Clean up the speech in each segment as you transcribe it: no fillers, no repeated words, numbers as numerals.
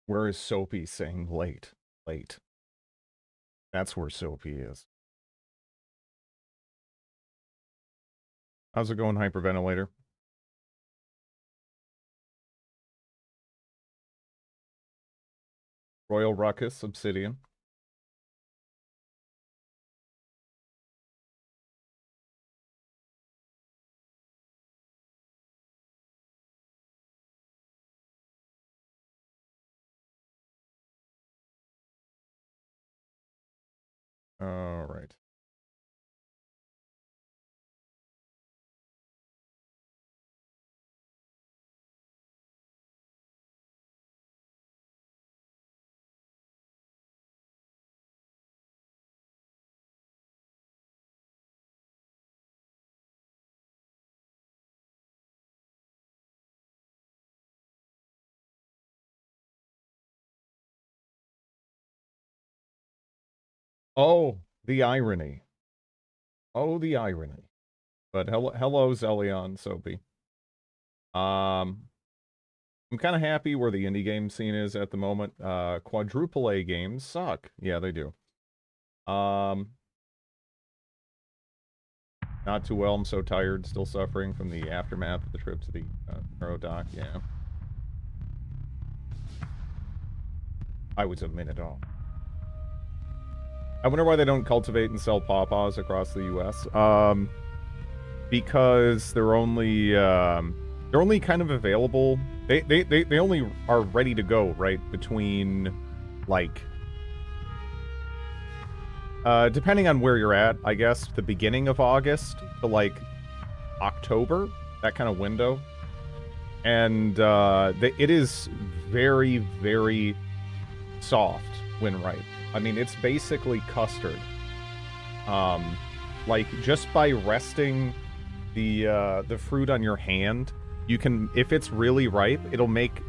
Where is Soapy saying late? Late. That's where Soapy is. How's it going, Hyperventilator? Royal Ruckus, Obsidian. All right. Oh, the irony. Oh, the irony. But hello, Zelion, Soapy. I'm kind of happy where the indie game scene is at the moment. Quadruple A games suck. Yeah, they do. Not too well. I'm so tired. Still suffering from the aftermath of the trip to the Neurodoc. Yeah. I was a minute off. I wonder why they don't cultivate and sell pawpaws across the U.S. Because they're only kind of available. They only are ready to go right between, like, depending on where you're at, I guess, the beginning of August to like October, that kind of window. And it is very, very soft when ripe. I mean, it's basically custard. Like, just by resting the fruit on your hand, you can, if it's really ripe, it'll make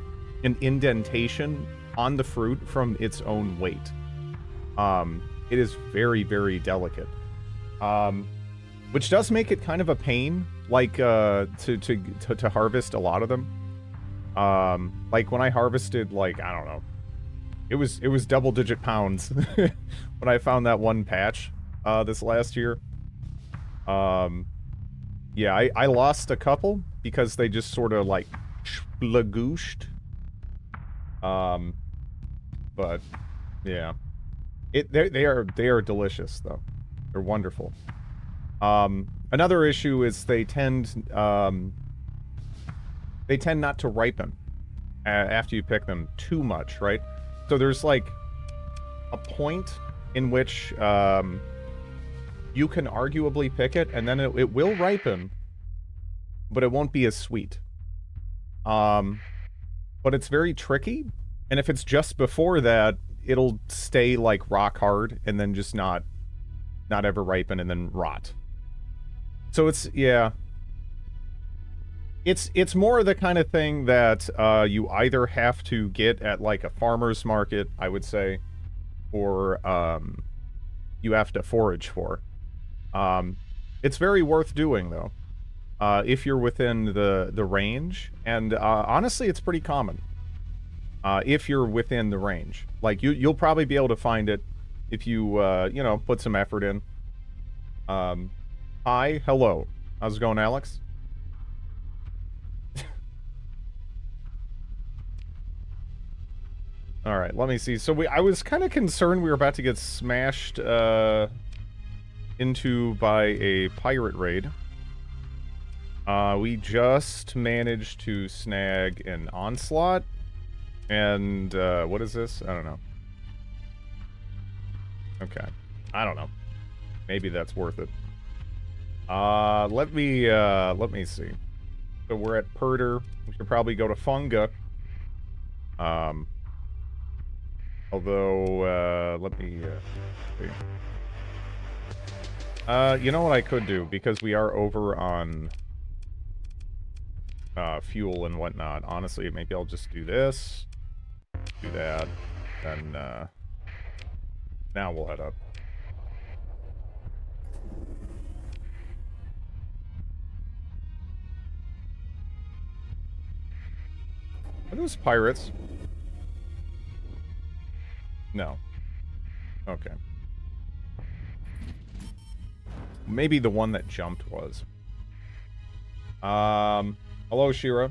an indentation on the fruit from its own weight. It is very, very delicate. Which does make it kind of a pain, like, to harvest a lot of them. Like, when I harvested, like, I don't know, it was double-digit pounds when I found that one patch, this last year. Yeah, I lost a couple because they just sort of, like, splagooshed. But, yeah. They are delicious, though. They're wonderful. Another issue is they tend not to ripen after you pick them too much, right? So there's, like, a point in which you can arguably pick it, and then it will ripen, but it won't be as sweet. But it's very tricky, and if it's just before that, it'll stay, like, rock hard, and then just not ever ripen, and then rot. So it's, yeah. It's more the kind of thing that you either have to get at, like, a farmer's market, I would say, or you have to forage for. It's very worth doing, though, if you're within the range, and honestly, it's pretty common. If you're within the range, like, you'll probably be able to find it if you you know, put some effort in. Hi, hello, how's it going, Alex? All right, let me see. So I was kind of concerned we were about to get smashed into by a pirate raid. We just managed to snag an onslaught, and what is this? I don't know. Okay, I don't know. Maybe that's worth it. Let me see. So we're at Purder. We should probably go to Funga. Although, let me, see. You know what I could do, because we are over on, fuel and whatnot. Honestly, maybe I'll just do this, do that, then, now we'll head up. Are those pirates? No. Okay. Maybe the one that jumped was. Hello, Shira.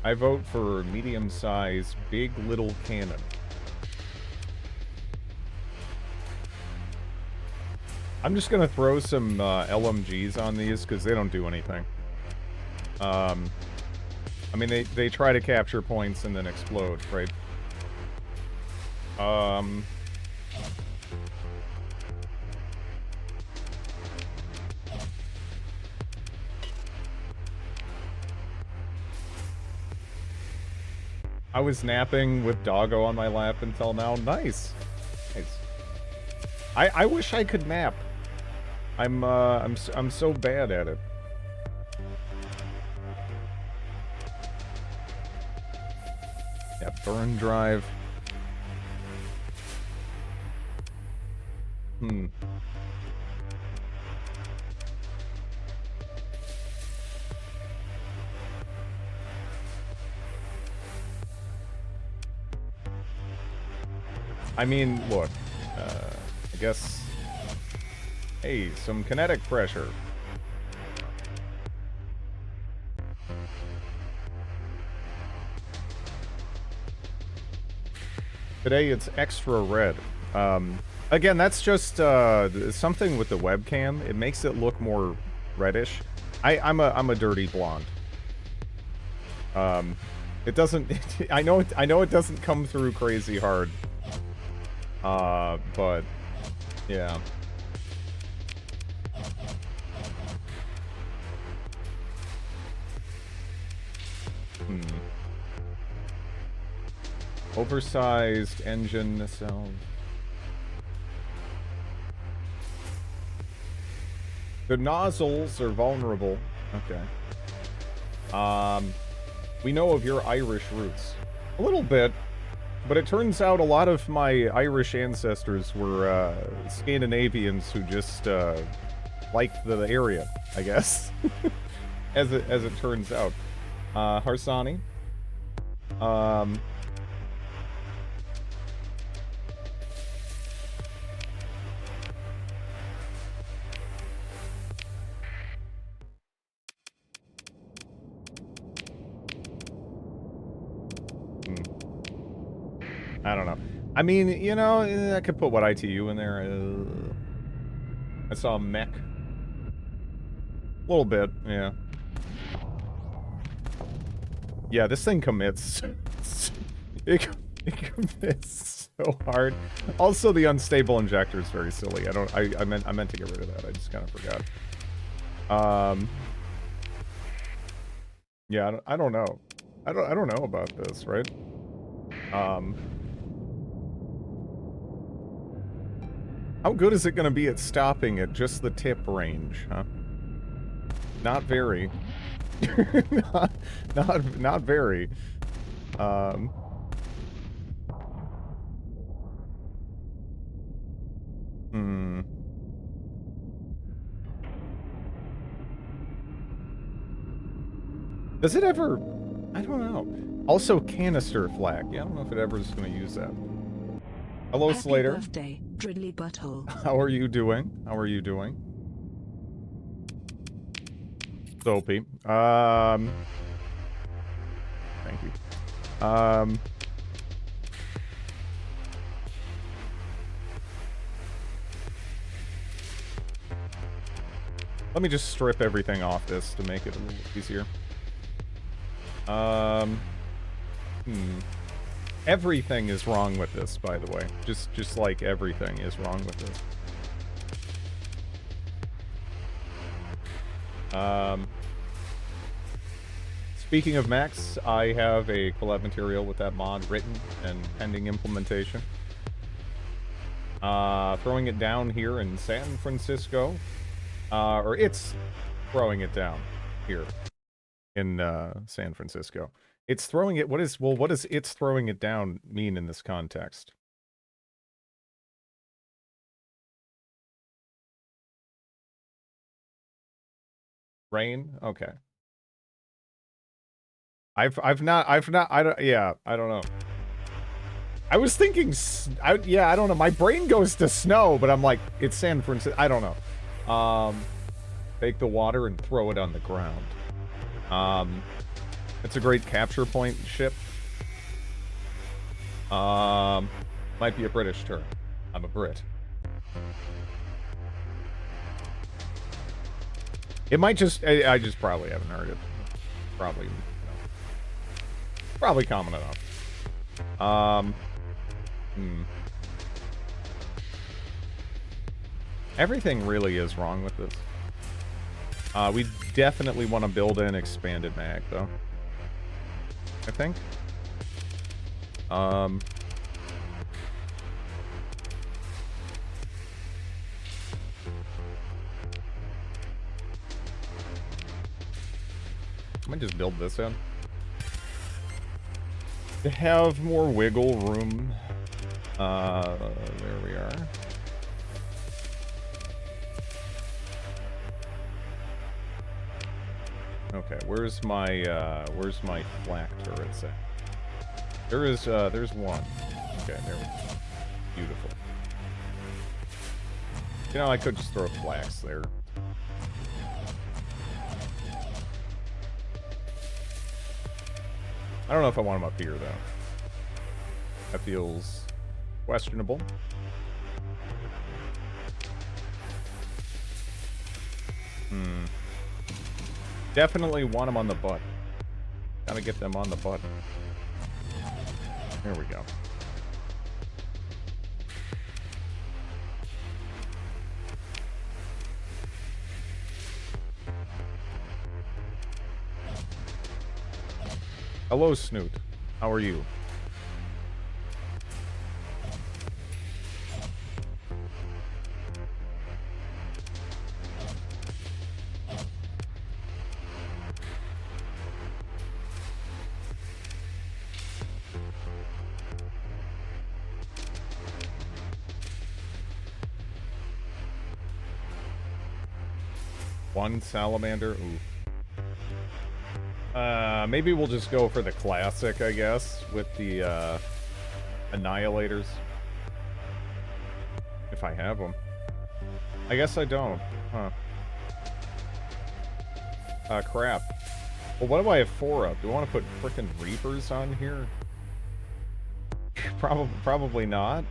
I vote for medium-sized, big little cannon. I'm just gonna throw some LMGs on these because they don't do anything. I mean, they try to capture points and then explode, right? I was napping with Doggo on my lap until now. Nice. Nice. I wish I could nap. I'm so bad at it. Yeah, burn drive. I mean, look, I guess, hey, some kinetic pressure. Today it's extra red. Again, that's just something with the webcam. It makes it look more reddish. I'm a dirty blonde. It doesn't. I know it doesn't come through crazy hard. But yeah. Oversized engine cell. The nozzles are vulnerable. Okay. We know of your Irish roots. A little bit. But it turns out a lot of my Irish ancestors were Scandinavians who just liked the area, I guess. as it turns out. Harsani. I don't know. I mean, you know, I could put what ITU in there. I saw a mech. A little bit, yeah. Yeah, this thing commits. it commits so hard. Also, the unstable injector is very silly. I meant to get rid of that. I just kind of forgot. Yeah, I don't know. I don't know about this, right? How good is it going to be at stopping at just the tip range, huh? Not very. not very. Does it ever... I don't know. Also, canister flak. Yeah, I don't know if it ever is going to use that. Hello, Happy Slater. Birthday, Dridley Butthole. How are you doing? How are you doing? Soapy. Thank you. Let me just strip everything off this to make it a little easier. Everything is wrong with this, by the way. Just like everything is wrong with this. Speaking of Max, I have a collab material with that mod written and pending implementation. Throwing it down here in San Francisco. Or it's throwing it down here in San Francisco. It's throwing it. What does it's throwing it down mean in this context? Rain? Okay. I don't, yeah, I don't know. I was thinking, yeah, I don't know. My brain goes to snow, but I'm like, it's San Francisco. I don't know. Take the water and throw it on the ground. It's a great capture point ship. Might be a British term. I'm a Brit. It might just, I just probably haven't heard it. Probably, you know, probably common enough. Everything really is wrong with this. We definitely want to build an expanded mag, though. I think. I might just build this in. To have more wiggle room. There we are. Okay, where's my flak turrets at? There's one. Okay, there we go. Beautiful. You know, I could just throw flaks there. I don't know if I want them up here, though. That feels questionable. Definitely want them on the butt. Gotta get them on the butt. There we go. Hello, Snoot. How are you? One salamander. Ooh. Maybe we'll just go for the classic, I guess, with the annihilators. If I have them. I guess I don't. Huh. Crap. Well, what do I have 4 of? Do I want to put frickin' Reapers on here? Probably not.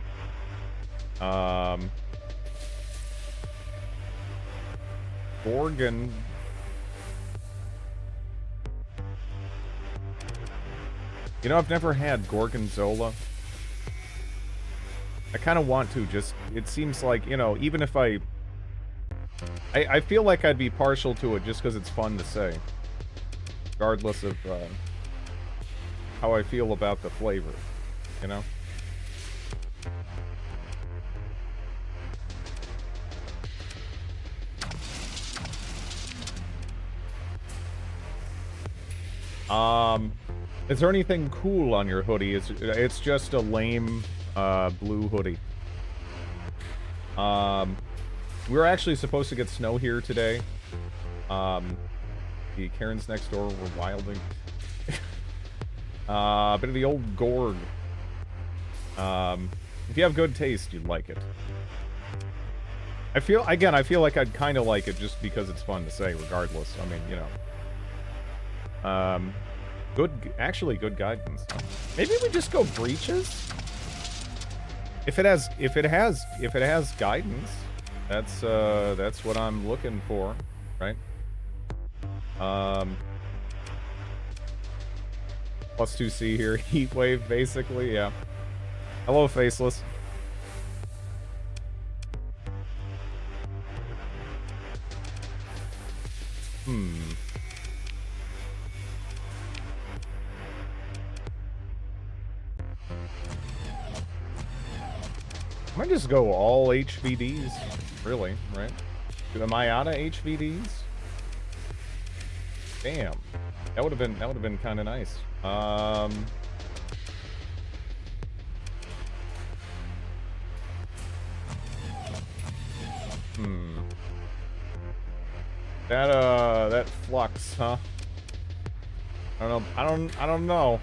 Gorgon. You know, I've never had Gorgonzola. I kind of want to, just, it seems like, you know, even if I feel like I'd be partial to it just because it's fun to say. Regardless of, how I feel about the flavor, you know? Is there anything cool on your hoodie? It's just a lame, blue hoodie. We were actually supposed to get snow here today. The Karens next door were wilding. Bit of the old Gorg. If you have good taste, you'd like it. I feel like I'd kind of like it just because it's fun to say, regardless. I mean, you know. Actually good guidance. Maybe we just go breaches? If it has guidance, that's what I'm looking for, right? Plus 2C here, heat wave, basically, yeah. Hello, Faceless. I might just go all HVDs, really, right? Am I out of HVDs? Damn. That would have been kind of nice. That flux, huh? I don't know. I don't know.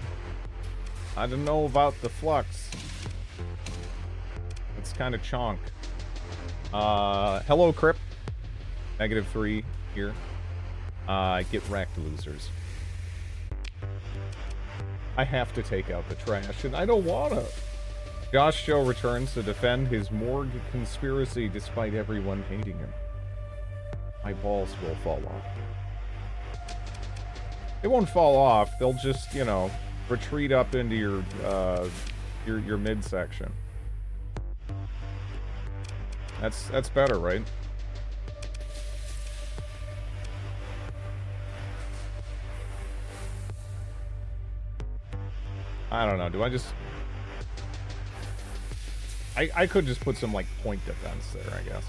I don't know about the flux. It's kind of chonk. Hello, Crip. -3 here. Get wrecked, losers. I have to take out the trash, and I don't wanna. Josh Joe returns to defend his morgue conspiracy despite everyone hating him. My balls will fall off. They won't fall off. They'll just, you know, retreat up into your midsection. That's better, right? I don't know. Do I just... I could just put some, like, point defense there, I guess.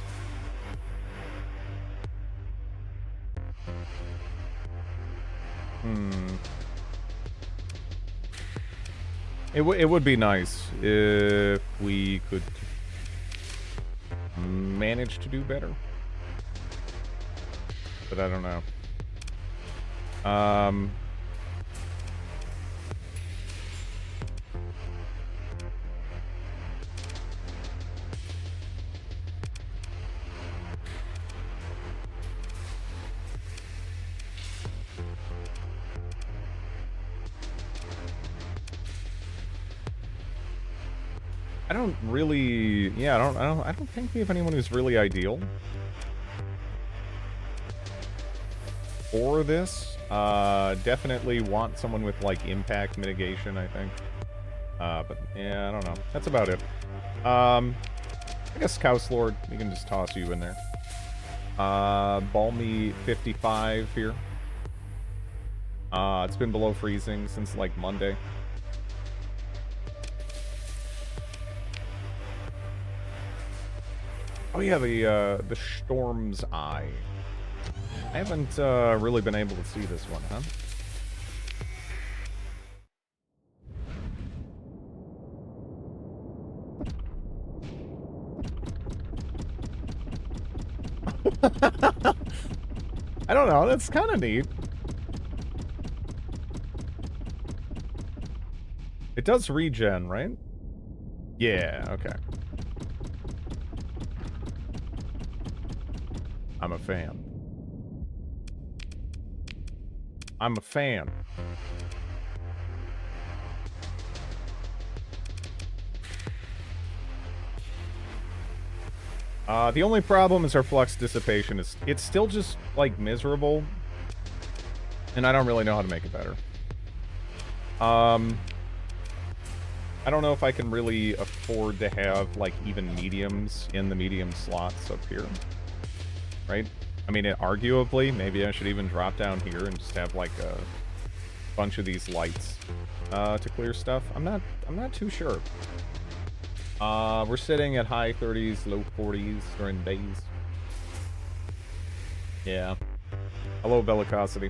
It would be nice if we could manage to do better. But I don't know. I don't really, yeah, I don't think we have anyone who's really ideal for this. Definitely want someone with like impact mitigation, I think. But yeah, I don't know. That's about it. I guess Couse Lord, we can just toss you in there. Balmy 55 here. It's been below freezing since like Monday. Oh yeah, the Storm's Eye. I haven't really been able to see this one, huh? I don't know, that's kind of neat. It does regen, right? Yeah, okay. I'm a fan. I'm a fan. The only problem is our flux dissipation is it's still just like miserable, and I don't really know how to make it better. I don't know if I can really afford to have like even mediums in the medium slots up here. Right? I mean, arguably, maybe I should even drop down here and just have like a bunch of these lights to clear stuff. I'm not too sure. We're sitting at high 30s, low 40s during days. Yeah. Hello, Bellicosity.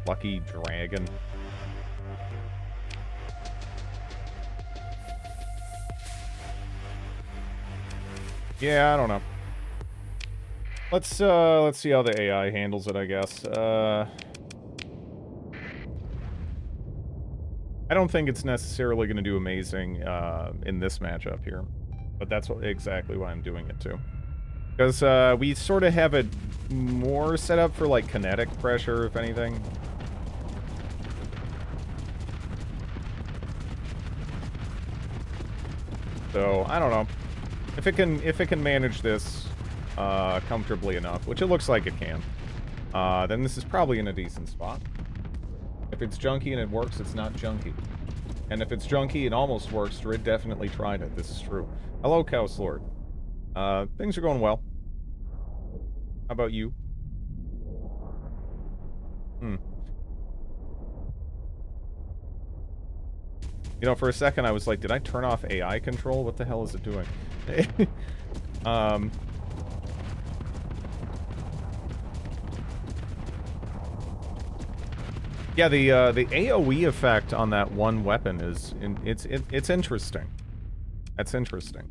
Lucky Dragon. Yeah, I don't know. Let's see how the AI handles it, I guess. I don't think it's necessarily going to do amazing in this matchup here, but that's exactly why I'm doing it too. Because we sort of have it more set up for like kinetic pressure, if anything. So I don't know. If it can manage this comfortably enough, which it looks like it can, then this is probably in a decent spot. If it's junky and it works, it's not junky. And if it's junky and almost works, Drid definitely tried it. This is true. Hello, Couse Lord. Things are going well. How about you? You know, for a second I was like, did I turn off AI control? What the hell is it doing? Um, yeah, the AoE effect on that one weapon is it's interesting. That's interesting.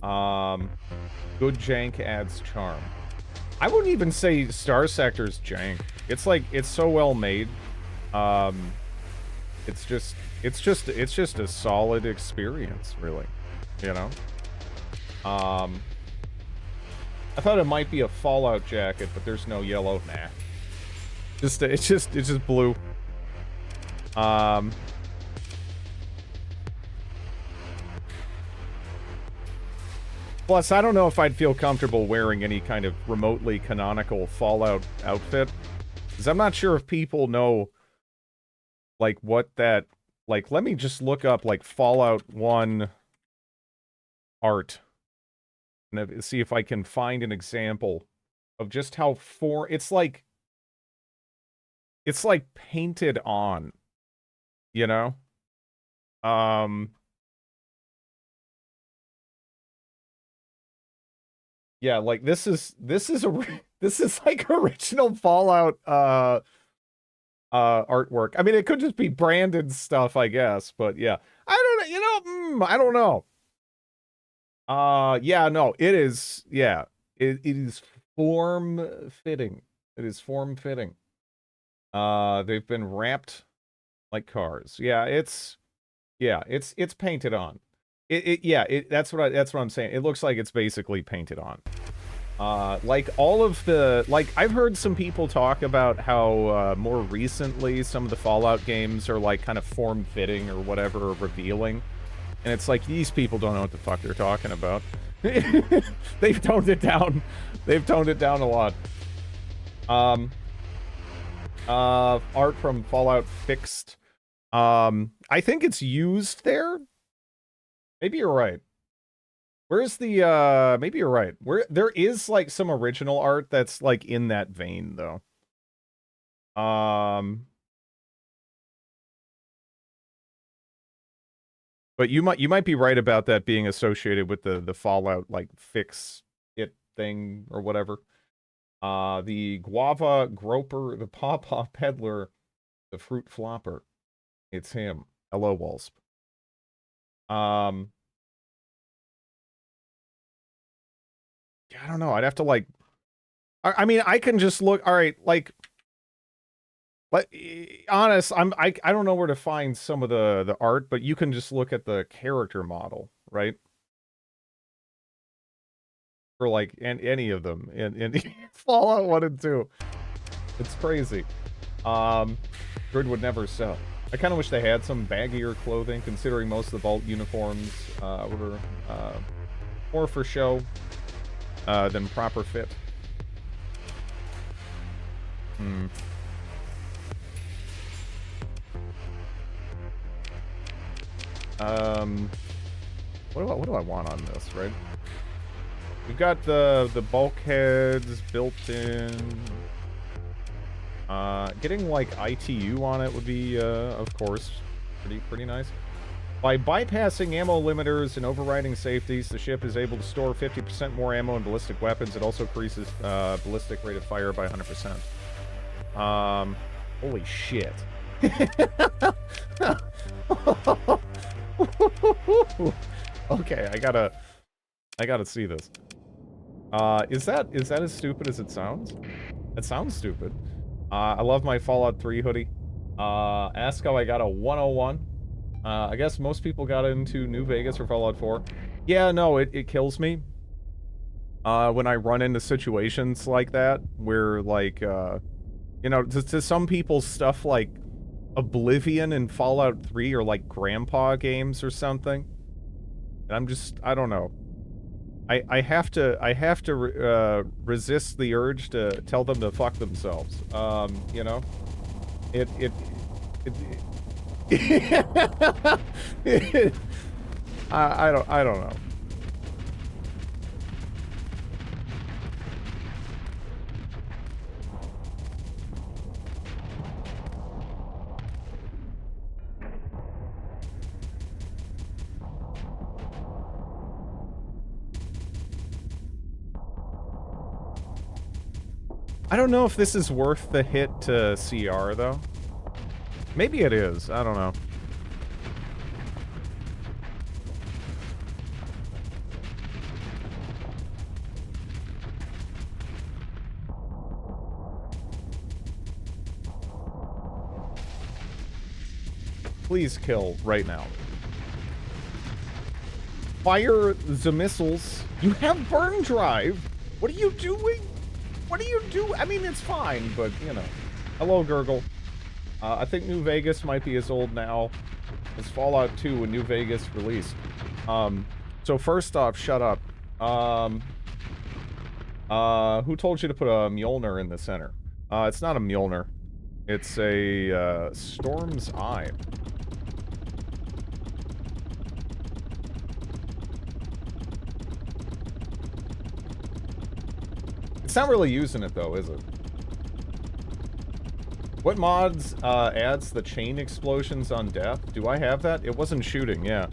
Good jank adds charm. I wouldn't even say Starsector's jank. It's like it's so well made. It's just a solid experience, really. You know. I thought it might be a Fallout jacket, but there's no yellow. Nah. It's just blue. Plus, I don't know if I'd feel comfortable wearing any kind of remotely canonical Fallout outfit. Because I'm not sure if people know, like, what that... Like, let me just look up, like, Fallout 1 art. And see if I can find an example of just how it's like... It's like painted on. You know? Yeah, like this is this is like original Fallout artwork. I mean, it could just be branded stuff, I guess, but yeah. I don't know, I don't know. Yeah, no, it is, yeah. It is form fitting. It is form fitting. They've been wrapped like cars. Yeah, it's painted on. That's what I'm saying. It looks like it's basically painted on. Like all of the, like I've heard some people talk about how more recently some of the Fallout games are like kind of form-fitting or whatever, or revealing. And it's like, these people don't know what the fuck they're talking about. They've toned it down. They've toned it down a lot. Art from Fallout Fixed. I think it's used there. Maybe you're right. Where's the, maybe you're right. There is, like, some original art that's, like, in that vein, though. But you might be right about that being associated with the Fallout, like, fix it thing or whatever. The Guava Groper, the Pawpaw Peddler, the Fruit Flopper. It's him. Hello, Walsp. Yeah, I don't know. I'd have to, like... I mean, I can just look... Alright, like... But honest, I don't know where to find some of the art, but you can just look at the character model, right? For like any of them in Fallout 1 and 2. It's crazy. Grid would never sell. I kind of wish they had some baggier clothing, considering most of the Vault uniforms were more for show than proper fit. What do I want on this, right? We've got the bulkheads built in. Getting like ITU on it would be, of course, pretty nice. By bypassing ammo limiters and overriding safeties, the ship is able to store 50% more ammo and ballistic weapons. It also increases ballistic rate of fire by 100%. Holy shit. Okay, I gotta see this. Is that as stupid as it sounds? It sounds stupid. I love my Fallout 3 hoodie. Ask how I got a 101. I guess most people got into New Vegas or Fallout 4. Yeah, no, it kills me. When I run into situations like that, where, like, you know, to some people, stuff like Oblivion and Fallout 3 are like grandpa games or something. And I'm just, I don't know. I have to resist the urge to tell them to fuck themselves. You know? I don't know. I don't know if this is worth the hit to CR, though. Maybe it is. I don't know. Please kill right now. Fire the missiles. You have burn drive. What are you doing? What do you do? I mean, it's fine, but, you know. Hello, Gurgle. I think New Vegas might be as old now as Fallout 2 when New Vegas released. So first off, shut up. Who told you to put a Mjolnir in the center? It's not a Mjolnir. It's a, Storm's Eye. It's not really using it, though, is it? What mods adds the chain explosions on death? Do I have that? It wasn't shooting, yeah.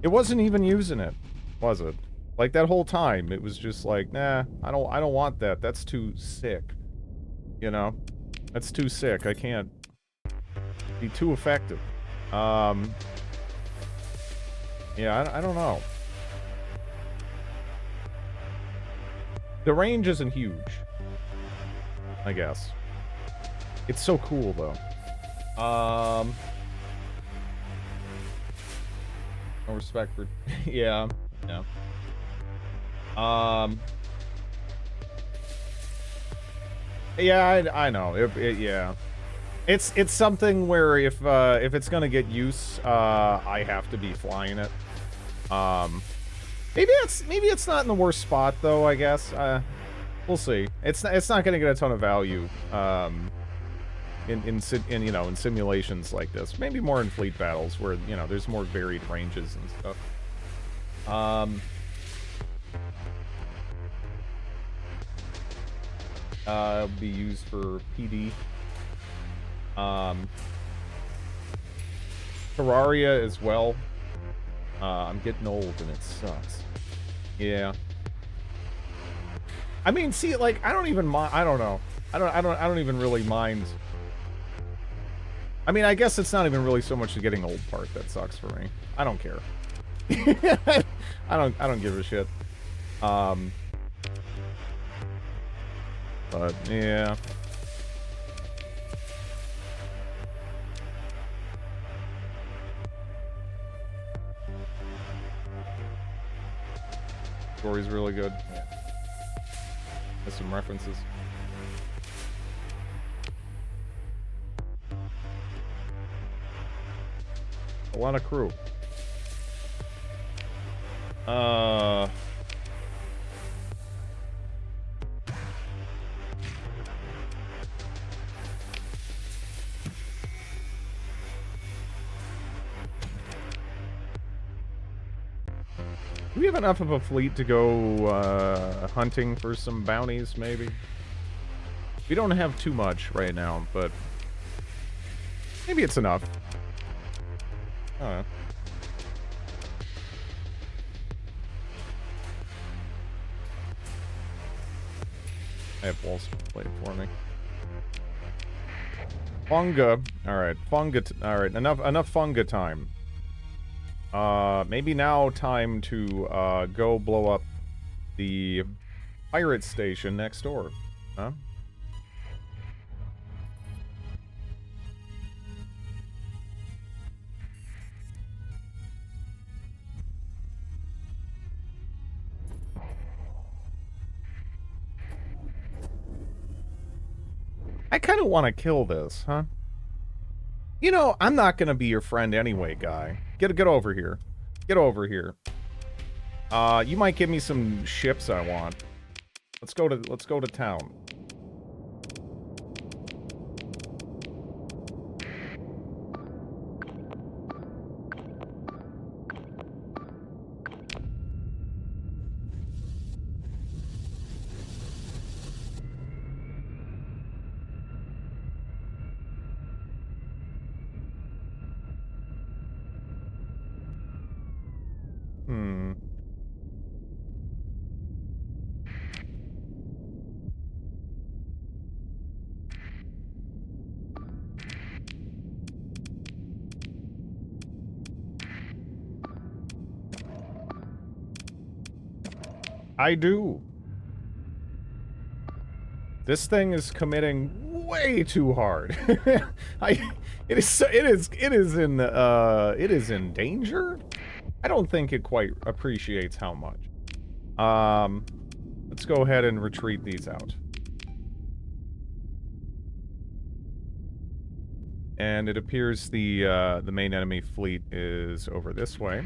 It wasn't even using it, was it? Like, that whole time, it was just like, nah, I don't want that. That's too sick. You know? That's too sick. I can't be too effective. Yeah, I don't know. The range isn't huge, I guess. It's so cool, though. No respect for... yeah, yeah. Yeah, I know. Yeah. It's something where if it's gonna get use, I have to be flying it. Maybe it's not in the worst spot, though, I guess. We'll see. It's not gonna get a ton of value, in you know, in simulations like this. Maybe more in fleet battles where, you know, there's more varied ranges and stuff. Be used for PD. Terraria as well. I'm getting old and it sucks. Yeah. I mean, see, like, I don't even mind. I don't know. I don't even really mind. I mean, I guess it's not even really so much the getting old part that sucks for me. I don't care. I don't give a shit. But yeah. Story's really good. Yeah. There's some references. A lot of crew. Do we have enough of a fleet to go hunting for some bounties, maybe? We don't have too much right now, but maybe it's enough. I don't know. I have walls played for me. Funga. Alright, Funga. Alright, enough Funga time. Maybe now time to, go blow up the pirate station next door. Huh? I kind of want to kill this, huh? You know, I'm not gonna be your friend anyway, guy. Get over here. Get over here. You might give me some ships I want. Let's go to town. I do. This thing is committing way too hard. It is in danger. I don't think it quite appreciates how much. Let's go ahead and retreat these out. And it appears the main enemy fleet is over this way.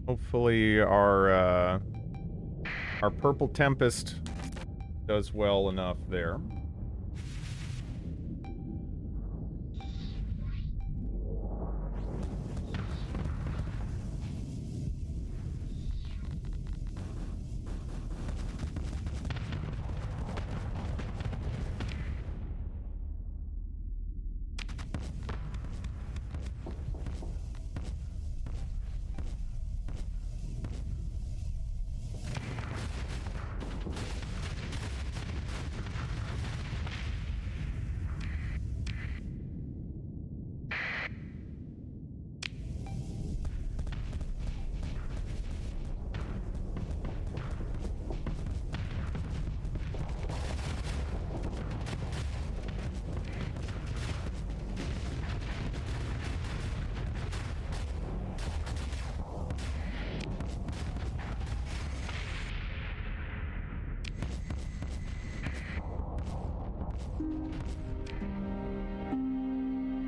Hopefully our Purple Tempest does well enough there.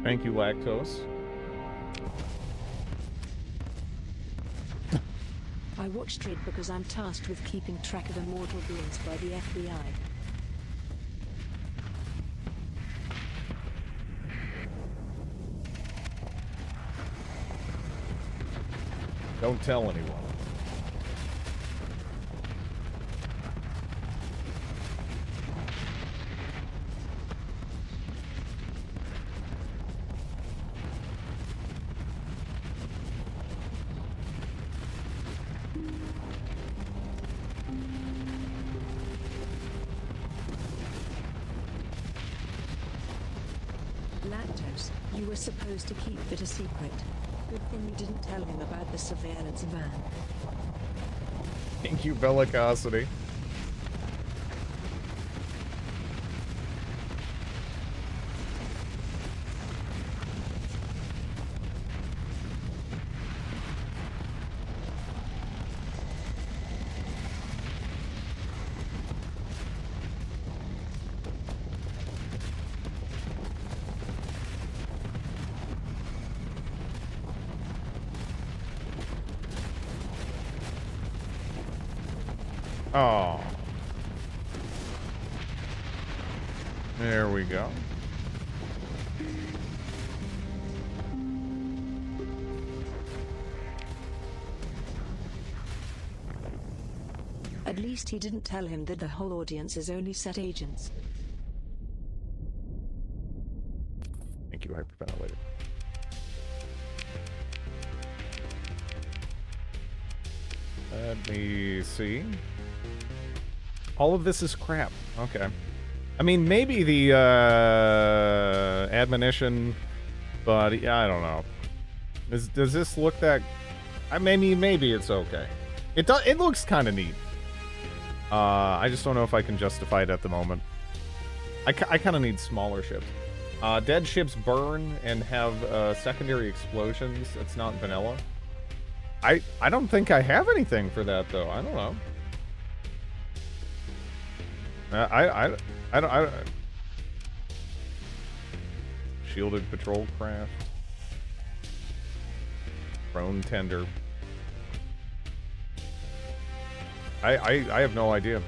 Thank you, Lactose. I watch trade because I'm tasked with keeping track of immortal beings by the FBI. Don't tell anyone. Lactose, you were supposed to keep it a secret. Good thing you didn't tell him about the surveillance van. Thank you, Bellicosity. Oh. There we go. At least he didn't tell him that the whole audience is only set agents. Thank you, Hyperventilator. Let me see. All of this is crap. Okay. I mean, maybe the admonition, but yeah, I don't know. Does this look that? I mean, maybe it's okay. It does. It looks kind of neat. I just don't know if I can justify it at the moment. I kind of need smaller ships. Dead ships burn and have secondary explosions. It's not vanilla. I don't think I have anything for that though. I don't know. I don't. Shielded patrol craft. Prone tender. I have no idea.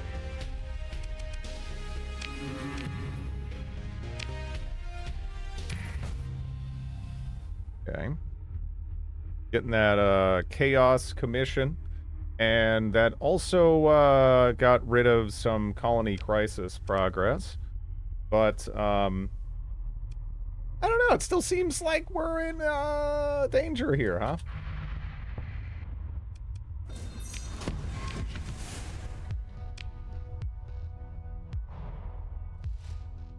Okay. Getting that chaos commission. And that also got rid of some colony crisis progress. But I don't know, it still seems like we're in danger here, huh?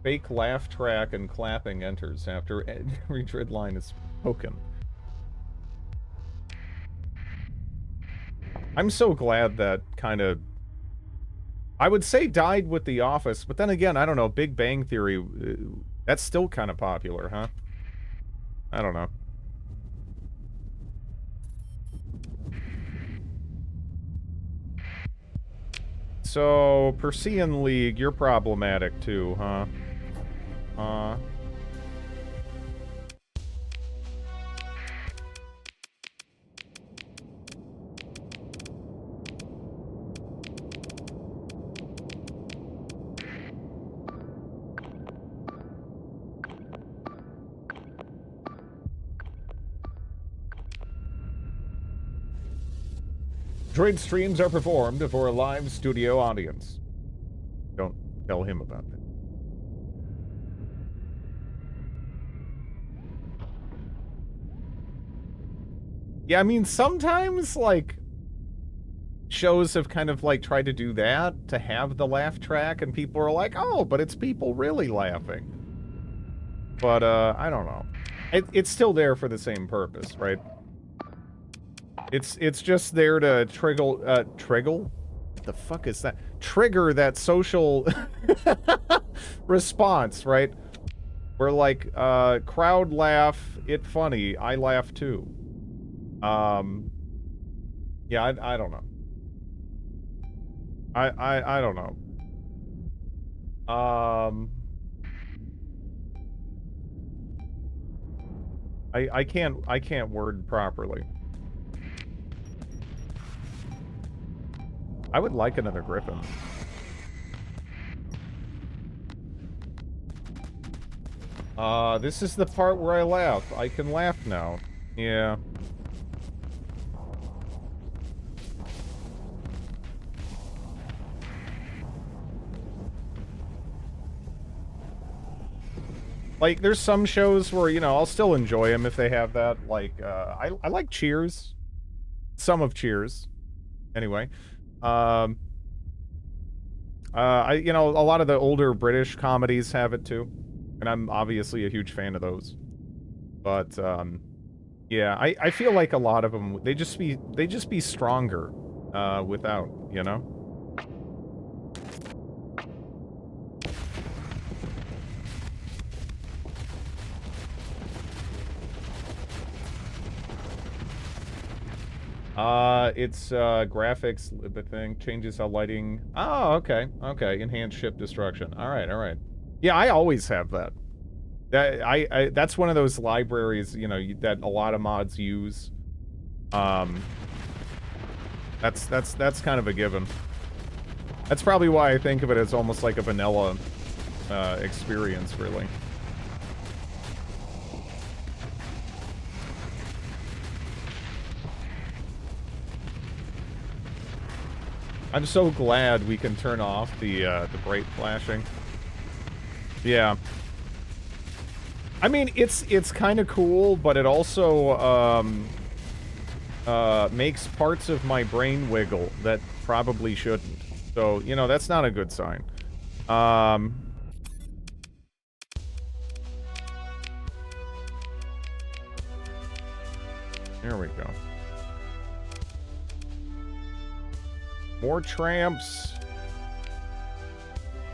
Fake laugh track and clapping enters after every grid line is spoken. I'm so glad that kind of, I would say died with The Office, but then again, I don't know, Big Bang Theory, that's still kind of popular, huh? I don't know. So, Persean League, you're problematic too, huh? Droid streams are performed for a live studio audience. Don't tell him about that. Yeah, I mean, sometimes, like, shows have kind of, like, tried to do that, to have the laugh track, and people are like, oh, but it's people really laughing. But, I don't know. It's still there for the same purpose, right? It's just there to trigger? What the fuck is that? Trigger that social response, right? Where, like, crowd laugh, it funny, I laugh too. Yeah, I don't know. I don't know. I can't word properly. I would like another Griffin. This is the part where I laugh. I can laugh now. Yeah. Like, there's some shows where, you know, I'll still enjoy them if they have that. Like, I like Cheers. Some of Cheers. Anyway. You know, a lot of the older British comedies have it too. And I'm obviously a huge fan of those. But, yeah, I feel like a lot of them, they just be stronger, without, you know? It's, graphics, the thing, changes how lighting... Oh, okay, okay, enhanced ship destruction. Alright, alright. Yeah, I always have that. That's one of those libraries, you know, that a lot of mods use. That's kind of a given. That's probably why I think of it as almost like a vanilla, experience, really. I'm so glad we can turn off the bright flashing. Yeah. I mean, it's kind of cool, but it also, makes parts of my brain wiggle that probably shouldn't. So, you know, that's not a good sign. There we go. More tramps.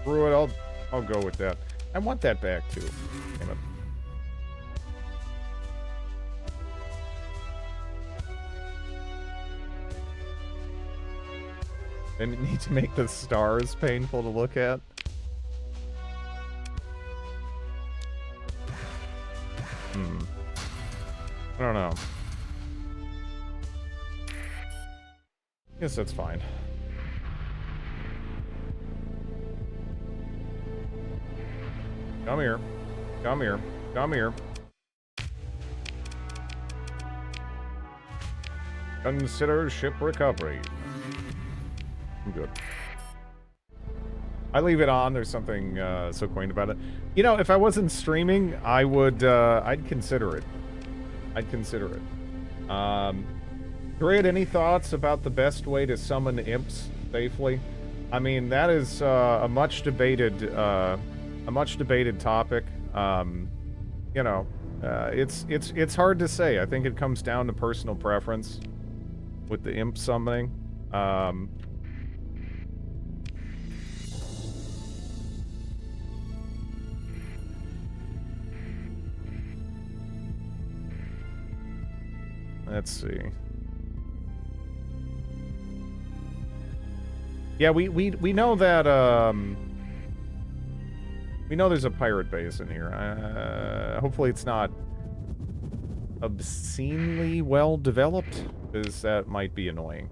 Screw it, I'll go with that. I want that back too. Damn it. They need to make the stars painful to look at. I don't know. Guess that's fine. Come here. Come here. Come here. Consider ship recovery. I'm good. I leave it on. There's something so quaint about it. You know, if I wasn't streaming, I would, I'd consider it. I'd consider it. Grid, any thoughts about the best way to summon imps safely? I mean, that is a much debated topic. You know, it's hard to say. I think it comes down to personal preference with the imp summoning. Let's see. Yeah, we know that, we know there's a pirate base in here. Hopefully it's not obscenely well developed, because that might be annoying.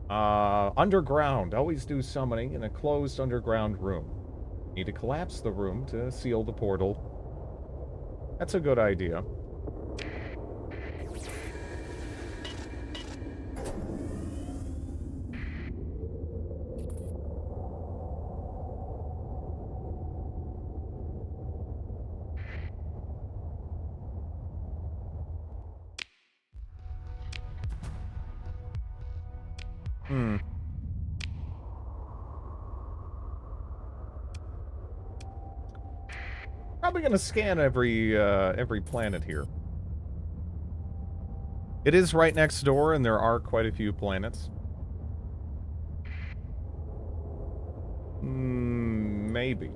Underground. Always do summoning in a closed underground room. Need to collapse the room to seal the portal. That's a good idea. Probably gonna scan every planet here. It is right next door, and there are quite a few planets. Maybe.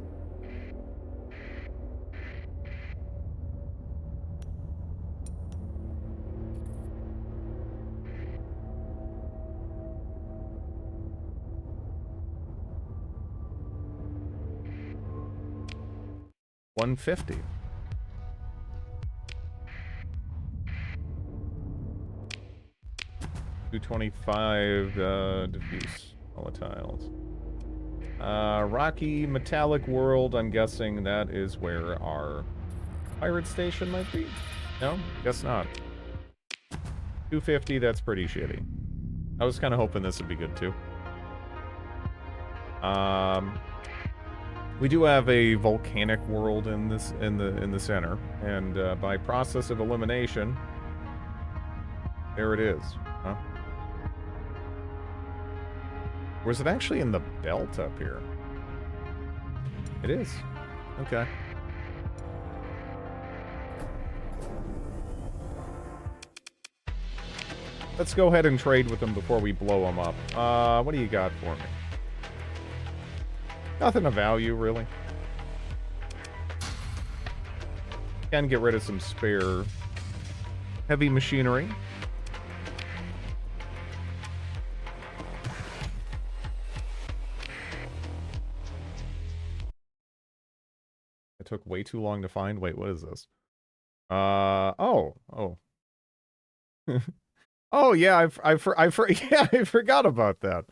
$150. 225 diffuse volatiles. Rocky metallic world. I'm guessing that is where our pirate station might be. No, guess not. 250. That's pretty shitty. I was kind of hoping this would be good too. We do have a volcanic world in the center, and by process of elimination, there it is. Huh? Or is it actually in the belt up here? It is. Okay. Let's go ahead and trade with them before we blow them up. What do you got for me? Nothing of value, really. Can get rid of some spare heavy machinery. It took way too long to find. Wait, what is this? Oh. Oh yeah, I forgot about that.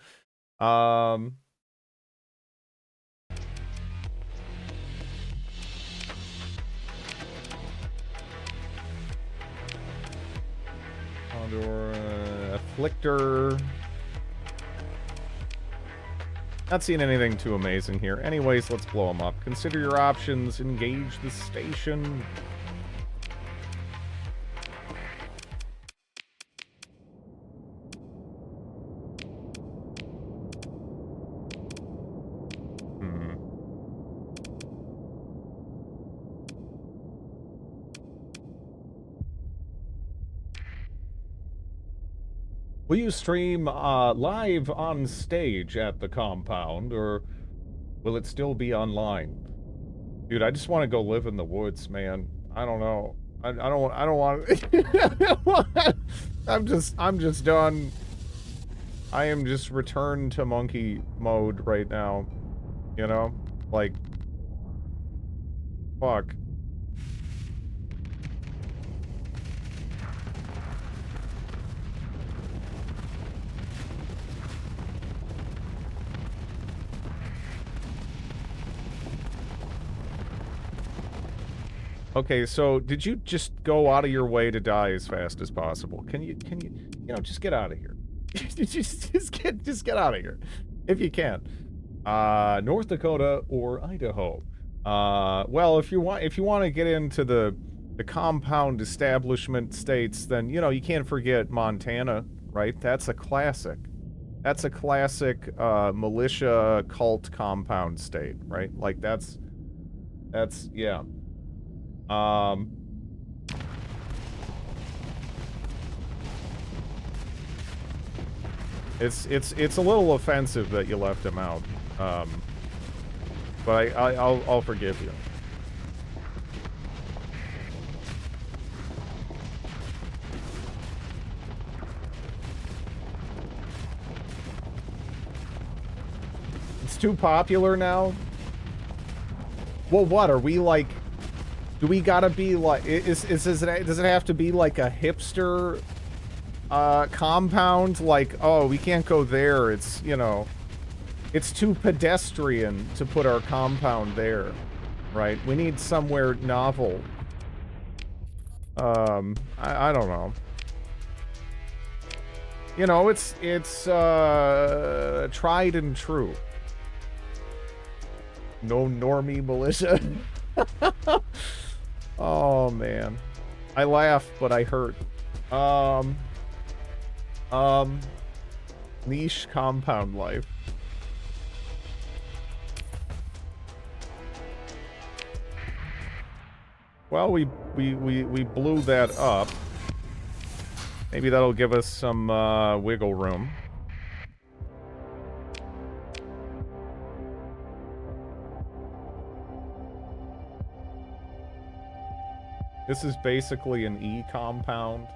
Afflictor. Not seeing anything too amazing here. Anyways, let's blow them up. Consider your options. Engage the station. Will you stream live on stage at the compound, or will it still be online? Dude, I just want to go live in the woods, man. I don't know. I don't want I'm just done. I am just returned to monkey mode right now. You know? Like, fuck. Okay, so did you just go out of your way to die as fast as possible? Can you just get out of here. just get out of here if you can. North Dakota or Idaho. Well, if you want to get into the compound establishment states, then you can't forget Montana, right? That's a classic. That's a classic militia cult compound state, right? Like that's yeah. It's a little offensive that you left him out. But I'll forgive you. It's too popular now. Well, what are we like? Do we gotta be like? Does it have to be like a hipster compound? Like, oh, we can't go there. It's, you know, it's too pedestrian to put our compound there, right? We need somewhere novel. I don't know. You know, it's tried and true. No normie militia. Oh man, I laugh, but I hurt. Niche compound life. Well, we blew that up. Maybe that'll give us some wiggle room. This is basically an E compound.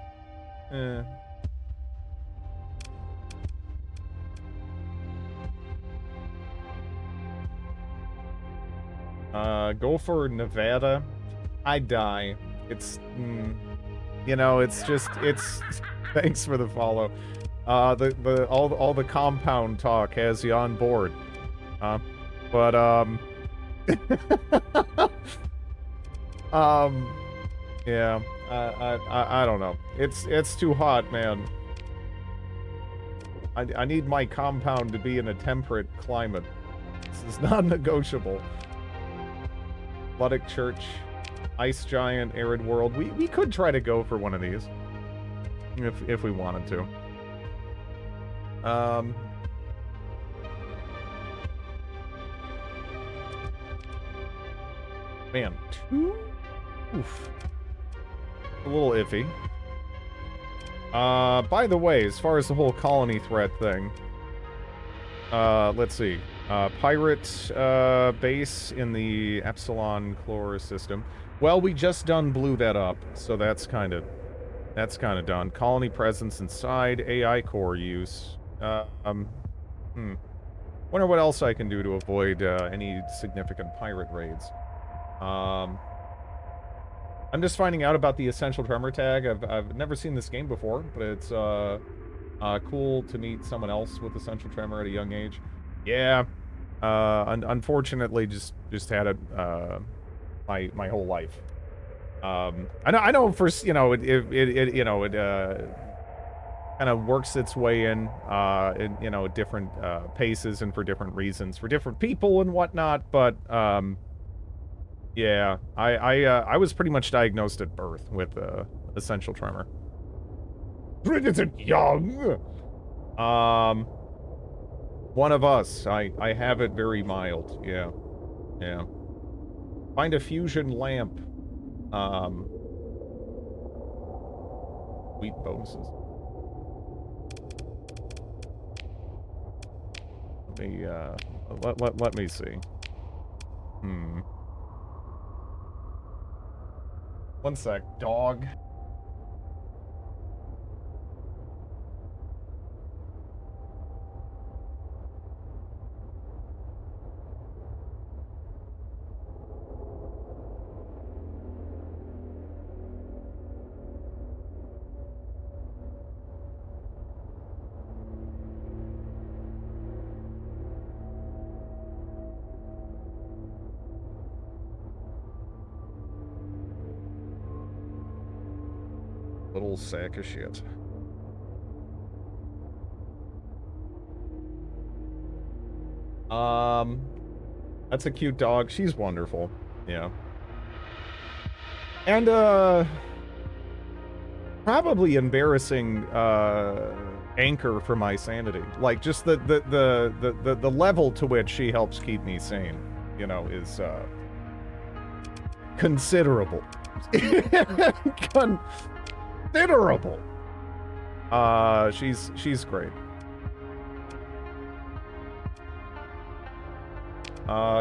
Go for Nevada. I die. It's, you know, it's just, it's, thanks for the follow. All the compound talk has you on board. But, yeah, I don't know. It's too hot, man. I need my compound to be in a temperate climate. This is non-negotiable. Luddic Church, Ice Giant, Arid World. We could try to go for one of these. If we wanted to. Man, two? Oof. A little iffy. By the way, as far as the whole colony threat thing, let's see. Pirate base in the Epsilon Chlor system. Well, we just blew that up, so that's kind of done. Colony presence inside, AI core use. Wonder what else I can do to avoid any significant pirate raids. I'm just finding out about the Essential Tremor tag. I've never seen this game before, but it's cool to meet someone else with Essential Tremor at a young age. Yeah, unfortunately, just had it my whole life. I know for, you know, it kind of works its way in you know, different paces and for different reasons for different people and whatnot, but yeah, I was pretty much diagnosed at birth with essential tremor. Pretty young. One of us. I have it very mild. Yeah. Yeah. Find a fusion lamp. Sweet bonuses. Let me see. One sec, dog. Little sack of shit. That's a cute dog. She's wonderful. Yeah. And, probably embarrassing, anchor for my sanity. Like, just the level to which she helps keep me sane, you know, is, considerable. Considerable. She's great.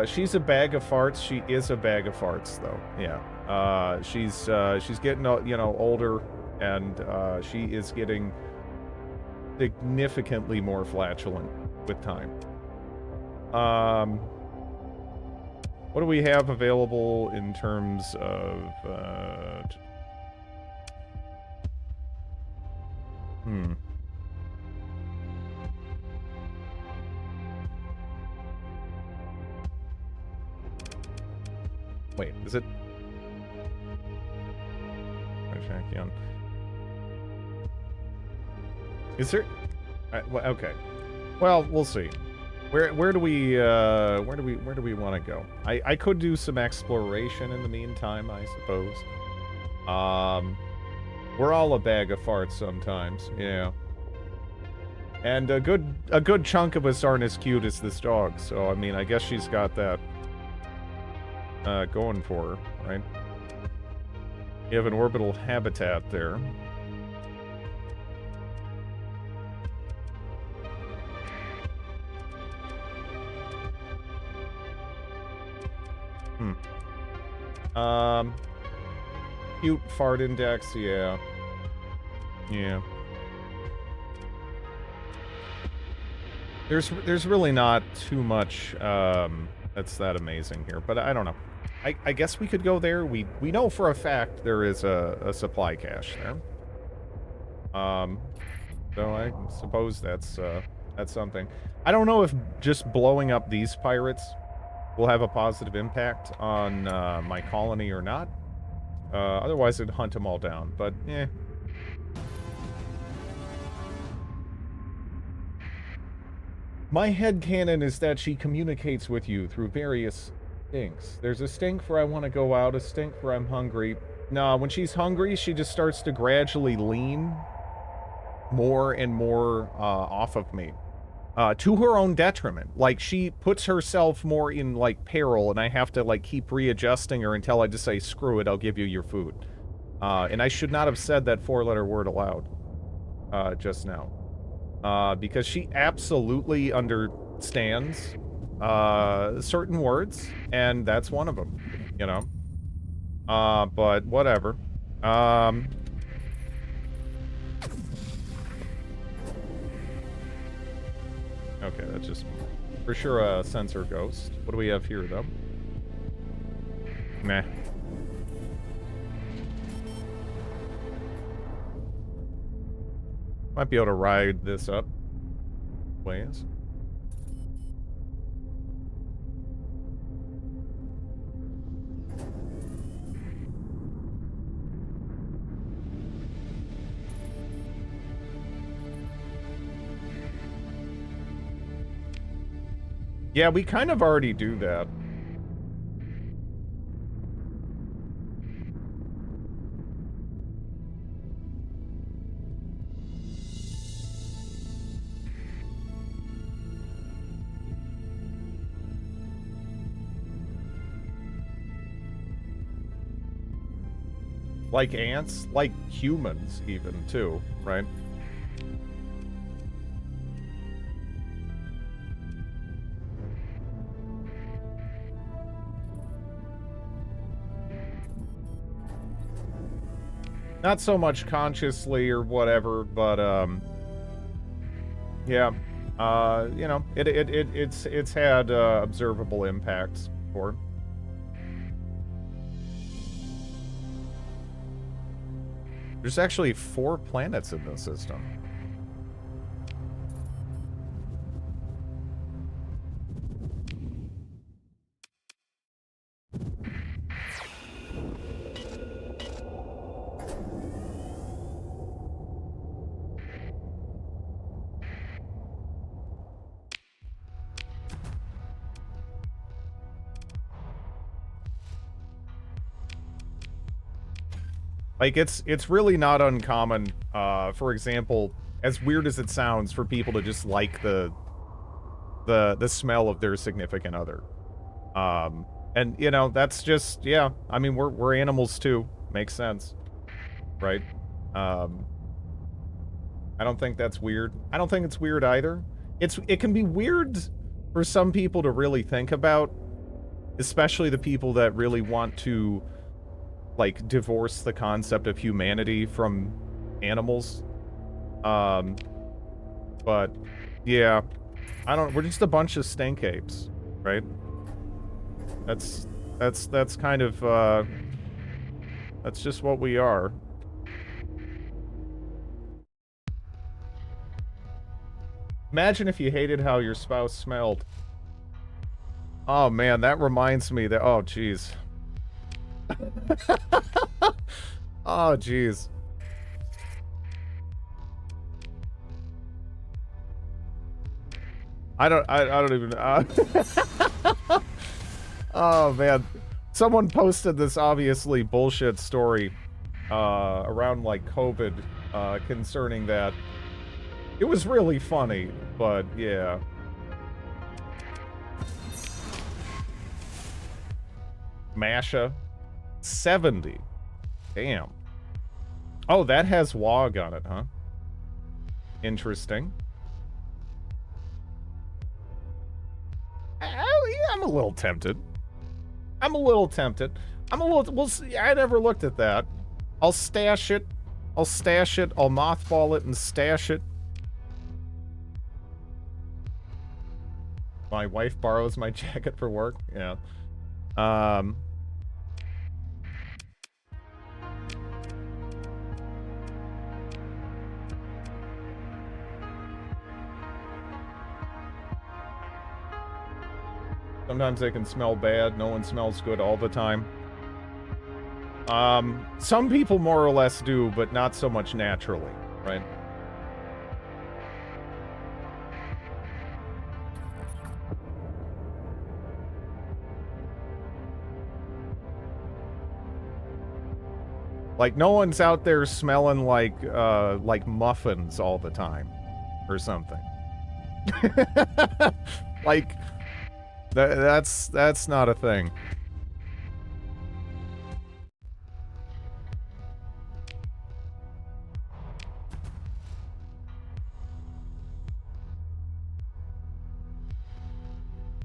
She's a bag of farts. She is a bag of farts, though. Yeah. She's getting, you know, older, and she is getting significantly more flatulent with time. What do we have available in terms of, Wait, is it? Again. Is there? Well, okay. Well, we'll see. Where do we want to go? I could do some exploration in the meantime, I suppose. We're all a bag of farts sometimes, yeah. And a good chunk of us aren't as cute as this dog, so I mean, I guess she's got that going for her, right? You have an orbital habitat there. Cute fart index, yeah. Yeah. There's really not too much that's that amazing here, but I don't know. I guess we could go there. We know for a fact there is a supply cache there. So I suppose that's something. I don't know if just blowing up these pirates will have a positive impact on my colony or not. Otherwise, I'd hunt them all down, but eh. My headcanon is that she communicates with you through various stinks. There's a stink for I want to go out, a stink for I'm hungry. No, when she's hungry, she just starts to gradually lean more and more off of me. To her own detriment. Like, she puts herself more in, like, peril, and I have to, like, keep readjusting her until I just say, screw it, I'll give you your food. And I should not have said that four-letter word aloud just now. Because she absolutely understands certain words, and that's one of them, you know? But whatever. Okay, that's just for sure a sensor ghost. What do we have here, though? Meh. Might be able to ride this up ways. Yeah, we kind of already do that. Like ants, like humans even, too, right? Not so much consciously or whatever, but, yeah. You know, it's had, observable impacts before. There's actually 4 planets in the system. Like, it's really not uncommon, for example, as weird as it sounds, for people to just like the smell of their significant other. And, you know, that's just, yeah, I mean, we're animals too. Makes sense. Right? I don't think that's weird. I don't think it's weird either. It can be weird for some people to really think about, especially the people that really want to, like, divorce the concept of humanity from animals. But yeah, we're just a bunch of stink apes, right? That's kind of, that's just what we are. Imagine if you hated how your spouse smelled. Oh man, that reminds me that, oh jeez. Oh jeez. I don't even, oh man. Someone posted this obviously bullshit story, around like COVID, concerning that. It was really funny, but yeah. Masha. 70. Damn. Oh, that has WOG on it, huh? Interesting. Yeah, I'm a little tempted. We'll see. I never looked at that. I'll stash it. I'll mothball it and stash it. My wife borrows my jacket for work. Yeah. Sometimes they can smell bad. No one smells good all the time. Some people more or less do, but not so much naturally, right? Like, no one's out there smelling like muffins all the time. Or something. Like, that's not a thing.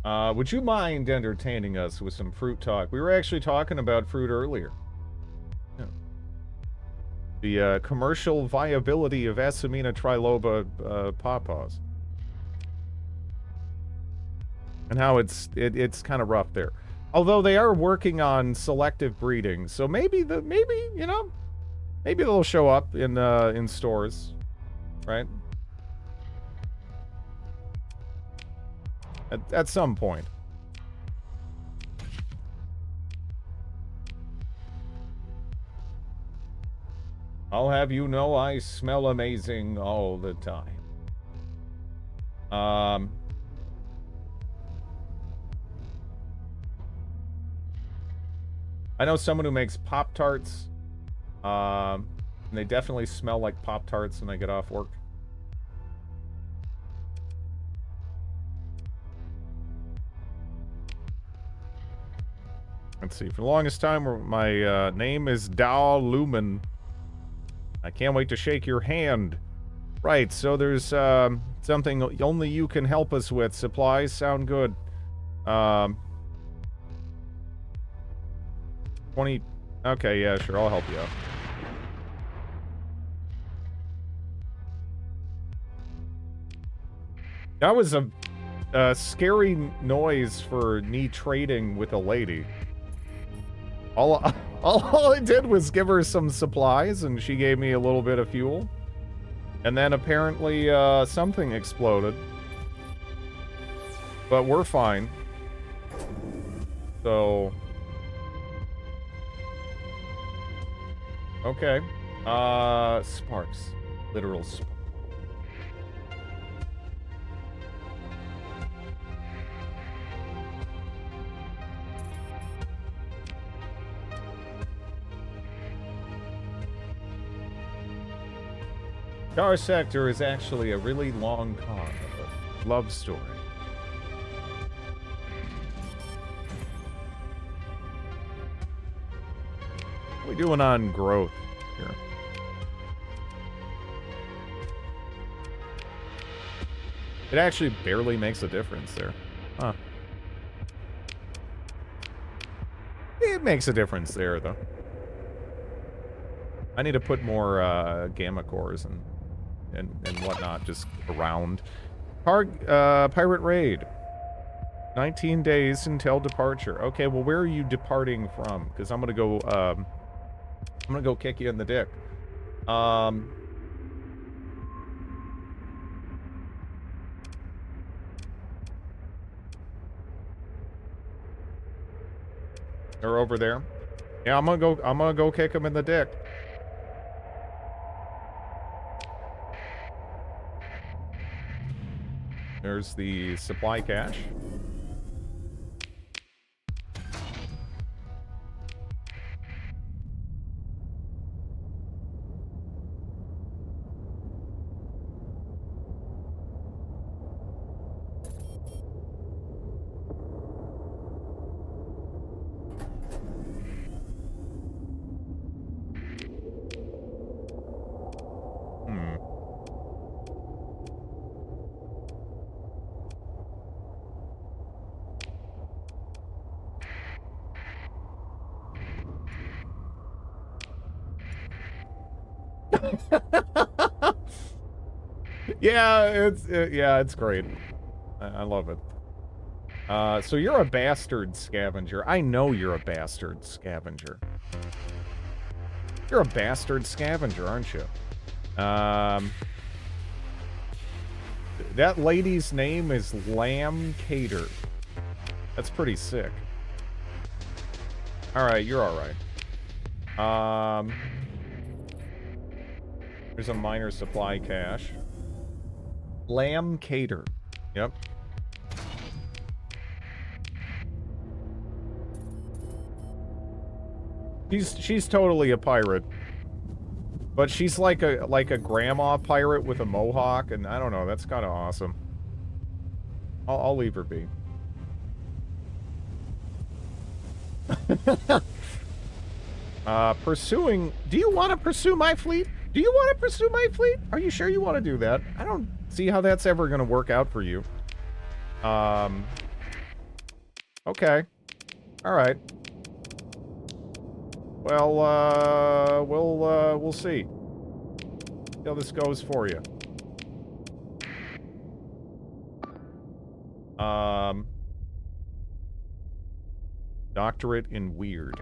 Would you mind entertaining us with some fruit talk? We were actually talking about fruit earlier. Yeah. The commercial viability of Asimina triloba pawpaws. And how it's kind of rough there. Although they are working on selective breeding, so maybe you know, maybe they'll show up in stores, right? At some point. I'll have you know I smell amazing all the time. I know someone who makes Pop-Tarts. And they definitely smell like Pop-Tarts when they get off work. Let's see. For the longest time, my name is Dao Lumen. I can't wait to shake your hand. Right, so there's something only you can help us with. Supplies sound good. 20... Okay, yeah, sure, I'll help you out. That was a scary noise for me trading with a lady. All I did was give her some supplies, and she gave me a little bit of fuel. And then apparently something exploded. But we're fine. So... Okay. Sparks. Literal sparks. Starsector is actually a really long con of a love story. What are we doing on growth here? It actually barely makes a difference there. Huh. It makes a difference there, though. I need to put more gamma cores and whatnot just around. Pirate raid. 19 days until departure. Okay, well, where are you departing from? Because I'm gonna go kick you in the dick. They're over there. Yeah, I'm gonna go kick him in the dick. There's the supply cache. Yeah, it's great. I love it. So you're a bastard scavenger. I know you're a bastard scavenger. You're a bastard scavenger, aren't you? That lady's name is Lamb Cater. That's pretty sick. Alright, you're alright. There's a minor supply cache. Lamb Cater. Yep. She's totally a pirate. But she's like a grandma pirate with a mohawk, and I don't know, that's kind of awesome. I'll leave her be. Pursuing... Do you want to pursue my fleet? Do you want to pursue my fleet? Are you sure you want to do that? I don't see how that's ever going to work out for you. Okay. Alright. Well, we'll see. See how this goes for you. Doctorate in Weird.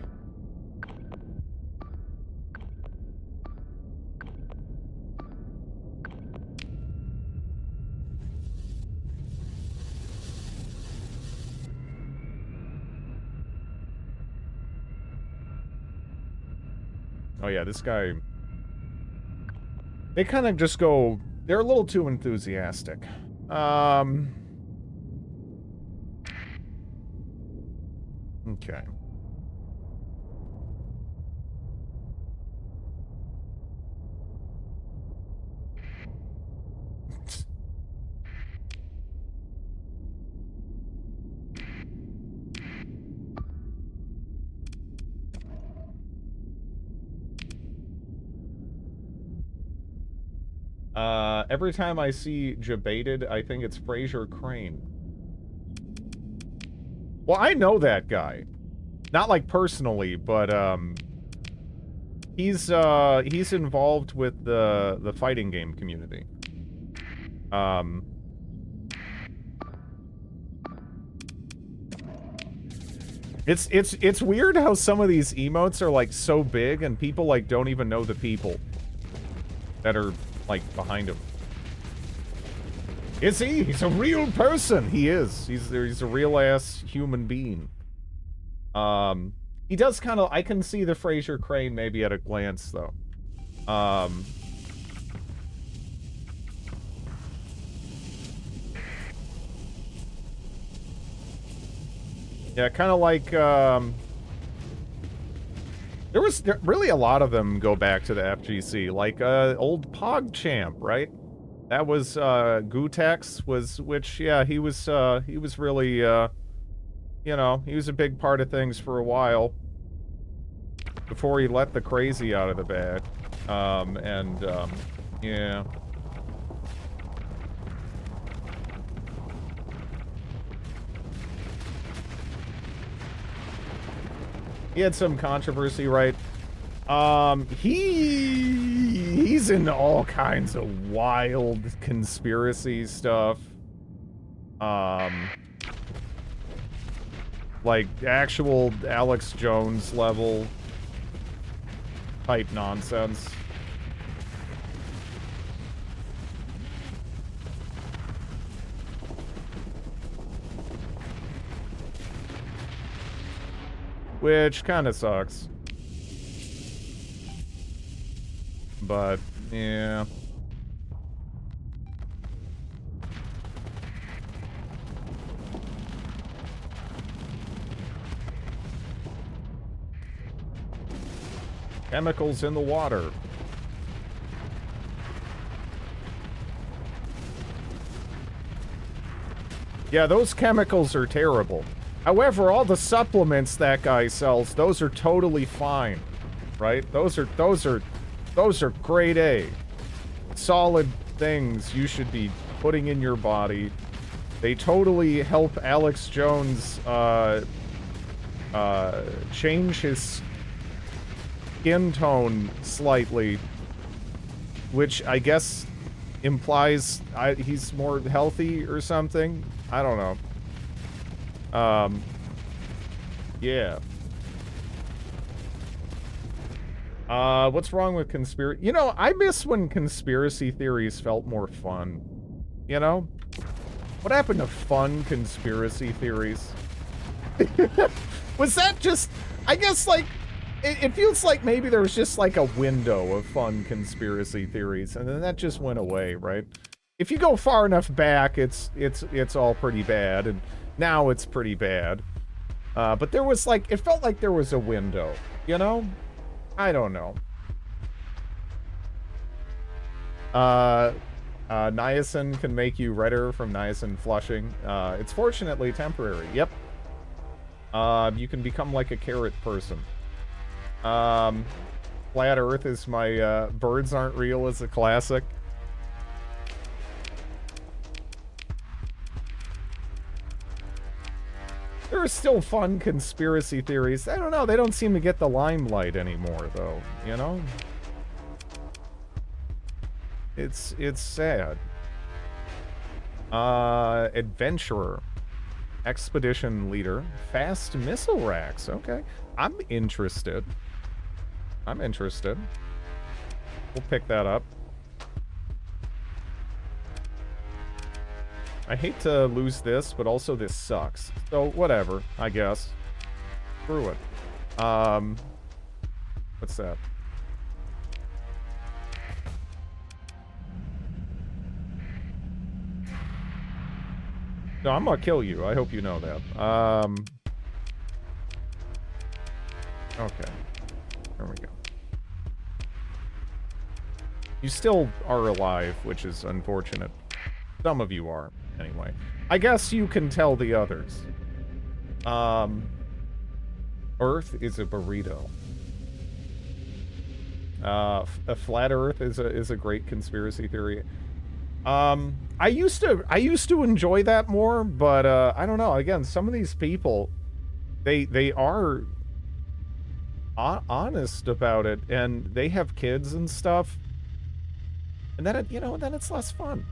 Oh yeah, this guy... They kind of just go... They're a little too enthusiastic. Okay. Every time I see Jebaited, I think it's Fraser Crane. Well, I know that guy. Not, like, personally, but, he's involved with the fighting game community. It's weird how some of these emotes are, like, so big, and people, like, don't even know the people that are, like, behind him. Is he? He's a real person. He is. He's a real-ass human being. He does kind of... I can see the Fraser Crane maybe at a glance, though. Yeah, kind of like, really a lot of them go back to the FGC, like, old PogChamp, right? That was, Gutex which, yeah, he was really, you know, he was a big part of things for a while. Before he let the crazy out of the bag. Yeah. He had some controversy, right? He's into all kinds of wild conspiracy stuff. Like actual Alex Jones level type nonsense. Which kind of sucks. But, yeah. Chemicals in the water. Yeah, those chemicals are terrible. However, all the supplements that guy sells, those are totally fine. Right? Those are grade A. Solid things you should be putting in your body. They totally help Alex Jones change his skin tone slightly, which I guess implies he's more healthy or something. I don't know. Yeah. What's wrong with conspiracy? You know, I miss when conspiracy theories felt more fun. You know? What happened to fun conspiracy theories? Was that just... I guess, like... It feels like maybe there was just, like, a window of fun conspiracy theories, and then that just went away, right? If you go far enough back, it's all pretty bad, and now it's pretty bad. But there was, like... It felt like there was a window, you know? I don't know. Niacin can make you redder from niacin flushing. It's fortunately temporary. Yep. You can become like a carrot person. Flat Earth is my, birds aren't real is a classic. There are still fun conspiracy theories. I don't know, they don't seem to get the limelight anymore, though, you know? It's sad. Adventurer. Expedition leader. Fast missile racks. Okay. I'm interested. I'm interested. We'll pick that up. I hate to lose this, but also this sucks. So, whatever, I guess. Screw it. What's that? No, I'm gonna kill you. I hope you know that. Okay. There we go. You still are alive, which is unfortunate. Some of you are, anyway. I guess you can tell the others. Earth is a burrito. A flat Earth is a great conspiracy theory. I used to enjoy that more, but I don't know. Again, some of these people, they are honest about it, and they have kids and stuff, and then then it's less fun,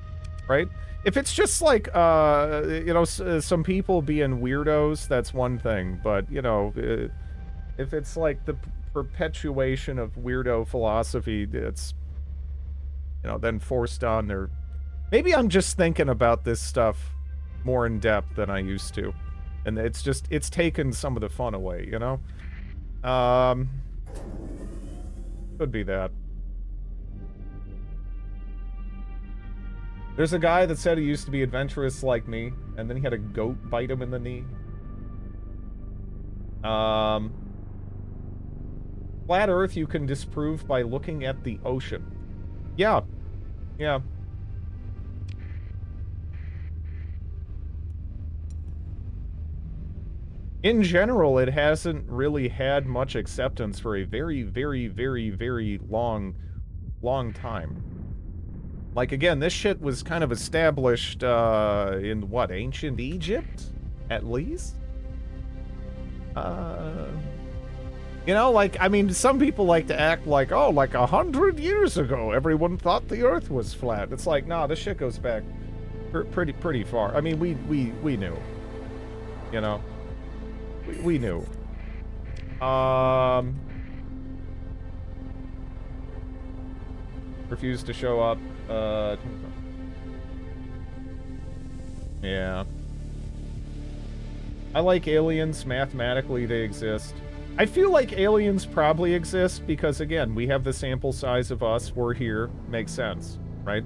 right? If it's just like some people being weirdos, that's one thing, but if it's like the perpetuation of weirdo philosophy, it's then forced on their... Maybe I'm just thinking about this stuff more in depth than I used to. And it's taken some of the fun away, you know? Could be that. There's a guy that said he used to be adventurous like me, and then he had a goat bite him in the knee. Flat Earth you can disprove by looking at the ocean. Yeah. Yeah. In general, it hasn't really had much acceptance for a very, very, very, very long time. Like, again, this shit was kind of established, in, what, ancient Egypt? At least? You know, like, I mean, some people like to act like, oh, like 100 years ago, everyone thought the Earth was flat. It's like, nah, this shit goes back pretty far. I mean, we knew. You know, we knew. Refused to show up. Yeah. I like aliens. Mathematically, they exist. I feel like aliens probably exist because, again, we have the sample size of us. We're here. Makes sense, right?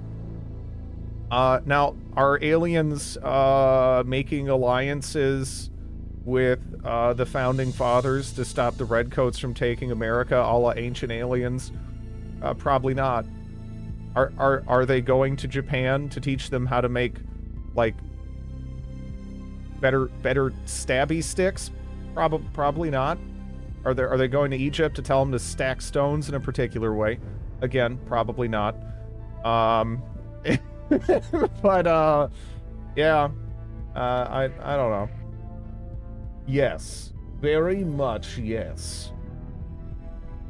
Now, are aliens making alliances with the founding fathers to stop the redcoats from taking America, a la Ancient Aliens? Probably not. Are they going to Japan to teach them how to make, like, better stabby sticks? Probably not. Are they going to Egypt to tell them to stack stones in a particular way? Again, probably not. But yeah. I don't know. Yes, very much yes.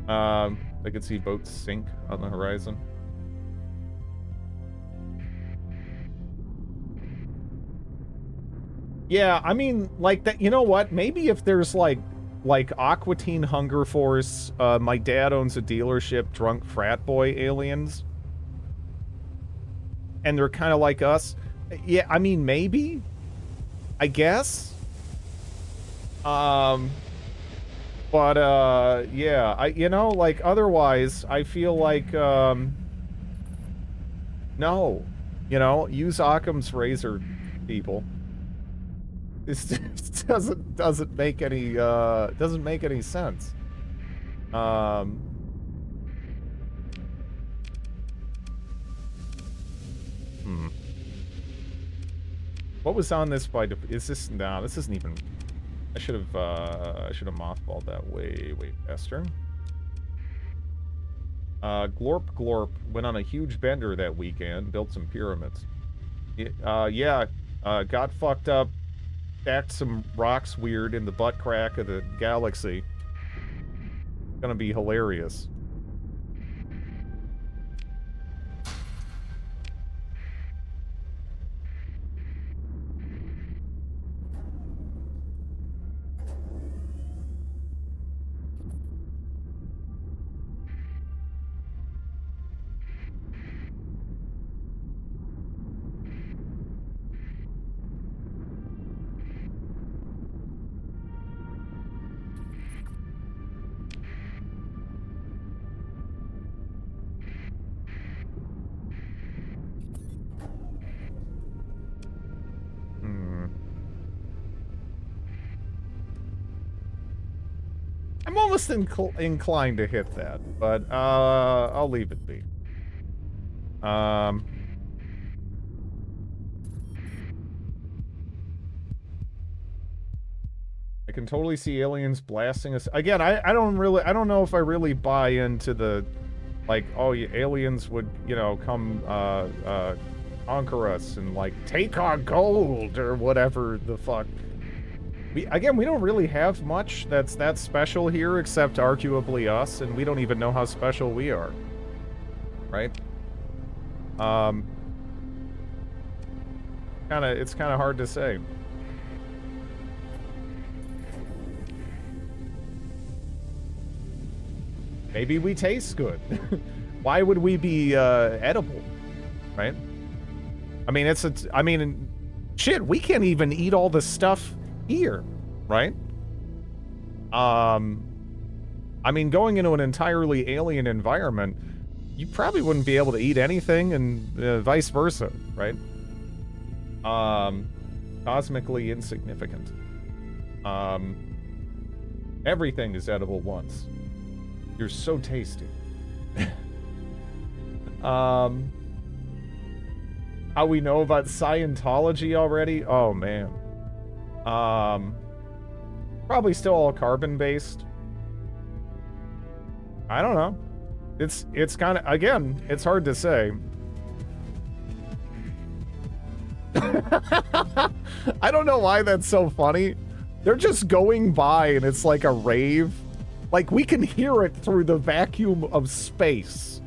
I could see boats sink on the horizon. Yeah, I mean, like that. You know what? Maybe if there's like Aqua Teen Hunger Force, my dad owns a dealership, drunk frat boy aliens, and they're kind of like us. Yeah, I mean, maybe. I guess. But yeah, you know, like otherwise, I feel like no, you know, use Occam's razor, people. This doesn't make any sense. What was on this by? Is this no? This isn't even. I should have mothballed that way faster. Glorp went on a huge bender that weekend, built some pyramids. Yeah, got fucked up, stacked some rocks weird in the butt crack of the galaxy. Gonna be hilarious. I'm almost inclined to hit that, but I'll leave it be. I can totally see aliens blasting us. Again, I don't know if I really buy into the, like, oh, aliens would, you know, come conquer us and like take our gold or whatever the fuck. We don't really have much that's that special here, except arguably us, and we don't even know how special we are. Right? It's kinda hard to say. Maybe we taste good. Why would we be edible? Right? I mean, shit, we can't even eat all the stuff here, right? I mean, going into an entirely alien environment, you probably wouldn't be able to eat anything, and vice versa, right? Cosmically insignificant. Everything is edible once. You're so tasty. How we know about Scientology already? Oh, man. Probably still all carbon-based. I don't know. It's kind of, again, it's hard to say. I don't know why that's so funny. They're just going by and it's like a rave. Like, we can hear it through the vacuum of space.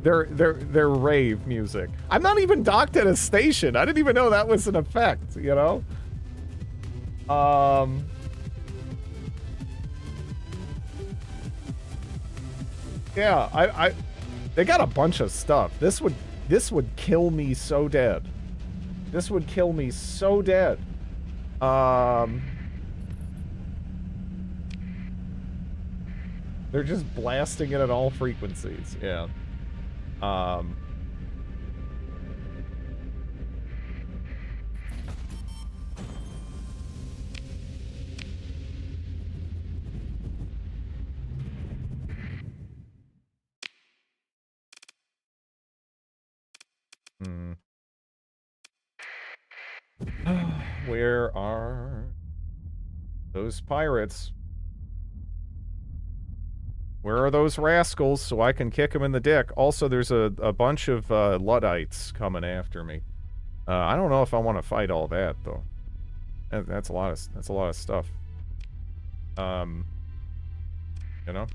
Their rave music. I'm not even docked at a station. I didn't even know that was an effect, you know? Yeah, they got a bunch of stuff. This would kill me so dead. This would kill me so dead. They're just blasting it at all frequencies. Yeah. Where are those pirates? Where are those rascals so I can kick them in the dick? Also, there's a bunch of Luddites coming after me. I don't know if I want to fight all that though. That's a lot of stuff. You know.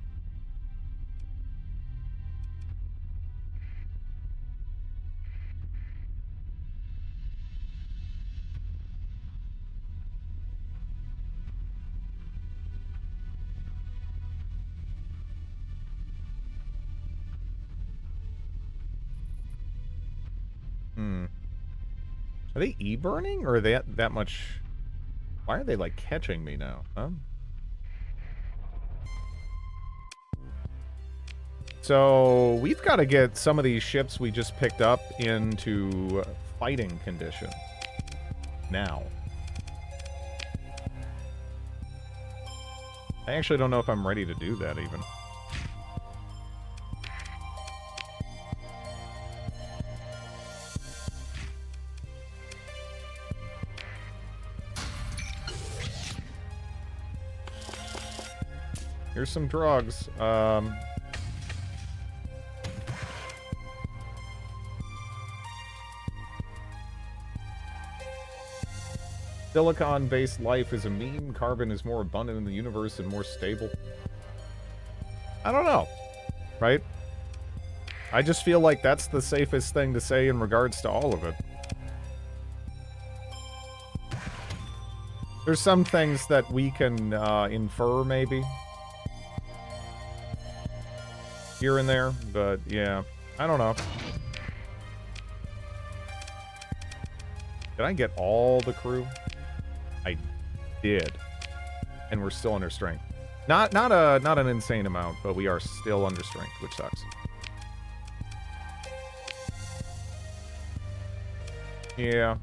Are they e-burning or are they that much? Why are they like catching me now? Huh? So we've got to get some of these ships we just picked up into fighting condition now. I actually don't know if I'm ready to do that even. Here's some drugs. Silicon-based life is a meme. Carbon is more abundant in the universe and more stable. I don't know. Right? I just feel like that's the safest thing to say in regards to all of it. There's some things that we can infer, maybe. Here and there, but yeah. I don't know. Did I get all the crew? I did. And we're still under strength. Not an insane amount, but we are still under strength, which sucks. Yeah.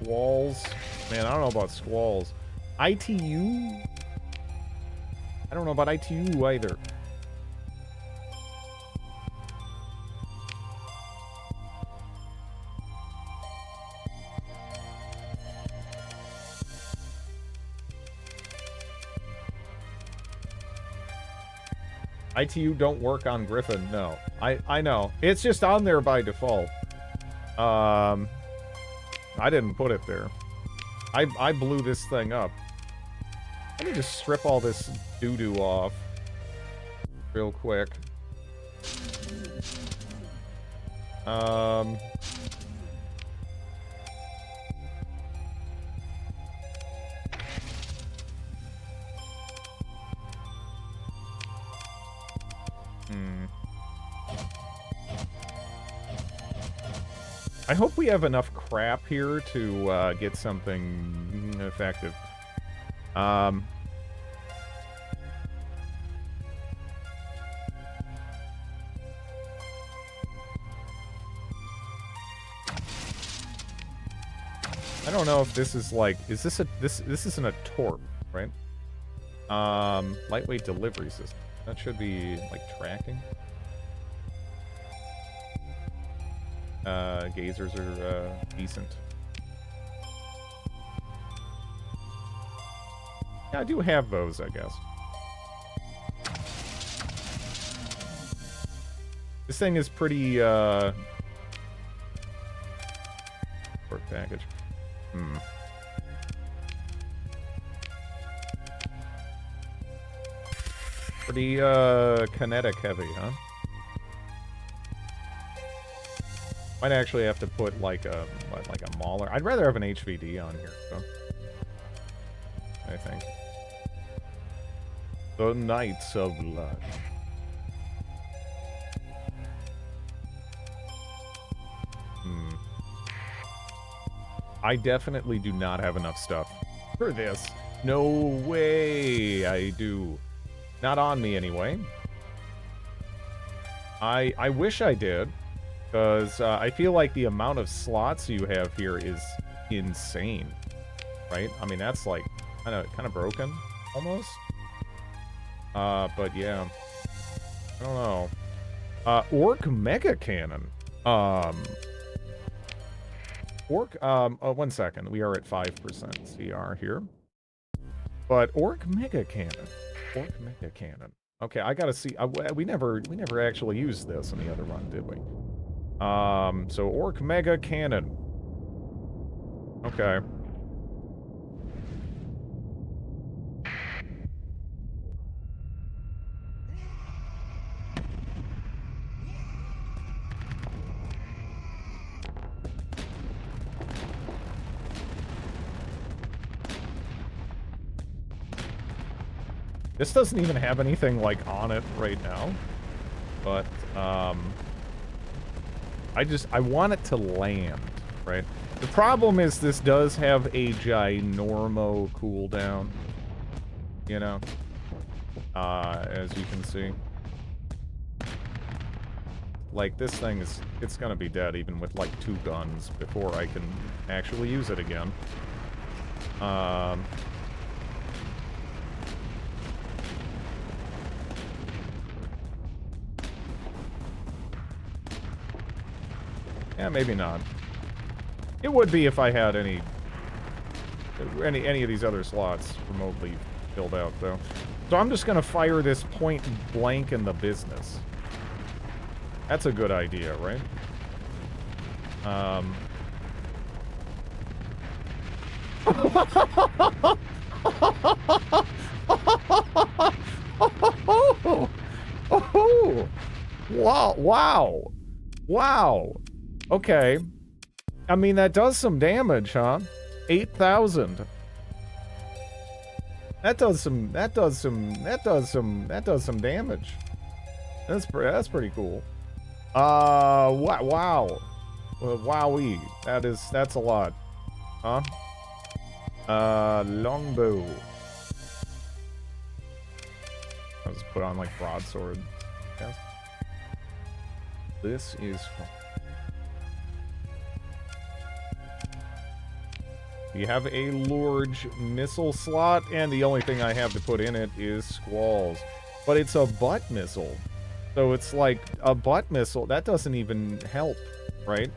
Squalls. Man, I don't know about squalls. ITU? I don't know about ITU either. ITU don't work on Griffin, no. I know. It's just on there by default. I didn't put it there. I blew this thing up. Let me just strip all this doo-doo off real quick. I hope we have enough crap here to get something effective. I don't know if this is like, is this a, this isn't a torp, right? Lightweight delivery system. That should be like tracking. Gazers are decent. Yeah, I do have those, I guess. This thing is pretty, short package. Pretty, kinetic heavy, huh? Might actually have to put, like a mauler. I'd rather have an HVD on here, so. I think. The Knights of Blood. I definitely do not have enough stuff for this. No way I do. Not on me, anyway. I wish I did, because I feel like the amount of slots you have here is insane, right? I mean, that's like kind of broken, almost. But yeah, I don't know. Orc Mega Cannon. Orc, oh, 1 second. We are at 5% CR here. But Orc Mega Cannon. Orc Mega Cannon. Okay, I gotta see. We never actually used this in the other run, did we? So Orc Mega Cannon. Okay. This doesn't even have anything, like, on it right now. But, I want it to land, right? The problem is this does have a ginormo cooldown. You know? As you can see. Like, this thing is... It's gonna be dead even with, like, 2 guns before I can actually use it again. Yeah, maybe not. It would be if I had any of these other slots remotely filled out, though. So I'm just gonna fire this point blank in the business. That's a good idea, right? Wow! Wow! Wow! Okay. I mean, that does some damage, huh? 8,000. That does some damage. That's pretty cool. Wow. Wowee. That's a lot. Huh? Longbow. I'll just put on, like, broadsword. Yes. This is fun. We have a large missile slot, and the only thing I have to put in it is squalls. But it's a butt missile. So it's like a butt missile. That doesn't even help, right?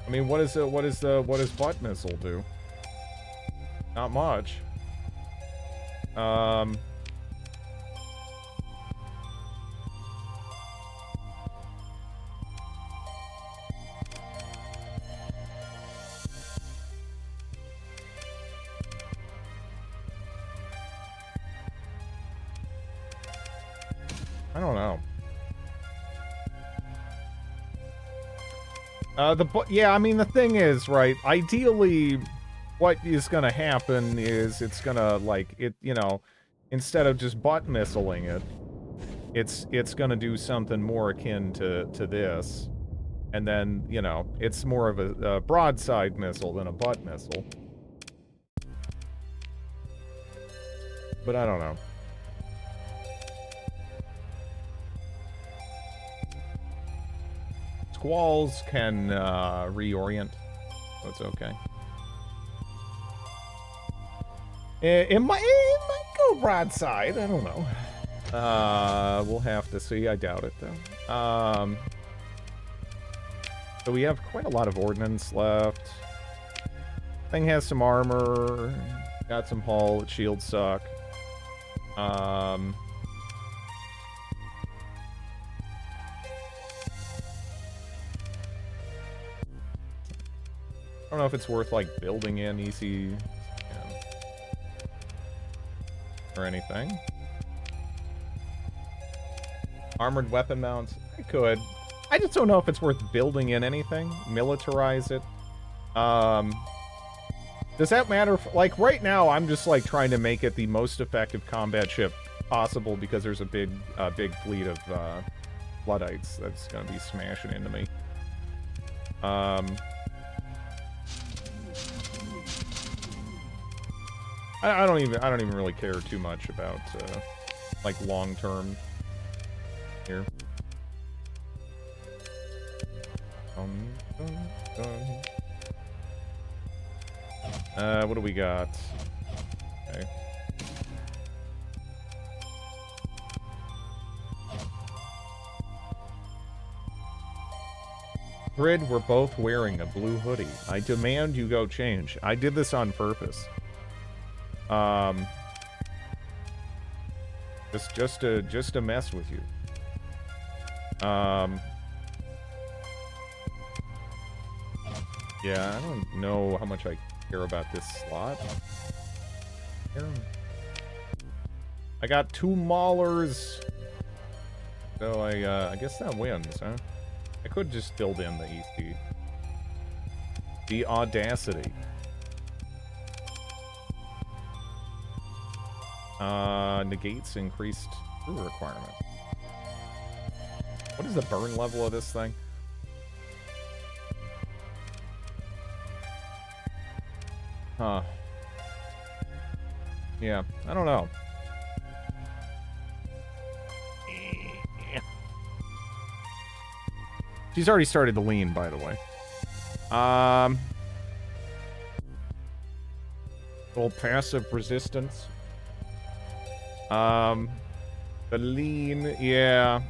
I mean, what does butt missile do? Not much. I don't know. Yeah, I mean, the thing is, right, ideally, what is gonna happen is it's gonna, like, you know, instead of just butt missiling it, it's gonna do something more akin to this. And then, you know, it's more of a broadside missile than a butt missile. But I don't know. Squalls can reorient, so it's okay. It might go broadside. I don't know. We'll have to see. I doubt it, though. So we have quite a lot of ordnance left. Thing has some armor. Got some hull. Its shields suck. I don't know if it's worth, like, building in EC or anything. Armored weapon mounts. I could. I just don't know if it's worth building in anything. Militarize it. Does that matter? Like, right now, I'm just, like, trying to make it the most effective combat ship possible because there's a big fleet of, Luddites that's gonna be smashing into me. I don't even really care too much about, like, long-term here. What do we got? Okay. Grid, we're both wearing a blue hoodie. I demand you go change. I did this on purpose. Just to mess with you. Yeah, I don't know how much I care about this slot. Yeah. I got 2 Maulers. So I guess that wins, huh? I could just build in the EC. The audacity. Negates increased crew requirement. What is the burn level of this thing? Huh. Yeah, I don't know. She's already started to lean, by the way. Little passive resistance. The lean, yeah.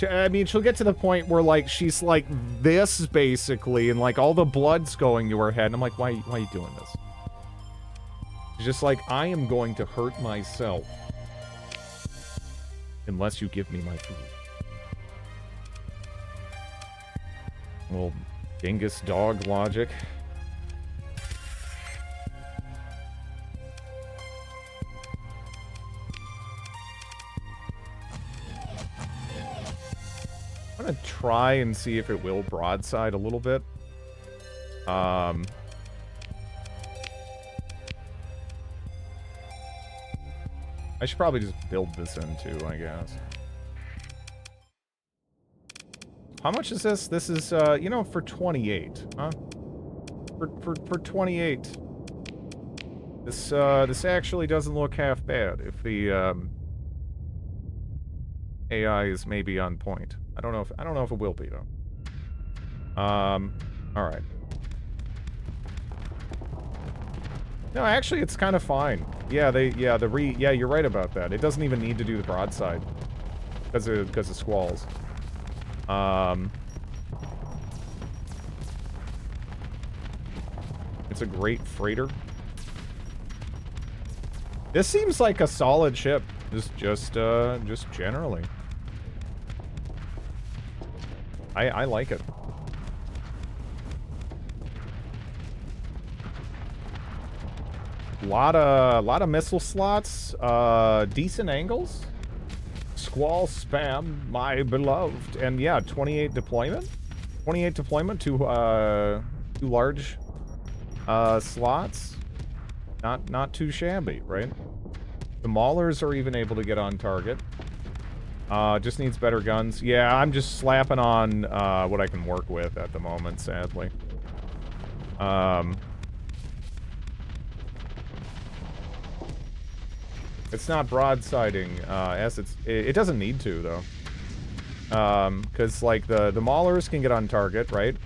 I mean, she'll get to the point where, like, she's like this, basically, and, like, all the blood's going to her head, and I'm like, why are you doing this? She's just like, I am going to hurt myself unless you give me my food. Well, Genghis dog logic. I'm gonna try and see if it will broadside a little bit. I should probably just build this in too, I guess. How much is this? This is, you know, for 28, huh? For 28. This actually doesn't look half bad if the, AI is maybe on point. I don't know if it will be, though. Alright. No, actually, it's kind of fine. Yeah, yeah, you're right about that. It doesn't even need to do the broadside. Because of squalls. It's a great freighter. This seems like a solid ship. Just generally. I like it. Lot of missile slots, decent angles. Squall spam, my beloved. And yeah, 28 deployment. 28 deployment to two large slots. Not too shabby, right? The Maulers are even able to get on target. Just needs better guns. Yeah, I'm just slapping on what I can work with at the moment, sadly. It's not broadsiding, as it doesn't need to, though. Because, like, the Maulers can get on target, right?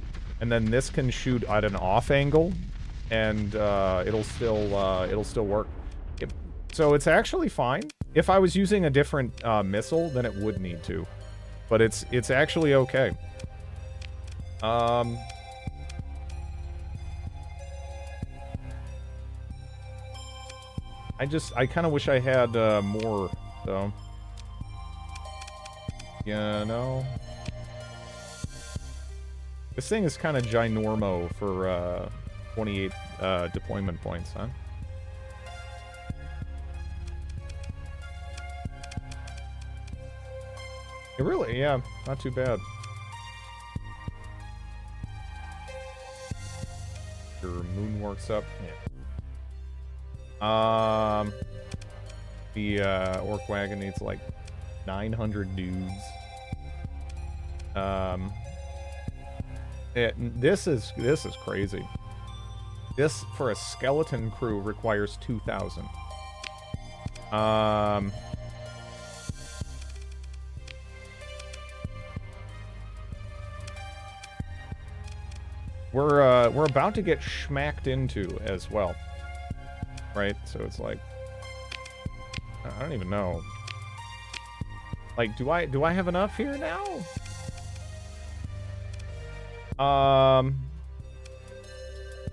And then this can shoot at an off angle, and it'll still work. So it's actually fine. If I was using a different missile, then it would need to. But it's actually okay. I kind of wish I had more, though. Yeah, no. This thing is kind of ginormo for 28 deployment points, huh? It really, yeah, not too bad. Your moonwork's up. Yeah. The orc wagon needs like 900 dudes. This is crazy. This for a skeleton crew requires 2,000. We're about to get schmacked into as well, right? So it's like, I don't even know. Like, do I have enough here now?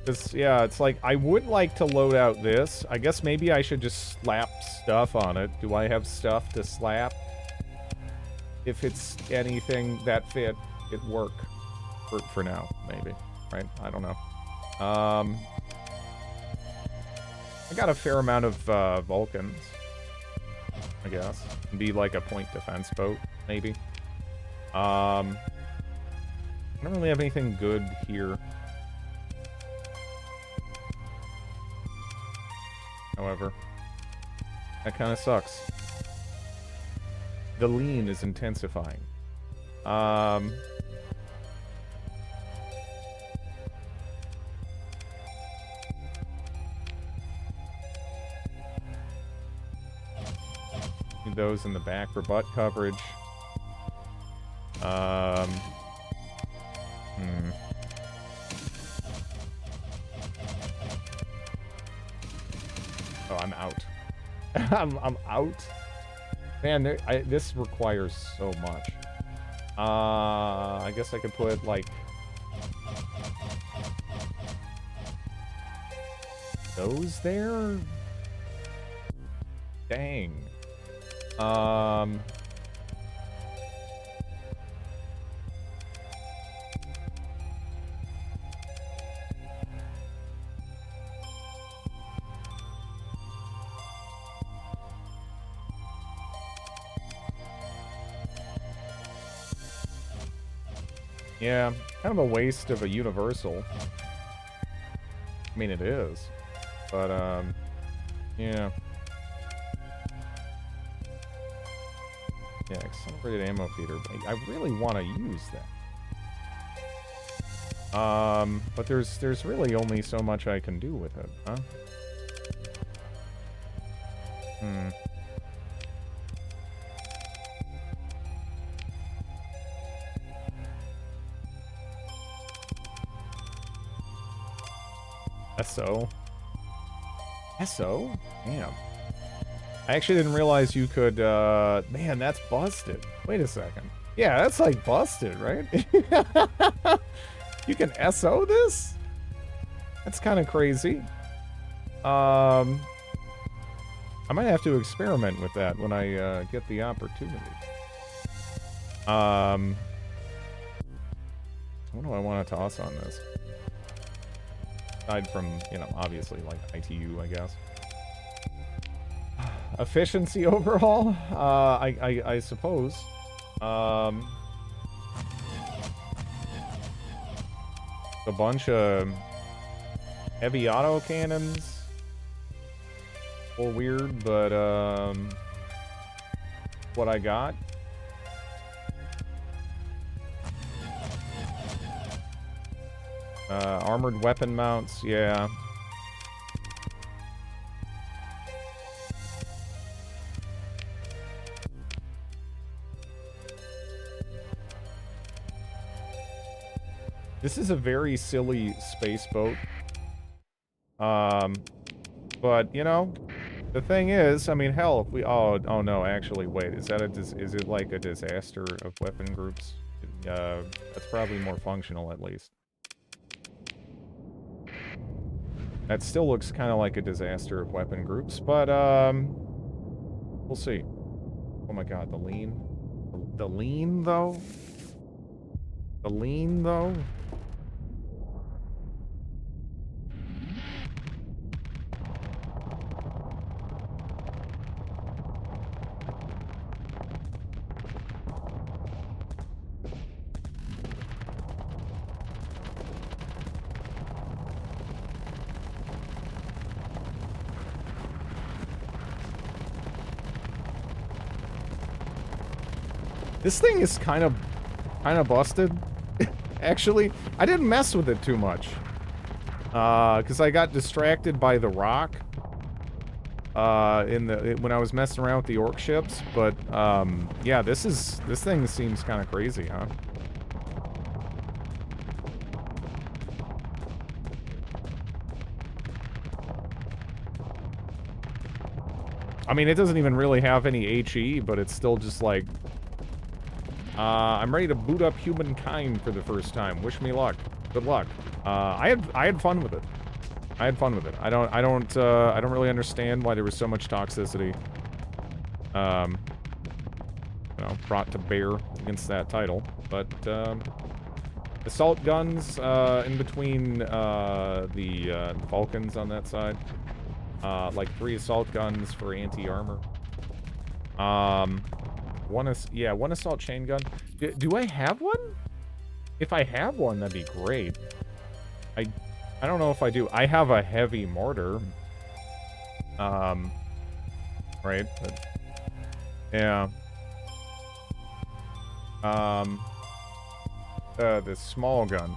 It's like, I would like to load out this. I guess maybe I should just slap stuff on it. Do I have stuff to slap? If it's anything that fit, it work for now, maybe. Right? I don't know. I got a fair amount of Vulcans, I guess. Be like a point defense boat, maybe. I don't really have anything good here. However, that kind of sucks. The lean is intensifying. Need those in the back for butt coverage. Oh, I'm out. I'm out. Man, this requires so much. I guess I could put like those there. Dang. Yeah, kind of a waste of a universal. I mean, it is. But, yeah. Yeah, accelerated ammo feeder. I really want to use that. But there's really only so much I can do with it, huh? SO? SO? Damn. I actually didn't realize you could, man, that's busted. Wait a second. Yeah, that's like busted, right? You can SO this? That's kind of crazy. I might have to experiment with that when I get the opportunity. What do I want to toss on this? Aside from, you know, obviously, like, ITU, I guess. Efficiency overhaul? I suppose. A bunch of heavy auto cannons. A little weird, but, what I got. Armored weapon mounts, yeah. This is a very silly space boat. But, you know, the thing is, I mean, hell, if we... Oh no, actually, wait. Is it like a disaster of weapon groups? That's probably more functional, at least. That still looks kind of like a disaster of weapon groups, but, we'll see. Oh my god, the lean. The lean, though? The lean, though? This thing is kind of busted. Actually, I didn't mess with it too much. Because I got distracted by the rock. When I was messing around with the orc ships, but, yeah, this thing seems kind of crazy, huh? I mean, it doesn't even really have any HE, but it's still just like, I'm ready to boot up humankind for the first time. Wish me luck. Good luck. I had fun with it. I had fun with it. I don't really understand why there was so much toxicity, you know, brought to bear against that title. But, assault guns, in between, the Falcons on that side. Like 3 assault guns for anti-armor. One assault chain gun. Do I have one? If I have one, that'd be great. I don't know if I do. I have a heavy mortar. Right? But, yeah. The small gun.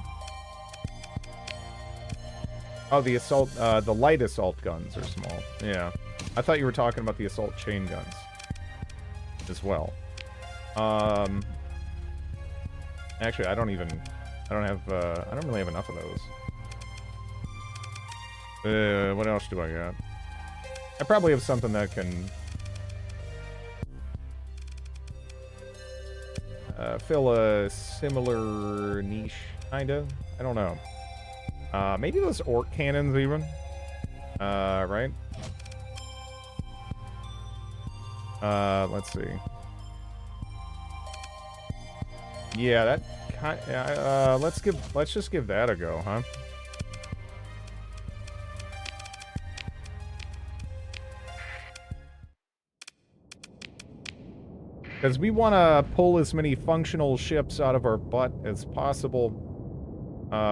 Oh, the assault, the light assault guns are small. Yeah. I thought you were talking about the assault chain guns. As well. Actually, I don't really have enough of those. What else do I got? I probably have something that can fill a similar niche, kinda. I don't know. Maybe those orc cannons even. Right? Let's see. Yeah, that kind. Let's just give that a go, huh? Because we want to pull as many functional ships out of our butt as possible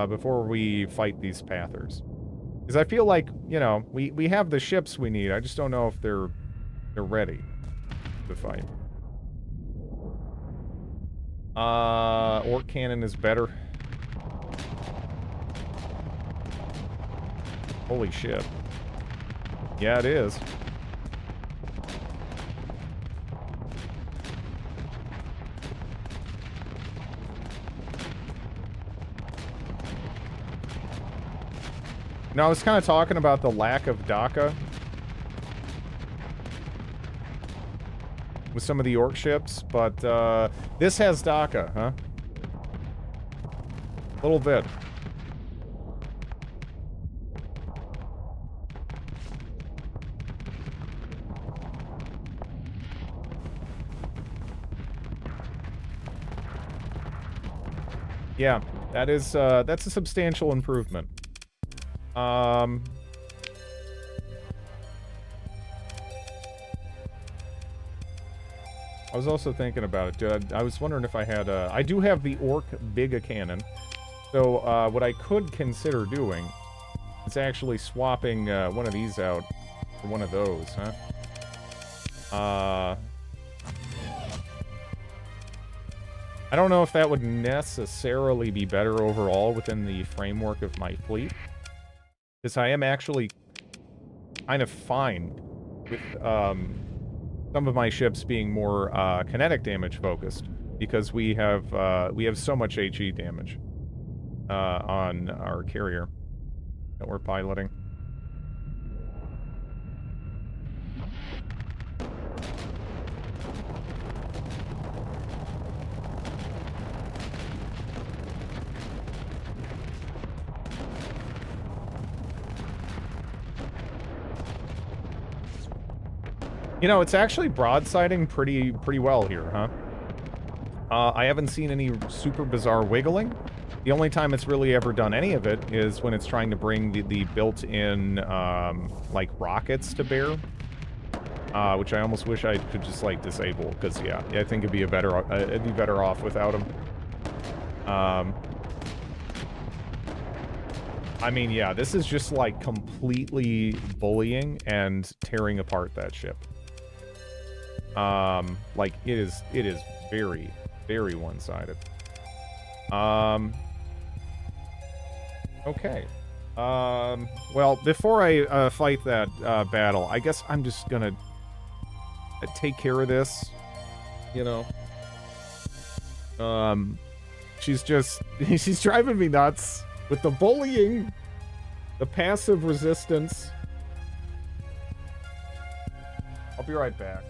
before we fight these Pathers. Because I feel like, you know, we have the ships we need. I just don't know if they're ready to fight. Orc cannon is better. Holy shit. Yeah, it is. Now, I was kind of talking about the lack of DACA with some of the orc ships, but this has DACA, huh? A little bit. Yeah, that's a substantial improvement. I was also thinking about it. I was wondering if I had I do have the Orc Biga cannon. So, what I could consider doing is actually swapping one of these out for one of those, huh? I don't know if that would necessarily be better overall within the framework of my fleet. Because I am actually kind of fine with some of my ships being more kinetic damage focused, because we have so much HE damage on our carrier that we're piloting. You know, it's actually broadsiding pretty well here, huh? I haven't seen any super bizarre wiggling. The only time it's really ever done any of it is when it's trying to bring the built-in, like, rockets to bear. Which I almost wish I could just, like, disable, because, yeah, I think it'd be better off without them. I mean, yeah, this is just, like, completely bullying and tearing apart that ship. Like, it is very, Very one-sided. Okay. Well, before I fight that battle, I guess I'm just gonna take care of this, you know. She's just she's driving me nuts with the bullying, the passive resistance. I'll be right back.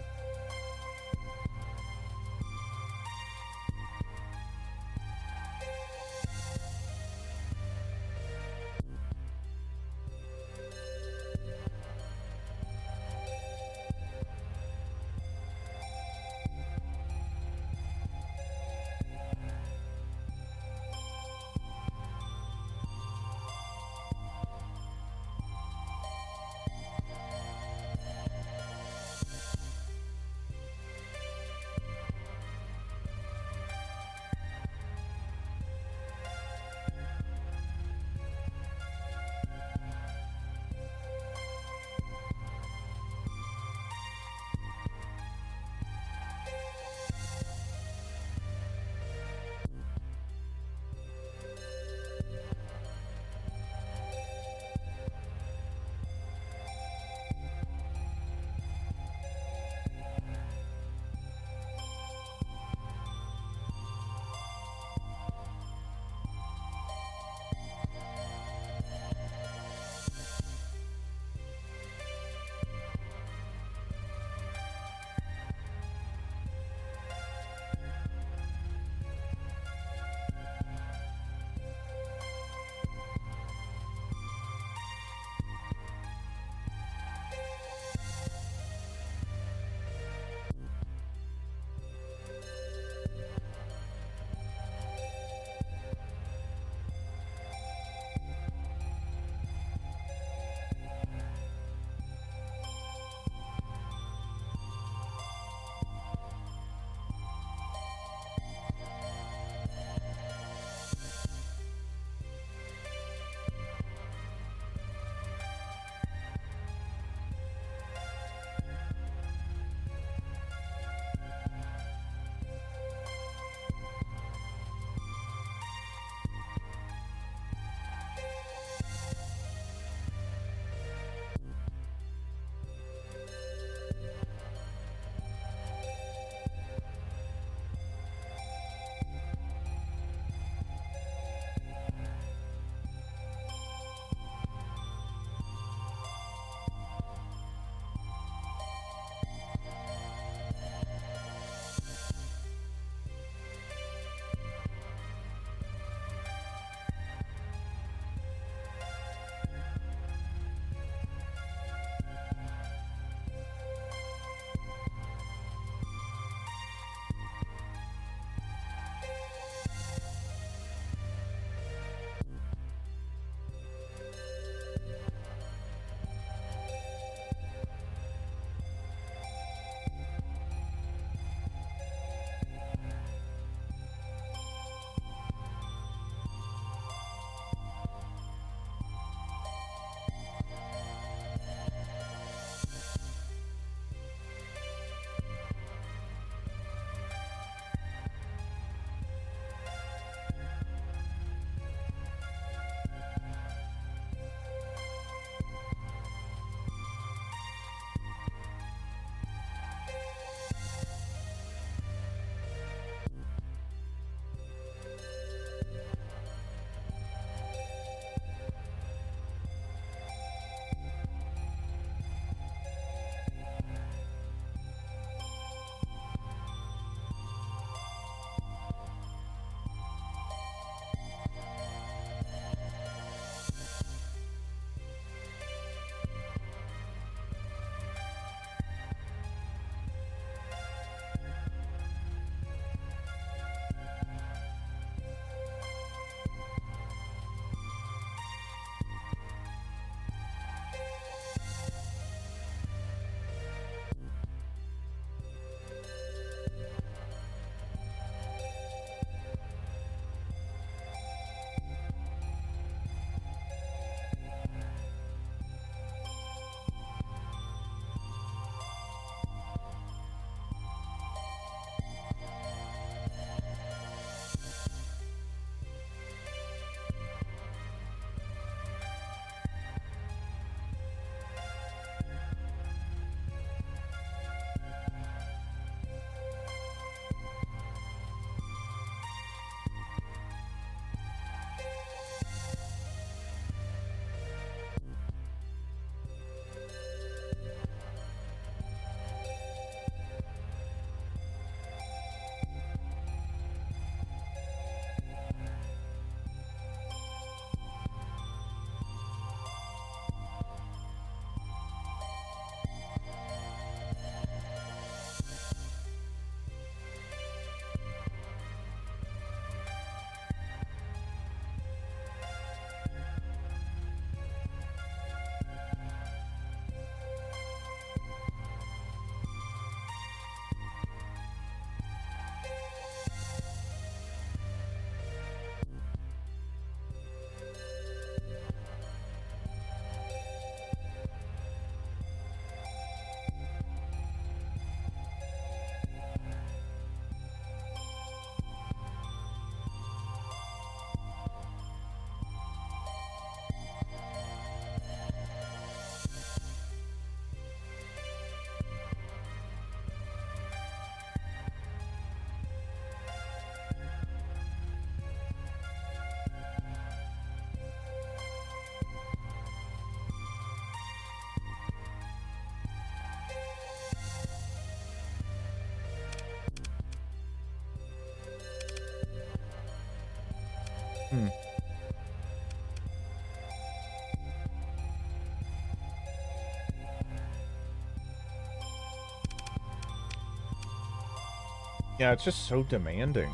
Yeah, it's just so demanding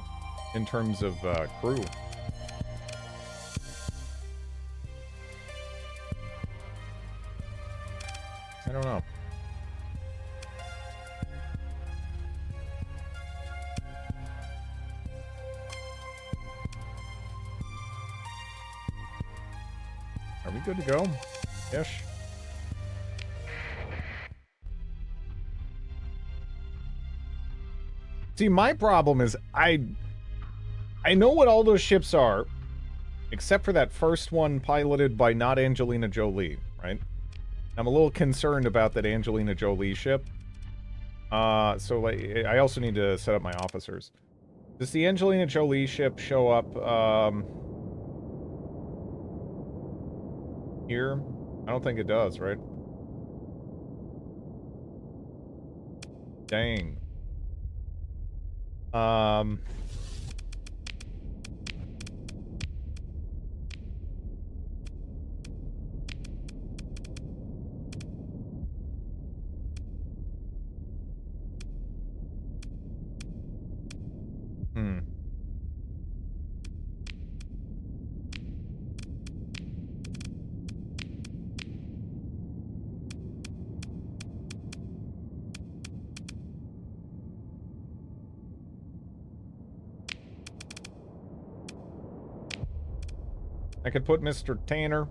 in terms of crew. I don't know. Are we good to go? Ish. See, my problem is I know what all those ships are, except for that first one piloted by not Angelina Jolie, right? I'm a little concerned about that Angelina Jolie ship. So like, I also need to set up my officers. Does the Angelina Jolie ship show up, here? I don't think it does, right? Dang. Hmm. I could put Mr. Tanner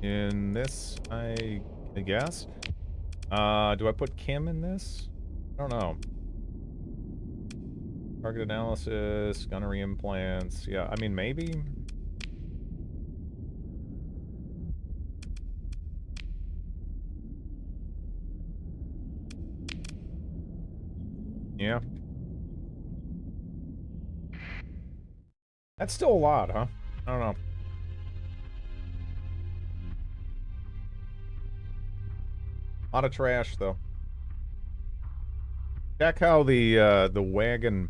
in this, I guess. Do I put Kim in this? I don't know. Target analysis, gunnery implants. Yeah, I mean, maybe. Yeah. That's still a lot, huh? I don't know. A lot of trash, though. Check how the wagon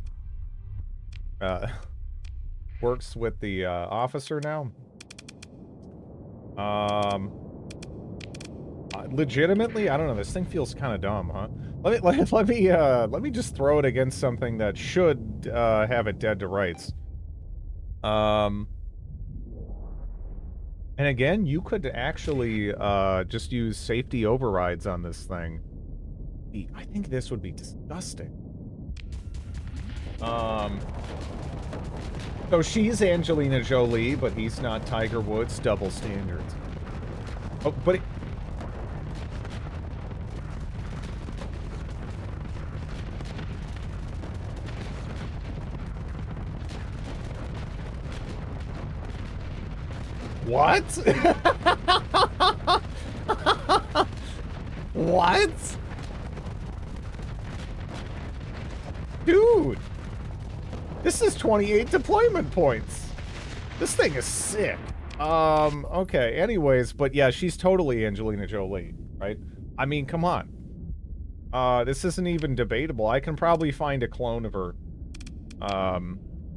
works with the officer now. Legitimately, I don't know. This thing feels kind of dumb, huh? Let me just throw it against something that should have it dead to rights. And again, you could actually just use safety overrides on this thing. I think this would be disgusting. So she's Angelina Jolie, but he's not Tiger Woods. Double standards. Oh, but what? What? Dude! This is 28 deployment points! This thing is sick. Okay, anyways, but yeah, she's totally Angelina Jolie, right? I mean, come on. This isn't even debatable. I can probably find a clone of her.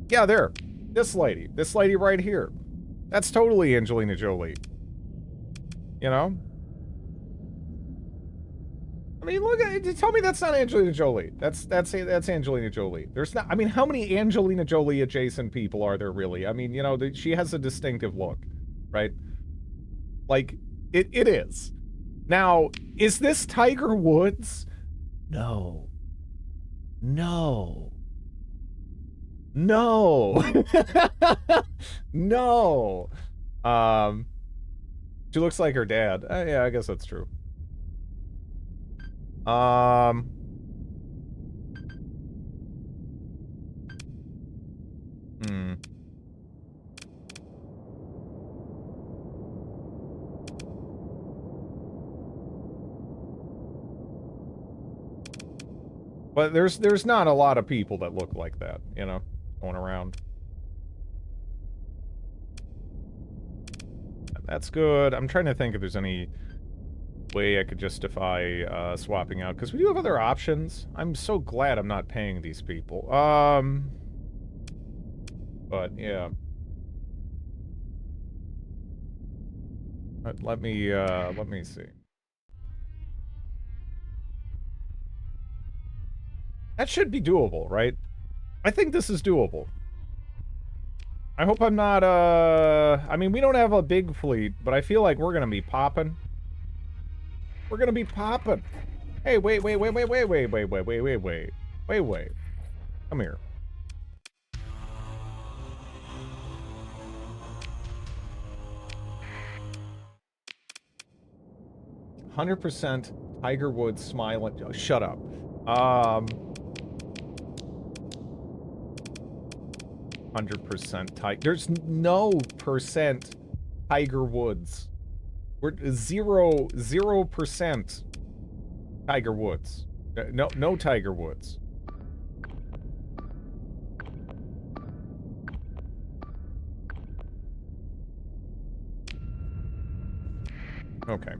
Yeah, there. This lady. This lady right here. That's totally Angelina Jolie. You know? I mean, look at it. Tell me that's not Angelina Jolie. That's Angelina Jolie. There's not. I mean, how many Angelina Jolie adjacent people are there really? I mean, you know, she has a distinctive look, right? Like, it is. Now, is this Tiger Woods? No. No. No. No. She looks like her dad. Yeah, I guess that's true. Hmm. But there's not a lot of people that look like that, you know, going around. That's good. I'm trying to think if there's any way I could justify swapping out, because we do have other options. I'm so glad I'm not paying these people. But yeah. Let me see. That should be doable, right? I think this is doable. I hope I'm not, I mean, we don't have a big fleet, but I feel like we're gonna be popping. We're gonna be popping. Hey, wait. Come here. 100% Tiger Woods smiling. Oh, shut up. 100% Tiger. There's no percent Tiger Woods. We're 0% Tiger Woods. No Tiger Woods. Okay.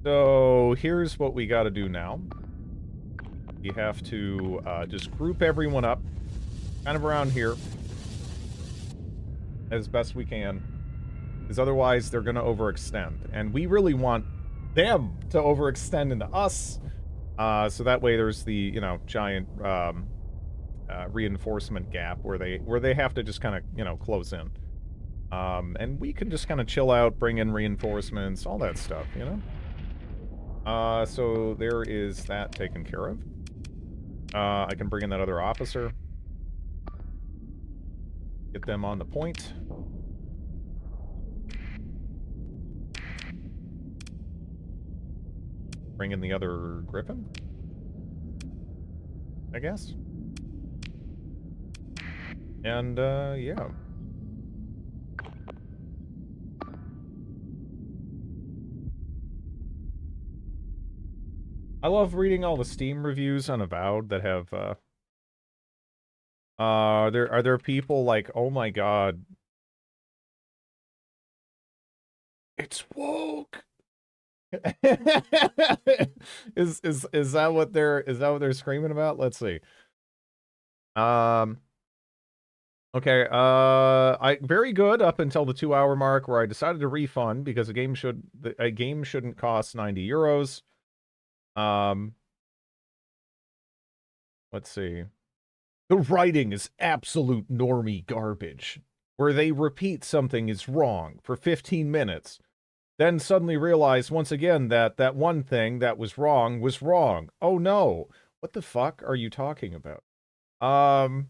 So here's what we got to do now. We have to just group everyone up kind of around here as best we can, because otherwise they're going to overextend, and we really want them to overextend into us, so that way there's the, you know, giant reinforcement gap where they have to just kind of, you know, close in, and we can just kind of chill out, bring in reinforcements, all that stuff, you know. So there is that taken care of. I can bring in that other officer. Get them on the point. Bring in the other Griffin, I guess. And, yeah. I love reading all the Steam reviews on Avowed that have, are there people like, oh my god, it's woke. Is that what they're screaming about? Let's see. Okay, I very good up until the 2-hour mark where I decided to refund because a game shouldn't cost 90 euros. Let's see. The writing is absolute normie garbage, where they repeat something is wrong for 15 minutes, then suddenly realize once again that that one thing that was wrong was wrong. Oh no. What the fuck are you talking about? Um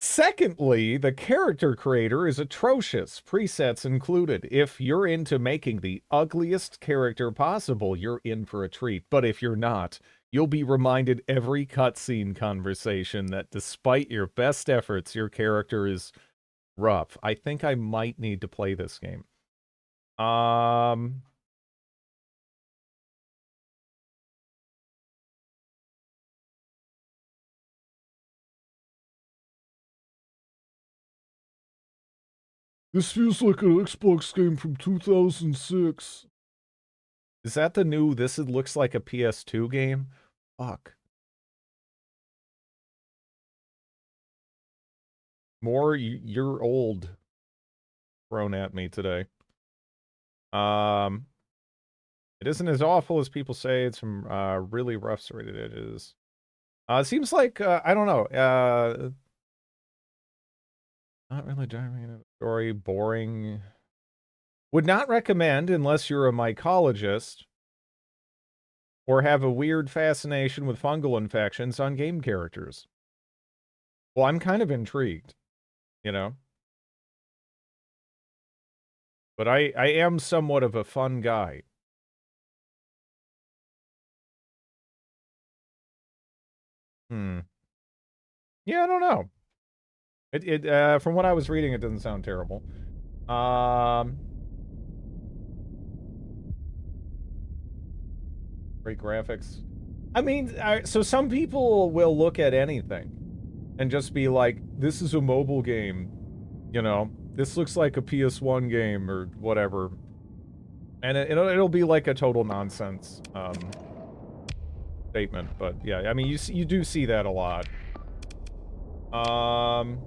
Secondly, the character creator is atrocious, presets included. If you're into making the ugliest character possible, you're in for a treat. But if you're not, you'll be reminded every cutscene conversation that despite your best efforts, your character is rough. I think I might need to play this game. This feels like an Xbox game from 2006. Is that the new, this looks like a PS2 game? Fuck. More, you're old thrown at me today. It isn't as awful as people say. It's some really rough serrated edges. It seems like, I don't know, not really diving into the story, boring. Would not recommend unless you're a mycologist or have a weird fascination with fungal infections on game characters. Well, I'm kind of intrigued, you know? But I am somewhat of a fun guy. Yeah, I don't know. From what I was reading, it doesn't sound terrible. Great graphics. I mean, so some people will look at anything and just be like, this is a mobile game, you know? This looks like a PS1 game or whatever. And it'll be like a total nonsense statement, but yeah, I mean, you do see that a lot. Um...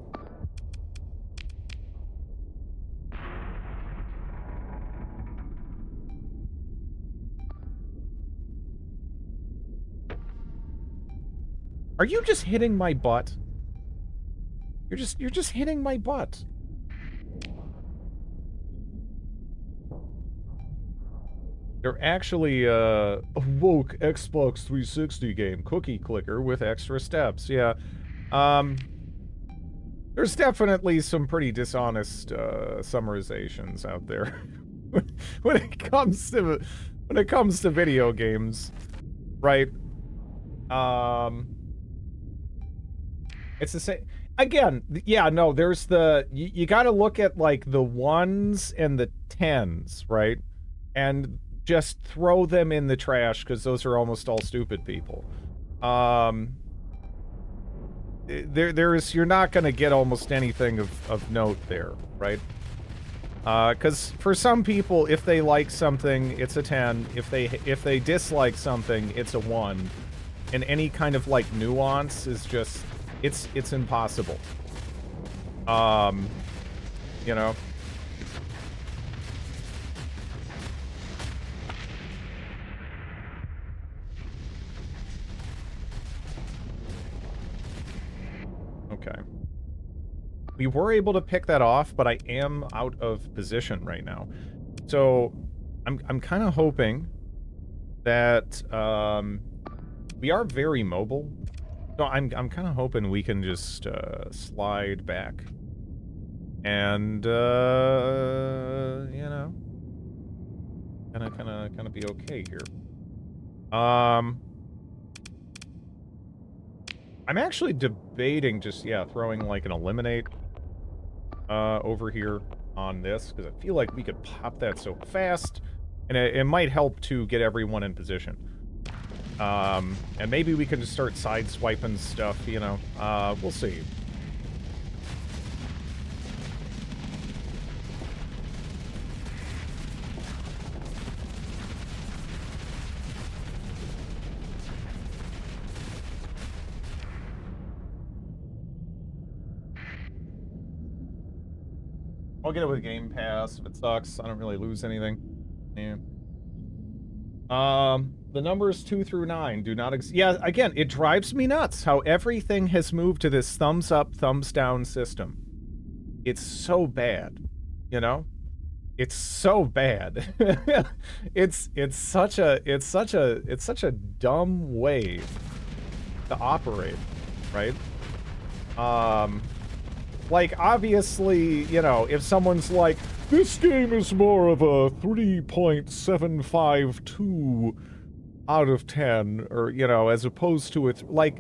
Are you just hitting my butt? You're just hitting my butt. They're actually a woke Xbox 360 game, cookie clicker with extra steps. Yeah. There's definitely some pretty dishonest summarizations out there when it comes to video games, right? It's the same. Again, yeah, no, there's you got to look at, like, the 1s and the 10s, right? And just throw them in the trash, because those are almost all stupid people. You're not going to get almost anything of note there, right? Because for some people, if they like something, it's a 10. If they dislike something, it's a 1. And any kind of, like, nuance is just... It's impossible. You know? Okay. We were able to pick that off, but I am out of position right now. So, I'm kind of hoping that, we are very mobile. So I'm kind of hoping we can just slide back, and you know, kind of be okay here. I'm actually debating just throwing like an eliminate over here on this, because I feel like we could pop that so fast, and it might help to get everyone in position. And maybe we can just start side-swiping stuff, you know. We'll see. I'll get it with Game Pass. If it sucks, I don't really lose anything. Yeah. The numbers 2 through 9 do not yeah, again, it drives me nuts how everything has moved to this thumbs up, thumbs down system. It's so bad, you know? It's so bad. it's such a dumb way to operate, right? Like, obviously, you know, if someone's like, this game is more of a 3.752 out of 10, or, you know, as opposed to it's like,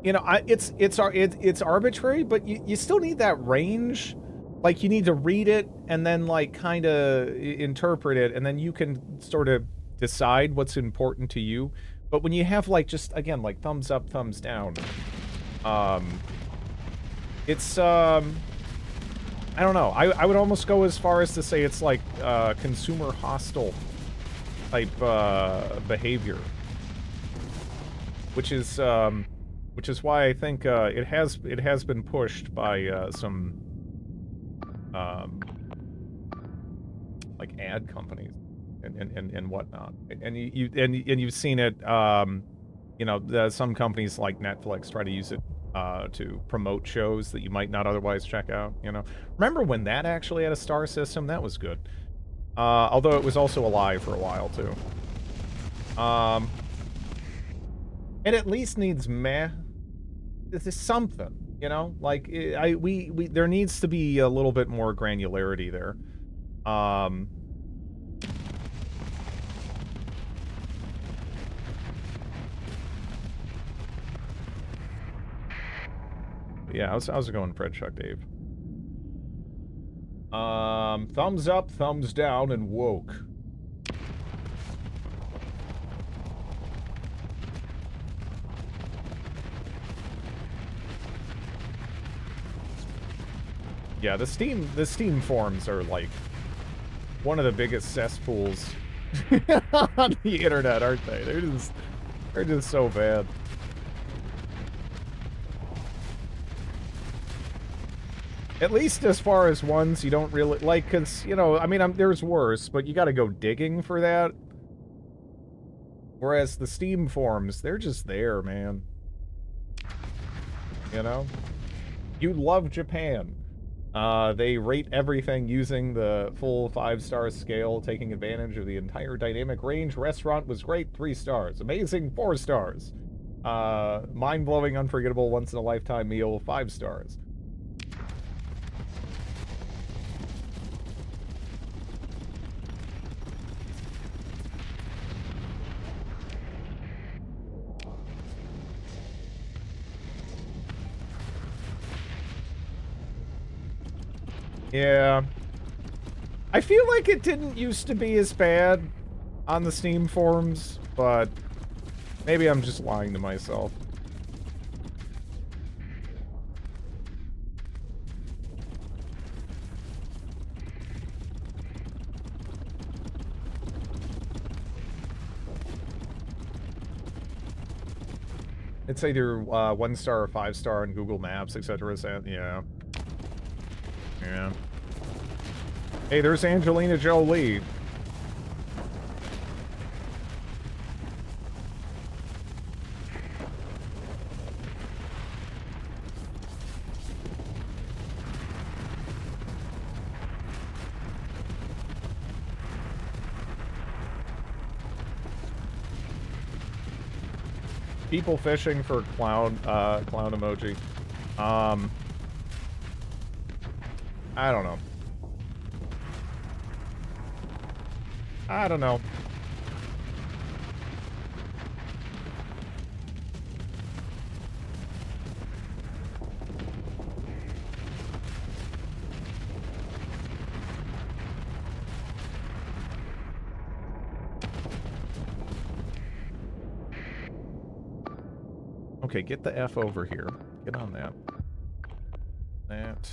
you know, it's arbitrary, but you still need that range. Like, you need to read it and then, like, kind of interpret it, and then you can sort of decide what's important to you. But when you have, like, just, again, like, thumbs up, thumbs down, it's, I don't know. I would almost go as far as to say it's like consumer hostile type behavior, which is why I think it has been pushed by some like ad companies and whatnot, and you've seen it. You know, some companies like Netflix try to use it to promote shows that you might not otherwise check out, you know. Remember when that actually had a star system? That was good. Although it was also a lie for a while, too. It at least needs meh. This is something, you know? Like, there needs to be a little bit more granularity there. Yeah, how's it going, Fred Chuck Dave? Thumbs up, thumbs down, and woke. Yeah, the Steam forums are like one of the biggest cesspools on the internet, aren't they? They're just so bad. At least as far as ones you don't really like, because, you know, I mean, there's worse, but you gotta go digging for that. Whereas the Steam forums, they're just there, man. You know? You love Japan. They rate everything using the full 5-star scale, taking advantage of the entire dynamic range. Restaurant was great, 3 stars. Amazing, 4 stars. Mind-blowing, unforgettable, once-in-a-lifetime meal, 5 stars. Yeah. I feel like it didn't used to be as bad on the Steam forums, but maybe I'm just lying to myself. It's either 1 star or 5 star on Google Maps, etc. Yeah. Yeah. Hey, there's Angelina Jolie. People fishing for clown emoji. I don't know. I don't know. Okay, get the F over here. Get on that. That.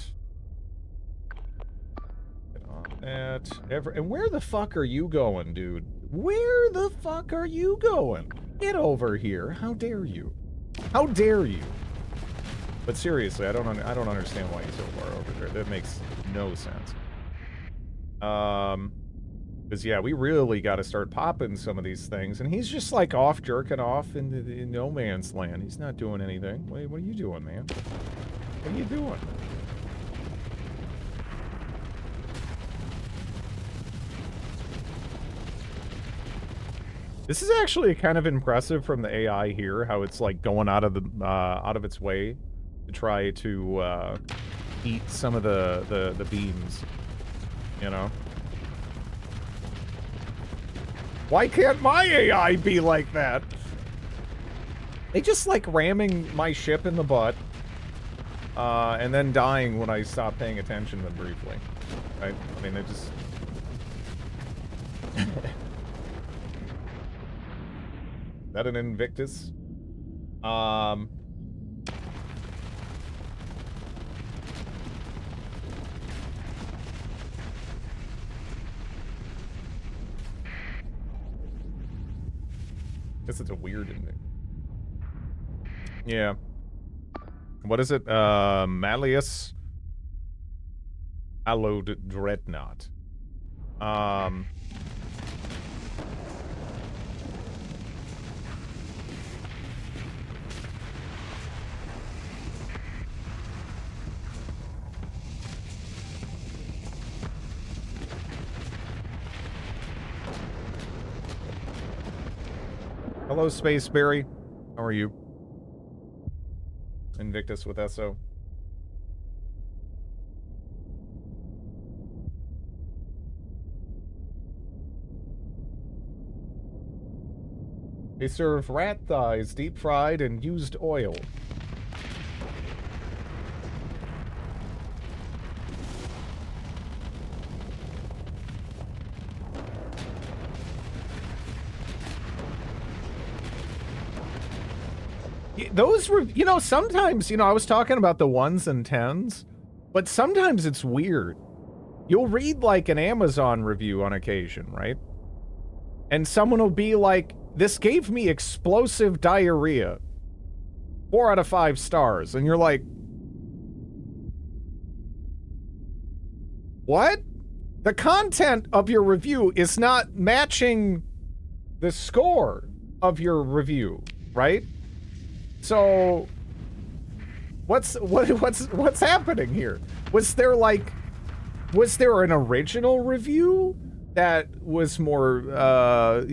Get on that. And where the fuck are you going, dude? Where the fuck are you going? Get over here. How dare you? How dare you? But seriously, I don't understand why he's so far over there. That makes no sense. Because yeah, we really got to start popping some of these things, and he's just like off jerking off in no man's land. He's not doing anything. Wait, what are you doing, man? What are you doing? This is actually kind of impressive from the AI here, how it's like going out of its way to try to eat some of the beams, you know. Why can't my AI be like that? They just like ramming my ship in the butt, and then dying when I stop paying attention to them briefly. Right? I mean, they just. That an Invictus? Guess it's a weird ending. Yeah. What is it? Malleus Hallowed Dreadnought. Hello, Spaceberry. How are you? Invictus with SO. They serve rat thighs, deep fried and used oil. Those were, you know, sometimes, you know, I was talking about the 1s and 10s, but sometimes it's weird. You'll read like an Amazon review on occasion, right? And someone will be like, this gave me explosive diarrhea. 4 out of 5 stars. And you're like, What? The content of your review is not matching the score of your review, right? So what's happening here? Was there an original review that was more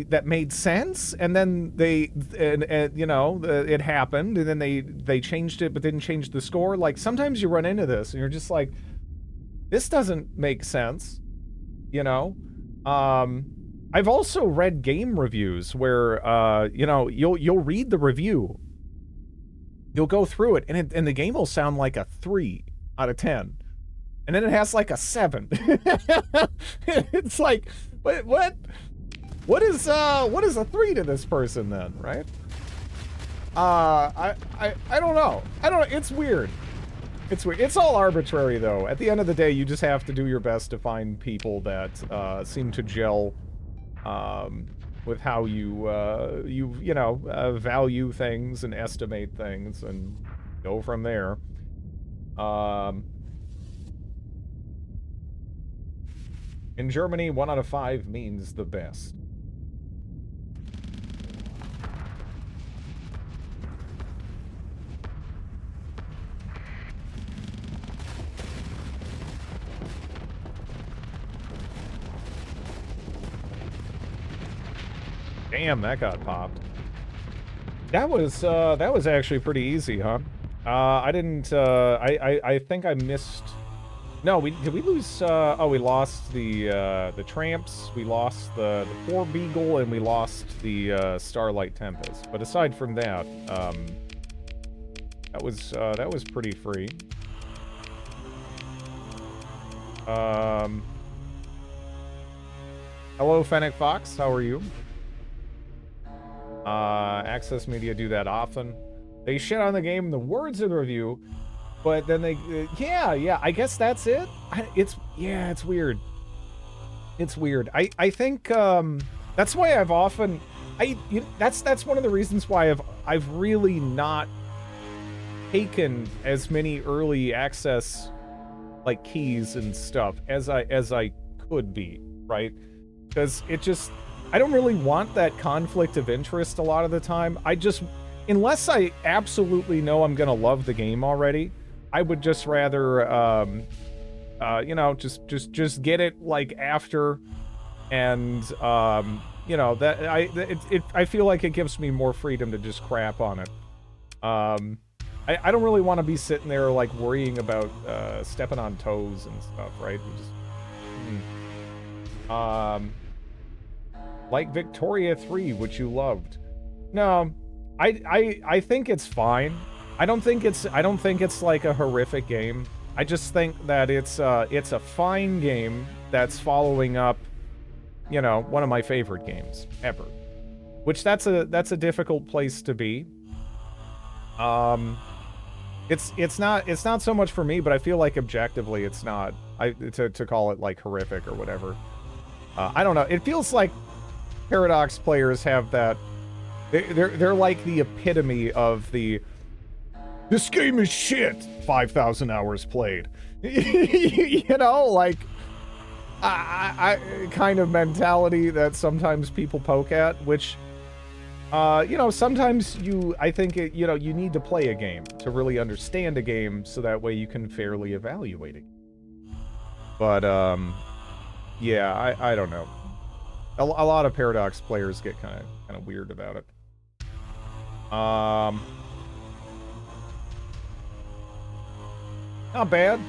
that made sense, and then it happened, and then they changed it but didn't change the score? Like, sometimes you run into this and you're just like, this doesn't make sense, you know? I've also read game reviews where you'll read the review, you'll go through it, and the game will sound like a 3 out of 10. And then it has like a 7. It's like, what is a 3 to this person then, right? I don't know. It's weird. It's weird. It's all arbitrary though. At the end of the day, you just have to do your best to find people that seem to gel with how you value things and estimate things, and go from there. In Germany, 1 out of 5 means the best. Damn, that got popped. That was actually pretty easy, huh? I didn't, I think I missed... No, did we lose, oh, we lost the Tramps, we lost the Poor Beagle, and we lost the, Starlight Tempest. But aside from that, that was pretty free. Hello, Fennec Fox, how are you? Access Media do that often. They shit on the game in the words of the review, but then they, yeah, I guess that's it. It's weird. It's weird. I think, that's why I've often, that's one of the reasons why I've really not taken as many early access, like, keys and stuff as I could be, right? Because I don't really want that conflict of interest a lot of the time. Unless I absolutely know I'm gonna love the game already, I would just rather, just get it, like, after, and, I feel like it gives me more freedom to just crap on it. I don't really want to be sitting there, like, worrying about, stepping on toes and stuff, right? Like Victoria 3, which you loved. No, I think it's fine. I don't think it's like a horrific game. I just think that it's a fine game that's following up, one of my favorite games ever. Which that's a difficult place to be. It's not so much for me, but I feel like objectively it's not. To call it like horrific or whatever. I don't know. It feels like Paradox players have that. They're like the epitome of this game is shit. 5,000 hours played. Like I kind of mentality that sometimes people poke at, which sometimes I think you need to play a game to really understand a game, so that way you can fairly evaluate it. But yeah, I don't know. A lot of Paradox players get kind of weird about it. Not bad.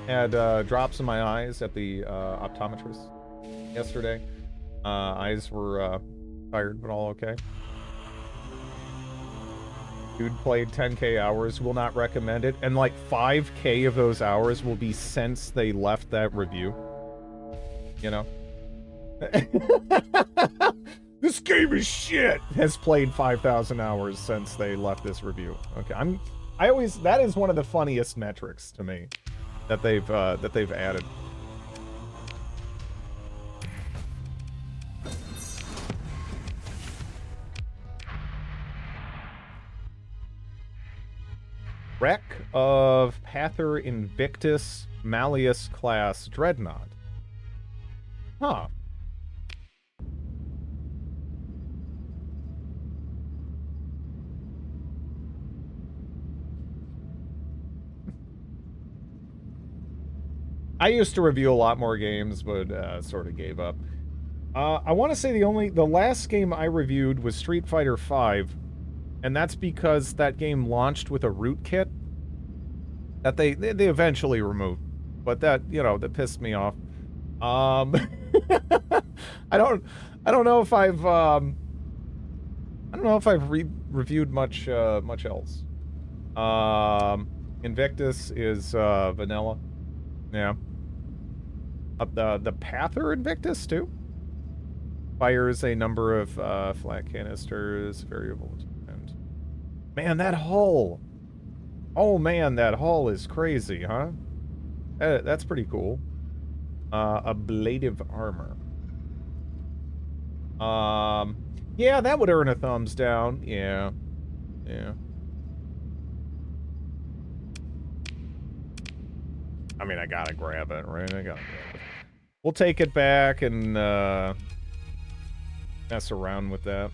Had drops in my eyes at the optometrist yesterday. Eyes were tired, but all okay. Dude played 10k hours, will not recommend it. And like 5k of those hours will be since they left that review. This game is shit! Has played 5,000 hours since they left this review. Okay, that is one of the funniest metrics to me that they've added. Wreck of Pather Invictus Malleus class dreadnought. Huh. I used to review a lot more games, but sort of gave up. I want to say the last game I reviewed was Street Fighter V, and that's because that game launched with a rootkit that they eventually removed. But that, you know, that pissed me off. I don't know if I've reviewed much else. Invictus is vanilla. Yeah. The Pather Invictus too fires a number of flat canisters, variable times. Man, that hull. Oh man, that hull is crazy, huh? That's pretty cool. Ablative armor. Yeah, that would earn a thumbs down. Yeah. Yeah. I mean, I gotta grab it, right? I gotta grab it. We'll take it back and mess around with that.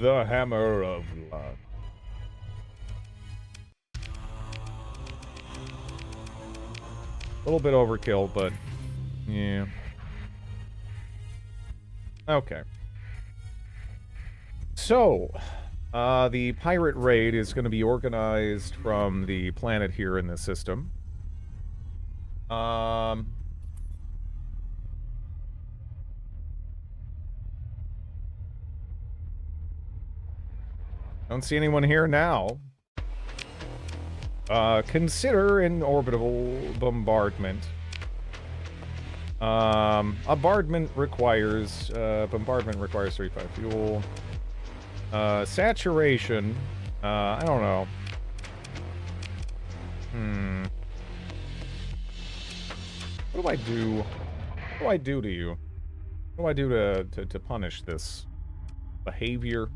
The Hammer of Love. A little bit overkill, but yeah. Okay. So, the pirate raid is going to be organized from the planet here in the system. Don't see anyone here now. Consider an orbital bombardment. Bombardment requires 35 fuel. Saturation, I don't know. What do I do? What do I do to you? What do I do to punish this behavior?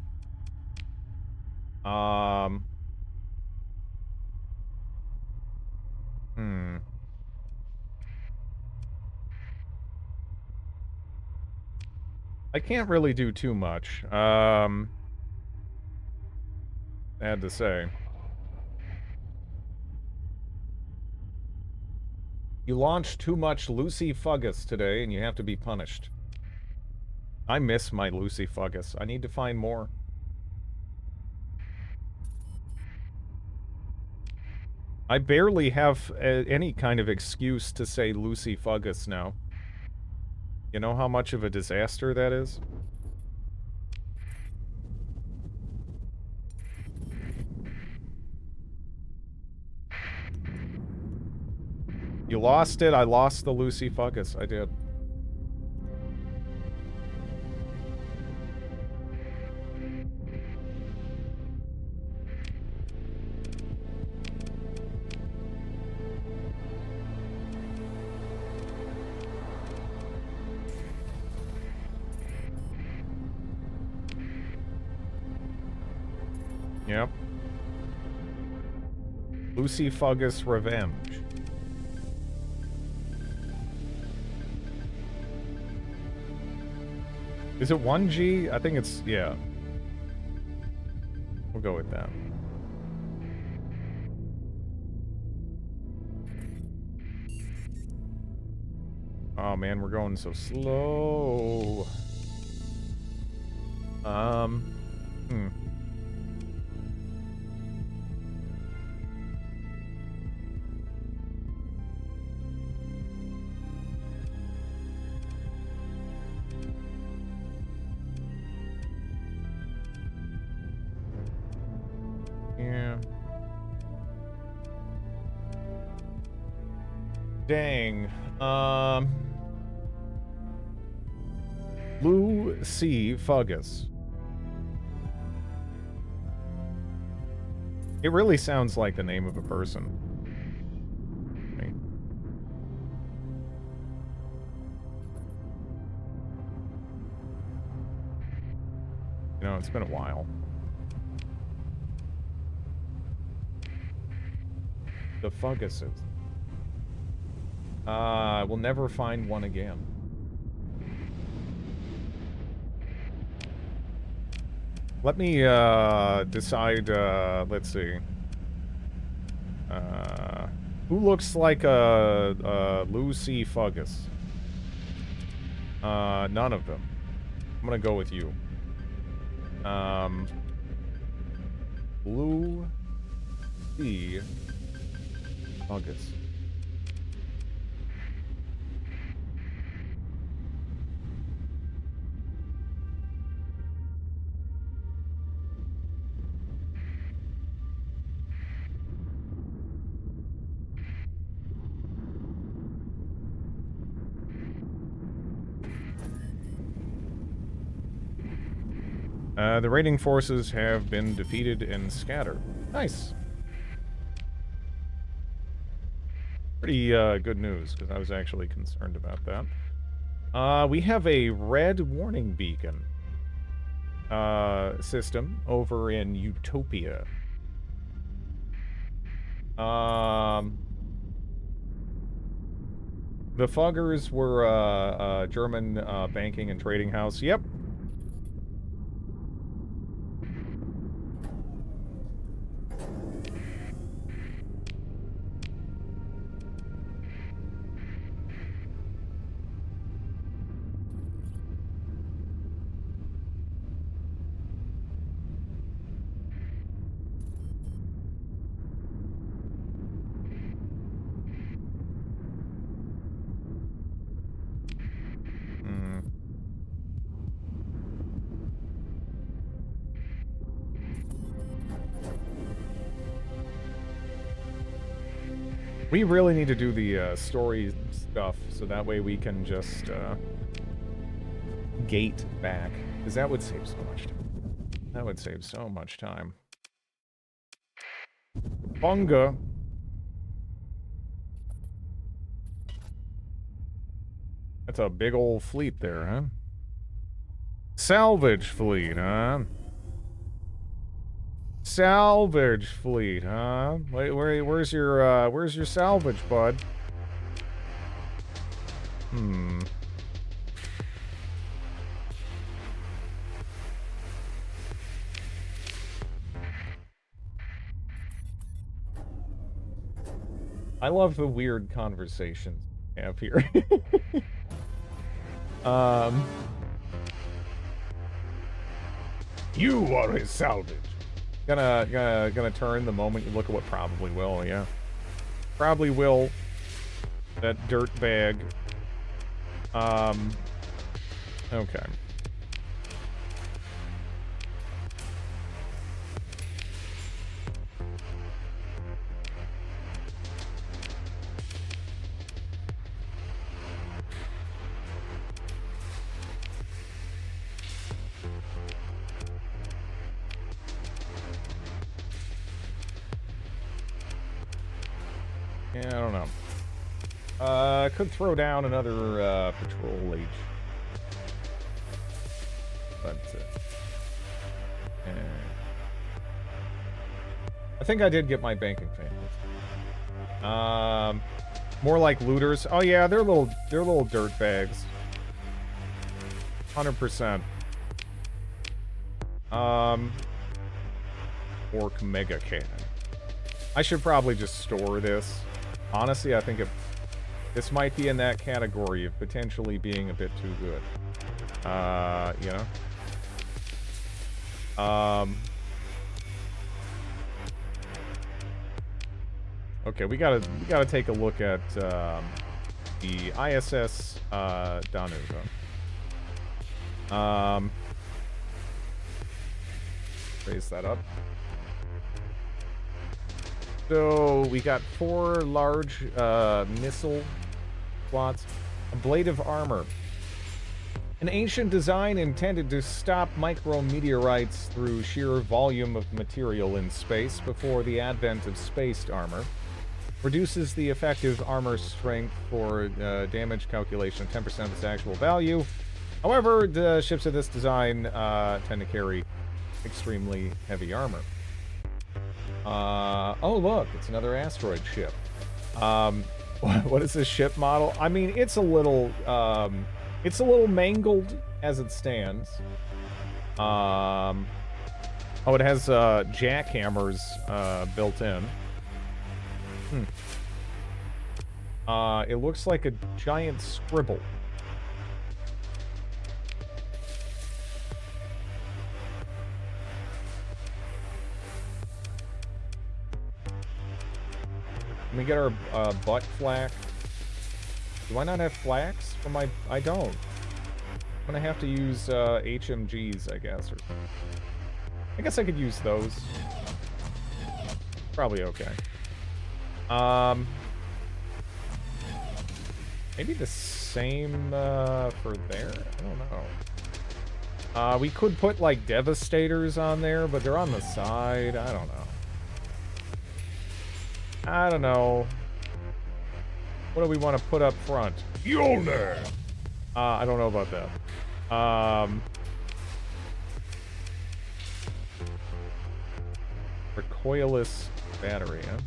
I can't really do too much. Sad to say. You launched too much Lucy Fuggus today, and you have to be punished. I miss my Lucy Fuggus. I need to find more. I barely have any kind of excuse to say Lucy Fuggus now. You know how much of a disaster that is? You lost it. I lost the Lucy Fuggus. I did. Yep. Lucy Fuggus Revenge. Is it 1G? I think it's, yeah. We'll go with that. Oh man, we're going so slow. Yeah. Dang. Lucy Fuggus. It really sounds like the name of a person. You know, it's been a while. The funguses. We'll never find one again. Let me, decide, let's see. Who looks like a Lucy fungus? None of them. I'm gonna go with you. Blue sea fungus. The raiding forces have been defeated and scattered. Nice. Pretty good news, because I was actually concerned about that. We have a red warning beacon system over in Utopia. The Fuggers were a German banking and trading house. Yep. We really need to do the story stuff, so that way we can just gate back, because that would save so much time. That would save so much time. Bunga. That's a big old fleet there, huh? Salvage fleet, huh? Salvage fleet, huh? Wait, where's your salvage, bud? I love the weird conversations we have here. You are his salvage. Gonna turn the moment you look at what probably will, yeah. Probably will. That dirt bag. Okay. Yeah, I don't know. Could throw down another patrol H. But I think I did get my banking families. More like looters. Oh yeah, they're little dirt bags. 100%. Orc mega cannon. I should probably just store this. Honestly, I think this might be in that category of potentially being a bit too good. You know? Okay, we gotta take a look at the ISS Danuta. Raise that up. So we got 4 large missile slots, a blade of armor, an ancient design intended to stop micrometeorites through sheer volume of material in space before the advent of spaced armor, reduces the effective armor strength for damage calculation of 10% of its actual value. However, the ships of this design tend to carry extremely heavy armor. Oh look, it's another asteroid ship. What is this ship model? I mean, it's a little mangled as it stands. Oh, it has jackhammers built in. It looks like a giant scribble. Let me get our butt flak. Do I not have flax for my... I don't. I'm gonna have to use HMGs, I guess. Or... I guess I could use those. Probably okay. Maybe the same for there? I don't know. We could put, like, Devastators on there, but they're on the side. I don't know. I don't know. What do we want to put up front? Mjolnir! I don't know about that. Recoilless battery, huh?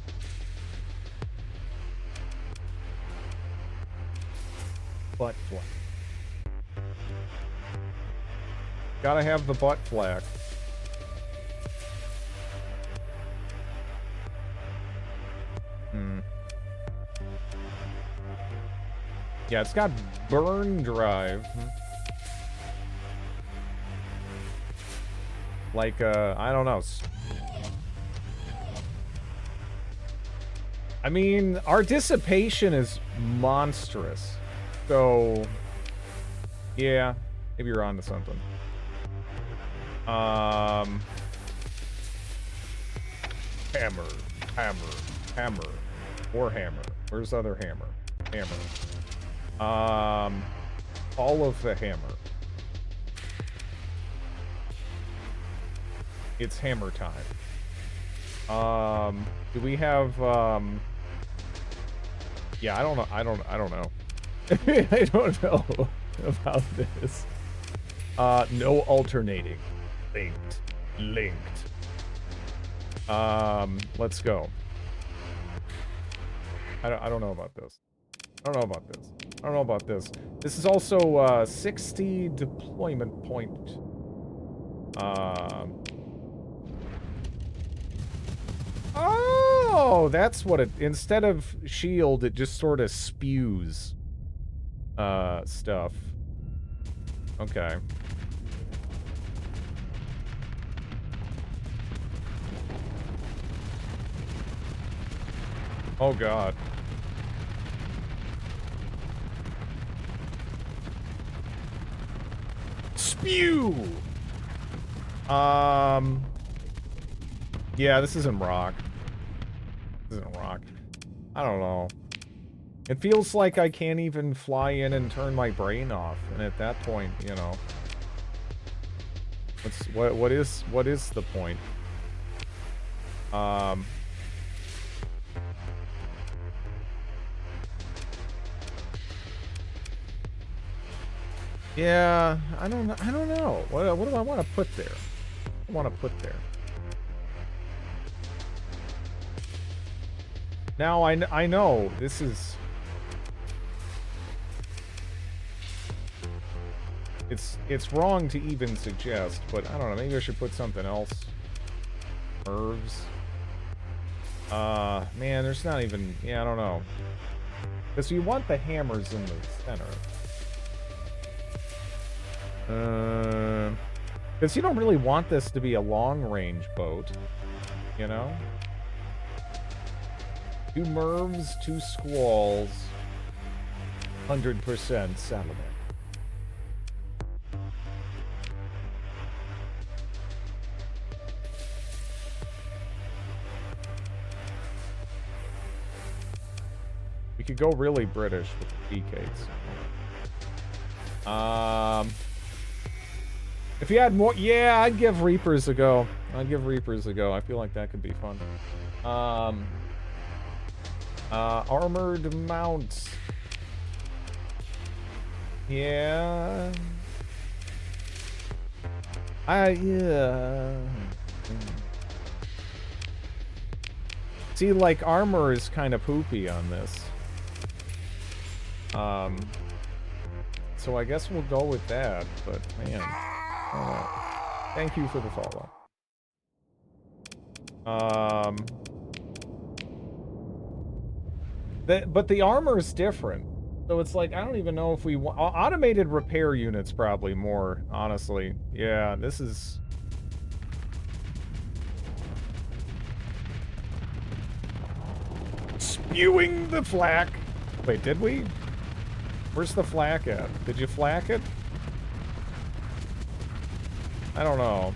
Butt flak. Gotta have the butt flak. Yeah, it's got burn drive. Like, I don't know. I mean, our dissipation is monstrous. So, yeah, maybe you're onto something. Hammer, hammer. Or hammer. Where's the other hammer? Hammer. All of the hammer. It's hammer time. Do we have, yeah, I don't know. I don't know. I don't know about this. No alternating. Linked. Let's go. I don't know about this. I don't know about this. I don't know about this. This is also 60 deployment point. Oh, that's what it... Instead of shield, it just sort of spews stuff. Okay. Oh, God. Spew! Yeah, this isn't rock. This isn't rock. I don't know. It feels like I can't even fly in and turn my brain off, and at that point, you know... What is the point? Yeah, I don't know. What do I want to put there? I want to put there. Now I know this is... It's wrong to even suggest, but I don't know, maybe I should put something else. Nerves. Man, there's not even... Yeah, I don't know. Because you want the hammers in the center. Because you don't really want this to be a long-range boat, you know? 2 Mervs, 2 Squalls, 100% settlement. We could go really British with the PKs. If you had more... Yeah, I'd give Reapers a go. I feel like that could be fun. Armored mounts. Yeah. Yeah. See, like, armor is kind of poopy on this. So I guess we'll go with that, but man. I don't know. Thank you for the follow. But the armor is different. So it's like, I don't even know if we want... Automated repair units probably more, honestly. Yeah, this is... Spewing the flak. Wait, did we? Where's the flak at? Did you flak it? I don't know.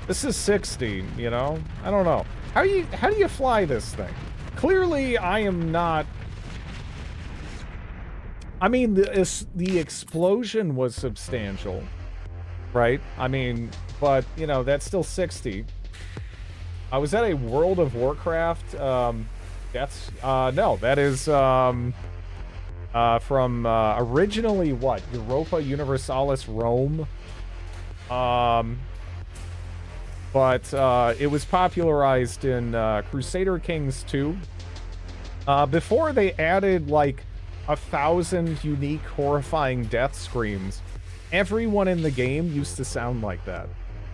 This is 60, you know? I don't know. How do you fly this thing? Clearly, I am not... I mean, the explosion was substantial, right? I mean, but, you know, that's still 60. I was at a World of Warcraft, that's, no, that is, from, originally, what? Europa Universalis Rome? But it was popularized in Crusader Kings 2. Before they added, like, 1,000 unique, horrifying death screams, everyone in the game used to sound like that.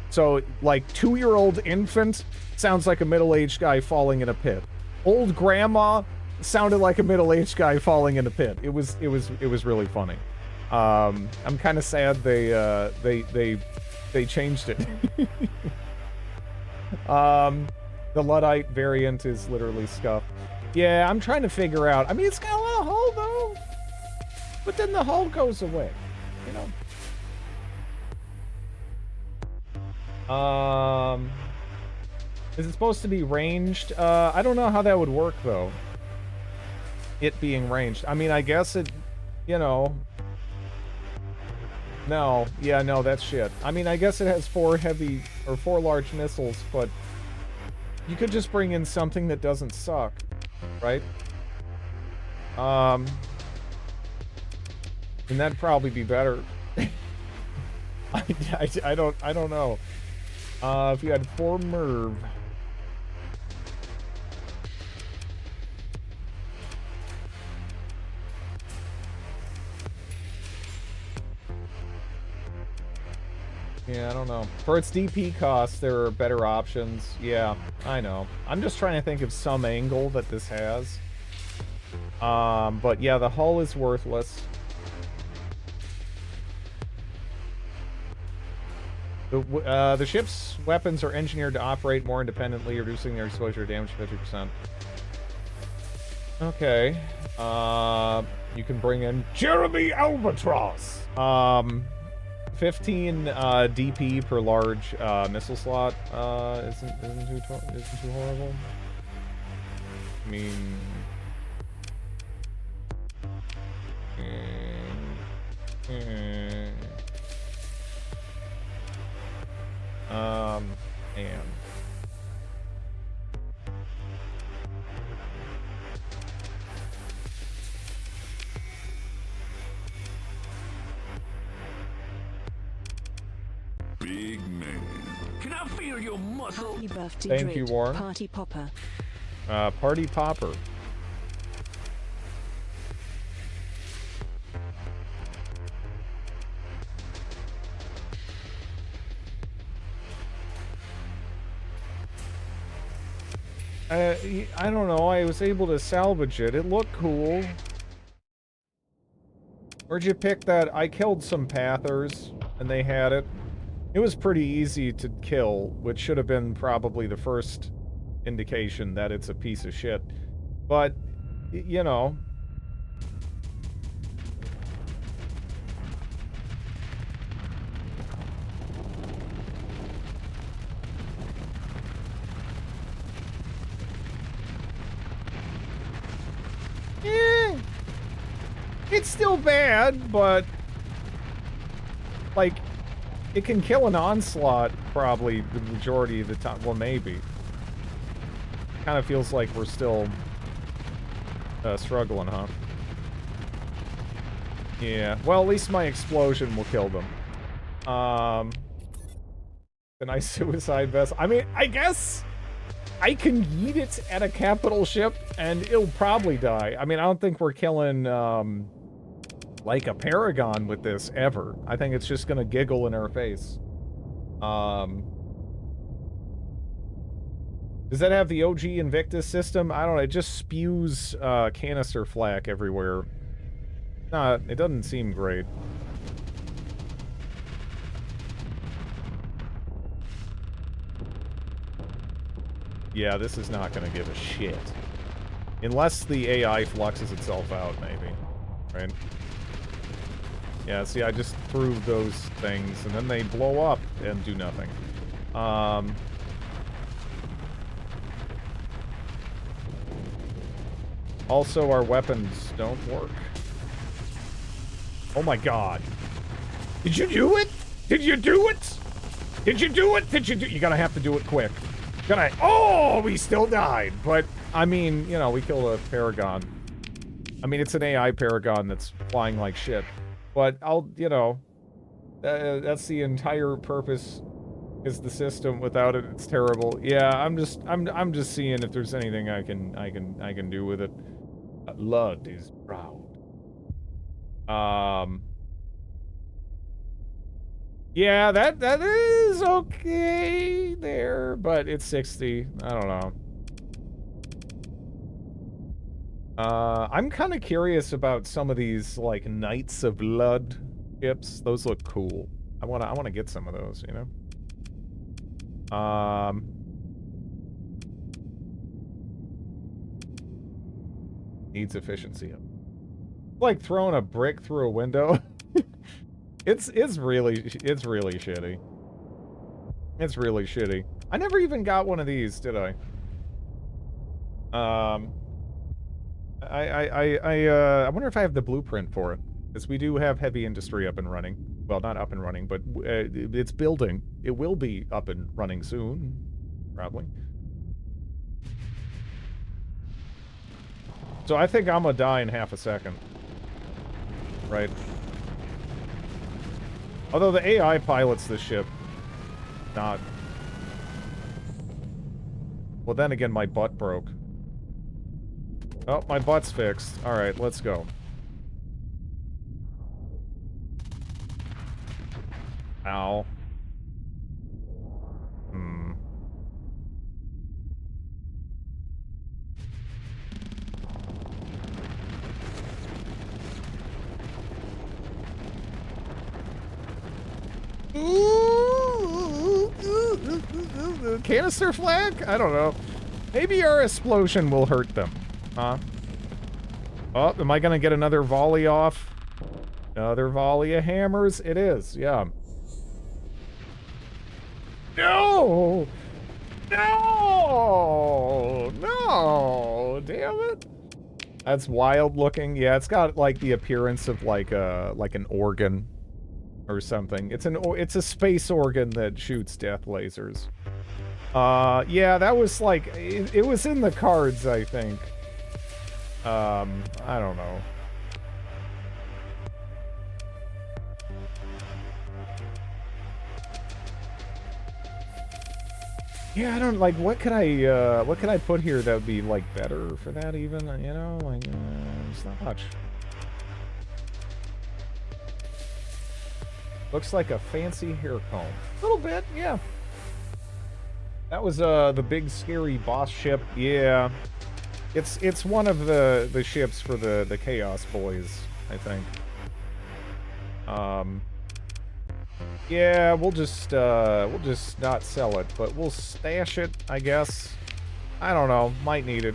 So, like, 2-year-old infant sounds like a middle-aged guy falling in a pit. Old grandma sounded like a middle-aged guy falling in a pit. It was really funny. I'm kind of sad they changed it. The Luddite variant is literally scuffed. Yeah, I'm trying to figure out. I mean, it's got a little hull, though. But then the hull goes away, you know? Is it supposed to be ranged? I don't know how that would work, though. It being ranged. I mean, I guess it, you know... No. Yeah, no, that's shit. I mean, I guess it has 4 large missiles, but... You could just bring in something that doesn't suck, right? And that'd probably be better. I don't know. If you had 4 Merv... Yeah, I don't know. For its DP costs, there are better options. Yeah, I know. I'm just trying to think of some angle that this has. But yeah, the hull is worthless. The ship's weapons are engineered to operate more independently, reducing their exposure to damage 50%. Okay. You can bring in Jeremy Albatross. 15 DP per large missile slot isn't too horrible. I mean, and big man. Can I feel your muscle? Happy birthday, thank Dred. you, Warren. Party popper. Party popper. I don't know. I was able to salvage it. It looked cool. Where'd you pick that? I killed some Pathers, and they had it. It was pretty easy to kill, which should have been probably the first indication that it's a piece of shit. But, you know... It's still bad, but... Like, it can kill an onslaught probably the majority of the time. Well, maybe. Kind of feels like we're still struggling, huh? Yeah. Well, at least my explosion will kill them. A nice suicide vest. I mean, I guess I can yeet it at a capital ship and it'll probably die. I mean, I don't think we're killing, like a Paragon with this ever. I think it's just gonna giggle in our face. Does that have the OG Invictus system? I don't know. It just spews canister flak everywhere. Nah, it doesn't seem great. Yeah, this is not gonna give a shit. Unless the AI fluxes itself out, maybe. Right? Yeah, see, I just threw those things, and then they blow up and do nothing. Also, our weapons don't work. Oh my god. Did you do it? Did you do it? Did you do it? Did you do... You're gonna have to do it quick. Oh, we still died. But, I mean, you know, we killed a Paragon. I mean, it's an AI Paragon that's flying like shit. But I'll, you know... that's the entire purpose, is the system. Without it, it's terrible. Yeah, I'm just seeing if there's anything I can do with it. Lud is proud. Yeah, that is okay there, but it's 60. I don't know. I'm kind of curious about some of these, like, Knights of Blood ships. Those look cool. I wanna get some of those, you know? Needs efficiency. Like throwing a brick through a window. It's really shitty. It's really shitty. I never even got one of these, did I? I wonder if I have the blueprint for it, because we do have heavy industry up and running. Well, not up and running, but it's building. It will be up and running soon, probably. So I think I'm gonna die in half a second. Right. Although the AI pilots this ship. Not. Well, then again, my butt broke. Oh, my butt's fixed. Alright, let's go. Ow. Canister flag? I don't know. Maybe our explosion will hurt them. Huh? Oh, am I gonna get another volley off? Another volley of hammers? It is, yeah. No! No! No! Damn it! That's wild looking. Yeah, it's got like the appearance of like an organ or something. It's a space organ that shoots death lasers. Yeah, that was like it was in the cards, I think. I don't know. Yeah, I don't like what could I put here that would be like better for that even, you know? Like it's not much. Looks like a fancy hair comb. A little bit, yeah. That was the big scary boss ship. Yeah. It's one of the ships for the Chaos Boys, I think. Yeah, we'll just not sell it, but we'll stash it, I guess. I don't know, might need it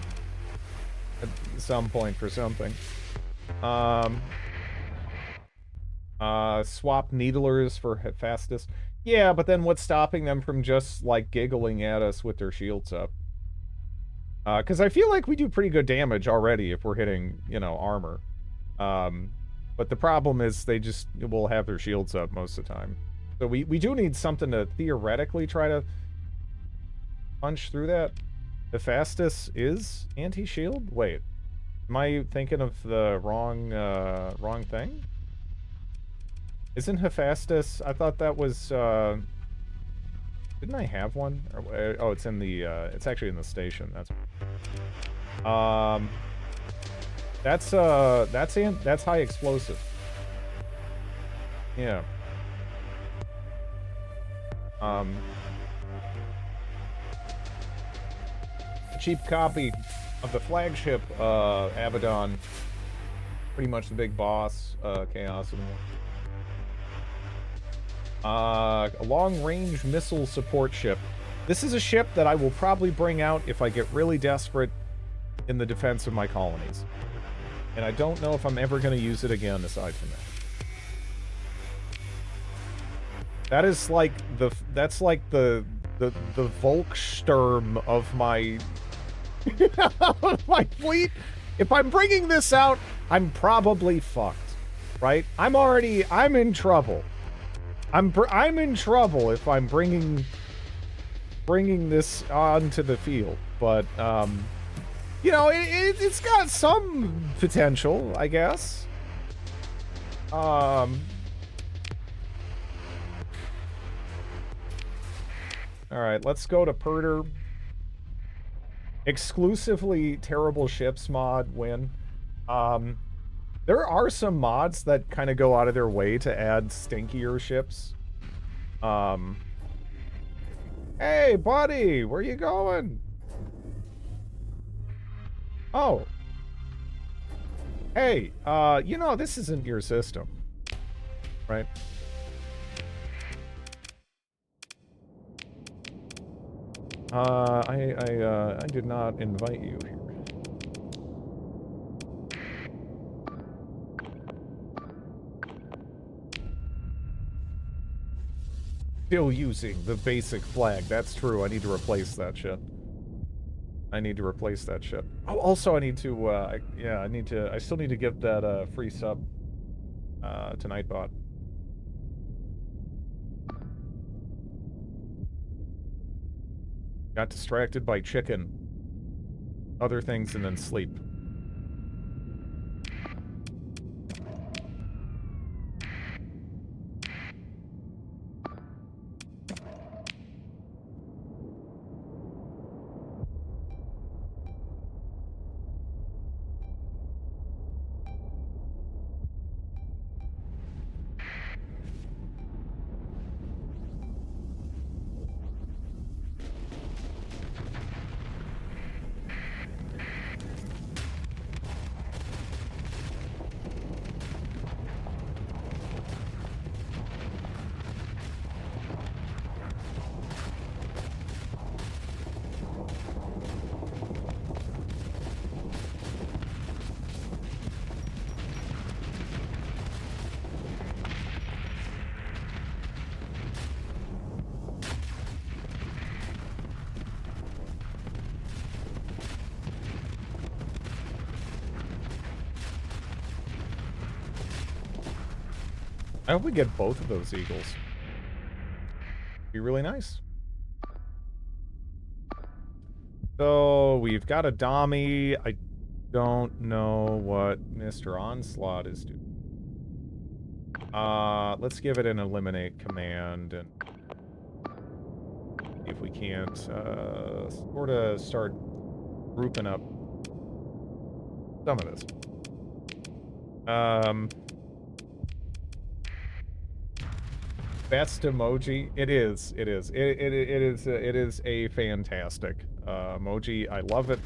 at some point for something. Swap needlers for fastest. Yeah, but then what's stopping them from just, like, giggling at us with their shields up? Because I feel like we do pretty good damage already if we're hitting, you know, armor. But the problem is they just will have their shields up most of the time. So we do need something to theoretically try to punch through that. Hephaestus is anti-shield? Wait. Am I thinking of the wrong thing? Isn't Hephaestus... I thought that was, Didn't I have one? Or, oh, it's in the, it's actually in the station. That's high explosive. Yeah. A cheap copy of the flagship, Abaddon. Pretty much the big boss, Chaos and a long-range missile support ship. This is a ship that I will probably bring out if I get really desperate in the defense of my colonies. And I don't know if I'm ever going to use it again aside from that. That is like that's like the Volksturm of my my fleet. If I'm bringing this out, I'm probably fucked, right? I'm in trouble. I'm in trouble if I'm bringing this onto the field, but you know, it's got some potential, I guess. All right, let's go to Perder. Exclusively terrible ships mod win. There are some mods that kind of go out of their way to add stinkier ships. Hey, buddy, where you going? Oh. Hey, you know, this isn't your system, right? I did not invite you here. Still using the basic flag. That's true. I need to replace that shit. Oh, also I need to, I still need to get that, free sub, to Nightbot. Got distracted by chicken. Other things and then sleep. I hope we get both of those eagles. Be really nice. So, we've got a Dami. I don't know what Mr. Onslaught is doing. Let's give it an eliminate command and see if we can't, sort of start grouping up some of this. Best emoji. It is a fantastic emoji. I love it.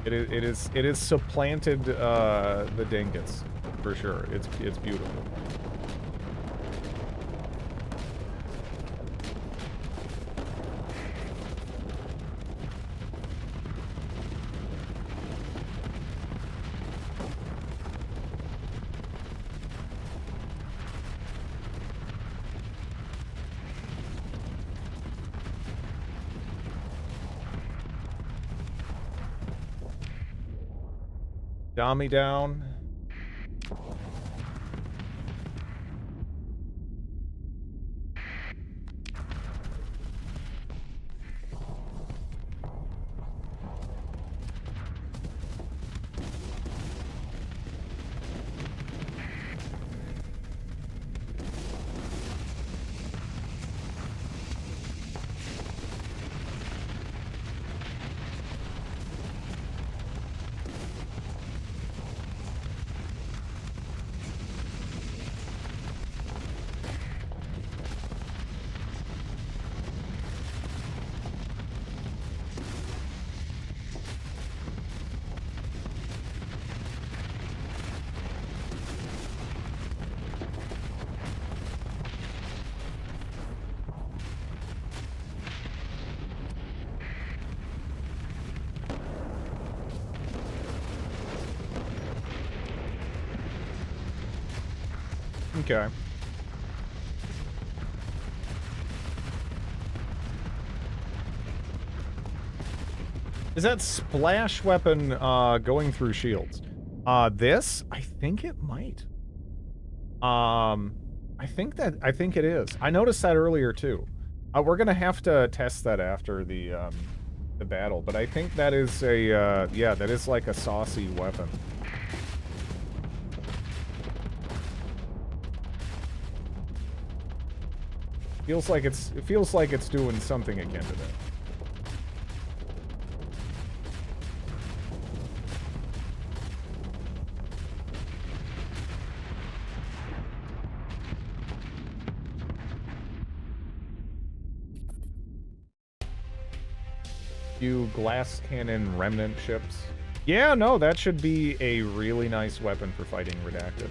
It is supplanted the dingus for sure. It's beautiful. Dami down. Okay. Is that splash weapon going through shields? This? I think it might. I think it is. I noticed that earlier too. We're gonna have to test that after the battle, but I think that is a yeah, that is like a saucy weapon. It feels like it's doing something akin to that. Few glass cannon remnant ships. Yeah, no, that should be a really nice weapon for fighting Redacted.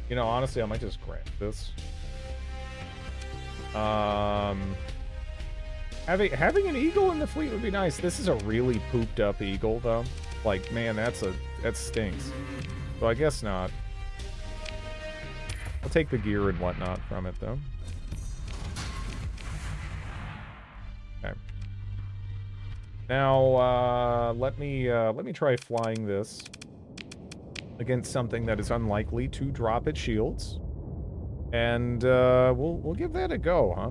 You know, honestly, I might just grab this. Having an eagle in the fleet would be nice. This is a really pooped up eagle, though. Like, man, that stinks. So I guess not. I'll take the gear and whatnot from it, though. Okay. Now, let me try flying this against something that is unlikely to drop its shields, and we'll give that a go, huh?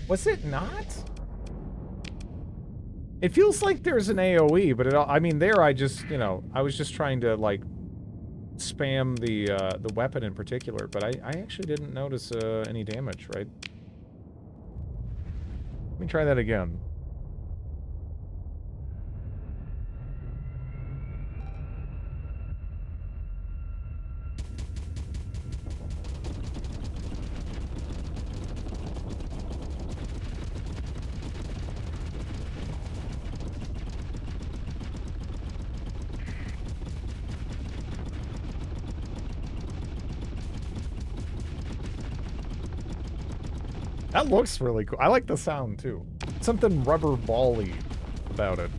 Was it not? It feels like there's an AoE, but I mean, there I just, you know, I was just trying to, like, spam the weapon in particular, but I actually didn't notice any damage, right? Let me try that again. That looks really cool. I like the sound, too. Something rubber ball-y about it.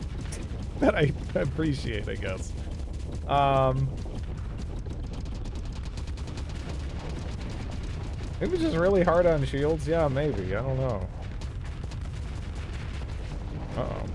That I appreciate, I guess. Maybe just really hard on shields? Yeah, maybe. I don't know. Uh-oh.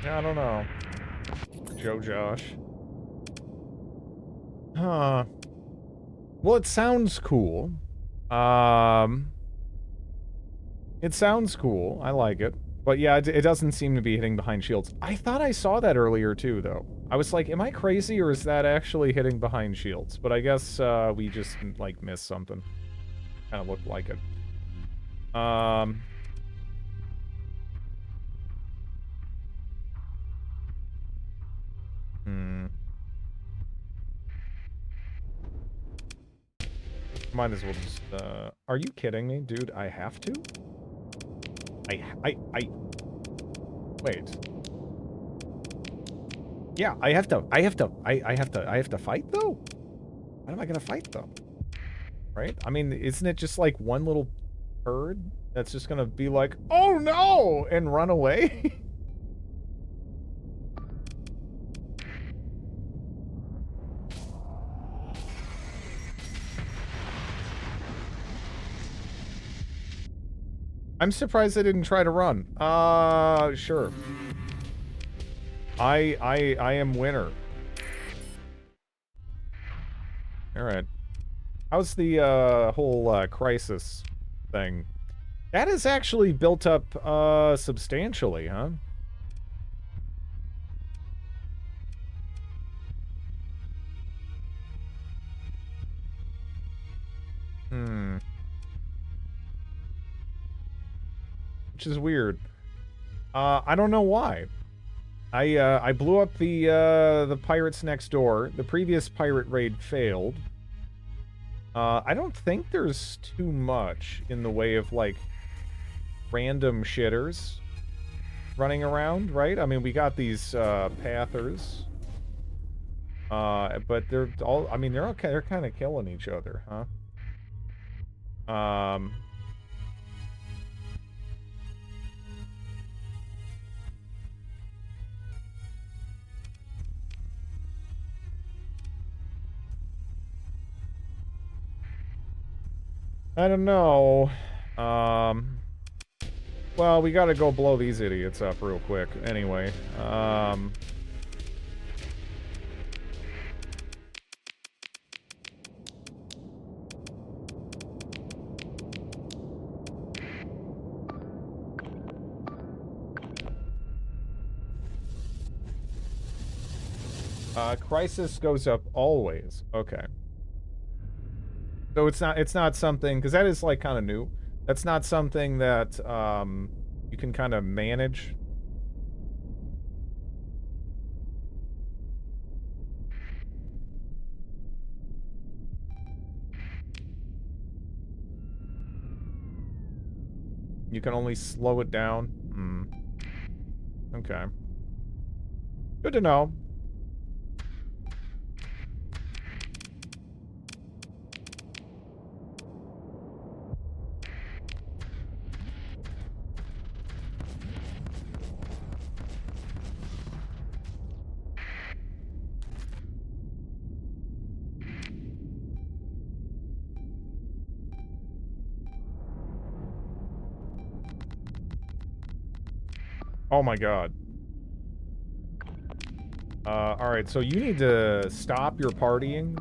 I don't know. Joe Josh. Huh. Well, it sounds cool. It sounds cool. I like it. But yeah, it doesn't seem to be hitting behind shields. I thought I saw that earlier too, though. I was like, am I crazy or is that actually hitting behind shields? But I guess we just, like, missed something. Kind of looked like it. Might as well just, are you kidding me? Dude, I have to? Wait. Yeah, I have to fight, though? How am I gonna fight, though? Right? I mean, isn't it just, like, one little bird that's just gonna be like, oh no! And run away? I'm surprised they didn't try to run. Sure. I am winner. Alright. How's the whole crisis thing? That is actually built up substantially, huh? Hmm. Which is weird. I don't know why. I blew up the pirates next door. The previous pirate raid failed. I don't think there's too much in the way of, like, random shitters running around, right? I mean, we got these pathers. But they're all, I mean, they're okay, they're kind of killing each other, huh? I don't know. Well, we gotta go blow these idiots up real quick. Anyway, crisis goes up always. Okay. So it's not something, because that is, like, kind of new. That's not something that, you can kind of manage. You can only slow it down. Hmm. Okay. Good to know. Oh my god. Alright, so you need to stop your partying.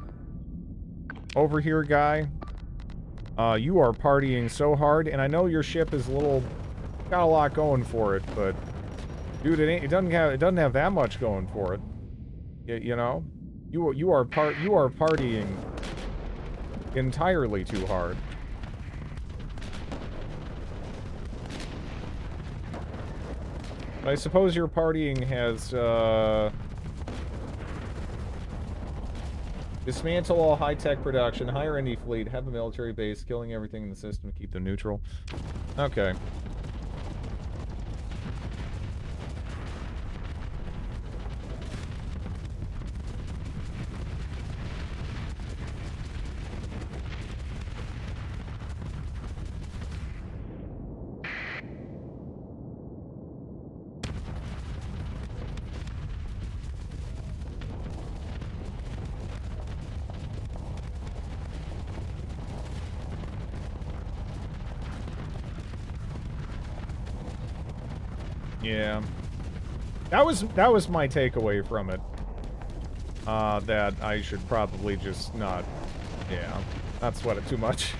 Over here, guy. You are partying so hard, and I know your ship is got a lot going for it, but dude, it doesn't have that much going for it. You know? You are partying entirely too hard. I suppose your partying has, dismantle all high-tech production, hire any fleet, have a military base, killing everything in the system to keep them neutral. Okay. Yeah. That was my takeaway from it. That I should probably just not sweat it too much.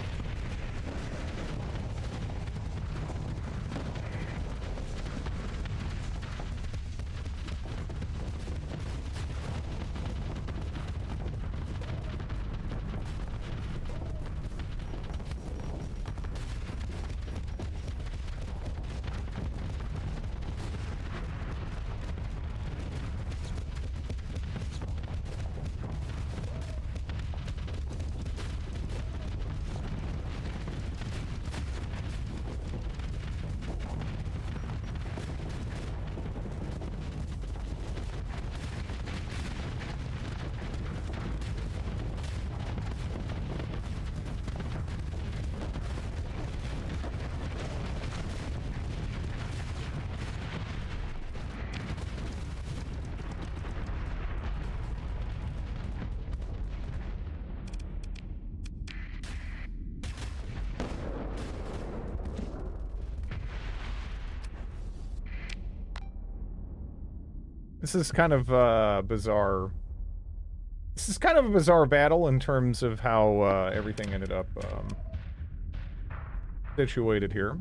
This is kind of bizarre This is kind of a bizarre battle in terms of how everything ended up situated here.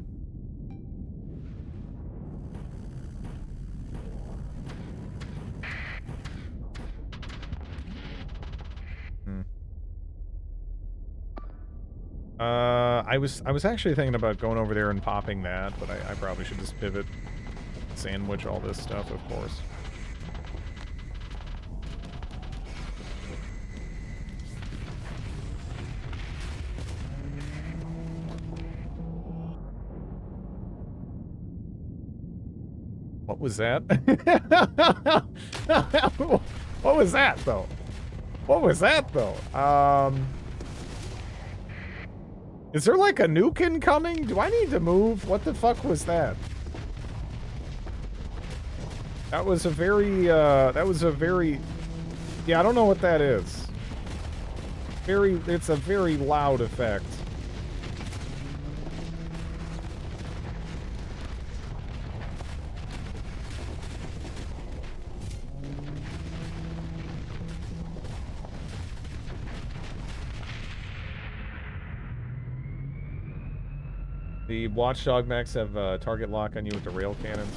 I was actually thinking about going over there and popping that, but I probably should just pivot, sandwich all this stuff, of course. What was that? What was that, though? What was that, though? Is there like a nuke incoming? Do I need to move? What the fuck was that? That was a very, yeah, I don't know what that is. It's a very loud effect. The Watchdog mechs have target lock on you with the rail cannons.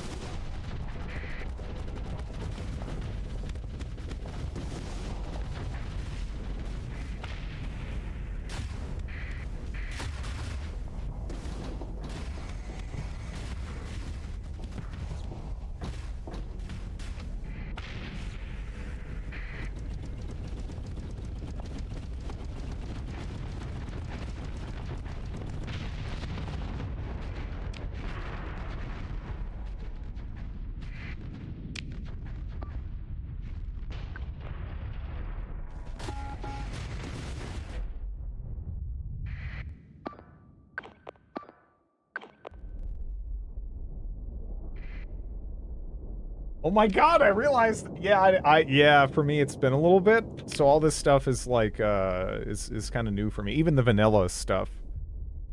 Oh my god, I realized, yeah, yeah, for me it's been a little bit, so all this stuff is like, is kind of new for me, even the vanilla stuff.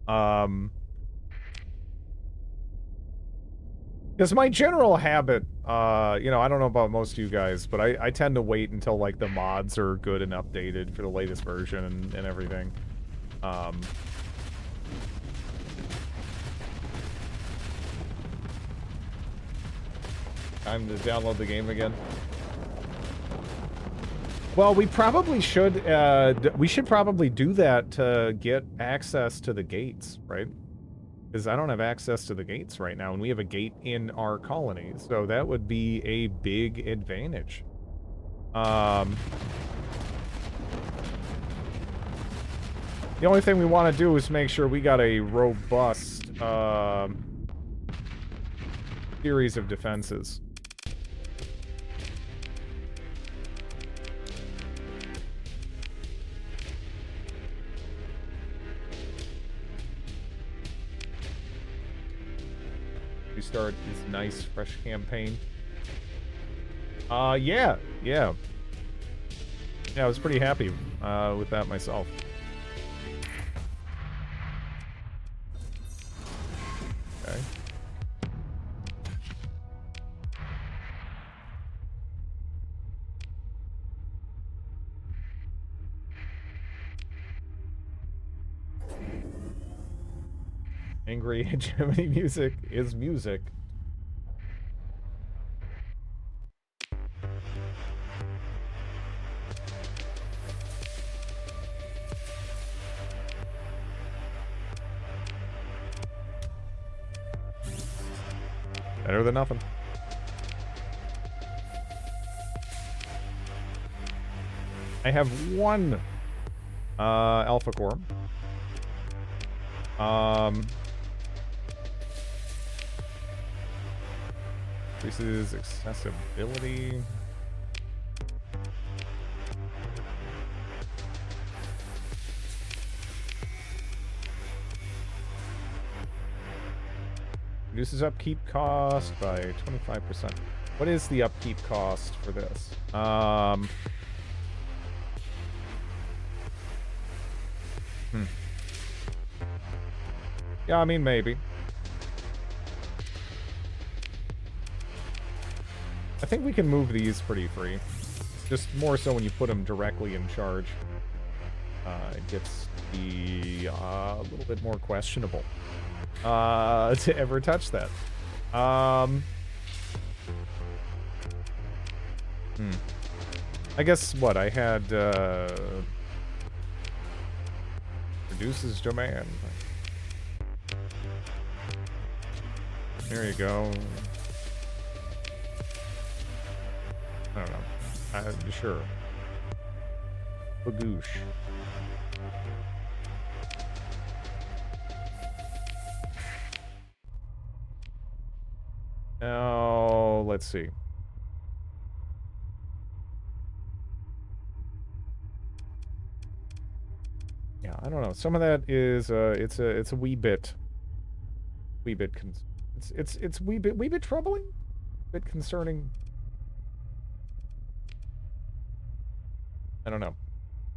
Because my general habit, you know, I don't know about most of you guys, but I tend to wait until, like, the mods are good and updated for the latest version and everything. Time to download the game again. Well, we probably should, we should probably do that to get access to the gates, right? Because I don't have access to the gates right now, and we have a gate in our colony, so that would be a big advantage. The only thing we want to do is make sure we got a robust, series of defenses. Start this nice fresh campaign. Yeah. I was pretty happy with that myself. Okay. Angry hegemony music is music. Better than nothing. I have one alpha core. Increases accessibility. Reduces upkeep cost by 25%. What is the upkeep cost for this? Yeah, I mean, maybe. I think we can move these pretty free. Just more so when you put him directly in charge. It gets to be a little bit more questionable to ever touch that. I guess what I had reduces demand. There you go. I don't know. Sure. Bagoosh. Now, let's see. Yeah, I don't know. Some of that is it's a wee bit it's wee bit troubling, bit concerning. I don't know.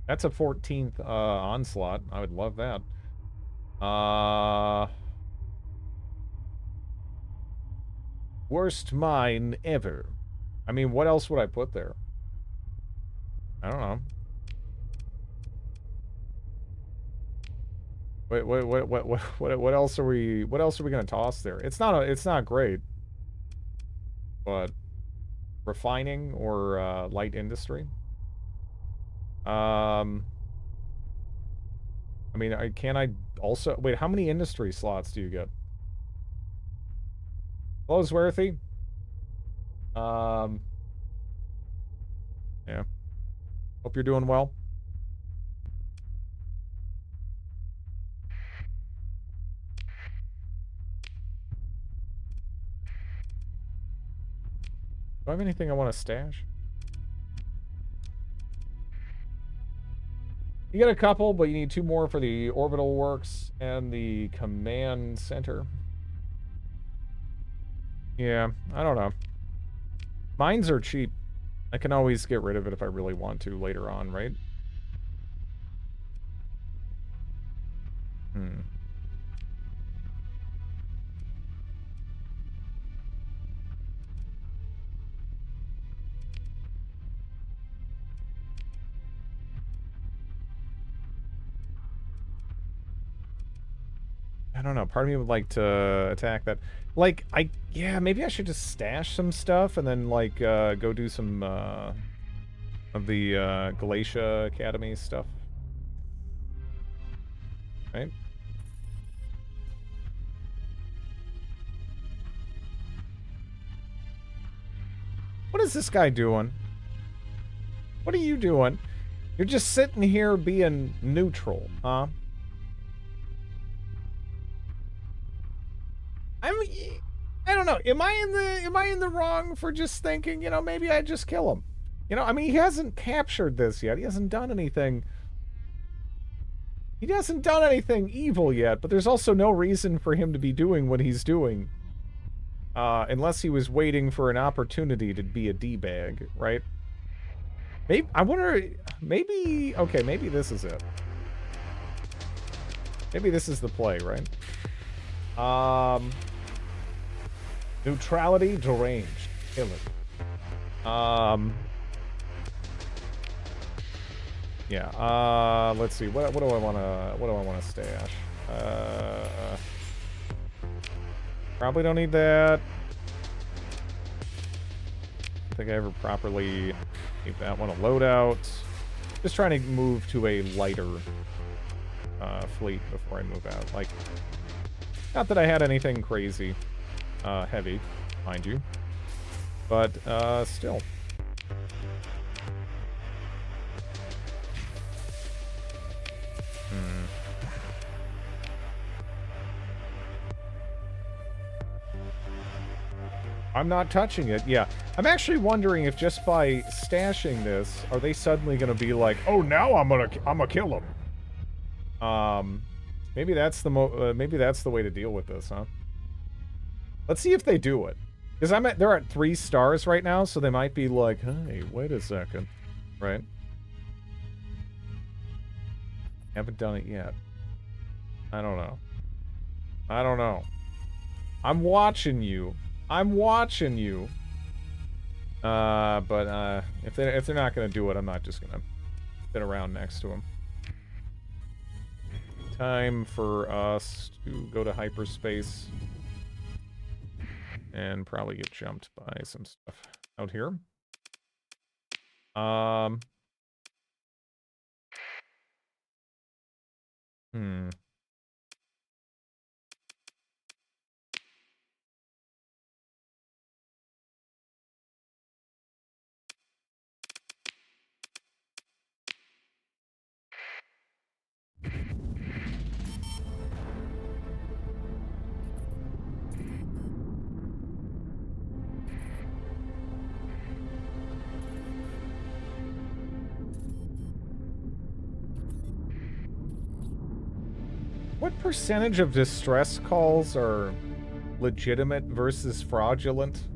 That's a 14th onslaught. I would love that. Worst mine ever. I mean, what else would I put there? I don't know. Wait, what else are we gonna toss there? It's not great. But refining or light industry? I mean, can I also wait, how many industry slots do you get? Hello, Swarthy. Yeah. Hope you're doing well. Do I have anything I want to stash? You get a couple, but you need 2 more for the orbital works and the command center. Yeah, I don't know. Mines are cheap. I can always get rid of it if I really want to later on, right? I don't know. Part of me would like to attack that. Like, yeah, maybe I should just stash some stuff and then, like, go do some, of the, Galatia Academy stuff. Right? What is this guy doing? What are you doing? You're just sitting here being neutral, huh? I don't know. Am I in the wrong for just thinking, you know, maybe I just kill him? You know, I mean, he hasn't captured this yet. He hasn't done anything. He hasn't done anything evil yet, but there's also no reason for him to be doing what he's doing. Unless he was waiting for an opportunity to be a D-bag, right? Maybe, I wonder, maybe, okay, maybe this is it. Maybe this is the play, right? Neutrality deranged. Kill it. Yeah, let's see. What do I wanna stash? Probably don't need that. I don't think I ever properly gave that one a loadout. Just trying to move to a lighter fleet before I move out. Like, not that I had anything crazy heavy, mind you, but still. I'm not touching it. Yeah, I'm actually wondering if just by stashing this, are they suddenly going to be like, oh, now I'm gonna kill him. Maybe that's the way to deal with this, huh? Let's see if they do it. Because they're at 3 stars right now, so they might be like, hey, wait a second, right? Haven't done it yet. I don't know. I don't know. I'm watching you. I'm watching you. But if they're not gonna do it, I'm not just gonna sit around next to them. Time for us to go to hyperspace and probably get jumped by some stuff out here. What percentage of distress calls are legitimate versus fraudulent?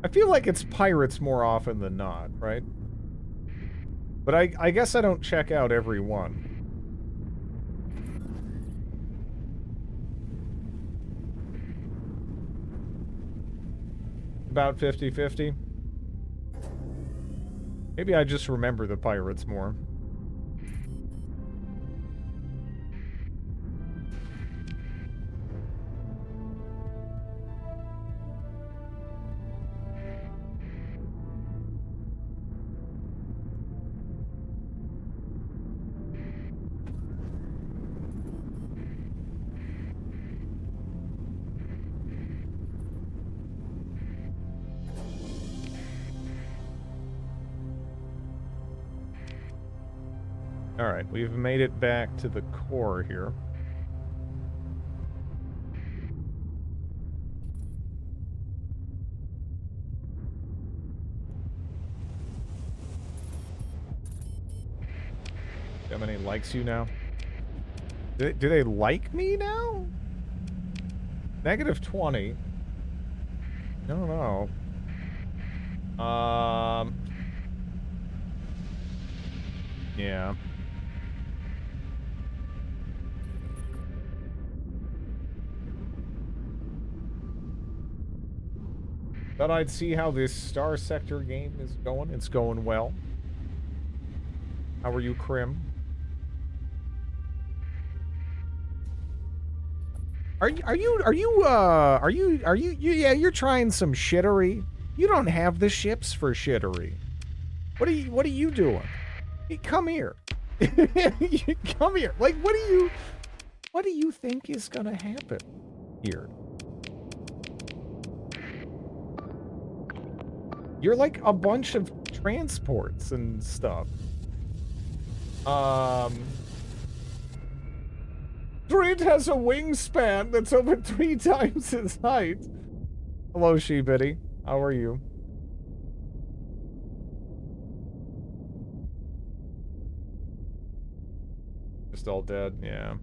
I feel like it's pirates more often than not, right? But I guess I don't check out every one. About 50-50. Maybe I just remember the pirates more. Alright, we've made it back to the core here. How many likes you now? Do they like me now? -20. I don't know. Yeah. Thought I'd see how this Starsector game is going. It's going well. How are you, Krim? Yeah, you're trying some shittery. You don't have the ships for shittery. What are you doing? Hey, come here. Come here. Like, what do you think is gonna happen here? You're like a bunch of transports and stuff. Drit has a wingspan that's over 3 times his height. Hello, She-Bitty. How are you? Just all dead, yeah.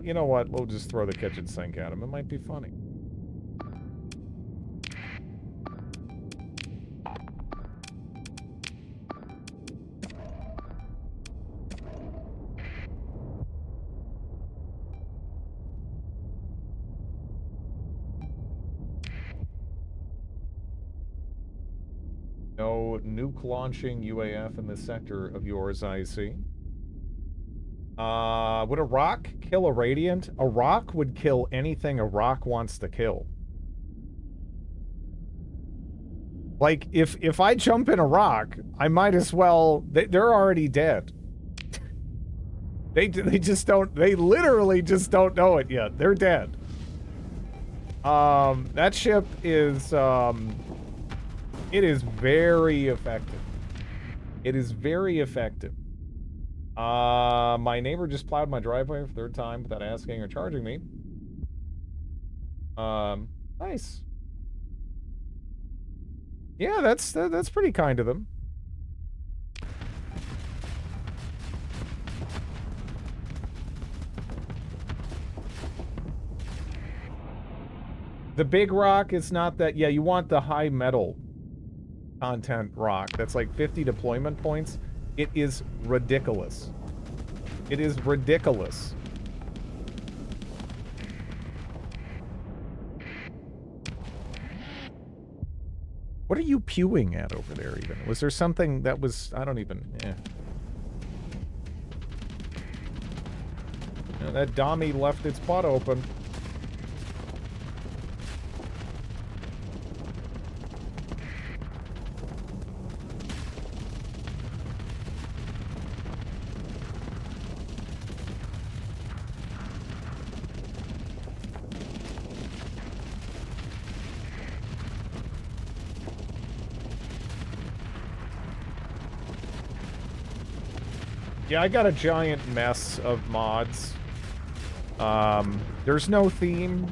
You know what? We'll just throw the kitchen sink at him. It might be funny. No nuke launching UAF in the sector of yours, I see. Would a rock kill a radiant? A rock would kill anything a rock wants to kill. Like, if I jump in a rock, I might as well... They're already dead. They just don't... They literally just don't know it yet. They're dead. That ship is, it is very effective. It is very effective. My neighbor just plowed my driveway for the 3rd time without asking or charging me. Nice. Yeah, that's pretty kind of them. The big rock is not that... Yeah, you want the high metal content rock. That's like 50 deployment points. It is ridiculous. It is ridiculous. What are you pewing at over there, even? Was there something that was... I don't even... Yeah, that Dommy left its butt open. Yeah, I got a giant mess of mods. There's no theme.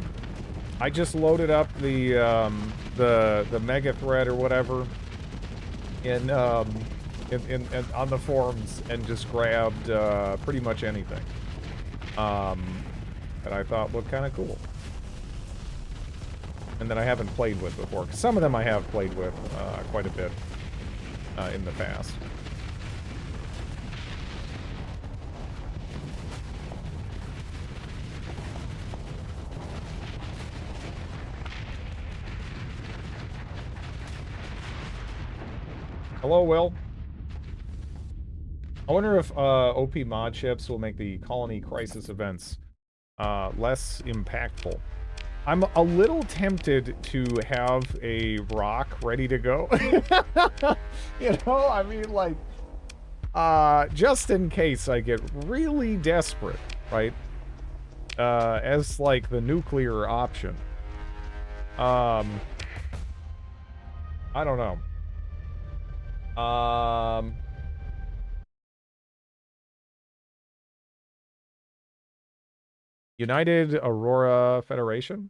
I just loaded up the mega thread or whatever in on the forums and just grabbed pretty much anything that I thought looked kind of cool and that I haven't played with before. 'Cause some of them I have played with quite a bit in the past. Hello, Will. I wonder if OP mod ships will make the colony crisis events less impactful. I'm a little tempted to have a rock ready to go. You know, I mean, like, just in case I get really desperate, right? As, like, the nuclear option. I don't know. United Aurora Federation?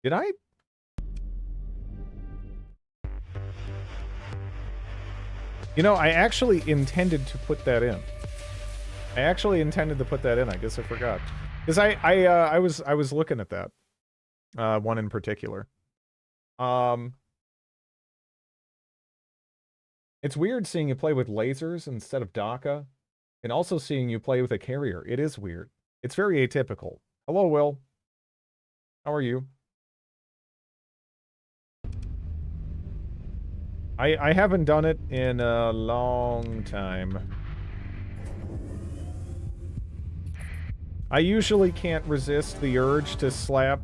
Did I? You know, I actually intended to put that in. I guess I forgot. Because I was looking at that. One in particular. It's weird seeing you play with lasers instead of DACA, and also seeing you play with a carrier. It is weird. It's very atypical. Hello, Will. How are you? I haven't done it in a long time. I usually can't resist the urge to slap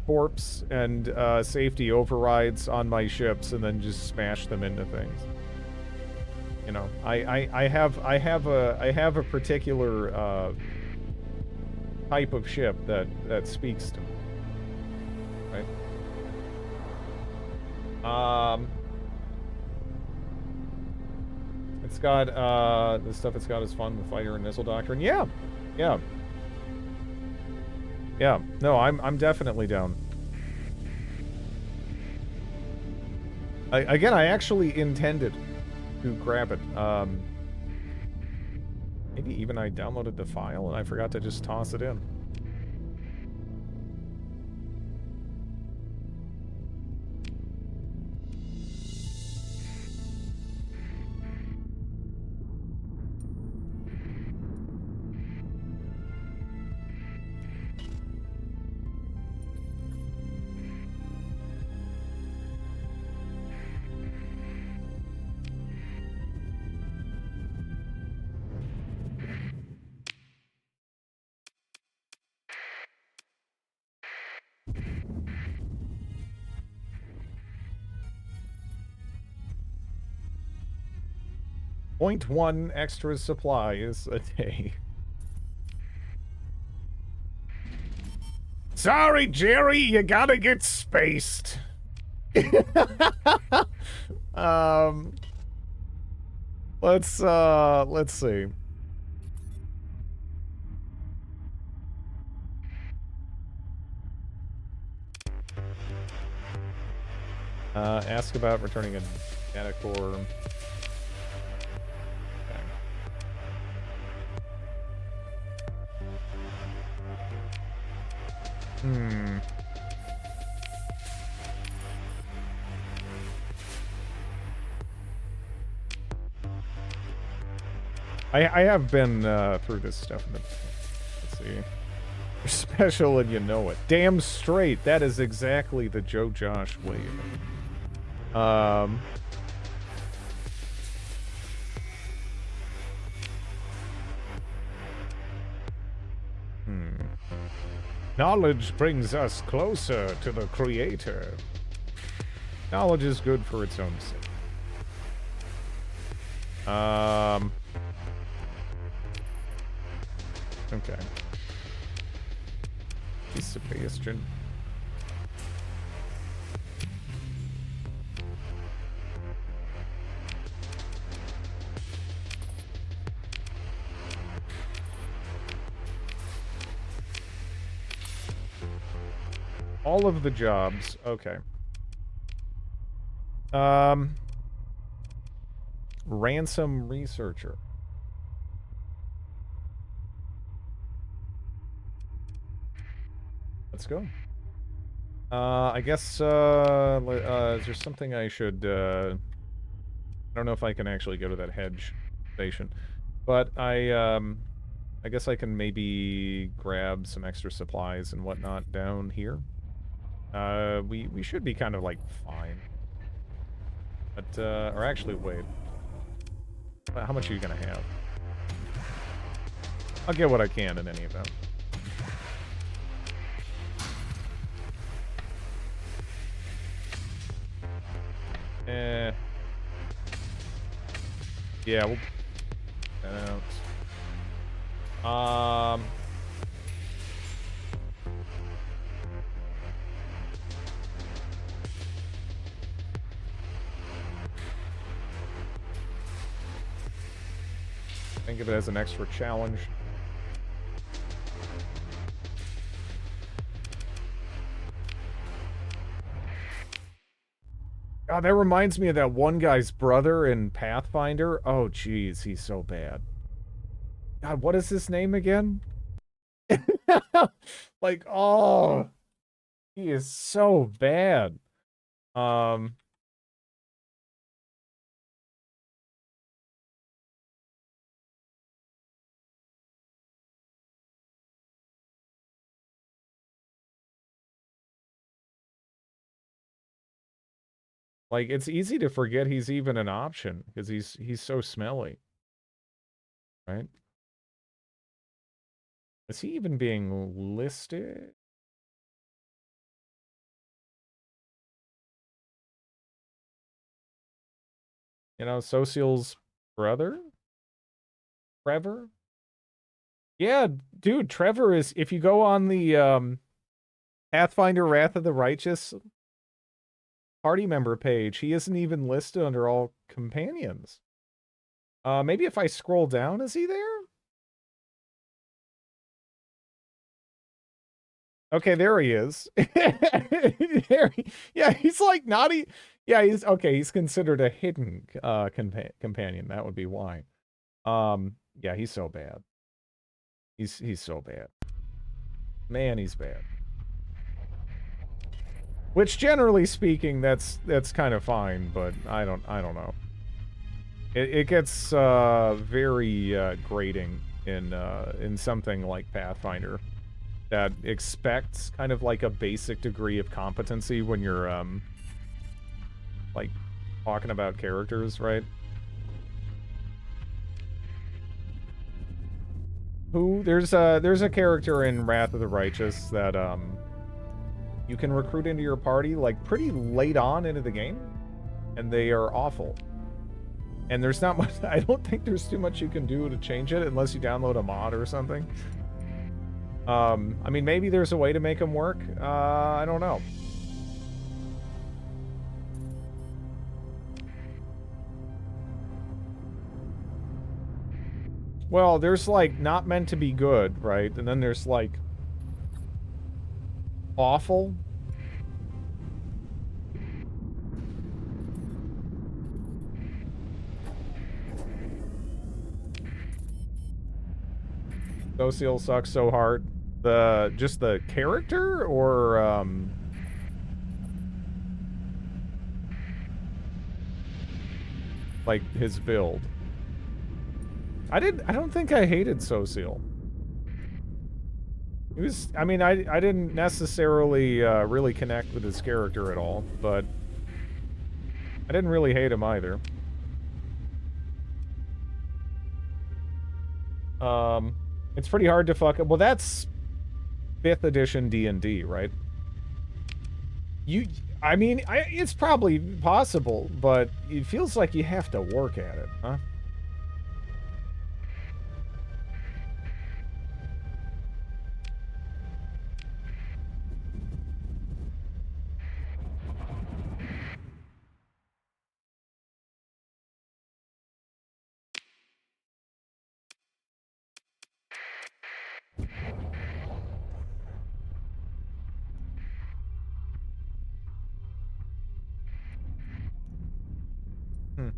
corpse and safety overrides on my ships and then just smash them into things. You know, I have a particular type of ship that speaks to me, right? It's got the stuff it's got is fun, the fighter and missile doctrine. Yeah. No, I'm definitely down. Again, I actually intended to grab it. Maybe even I downloaded the file and I forgot to just toss it in. .1 extra supplies a day. Sorry, Jerry, you gotta get spaced. Let's see. Ask about returning a data core. I have been through this stuff in the... Let's see. You're special and you know it. Damn straight. That is exactly the Joe Josh way. Knowledge brings us closer to the Creator. Knowledge is good for its own sake. Okay. Sebastian. All of the jobs. Okay. Ransom researcher. Let's go. I guess, is there something I should, I don't know if I can actually go to that hedge station, but I guess I can maybe grab some extra supplies and whatnot down here. We should be kind of, like, fine. But, or actually, wait. How much are you gonna have? I'll get what I can in any event. Yeah, we'll... Think of it as an extra challenge. God, that reminds me of that one guy's brother in Pathfinder. Oh, jeez, he's so bad. God, what is his name again? Like, oh, he is so bad. Like, it's easy to forget he's even an option because he's so smelly. Right? Is he even being listed? You know, Social's brother? Trevor? Yeah, dude, Trevor is, if you go on the Pathfinder Wrath of the Righteous party member page, he isn't even listed under all companions. Maybe if I scroll down, is he there? Okay, there he is. Yeah, he's like naughty. Yeah, he's okay. He's considered a hidden companion. That would be why. Yeah, he's so bad. He's so bad. Man, he's bad. Which, generally speaking, that's kind of fine, but I don't know. It gets very grating in something like Pathfinder that expects kind of like a basic degree of competency when you're like talking about characters, right? There's a character in Wrath of the Righteous that you can recruit into your party like pretty late on into the game, and they are awful. And there's not much, I don't think there's too much you can do to change it unless you download a mod or something. I mean, maybe there's a way to make them work. I don't know. Well, there's like not meant to be good, right? And then there's like awful. Social sucks so hard. Just the character, or like his build. I don't think I hated Sociel. He was, I mean, I didn't necessarily really connect with his character at all, but I didn't really hate him either. It's pretty hard to fuck up. Well, that's 5th edition D&D, right? I mean, it's probably possible, but it feels like you have to work at it, huh? Hmm.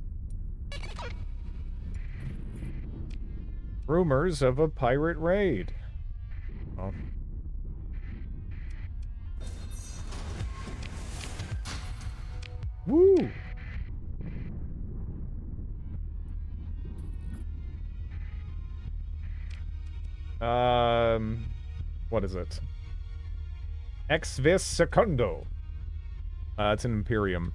Rumors of a pirate raid. Oh. Woo! What is it? Ex vis secundo. It's an Imperium.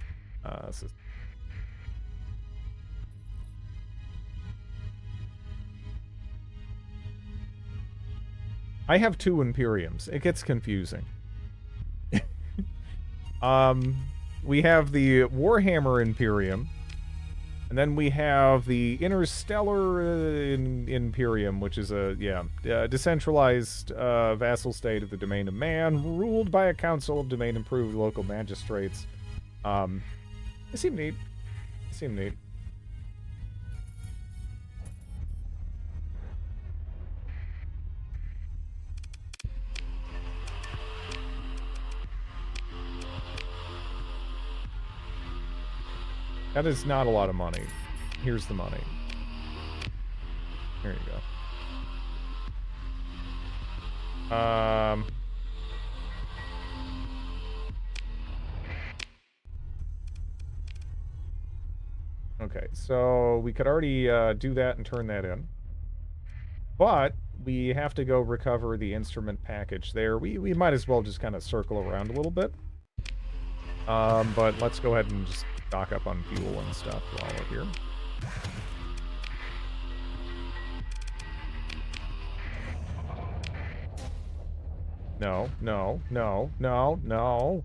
I have 2 Imperiums. It gets confusing. We have the Warhammer Imperium, and then we have the Interstellar Imperium, which is a, decentralized vassal state of the domain of man, ruled by a council of domain-improved local magistrates. They seem neat. They seem neat. That is not a lot of money. Here's the money. There you go. Okay, so we could already do that and turn that in. But we have to go recover the instrument package there. We might as well just kind of circle around a little bit. But let's go ahead and just stock up on fuel and stuff while we're here. No, no, no, no, no.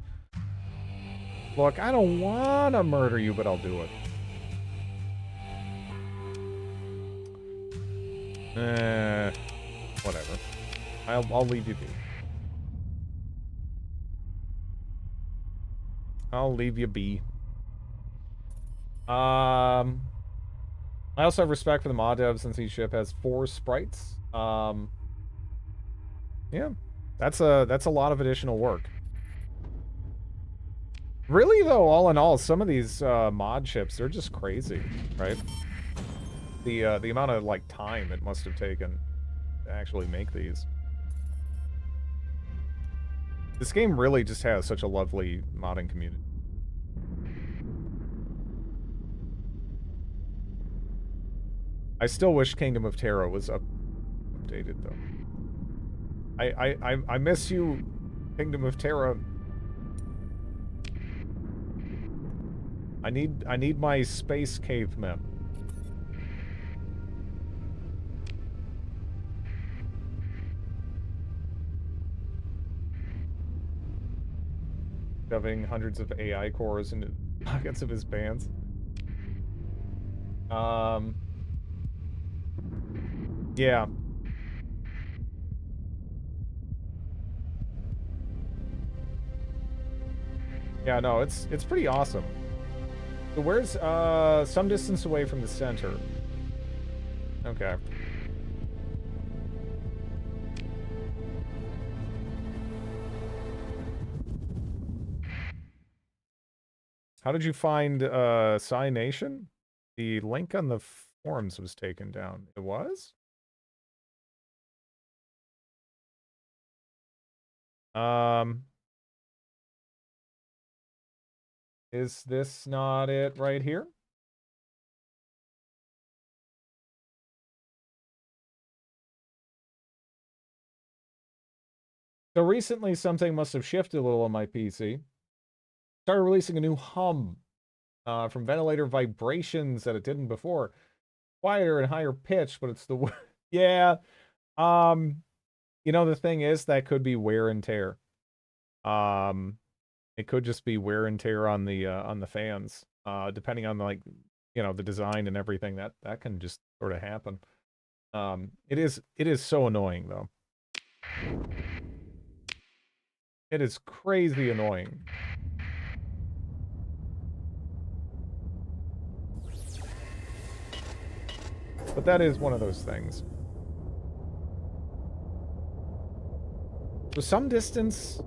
Look, I don't want to murder you, but I'll do it. Whatever. I'll leave you be. I'll leave you be. I also have respect for the mod dev since each ship has 4 sprites. Yeah. That's a lot of additional work. Really though, all in all, some of these mod ships, they're just crazy, right? The amount of like time it must have taken to actually make these. This game really just has such a lovely modding community. I still wish Kingdom of Terra was updated though. I miss you, Kingdom of Terra. I need my space cavemen. Shoving hundreds of AI cores into pockets of his pants. Yeah. Yeah, no, it's pretty awesome. So where's some distance away from the center? Okay. How did you find Psy Nation? The link on the forums was taken down. It was? Is this not it right here? So recently something must have shifted a little on my PC. Started releasing a new hum from ventilator vibrations that it didn't before. Quieter and higher pitch, but it's the yeah. You know, the thing is that could be wear and tear. It could just be wear and tear on the fans. Depending on like, you know, the design and everything, that can just sort of happen. It is so annoying though. It is crazy annoying. But that is one of those things. So some distance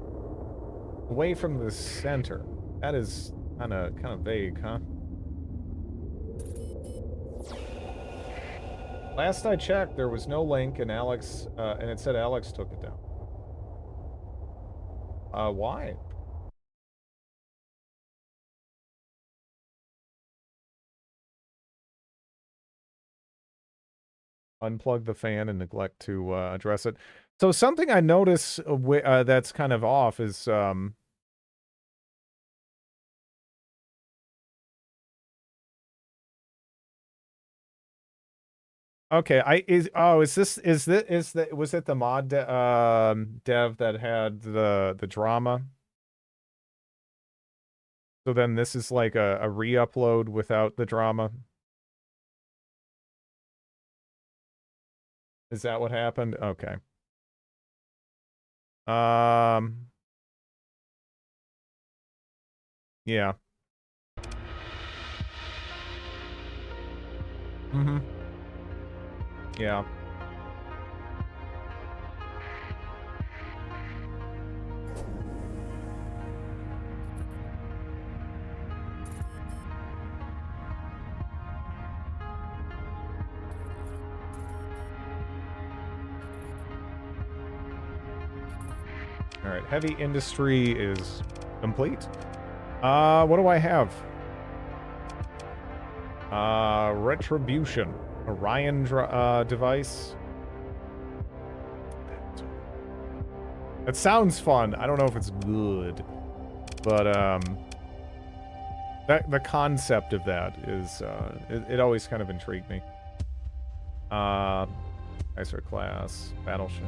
away from the center. That is kind of vague, huh? Last I checked, there was no link, and Alex, and it said Alex took it down. Why? Unplug the fan and neglect to address it. So something I notice that's kind of off is okay, was it the mod dev that had the drama? So then this is like a re-upload without the drama? Is that what happened? Okay. Yeah. Mm-hmm. Yeah. All right, heavy industry is complete. What do I have? Retribution. Orion device. That sounds fun. I don't know if it's good. But, the concept of that is, it always kind of intrigued me. Nicer class. Battleship.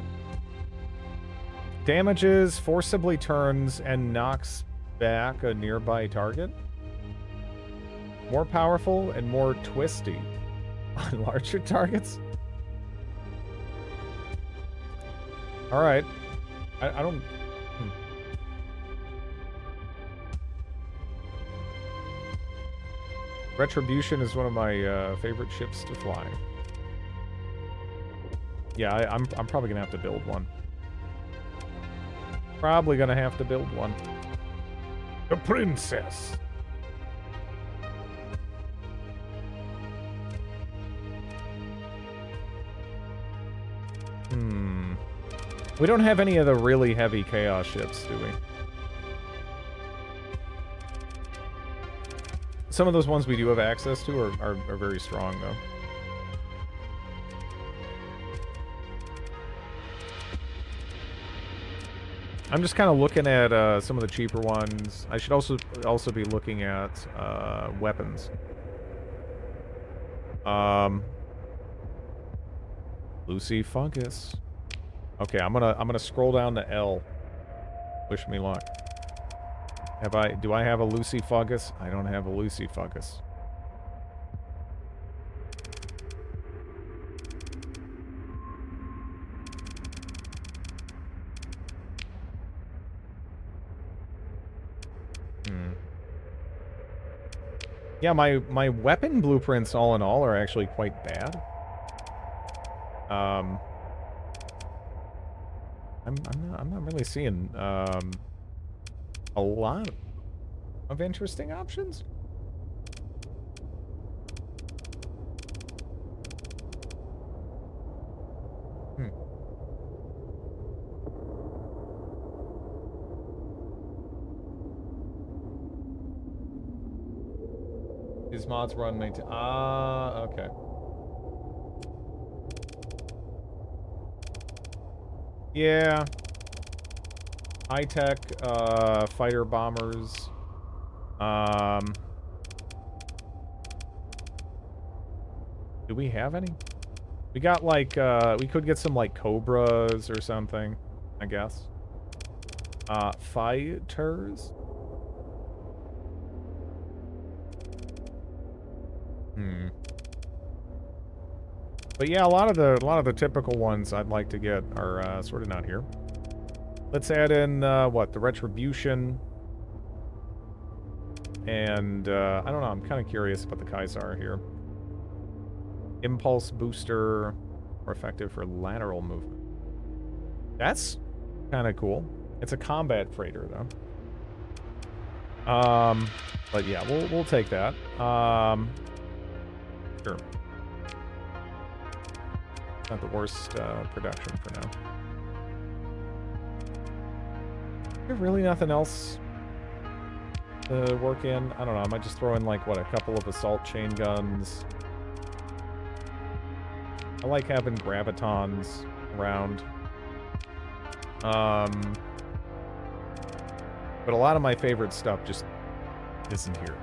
Damages, forcibly turns, and knocks back a nearby target. More powerful and more twisty on larger targets. Alright. I don't... Retribution is one of my favorite ships to fly. Yeah, I'm probably gonna have to build one. Probably gonna have to build one. The princess. We don't have any of the really heavy chaos ships, do we? Some of those ones we do have access to are very strong, though. I'm just kind of looking at some of the cheaper ones. I should also be looking at weapons. Lucy Fungus. Okay, I'm gonna scroll down to L. Wish me luck. Do I have a Lucy Fungus? I don't have a Lucy Fungus. Yeah, my weapon blueprints, all in all, are actually quite bad. I'm not really seeing a lot of interesting options. These mods run maintain. Okay. Yeah. high-tech fighter bombers. Do we have any? We got like we could get some like Cobras or something, I guess. Fighters. But yeah, a lot of the typical ones I'd like to get are sort of not here. Let's add in what, the Retribution, and I don't know. I'm kind of curious about the Kaisar here. Impulse booster, more effective for lateral movement. That's kind of cool. It's a combat freighter though. But yeah, we'll take that. Sure. Not the worst production for now. There's really nothing else to work in. I don't know. I might just throw in like what, a couple of assault chain guns. I like having gravitons around. But a lot of my favorite stuff just isn't here.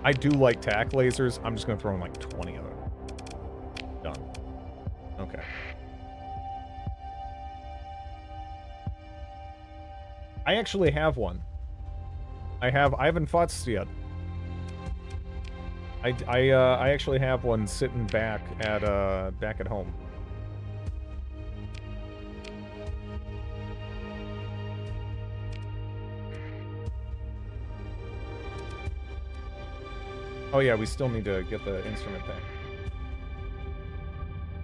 I do like tac lasers. I'm just gonna throw in like 20 of them. Done. Okay. I actually have one. I haven't futzed yet. I actually have one sitting back at home. Oh yeah, we still need to get the instrument thing.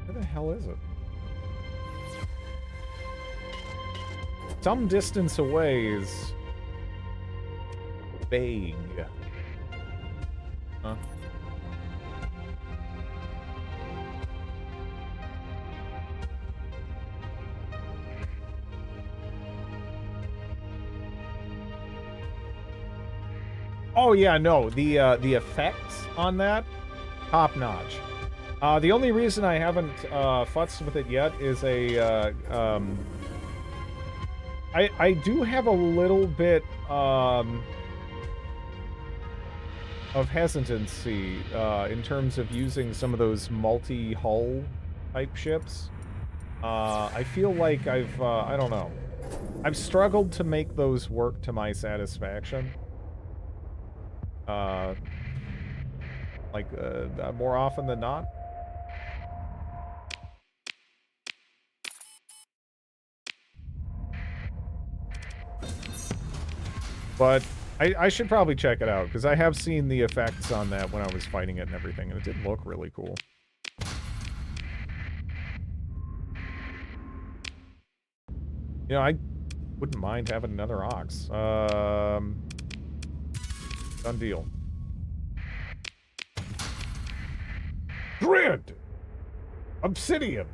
Where the hell is it? Some distance away is vague. Huh? Oh yeah, no, the effects on that, top notch. The only reason I haven't futzed with it yet is I do have a little bit of hesitancy in terms of using some of those multi-hull type ships. I feel like I don't know. I've struggled to make those work to my satisfaction. More often than not. But I should probably check it out, because I have seen the effects on that when I was fighting it and everything, and it did look really cool. You know, I wouldn't mind having another ox. Done deal. Grid! Obsidian!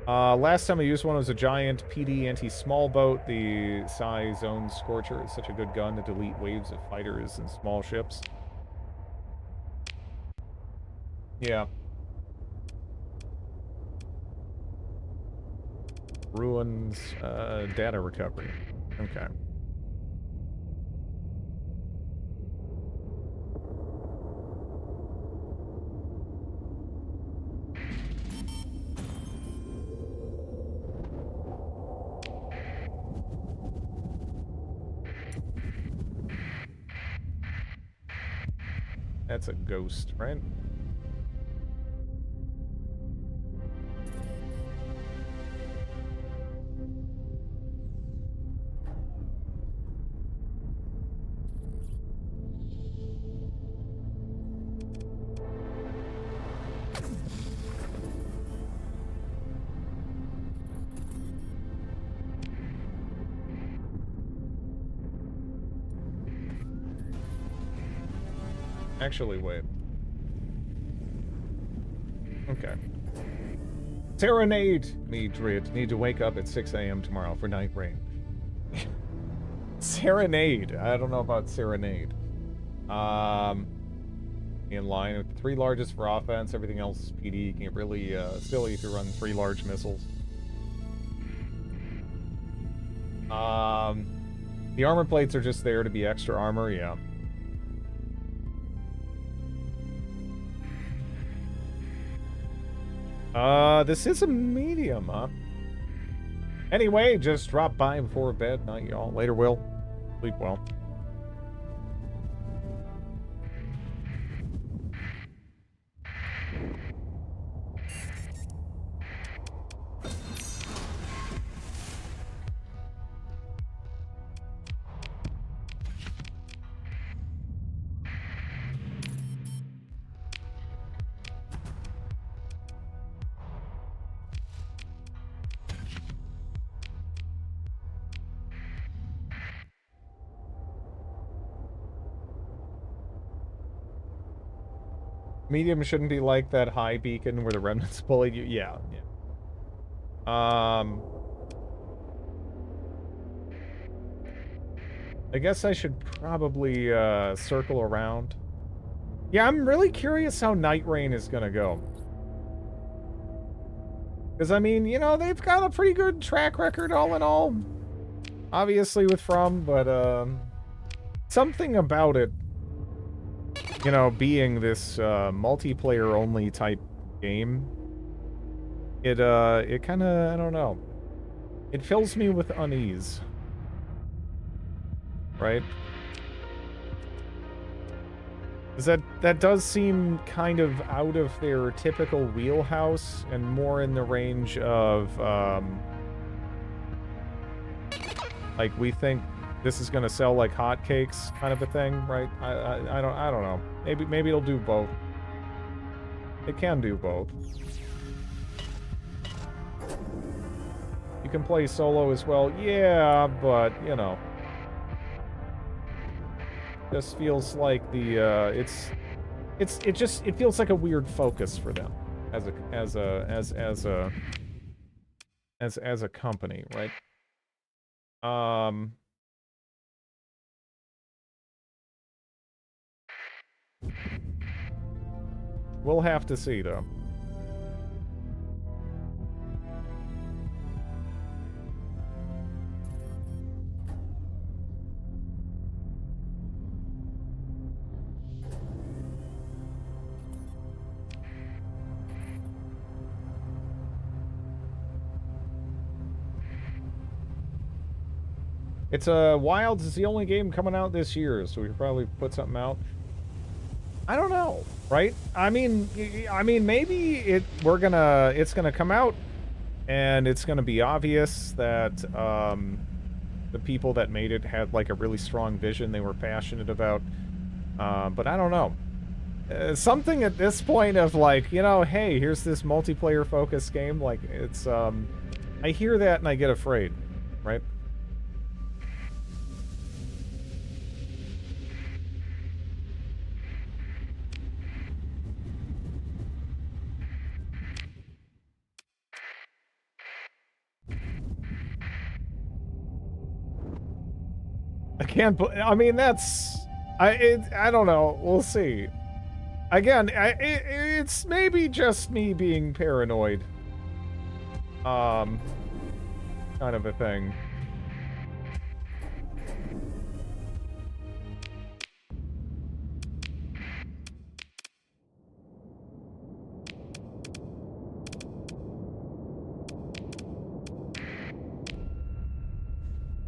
Last time I used one was a giant PD anti-small boat. The Psi Zone Scorcher is such a good gun to delete waves of fighters and small ships. Yeah. Ruins, data recovery. Okay. That's a ghost, right? Actually, wait. Okay. Serenade me, Drid. Need to wake up at 6 a.m. tomorrow for night rain. Serenade. I don't know about serenade. Yeah, in line with the 3 largest for offense. Everything else is PD. You can get really silly if you run 3 large missiles. The armor plates are just there to be extra armor, yeah. This is a medium, huh? Anyway, just drop by before bed. Night, y'all. Later, Will. Sleep well. Medium shouldn't be like that high beacon where the remnants bullied you. Yeah, yeah. I guess I should probably circle around. Yeah, I'm really curious how Night Rain is gonna go. Because, I mean, you know, they've got a pretty good track record all in all. Obviously with From, but something about it, you know, being this multiplayer-only type game, it kind of, I don't know. It fills me with unease. Right? Because that does seem kind of out of their typical wheelhouse and more in the range of, like, we think this is gonna sell like hotcakes kind of a thing, right? I don't know. Maybe it'll do both. It can do both. You can play solo as well, yeah, but you know, just feels like the it feels like a weird focus for them as a company, right? We'll have to see, though. It's Wilds is the only game coming out this year, so we could probably put something out. I don't know, right? I mean maybe it's gonna come out and it's gonna be obvious that the people that made it had like a really strong vision they were passionate about. But I don't know. Something at this point of like, you know, hey, here's this multiplayer focused game, like it's I hear that and I get afraid, right? I mean, that's... I don't know. We'll see. Again, it's maybe just me being paranoid. Kind of a thing.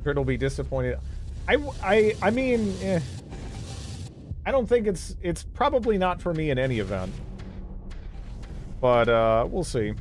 It'll be disappointed. I mean, I don't think it's probably not for me in any event. But, we'll see.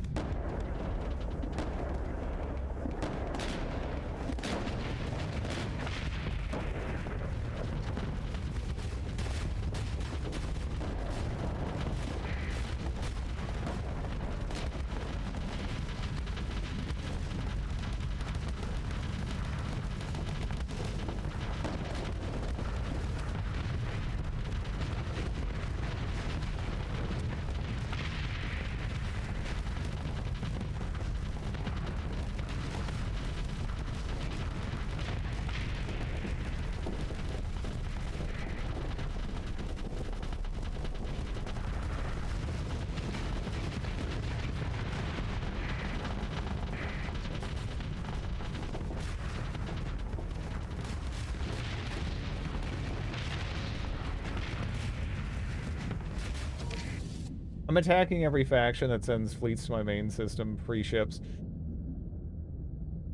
I'm attacking every faction that sends fleets to my main system, free ships.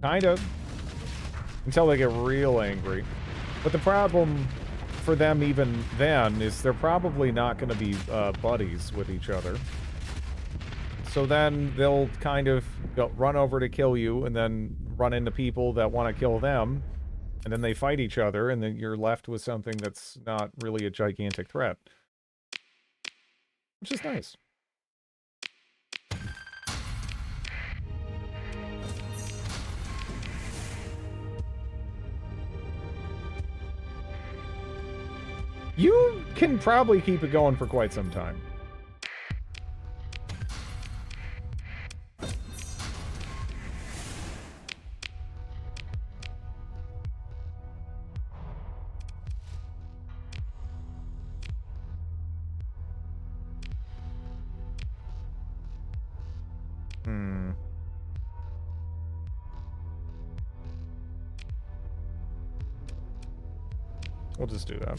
Kind of. Until they get real angry. But the problem for them even then is they're probably not going to be buddies with each other. So then they'll kind of run over to kill you and then run into people that want to kill them. And then they fight each other and then you're left with something that's not really a gigantic threat. Which is nice. You can probably keep it going for quite some time. We'll just do that.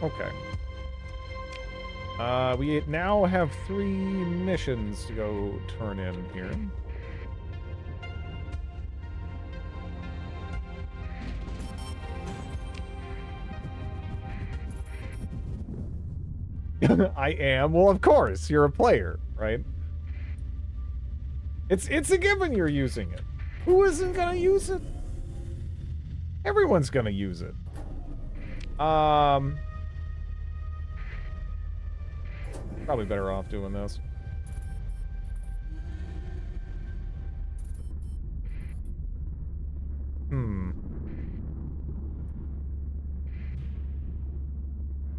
Okay. We now have 3 missions to go turn in here. I am. Well, of course, you're a player, right? It's a given you're using it. Who isn't gonna use it? Everyone's gonna use it. Probably better off doing this.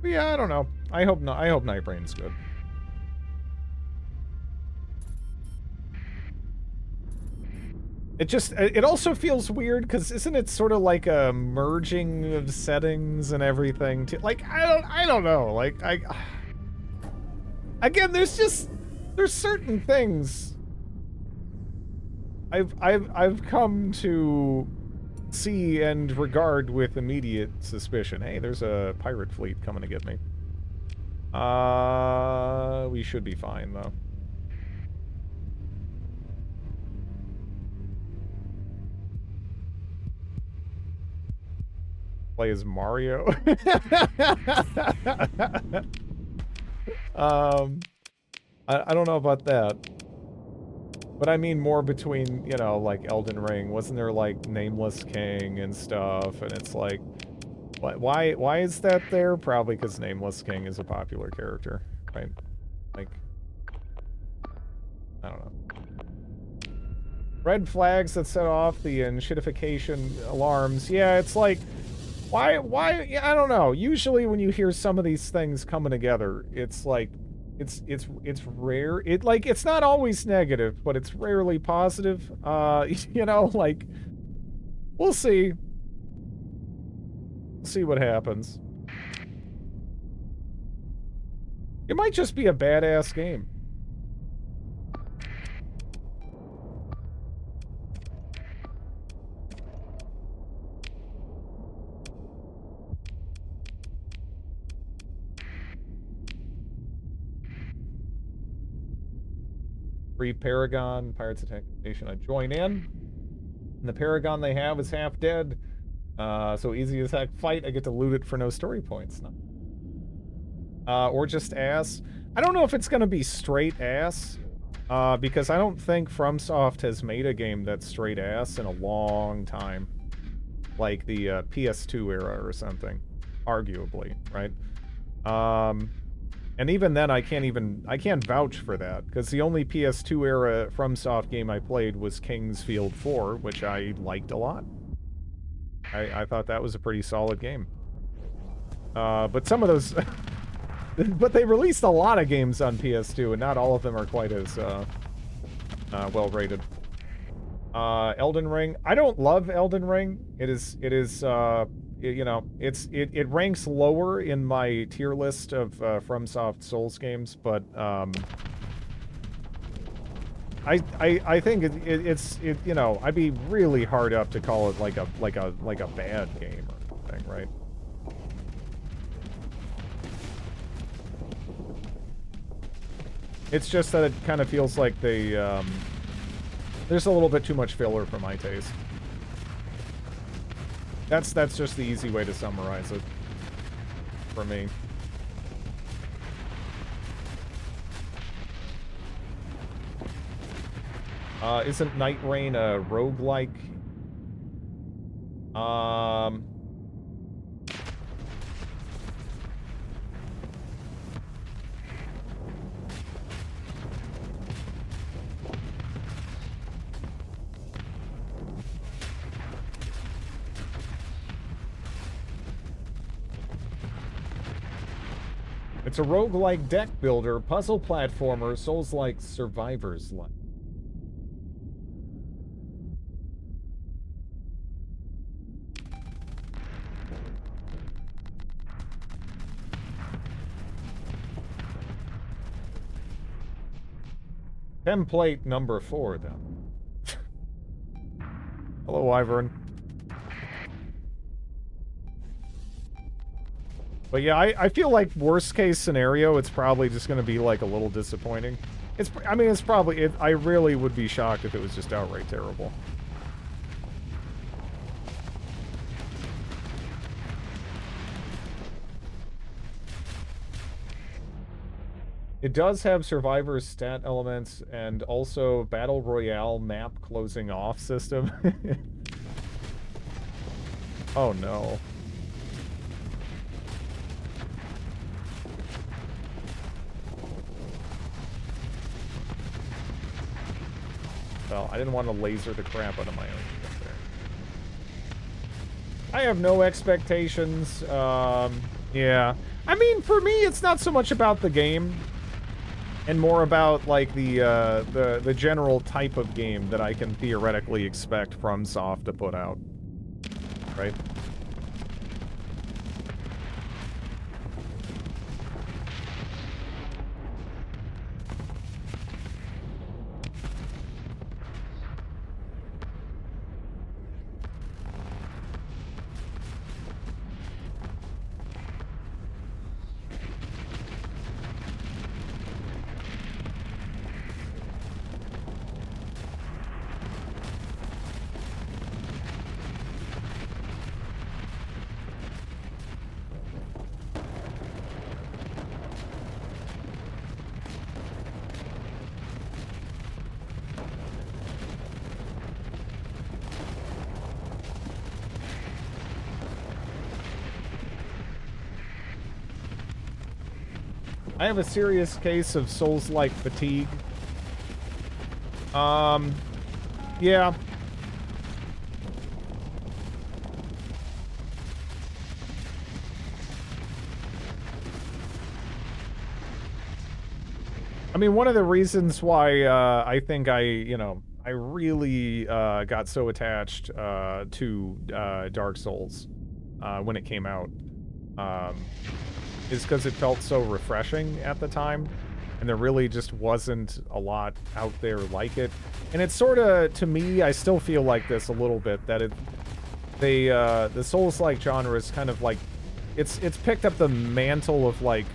But yeah, I don't know. I hope not. I hope Nightrain's good. It also feels weird because isn't it sort of like a merging of settings and everything too? Like I don't know. Like again, there's certain things I've come to see and regard with immediate suspicion. Hey, there's a pirate fleet coming to get me. We should be fine though. Play as Mario. I don't know about that. But I mean more between, you know, like Elden Ring. Wasn't there like Nameless King and stuff? And it's like, why is that there? Probably because Nameless King is a popular character, right? Like, I don't know. Red flags that set off the shitification alarms. Yeah, it's like, why, I don't know. Usually when you hear some of these things coming together, it's like, it's rare. It's not always negative, but it's rarely positive. You know, like, we'll see. We'll see what happens. It might just be a badass game. Free Paragon, Pirates Attack Station. I join in. And the Paragon they have is half dead. So easy as heck fight. I get to loot it for no story points. No. Or just ass. I don't know if it's going to be straight ass. Because I don't think FromSoft has made a game that's straight ass in a long time. Like the PS2 era or something. Arguably, right? And even then, I can't vouch for that, because the only PS2 era FromSoft game I played was King's Field 4, which I liked a lot. I thought that was a pretty solid game. But some of those... but they released a lot of games on PS2, and not all of them are quite as well rated. Elden Ring. I don't love Elden Ring. You know, it ranks lower in my tier list of FromSoft Souls games, but I think it's you know, I'd be really hard up to call it like a bad game or anything, right? It's just that it kind of feels like they there's a little bit too much filler for my taste. That's just the easy way to summarize it for me. Isn't Night Rain a roguelike? It's a roguelike deck builder, puzzle platformer, Souls-like, Survivors-like. Template number 4, then. Hello, Wyvern. But yeah, I feel like worst case scenario, it's probably just going to be like a little disappointing. I mean, it's probably, I really would be shocked if it was just outright terrible. It does have Survivor's stat elements and also Battle Royale map closing off system. Oh no. Well, I didn't want to laser the crap out of my own ship there. I have no expectations. Yeah. I mean, for me, it's not so much about the game, and more about like the general type of game that I can theoretically expect FromSoft to put out, right? I have a serious case of Souls-like fatigue. Yeah. I mean, one of the reasons why I think I really got so attached to Dark Souls when it came out is because it felt so refreshing at the time, and there really just wasn't a lot out there like it. And it's sort of, to me, I still feel like this a little bit, that the Souls-like genre is kind of like, it's picked up the mantle of like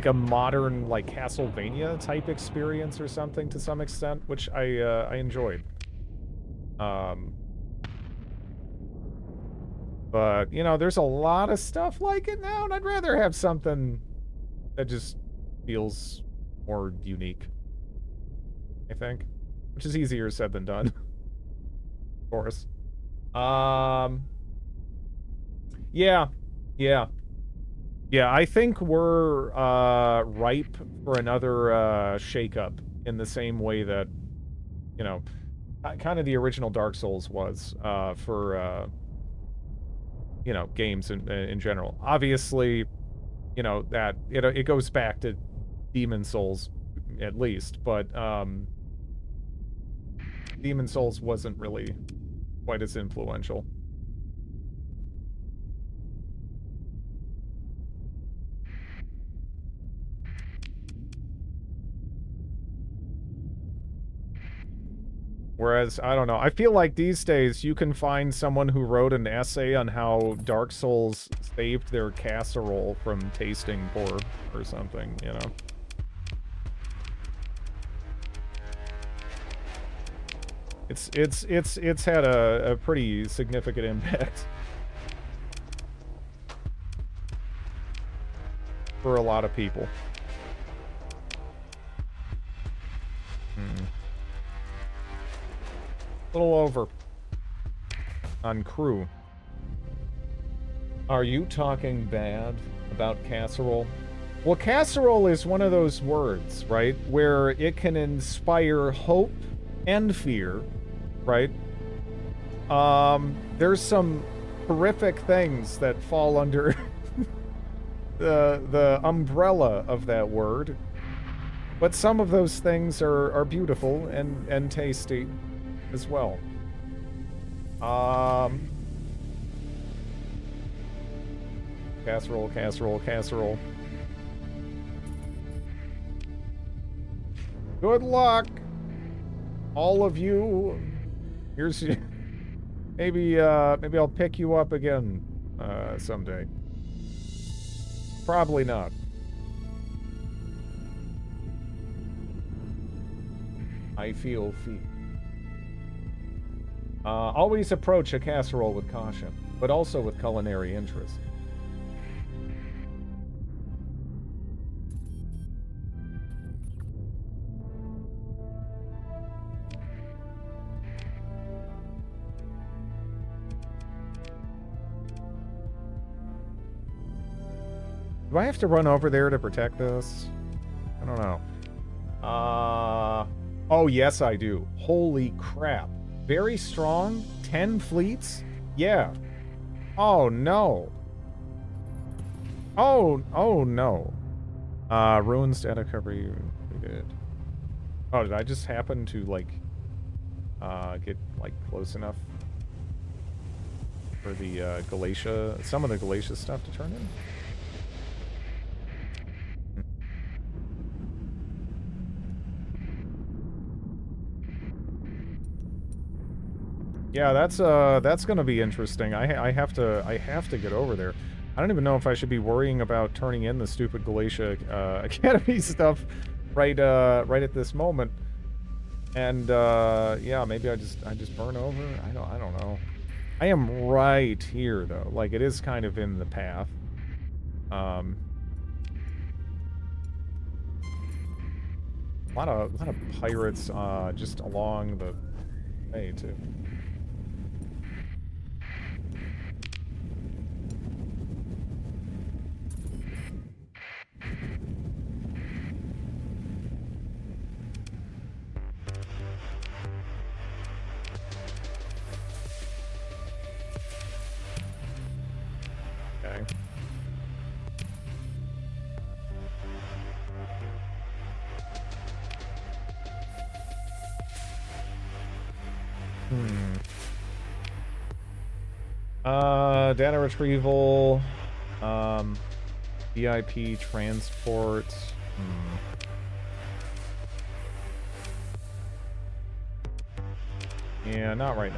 a modern like Castlevania type experience or something to some extent, which I enjoyed. But, you know, there's a lot of stuff like it now, and I'd rather have something that just feels more unique, I think. Which is easier said than done. Of course. Yeah. Yeah. Yeah, I think we're ripe for another shakeup in the same way that, you know, kind of the original Dark Souls was for you know, games in general. Obviously, you know, that it goes back to Demon Souls at least, but Demon Souls wasn't really quite as influential. Whereas, I don't know, I feel like these days you can find someone who wrote an essay on how Dark Souls saved their casserole from tasting poor or something, you know? It's had a pretty significant impact for a lot of people. A little over on crew. Are you talking bad about casserole? Well, casserole is one of those words, right, where it can inspire hope and fear, right? There's some horrific things that fall under the umbrella of that word, but some of those things are beautiful and tasty as well. Casserole, casserole, casserole. Good luck, all of you. Here's maybe I'll pick you up again someday. Probably not. I feel feet. Always approach a casserole with caution, but also with culinary interest. Do I have to run over there to protect this? I don't know. Oh, yes, I do. Holy crap. Very strong? 10 fleets? Yeah. Oh, no. Oh, no. Ruins data cover you. Good. Oh, did I just happen to, like, get, like, close enough for the, Galatia, some of the Galatia stuff to turn in? Yeah, that's gonna be interesting. I have to get over there. I don't even know if I should be worrying about turning in the stupid Galatia Academy stuff right at this moment. And yeah, maybe I just burn over. I don't know. I am right here though. Like it is kind of in the path. A lot of pirates just along the way too. Okay. Data retrieval, VIP transport. Yeah, not right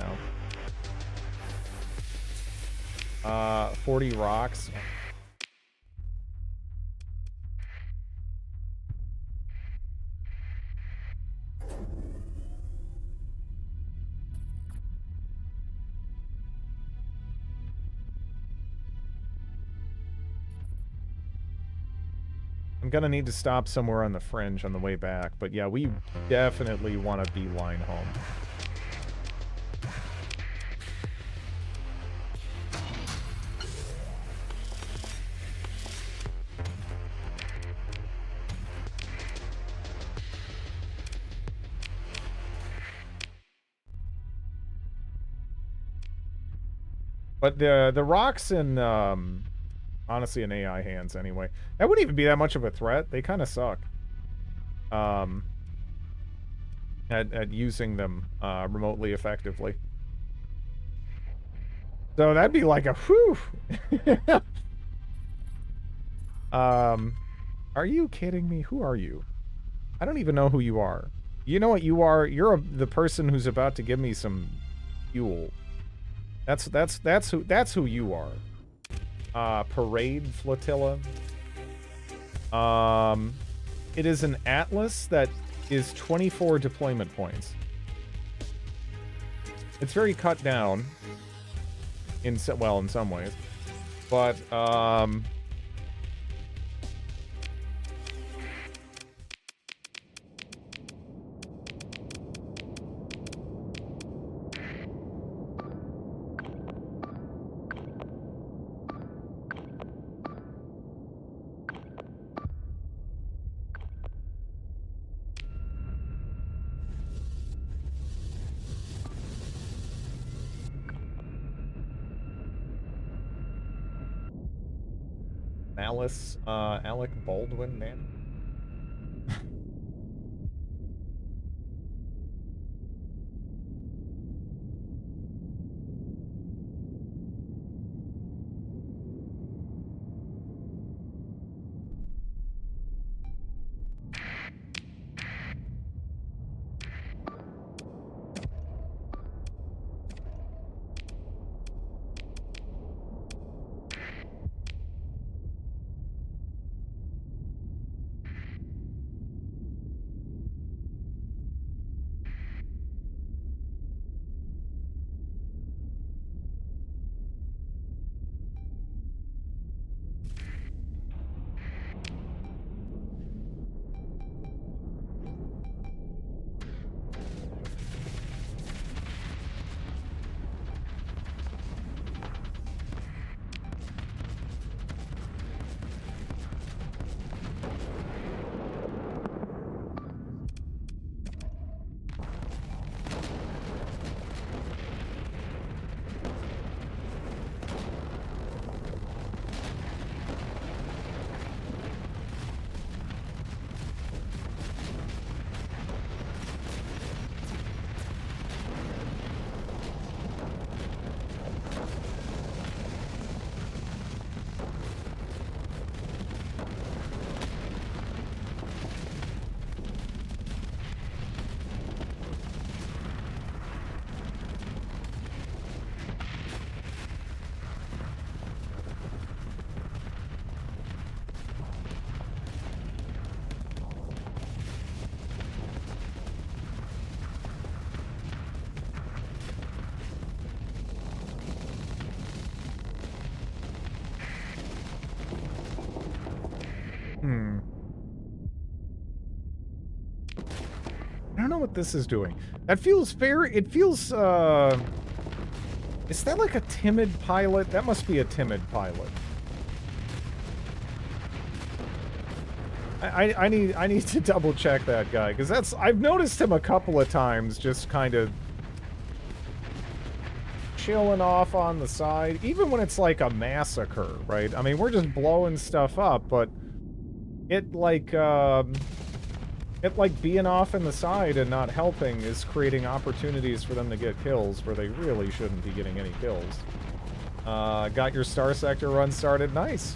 now. 40 rocks. I'm gonna need to stop somewhere on the fringe on the way back, but yeah, we definitely want to beeline home. But the rocks in honestly in AI hands anyway. That wouldn't even be that much of a threat. They kind of suck. At using them remotely effectively. So that'd be like a whew. Are you kidding me? Who are you? I don't even know who you are. You know what you are? You're the person who's about to give me some fuel. That's who you are. Parade Flotilla. It is an Atlas that is 24 deployment points. It's very cut down in some ways, but Alec Baldwin, man. I don't know what this is doing. That feels fair. It feels, is that like a timid pilot? That must be a timid pilot. I need to double check that guy, because I've noticed him a couple of times just kind of chilling off on the side, even when it's like a massacre, right? I mean, we're just blowing stuff up, but it like being off in the side and not helping is creating opportunities for them to get kills where they really shouldn't be getting any kills. Got your Starsector run started. Nice.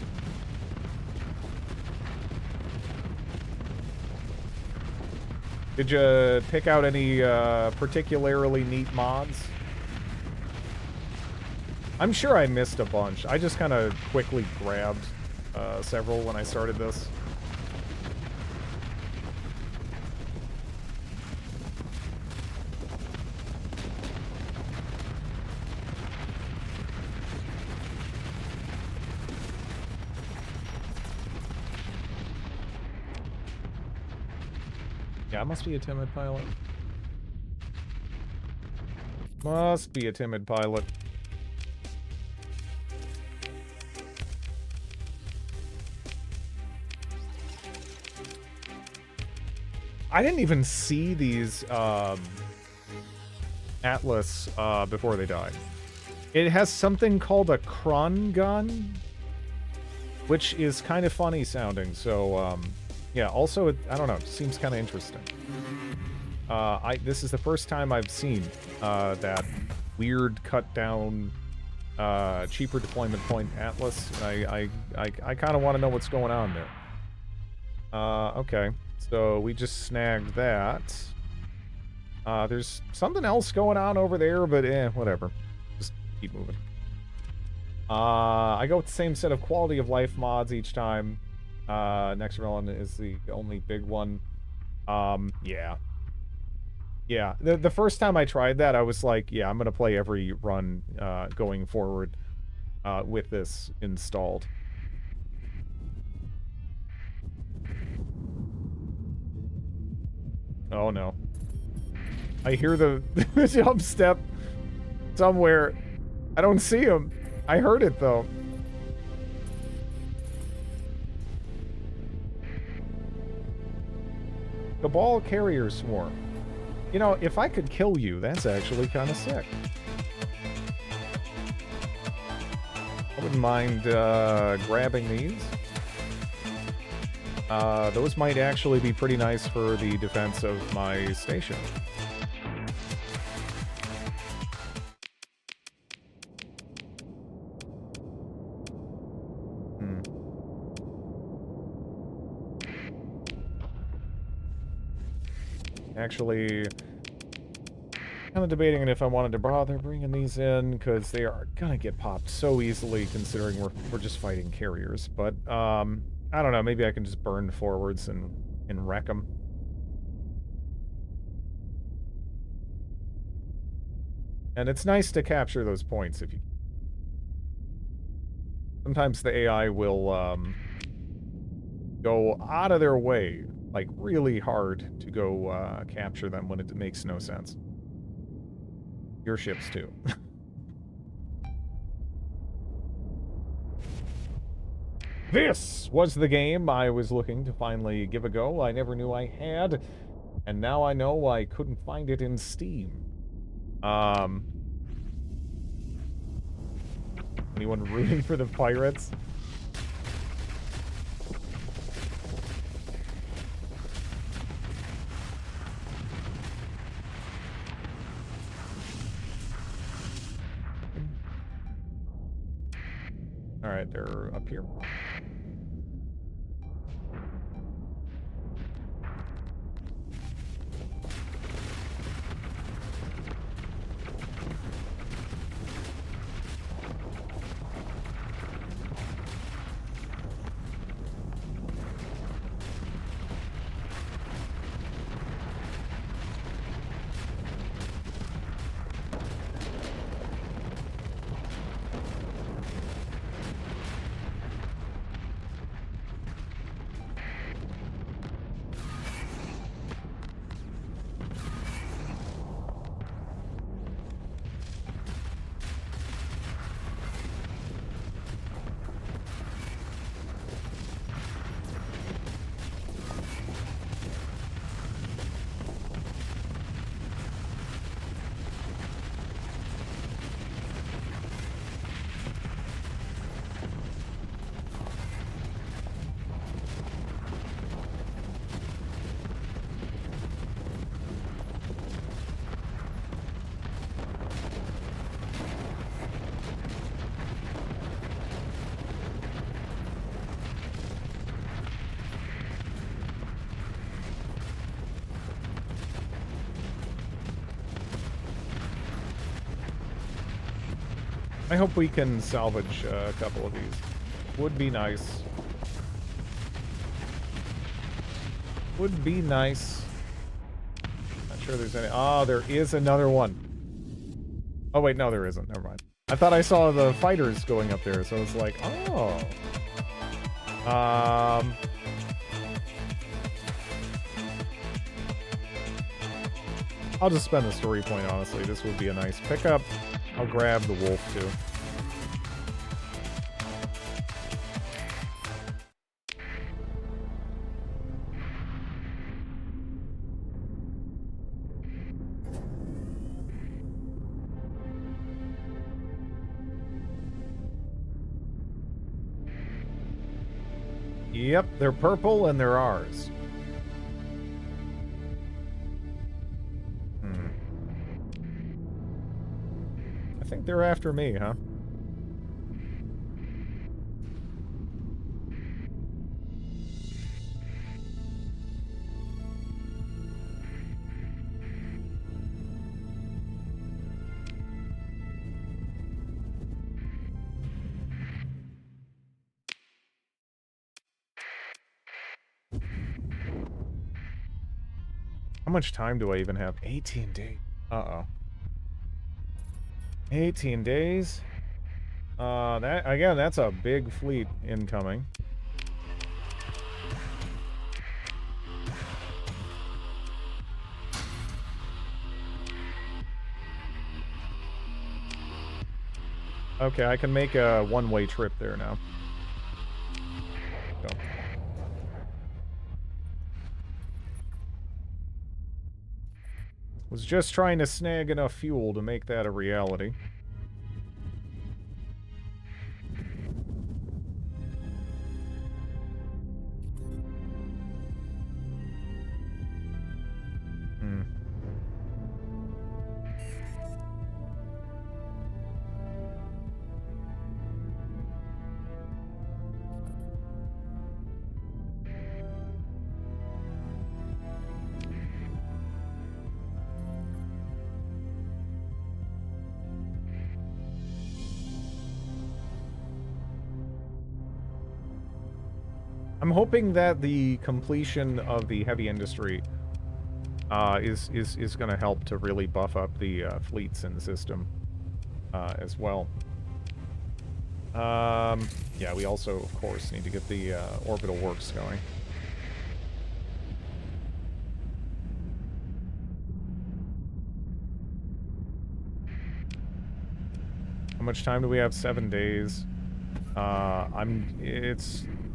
Did you pick out any particularly neat mods? I'm sure I missed a bunch. I just kind of quickly grabbed several when I started this. Yeah, it must be a timid pilot. Must be a timid pilot. I didn't even see these Atlas before they died. It has something called a cron gun, which is kind of funny sounding, so yeah, also, I don't know, it seems kind of interesting. This is the first time I've seen that weird cut-down, cheaper deployment point Atlas. I kind of want to know what's going on there. Okay, so we just snagged that. There's something else going on over there, but whatever. Just keep moving. I go with the same set of quality of life mods each time. Next Relon is the only big one. Yeah. Yeah, the first time I tried that, I was like, yeah, I'm gonna play every run going forward with this installed. Oh no. I hear the, the jump step somewhere. I don't see him. I heard it though. Cabal carrier swarm. You know, if I could kill you, that's actually kind of sick. I wouldn't mind grabbing these. Those might actually be pretty nice for the defense of my station. Actually, kind of debating if I wanted to bother bringing these in, because they are gonna get popped so easily, considering we're just fighting carriers. But I don't know. Maybe I can just burn forwards and wreck them. And it's nice to capture those points if you. Sometimes the AI will go out of their way, like really hard, to go capture them when it makes no sense. Your ships too. This was the game I was looking to finally give a go. I never knew I had, and now I know I couldn't find it in Steam. Anyone rooting for the pirates? All right, they're up here. I hope we can salvage a couple of these. Would be nice. Would be nice. Not sure there's any. Oh, there is another one. Oh, wait, no, there isn't. Never mind. I thought I saw the fighters going up there, so it's like, oh. I'll just spend the story point, honestly. This would be a nice pickup. I'll grab the wolf, too. Yep, they're purple and they're ours. I think they're after me, huh? How much time do I even have? 18 days. Uh-oh. 18 days. That again, that's a big fleet incoming. Okay, I can make a one-way trip there now. Go. Was just trying to snag enough fuel to make that a reality. I'm hoping that the completion of the heavy industry is going to help to really buff up the fleets in the system as well. Yeah, we also, of course, need to get the orbital works going. How much time do we have? 7 days.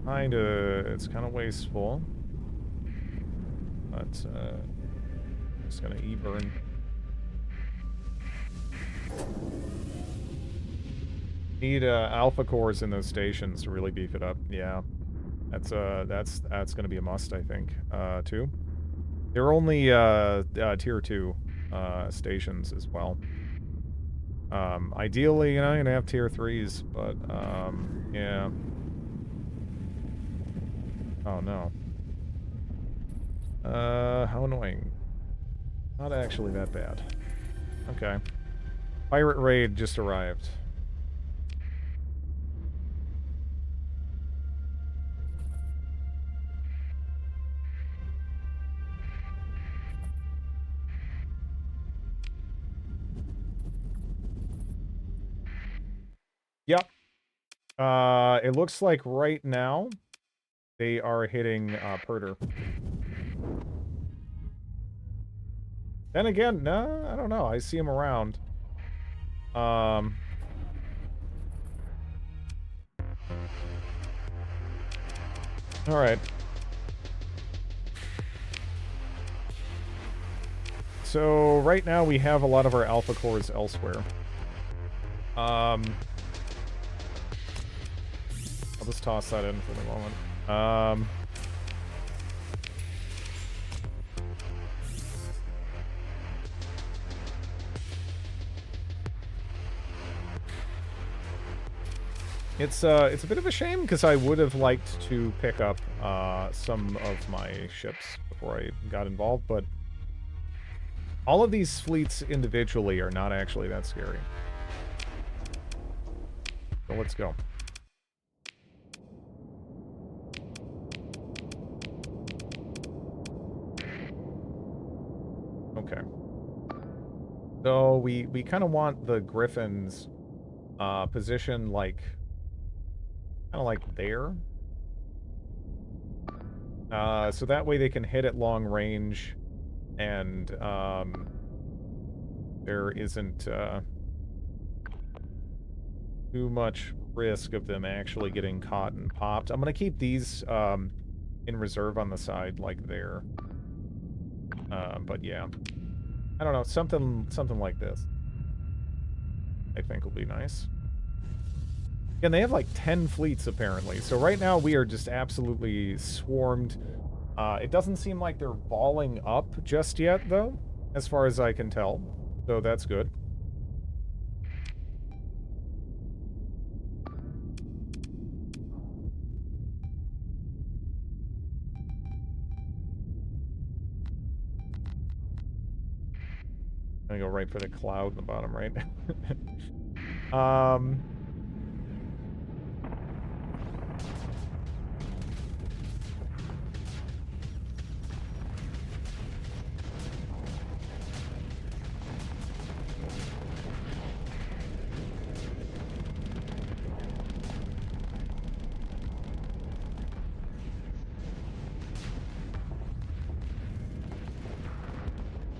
It's kind of wasteful. But, just gonna E-burn. Need, alpha cores in those stations to really beef it up. Yeah. That's gonna be a must, I think, too. They're only, tier 2, stations as well. Ideally, you know, you're gonna have tier 3s, but, yeah. Oh, no. How annoying. Not actually that bad. Okay. Pirate raid just arrived. Yep. It looks like right now they are hitting Perder. Then again, no, I don't know. I see him around. All right. So right now we have a lot of our alpha cores elsewhere. I'll just toss that in for the moment. It's a bit of a shame because I would have liked to pick up some of my ships before I got involved, but all of these fleets individually are not actually that scary. So let's go. Okay. So we kind of want the Griffins positioned like kind of like there. So that way they can hit at long range and there isn't too much risk of them actually getting caught and popped. I'm going to keep these in reserve on the side like there. But yeah. I don't know, something like this. I think will be nice. And they have like 10 fleets apparently. So right now we are just absolutely swarmed. It doesn't seem like they're balling up just yet though, as far as I can tell. So that's good. I'm gonna go right for the cloud in the bottom right.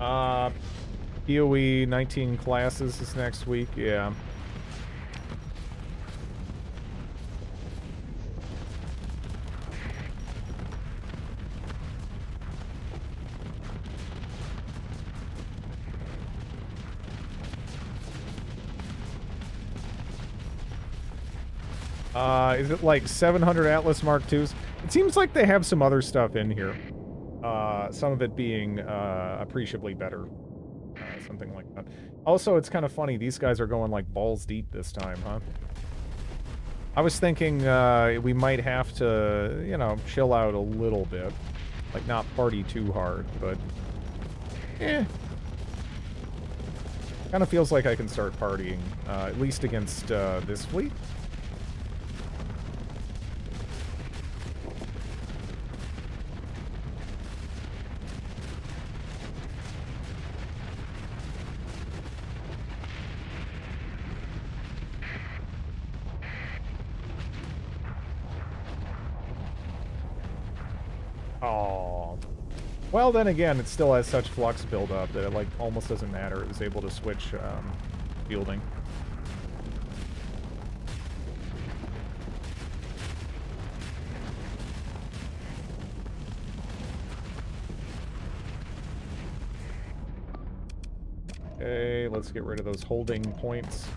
PoE 19 classes is next week, yeah. Is it like 700 Atlas Mark IIs? It seems like they have some other stuff in here. Some of it being appreciably better. Something like that. Also, it's kind of funny. These guys are going like balls deep this time, huh? I was thinking we might have to, you know, chill out a little bit. Like, not party too hard, but... Kind of feels like I can start partying, at least against this fleet. Oh. Well, then again, it still has such flux buildup that it, like, almost doesn't matter. It was able to switch, fielding. Okay, let's get rid of those holding points.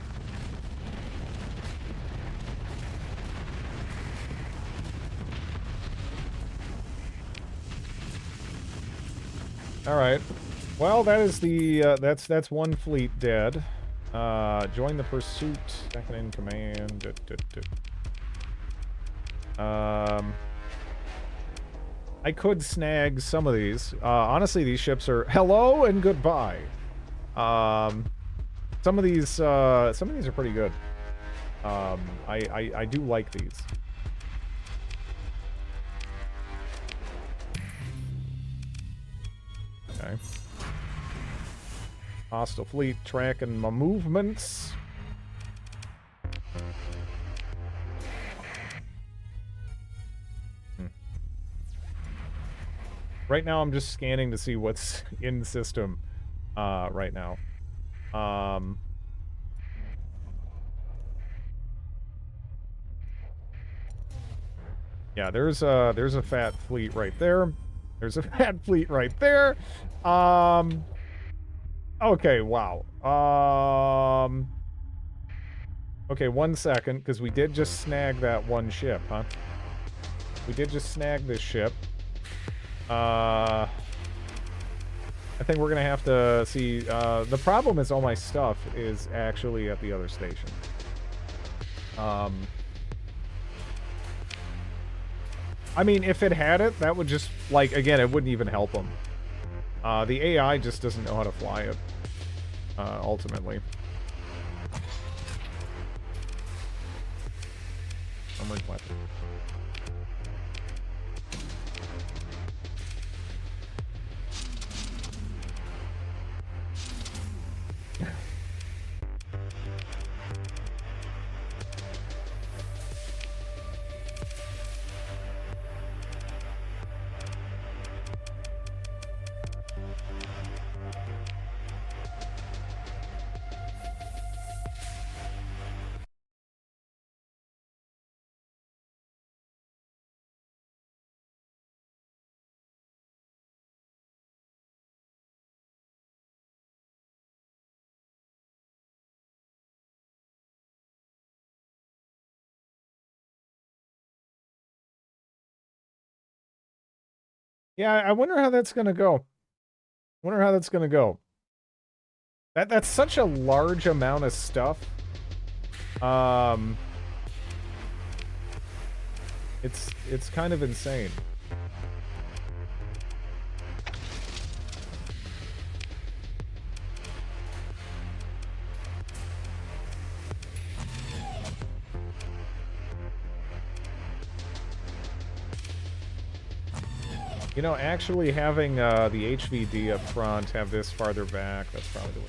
All right. Well, that is the that's one fleet dead. Join the pursuit. Second in command. I could snag some of these. Honestly, these ships are hello and goodbye. Some of these are pretty good. I do like these. Okay. Hostile fleet tracking my movements. Right now, I'm just scanning to see what's in the system. Right now. Yeah, there's a fat fleet right there. There's a fat fleet right there. Okay, wow. Okay, 1 second, because we did just snag that one ship, huh? We did just snag this ship. I think we're gonna have to see, the problem is all my stuff is actually at the other station. I mean, if it had it, that would just, like, again, it wouldn't even help them. The AI just doesn't know how to fly it, ultimately. Armored weapon. Yeah, I wonder how that's gonna go. Wonder how that's gonna go. That's such a large amount of stuff. It's kind of insane. You know, actually having the HVD up front, have this farther back, that's probably the way.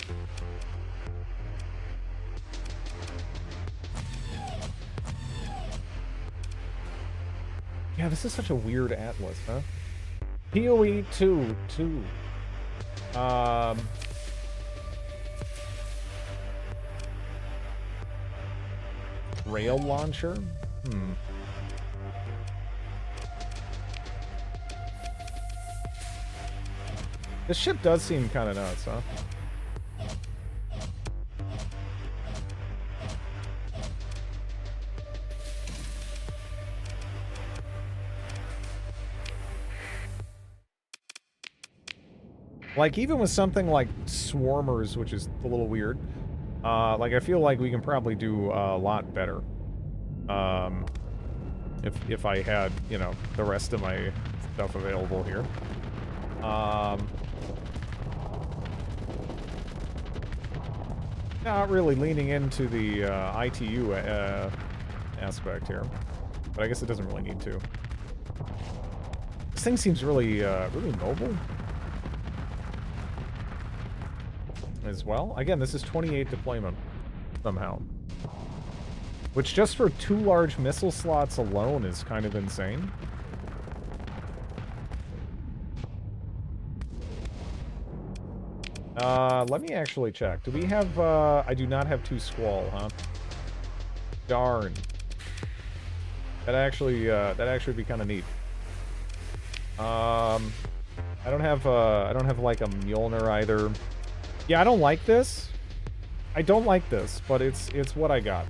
Yeah, this is such a weird atlas, huh? PoE 2. Rail launcher? This ship does seem kind of nuts, huh? Like, even with something like swarmers, which is a little weird, like, I feel like we can probably do a lot better. If I had, you know, the rest of my stuff available here. Not really leaning into the ITU aspect here, but I guess it doesn't really need to. This thing seems really, really mobile as well. Again, this is 28 deployment somehow, which just for 2 large missile slots alone is kind of insane. Let me actually check. Do we have, I do not have 2 Squall, huh? Darn. That'd actually be kind of neat. I don't have like a Mjolnir either. Yeah, I don't like this. I don't like this, but it's what I got,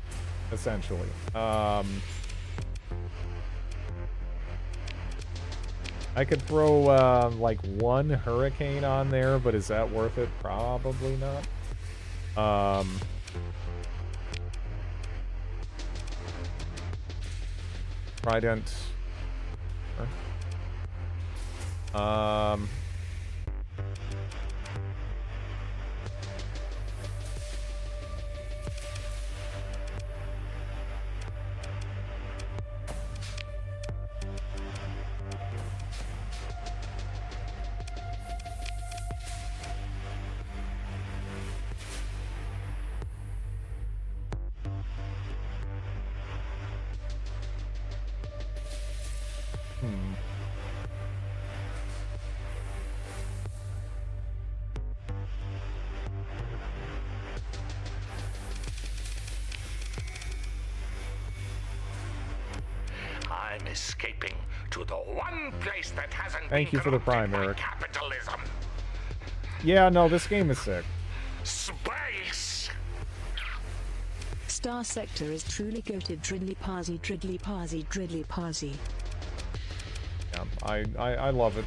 essentially. I could throw, like, 1 Hurricane on there, but is that worth it? Probably not. Trident. I'm escaping to the one place that hasn't Thank been you for the corrupted prime, by Eric. capitalism. Yeah, no, this game is sick. Space. Starsector is truly goated. Driddly parsy, driddly parsy, driddly parsy. Yeah, I love it.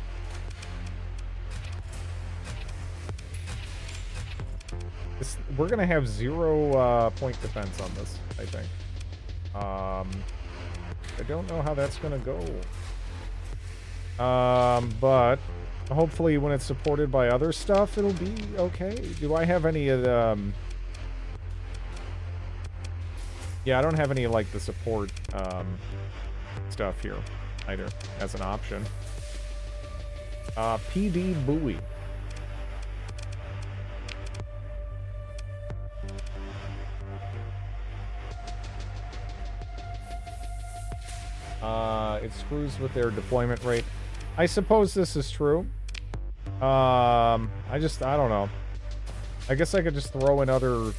We're gonna have 0 point defense on this, I think. I don't know how that's gonna go. But hopefully when it's supported by other stuff, it'll be okay. Do I have any of the... Yeah, I don't have any, like, the support, stuff here, either, as an option. PD buoy. It screws with their deployment rate. I suppose this is true. I don't know. I guess I could just throw in other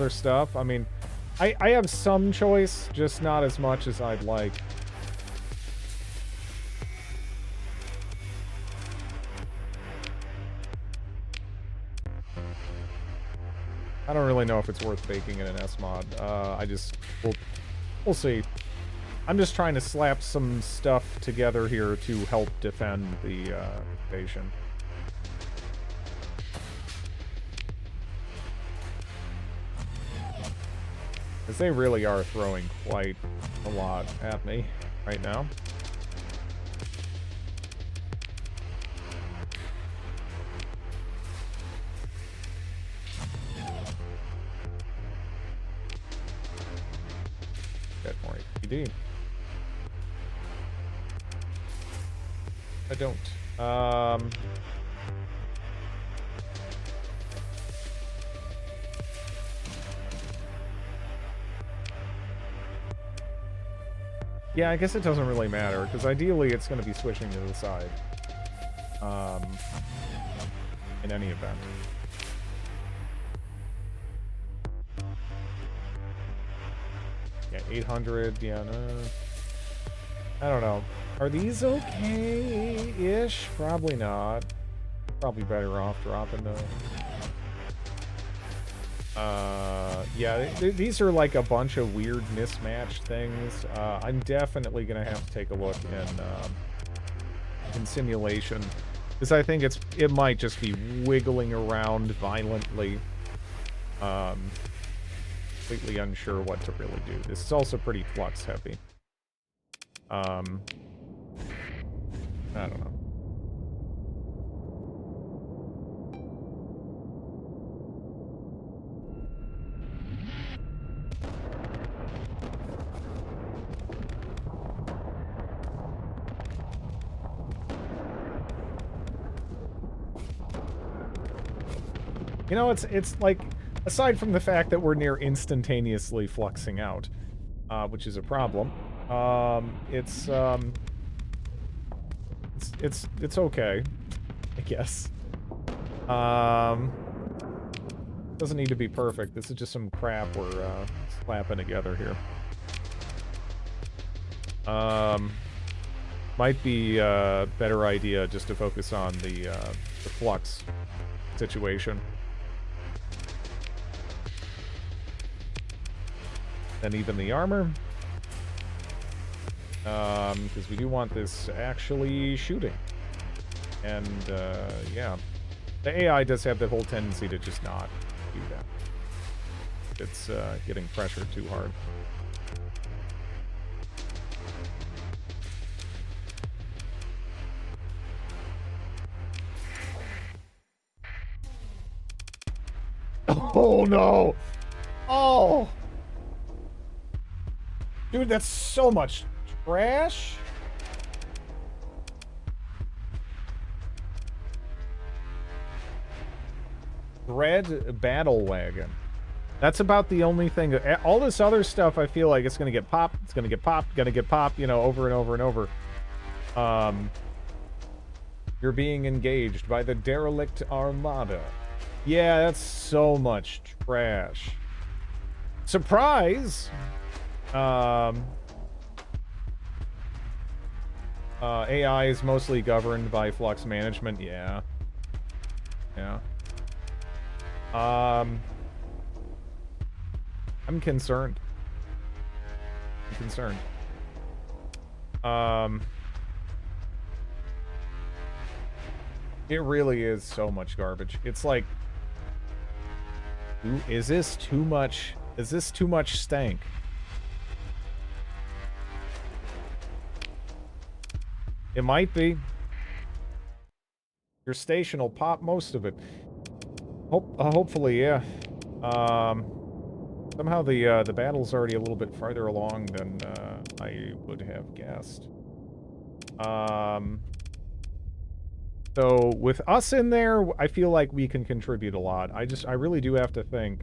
stuff. I mean, I have some choice, just not as much as I'd like. I don't really know if it's worth baking in an S-mod. We'll see. I'm just trying to slap some stuff together here to help defend the station. Because they really are throwing quite a lot at me right now. Get more APD. I don't. Yeah, I guess it doesn't really matter, because ideally it's going to be switching to the side. In any event. Yeah, 800, yeah, no. I don't know. Are these okay-ish? Probably not. Probably better off dropping the... yeah, these are like a bunch of weird mismatched things. I'm definitely gonna have to take a look in simulation, because I think it might just be wiggling around violently. Completely unsure what to really do. This is also pretty flux heavy. I don't know. You know, it's like, aside from the fact that we're near instantaneously fluxing out, which is a problem, it's okay, I guess. Doesn't need to be perfect. This is just some crap we're slapping together here. Might be a better idea just to focus on the flux situation. Than even the armor. Because we do want this actually shooting. And, yeah. The AI does have the whole tendency to just not do that. It's, getting pressured too hard. Oh, no! Oh! Dude, that's so much trash. Red Battle Wagon. That's about the only thing. All this other stuff, I feel like it's gonna get popped. It's gonna get popped. Gonna get popped. You know, over and over and over. You're being engaged by the derelict armada. Yeah, that's so much trash. Surprise! AI is mostly governed by flux management. Yeah. Yeah. I'm concerned. I'm concerned. It really is so much garbage. It's like, is this too much? Is this too much stank? It might be. Your station will pop most of it. Hopefully, yeah. Somehow the battle's already a little bit farther along than I would have guessed. So with us in there, I feel like we can contribute a lot. I really do have to think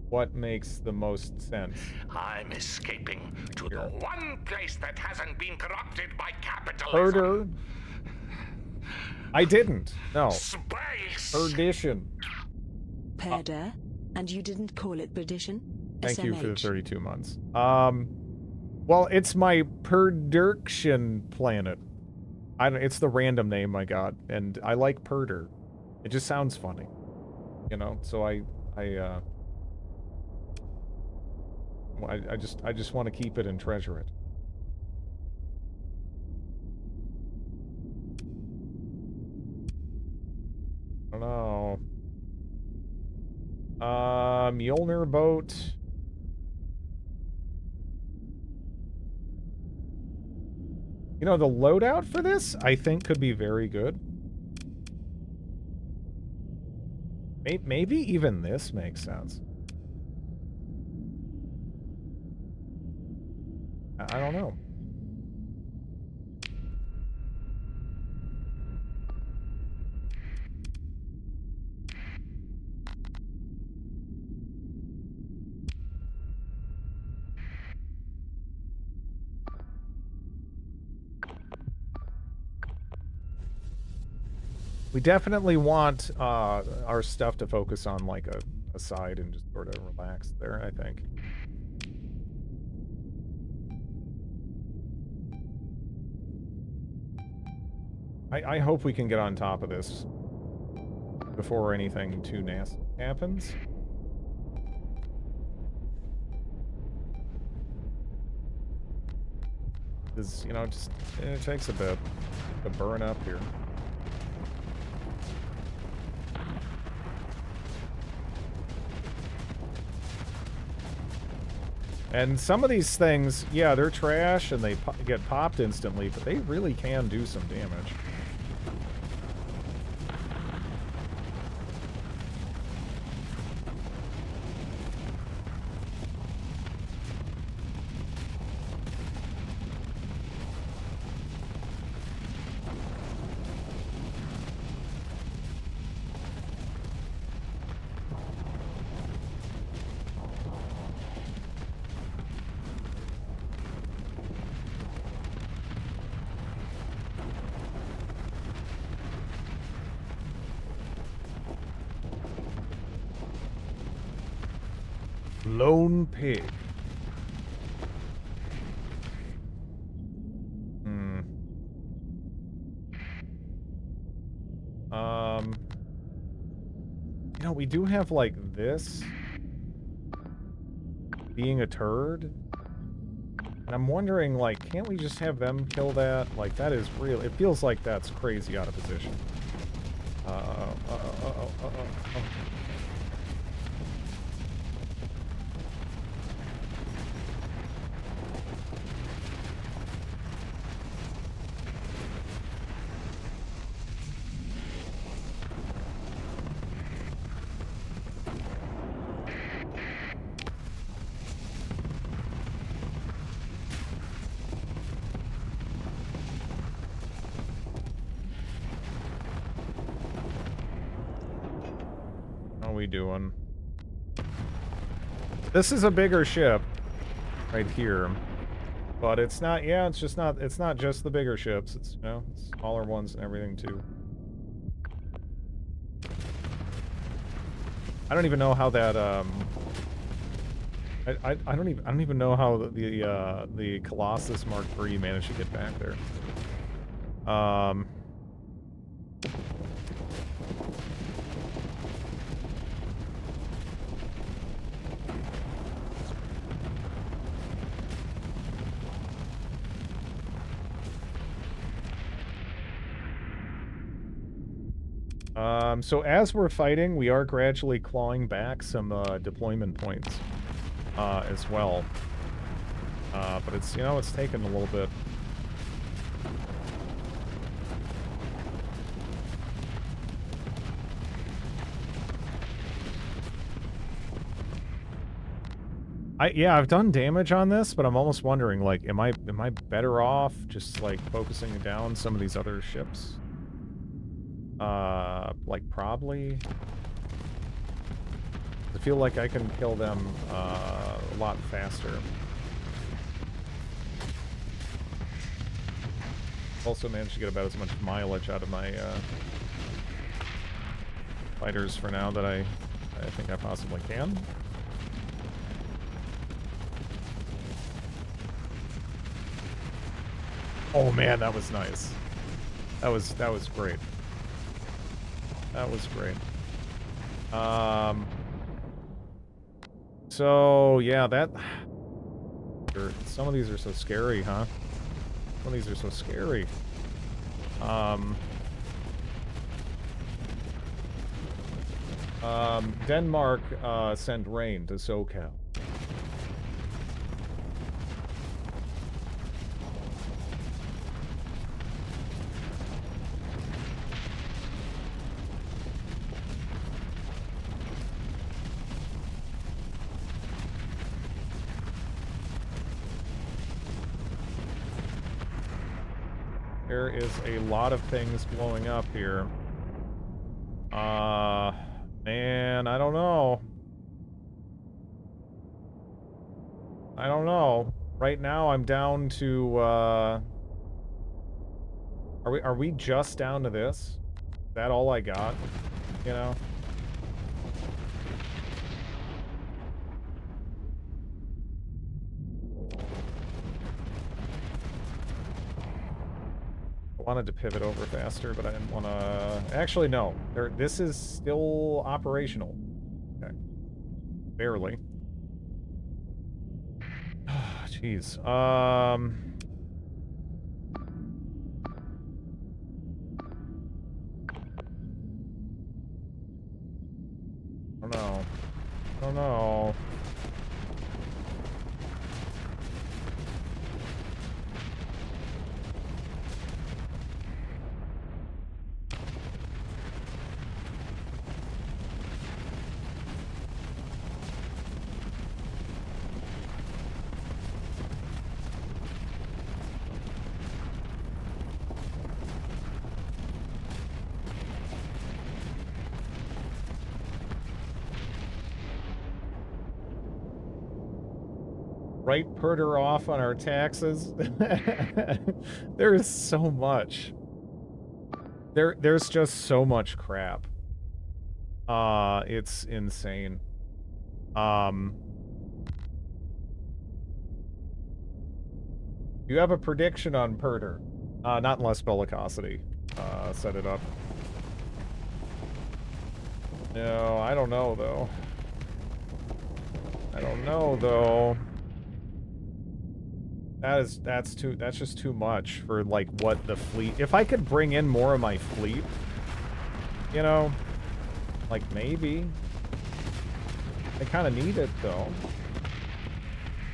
what makes the most sense. I'm escaping to the one place that hasn't been corrupted by capitalism. Herder? I didn't. No. Space. Perdition. Perder? And you didn't call it perdition? Thank you for the SMH. 32 months. Well, it's my Perdirction planet. It's the random name I got, and I like Perder. It just sounds funny. You know, so I just want to keep it and treasure it. I don't know. Mjolnir boat. You know, the loadout for this, I think, could be very good. Maybe even this makes sense. I don't know. We definitely want our stuff to focus on like a side and just sort of relax there, I think. I hope we can get on top of this before anything too nasty happens. Because, you know, just it takes a bit to burn up here. And some of these things, yeah, they're trash and they get popped instantly, but they really can do some damage. Lone pig. You know, we do have, like, this being a turd. And I'm wondering, like, can't we just have them kill that? Like, that is real. It feels like that's crazy out of position. Doing. This is a bigger ship right here, but it's not, yeah, it's just not, it's not just the bigger ships, it's, you know, smaller ones and everything too. I don't even know how that, I don't even know how the Colossus Mark III managed to get back there. So as we're fighting, we are gradually clawing back some deployment points as well. But it's, you know, it's taken a little bit. Yeah, I've done damage on this, but I'm almost wondering, like, am I better off just like focusing down some of these other ships? Like, probably. I feel like I can kill them a lot faster. Also managed to get about as much mileage out of my fighters for now that I think I possibly can. Oh man, that was nice. That was great. That was great. So yeah, that some of these are so scary, huh? Some of these are so scary. Denmark sent rain to SoCal. There is a lot of things blowing up here. Man, I don't know. I don't know. Right now I'm down to, are we just down to this? that all I got? You know? I wanted to pivot over faster, but I didn't want to... Actually, no. This is still operational. Okay. Barely. Jeez. Oh no. Oh no. Write Perder off on our taxes. There is so much. There's just so much crap. It's insane. You have a prediction on Perder? Not unless Bellicosity set it up. No, I don't know though. I don't know though. That's just too much for like what the fleet. If I could bring in more of my fleet, you know, like maybe. I kind of need it though.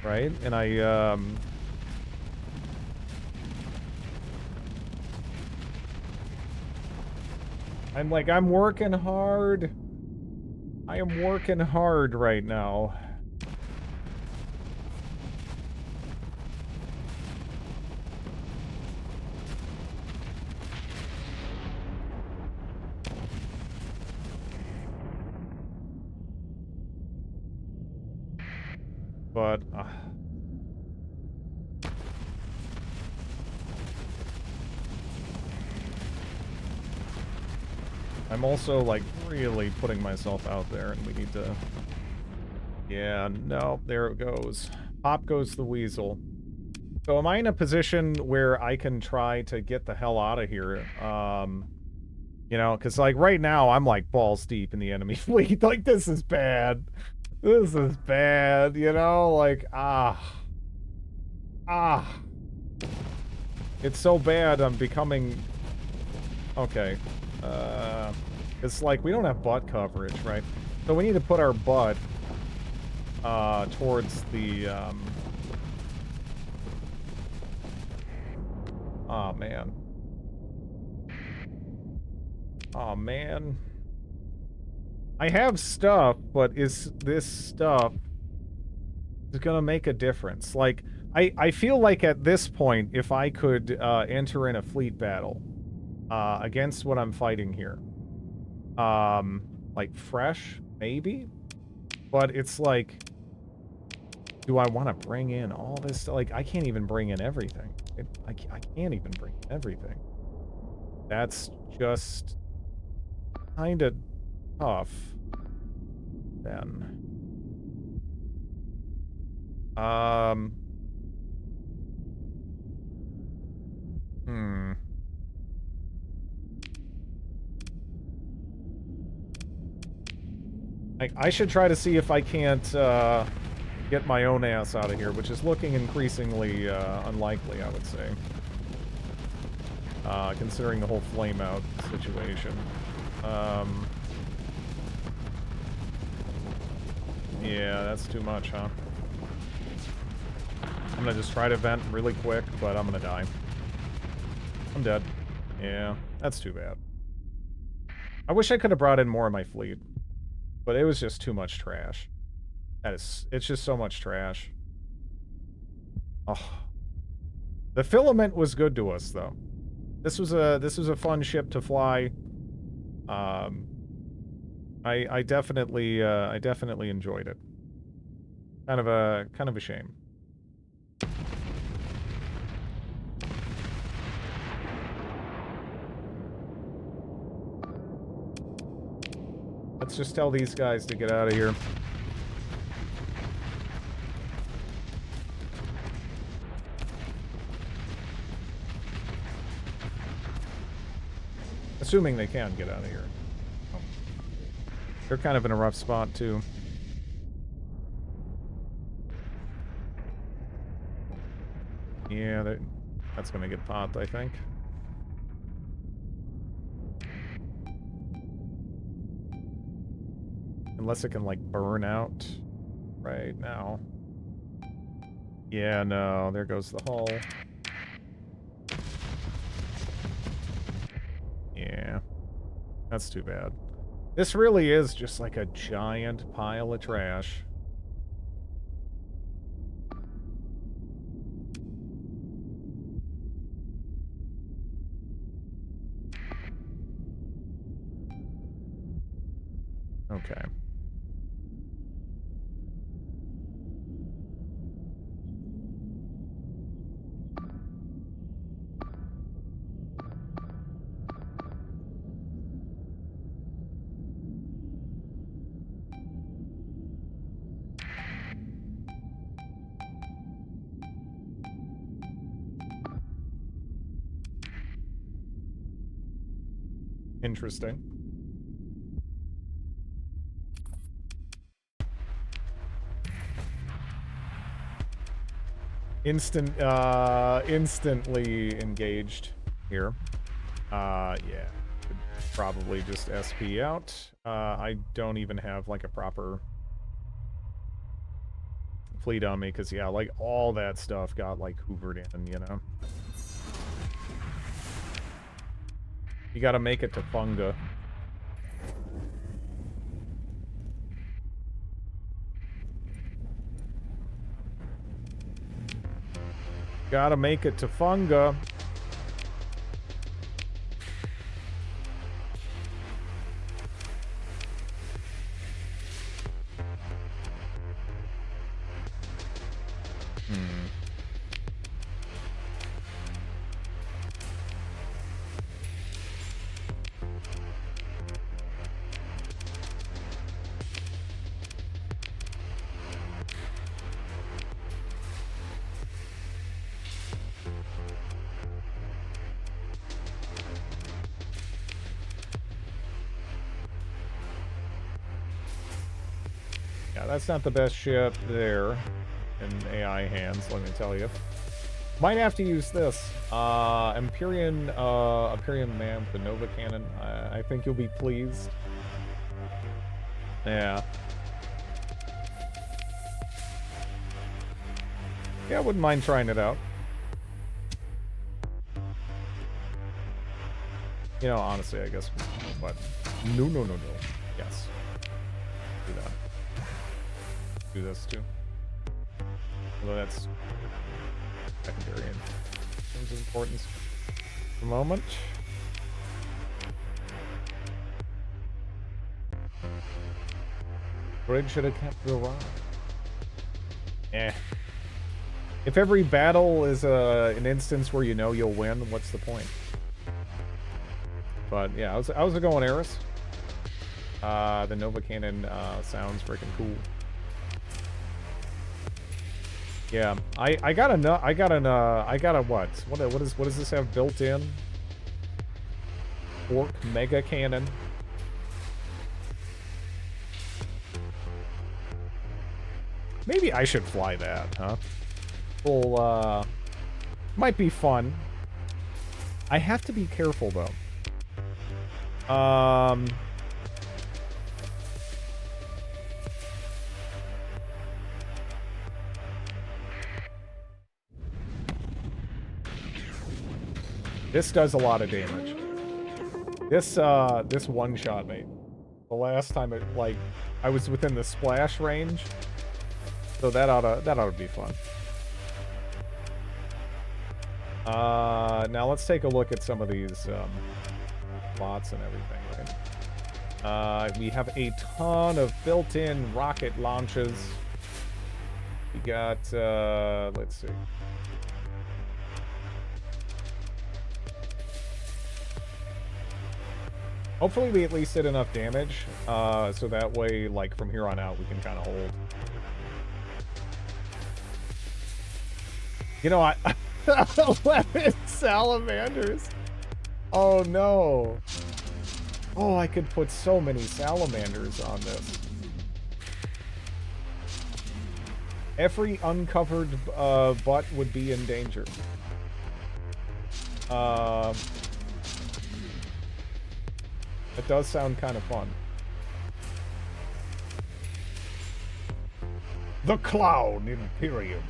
Right? And I'm working hard. I am working hard right now. But I'm also like really putting myself out there, and we need to... Yeah, no, there it goes. Pop goes the weasel. So am I in a position where I can try to get the hell out of here? You know, because like right now I'm like balls deep in the enemy fleet. Like this is bad. This is bad, you know? Like, it's so bad I'm becoming... Okay. It's like we don't have butt coverage, right? So we need to put our butt towards the... Oh, man. Oh, man. I have stuff, but is this stuff is gonna make a difference? Like, I feel like at this point, if I could enter in a fleet battle against what I'm fighting here, like fresh, maybe? But it's like, do I want to bring in all this? Like, I can't even bring in everything. I can't even bring in everything. That's just kind of tough. Then. I should try to see if I can't get my own ass out of here, which is looking increasingly unlikely, I would say. Considering the whole flame out situation. Yeah, that's too much, huh? I'm gonna just try to vent really quick, but I'm gonna die. I'm dead. Yeah, that's too bad. I wish I could have brought in more of my fleet, but it was just too much trash. It's just so much trash. Oh. The filament was good to us, though. This was a fun ship to fly. I definitely enjoyed it. Kind of a shame. Let's just tell these guys to get out of here. Assuming they can get out of here. Oh. They're kind of in a rough spot, too. Yeah, that's gonna get popped, I think. Unless it can, like, burn out right now. Yeah, no, there goes the hull. Yeah, that's too bad. This really is just like a giant pile of trash. Okay. Interesting. Instantly engaged here. Yeah. Could probably just SP out. I don't even have, like, a proper fleet on me, because, yeah, like, all that stuff got, like, hoovered in, you know? You gotta make it to Funga. Gotta make it to Funga. Yeah, that's not the best ship there in AI hands, let me tell you. Might have to use this. Empyrean Man with the Nova Cannon. I think you'll be pleased. Yeah. Yeah, I wouldn't mind trying it out. You know, honestly, I guess. But no. Yes. Do that. Do this too. Although that's secondary in terms of importance at the moment. Greg should have kept the rock. If every battle is an instance where you know you'll win, what's the point? But yeah, I was going Eris. The Nova Cannon sounds freaking cool. Yeah, I got a what? What does this have built in? Orc Mega Cannon. Maybe I should fly that, huh? Well, might be fun. I have to be careful though. This does a lot of damage. This one-shot me. The last time I was within the splash range. So that oughta be fun. Now let's take a look at some of these bots and everything, right? We have a ton of built-in rocket launches. We got let's see. Hopefully we at least did enough damage, so that way, like, from here on out, we can kind of hold. You know, I 11 salamanders. Oh no. Oh, I could put so many salamanders on this. Every uncovered butt would be in danger. It does sound kind of fun. The Clown Imperium.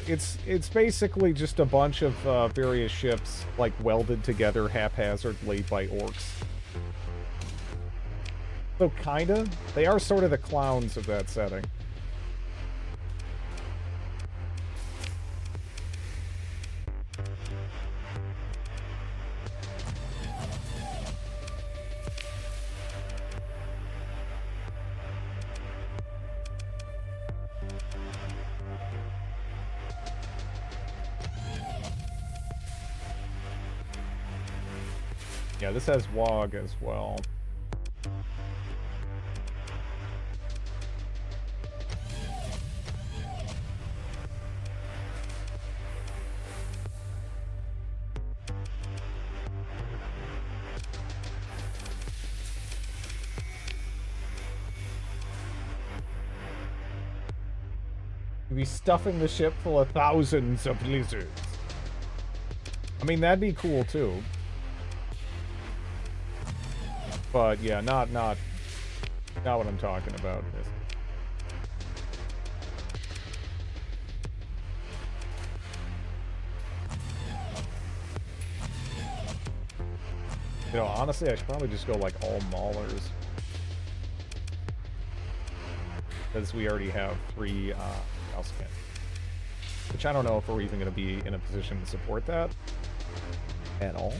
It's basically just a bunch of various ships, like, welded together haphazardly by orcs. So, kinda. They are sort of the clowns of that setting. Yeah, this has WOG as well. You'd be stuffing the ship full of thousands of lizards. I mean, that'd be cool too. But yeah, not what I'm talking about. You know, honestly, I should probably just go like all maulers. Because we already have 3 house cannons. Which I don't know if we're even going to be in a position to support that at all.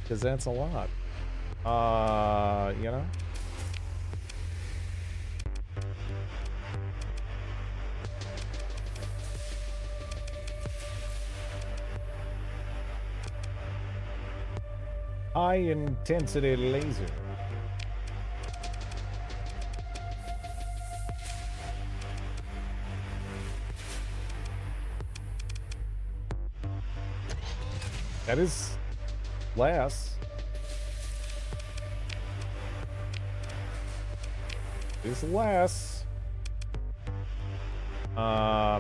Because that's a lot. You know? High intensity laser. That is less. Is less. Yeah,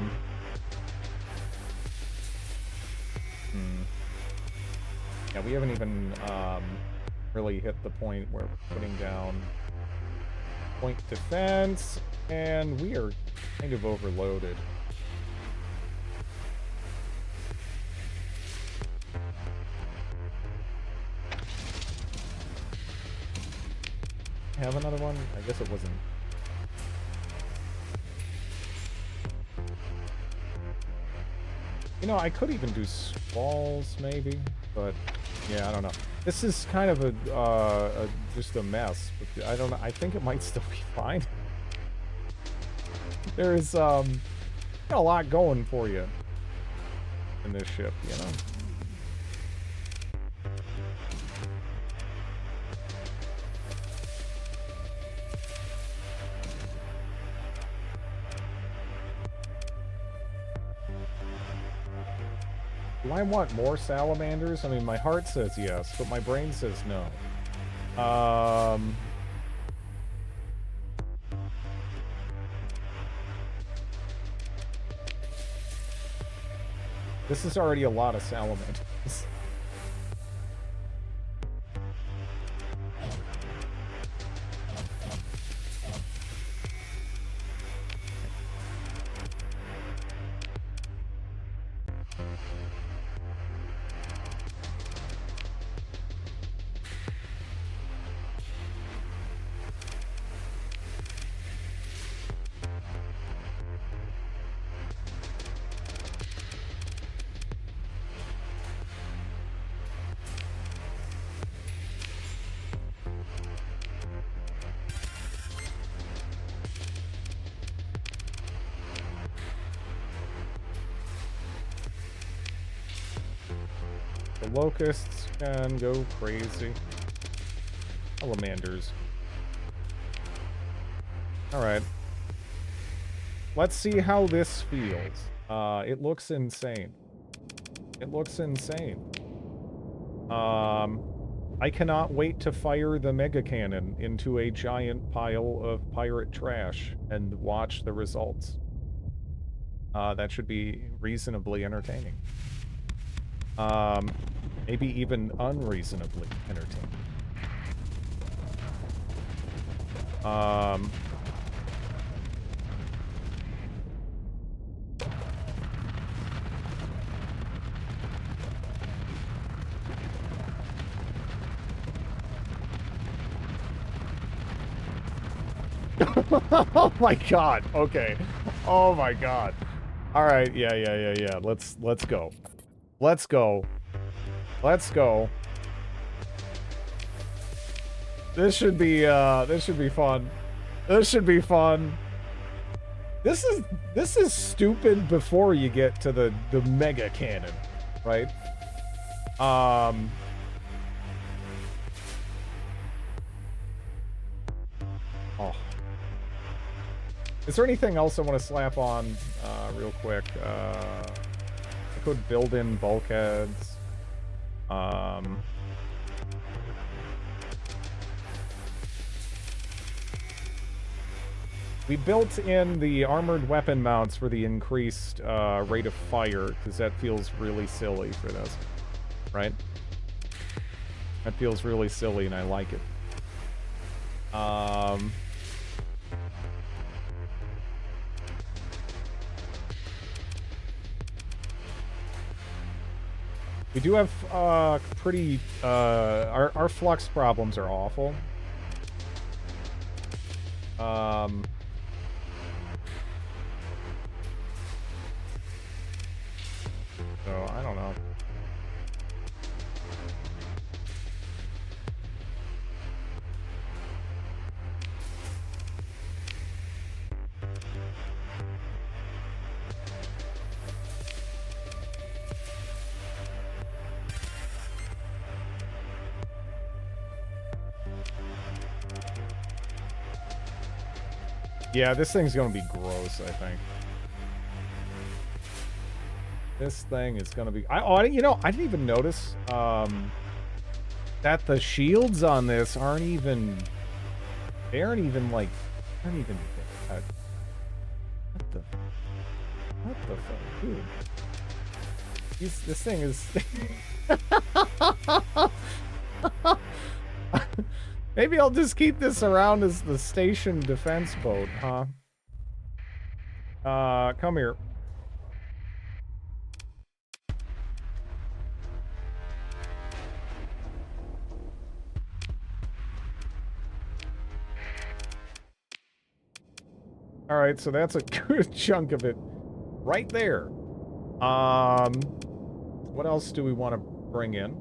we haven't even really hit the point where we're putting down point defense, and we are kind of overloaded. Have another one? I guess it wasn't. You know, I could even do squalls, maybe, but yeah, I don't know. This is kind of a just a mess. But I don't know. I think it might still be fine. There's a lot going for you in this ship, you know. Do I want more salamanders? I mean, my heart says yes, but my brain says no. This is already a lot of salamanders. The locusts can go crazy. Salamanders. Alright. Let's see how this feels. It looks insane. It looks insane. I cannot wait to fire the mega cannon into a giant pile of pirate trash and watch the results. That should be reasonably entertaining. Maybe even unreasonably entertaining. Oh my god. Okay. Oh my god. All right. Yeah. Let's go. Let's go. Let's go. This should be fun. This should be fun. This is stupid before you get to the mega cannon, right? Oh. Is there anything else I want to slap on real quick? I could build in bulkheads. We built in the armored weapon mounts for the increased rate of fire, because that feels really silly for this, right? That feels really silly, and I like it. We do have pretty our flux problems are awful. So I don't know. Yeah, this thing's gonna be gross, I think. This thing is gonna be... you know, I didn't even notice that the shields on this aren't even... They aren't even, like... Aren't even... What the fuck? Dude. This thing is... Maybe I'll just keep this around as the station defense boat, huh? Come here. Alright, so that's a good chunk of it right there. What else do we want to bring in?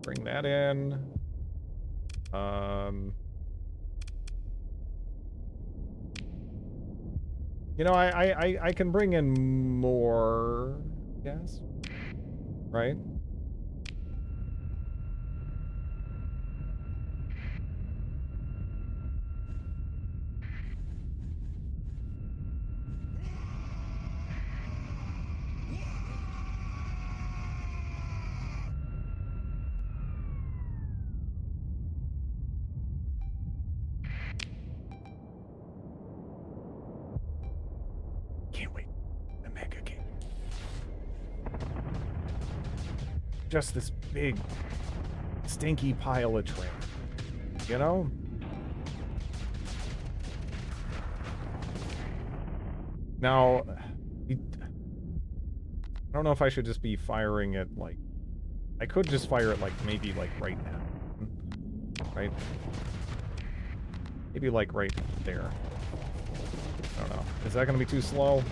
Bring that in. You know, I can bring in more gas, right? Can't wait. The mega game. Just this big, stinky pile of trash. You know? Now, I don't know if I should just be firing it, like... I could just fire it, like, maybe, like, right now. Right? Maybe, like, right there. I don't know. Is that going to be too slow?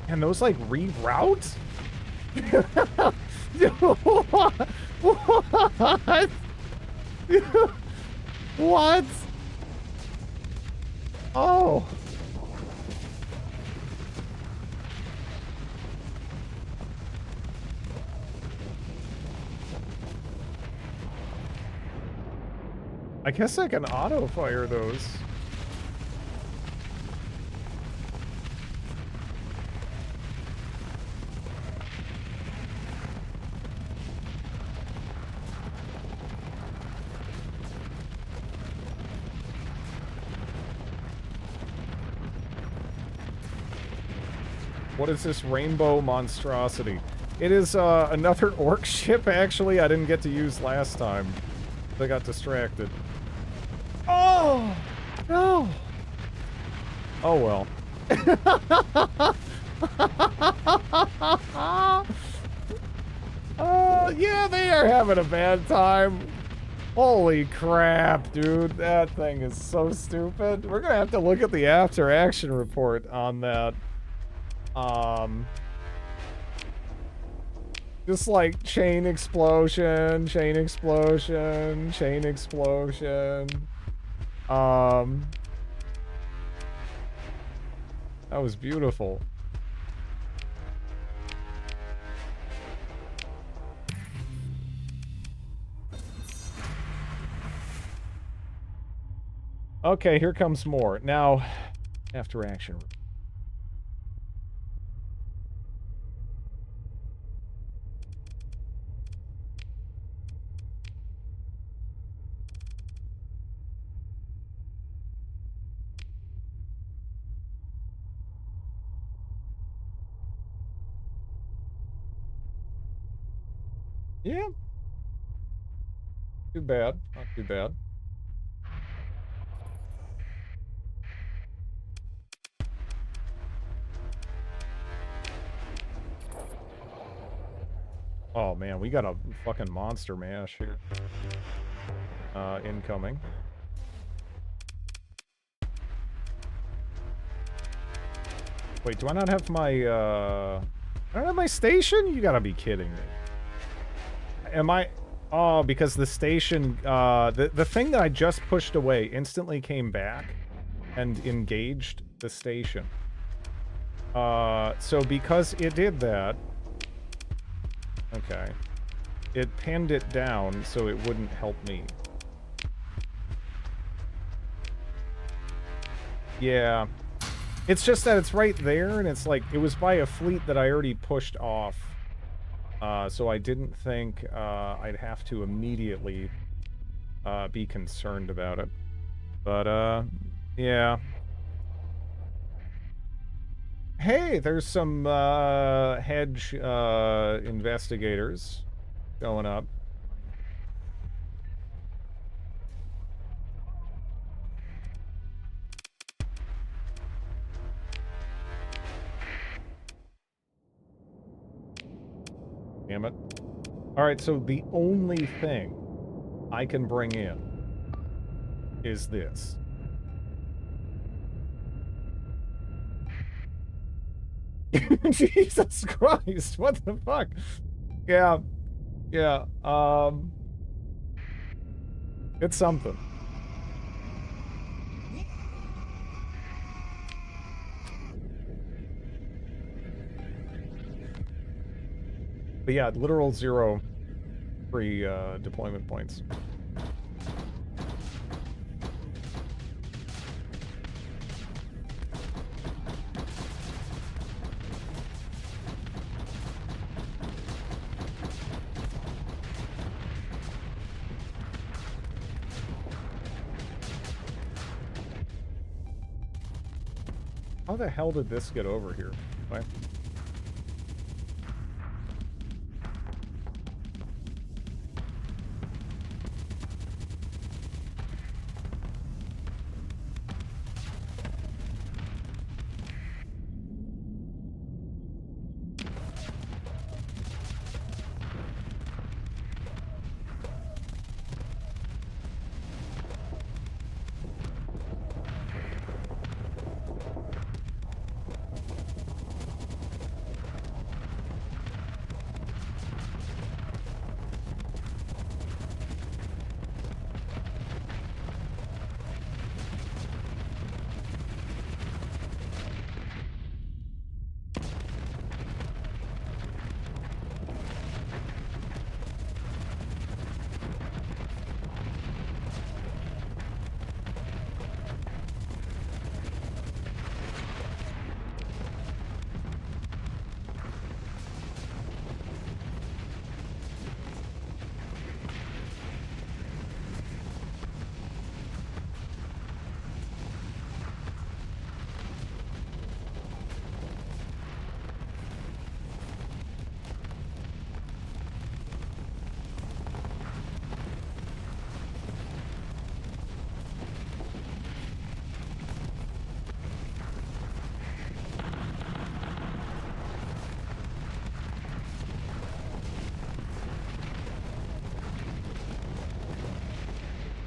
Can those, like, reroute? What? What? Oh. I guess I can auto-fire those. What is this rainbow monstrosity? It is another orc ship, actually. I didn't get to use last time. I got distracted. Oh! No! Oh, well. Yeah, they are having a bad time. Holy crap, dude. That thing is so stupid. We're gonna have to look at the after action report on that. Just like chain explosion, chain explosion, chain explosion. That was beautiful. Okay, here comes more. Now, after action. Yeah. Too bad. Not too bad. Oh man, we got a fucking monster mash here. Incoming. Wait, do I not have my, I don't have my station? You gotta be kidding me. Am I... Oh, because the station, the thing that I just pushed away instantly came back and engaged the station. So because it did that... Okay. It pinned it down so it wouldn't help me. Yeah. It's just that it's right there, and it's like, it was by a fleet that I already pushed off. So I didn't think I'd have to immediately be concerned about it. But, yeah. Hey, there's some hedge investigators going up. Damn it. Alright, so the only thing I can bring in is this. Jesus Christ, what the fuck? Yeah. Yeah, it's something. But yeah, literal 0 free deployment points. How the hell did this get over here? What?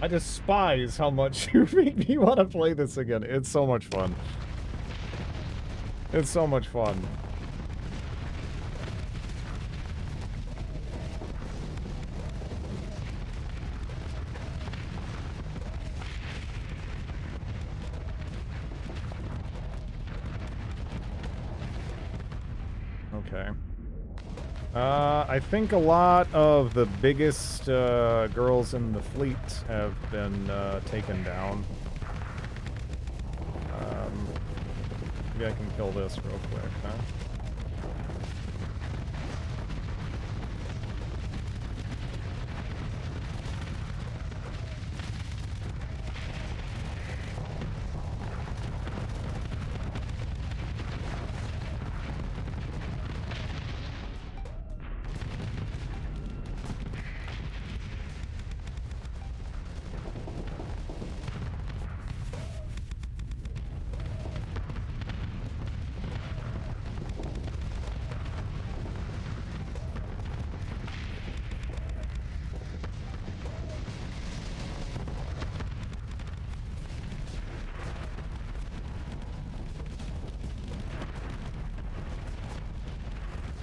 I despise how much you make me want to play this again. It's so much fun. It's so much fun. Okay. I think a lot of the biggest girls in the fleet have been taken down. Maybe I can kill this real quick, huh?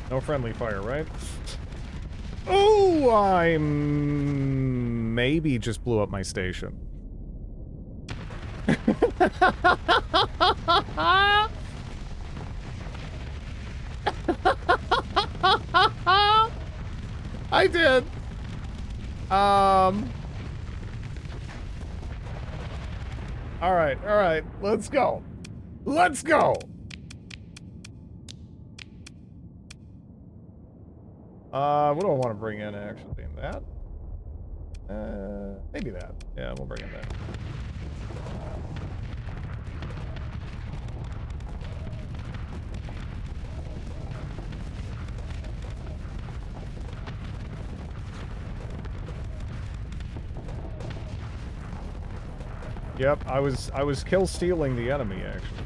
No friendly fire, right? Oh, I maybe just blew up my station. I did. All right. Let's go. Let's go. What do I want to bring in, actually? That? Maybe that. Yeah, we'll bring in that. Yep, I was kill stealing the enemy, actually.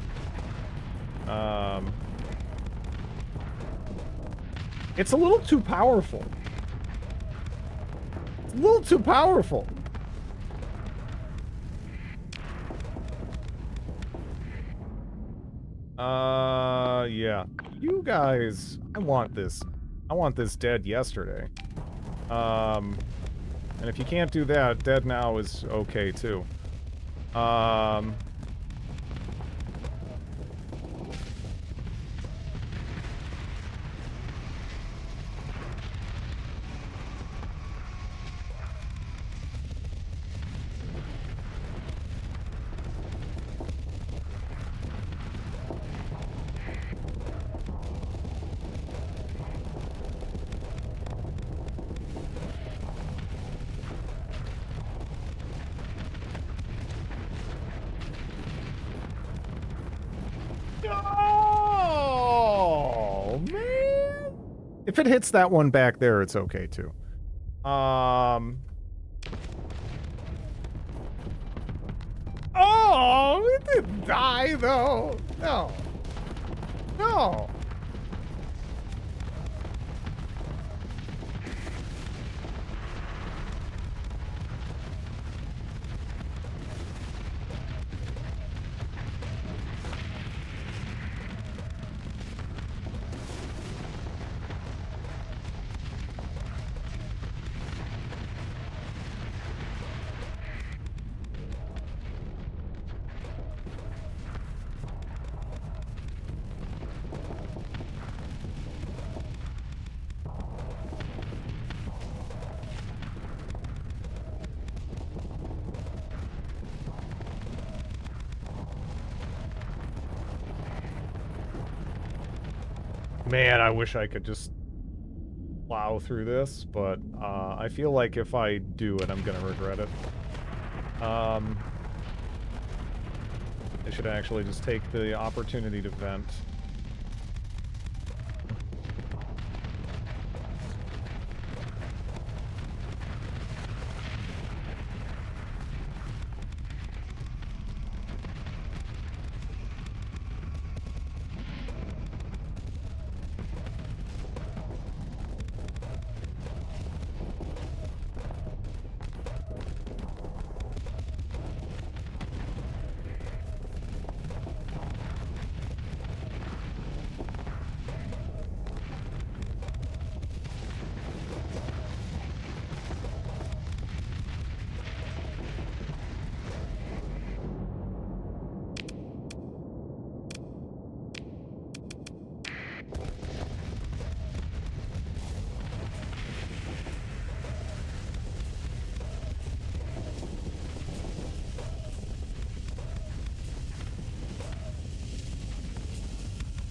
It's a little too powerful. It's a little too powerful. Yeah. You guys, I want this dead yesterday. And if you can't do that, dead now is okay, too. Oh, man. If it hits that one back there, it's okay, too. Oh, it didn't die, though. No. No. Man, I wish I could just plow through this, but I feel like if I do it, I'm gonna regret it. I should actually just take the opportunity to vent.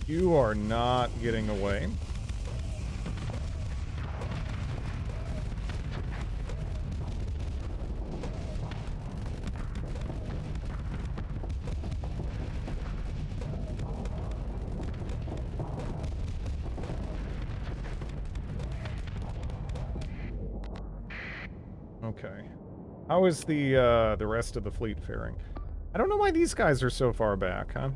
You are not getting away. Okay. How is the rest of the fleet faring? I don't know why these guys are so far back, huh?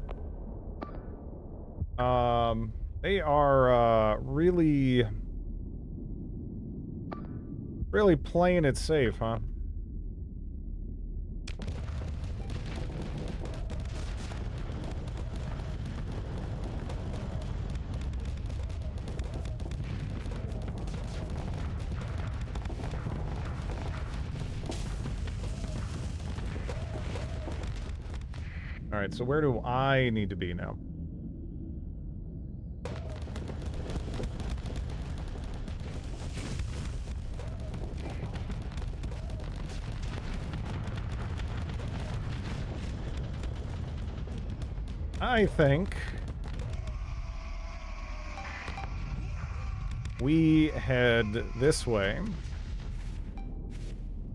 They are really playing it safe, huh? All right, so where do I need to be now? I think we head this way.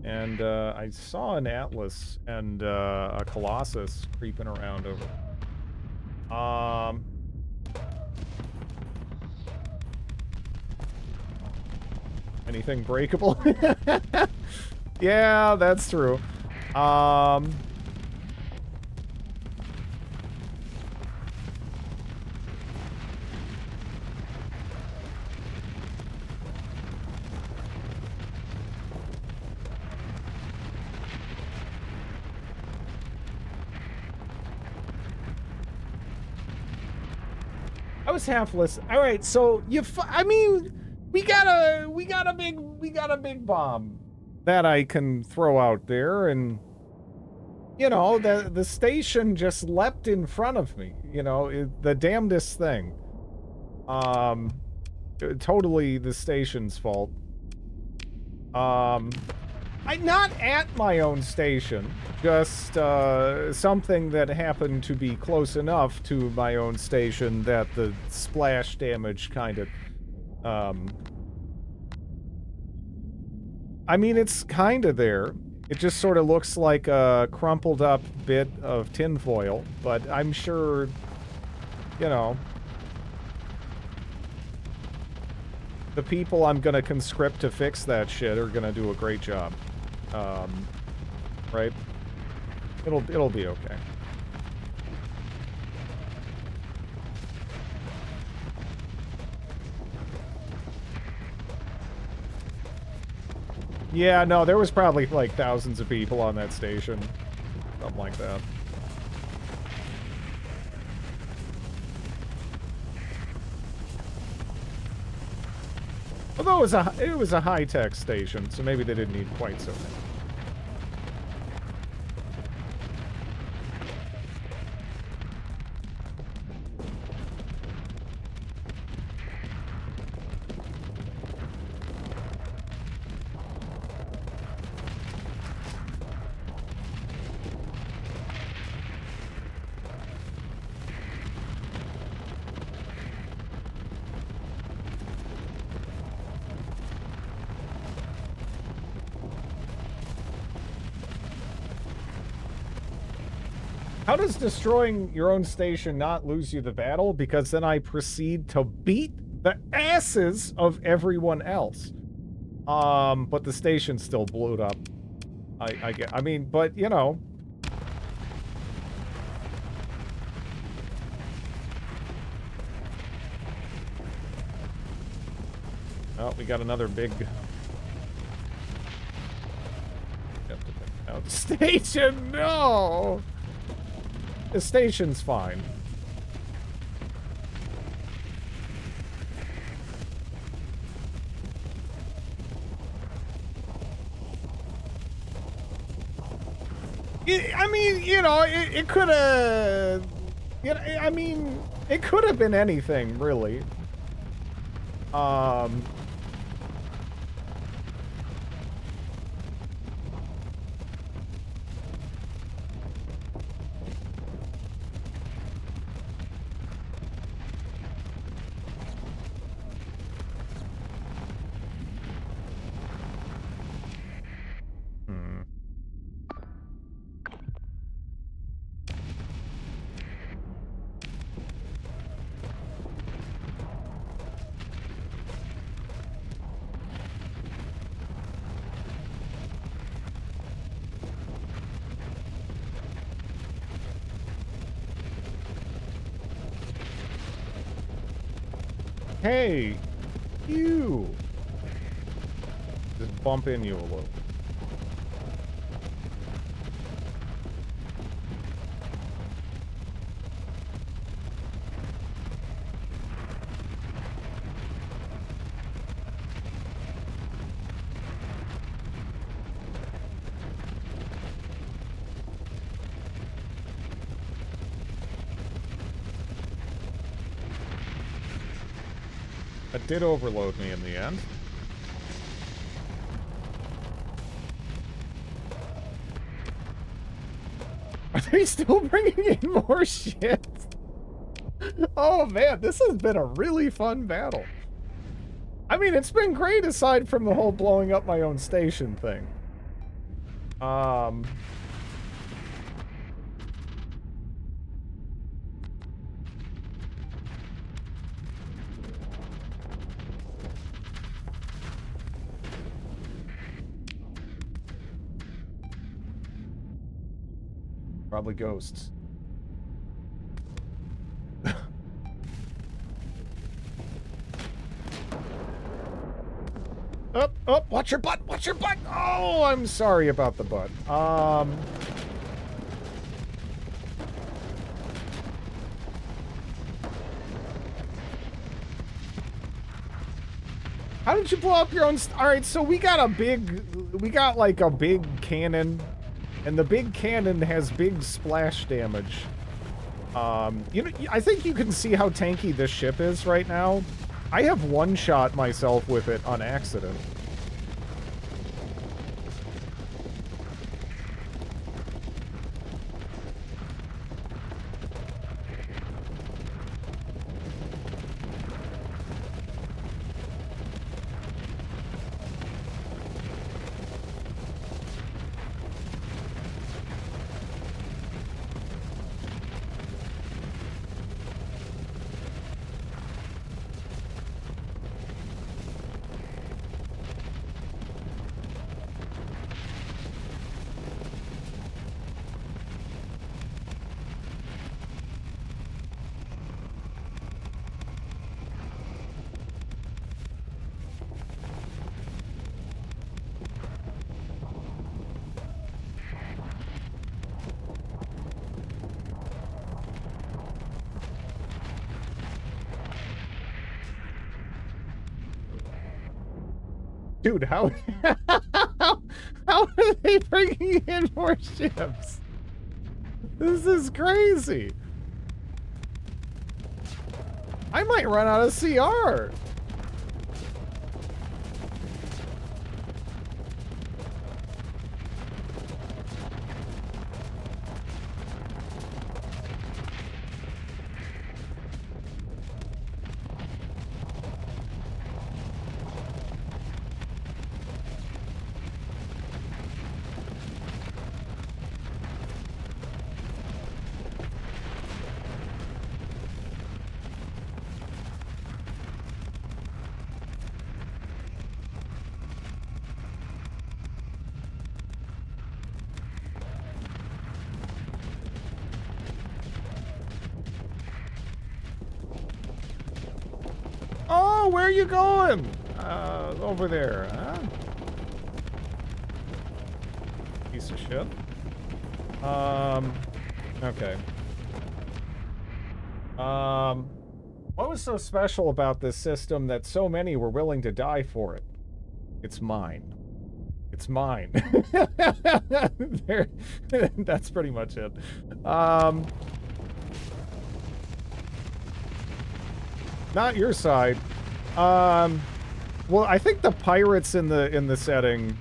And I saw an Atlas and a Colossus creeping around over. Anything breakable? Yeah, that's true. I was half listening. All right, so I mean, we got a big bomb that I can throw out there, and you know, the station just leapt in front of me. You know, the damnedest thing. Totally the station's fault. I'm not at my own station, just something that happened to be close enough to my own station that the splash damage kind of, I mean, it's kind of there. It just sort of looks like a crumpled up bit of tinfoil, but I'm sure, you know, the people I'm gonna conscript to fix that shit are gonna do a great job. Right? It'll be okay. Yeah, no, there was probably like thousands of people on that station. Something like that. Although it was a high-tech station, so maybe they didn't need quite so many. How does destroying your own station not lose you the battle? Because then I proceed to beat the asses of everyone else. But the station still blew up. I mean, but, you know. Oh, we got another big... Have to take out the station, no! The station's fine. I mean, you know, it could have... You know, I mean, it could have been anything, really. Hey, you. Just bump in you a little. That did overload me in the end. Are they still bringing in more shit? Oh man, this has been a really fun battle. I mean, it's been great aside from the whole blowing up my own station thing. Probably ghosts. Up, up, watch your butt, watch your butt! Oh, I'm sorry about the butt. How did you blow up your own alright, so we got like a big cannon, and the big cannon has big splash damage. You know, I think you can see how tanky this ship is right now. I have one-shot myself with it on accident. Dude, how are they bringing in more ships? This is crazy. I might run out of CR. Oh, where are you going? Over there, huh? Piece of shit. Okay. What was so special about this system that so many were willing to die for it? It's mine. It's mine. There, that's pretty much it. Not your side. Well, I think the pirates in the setting,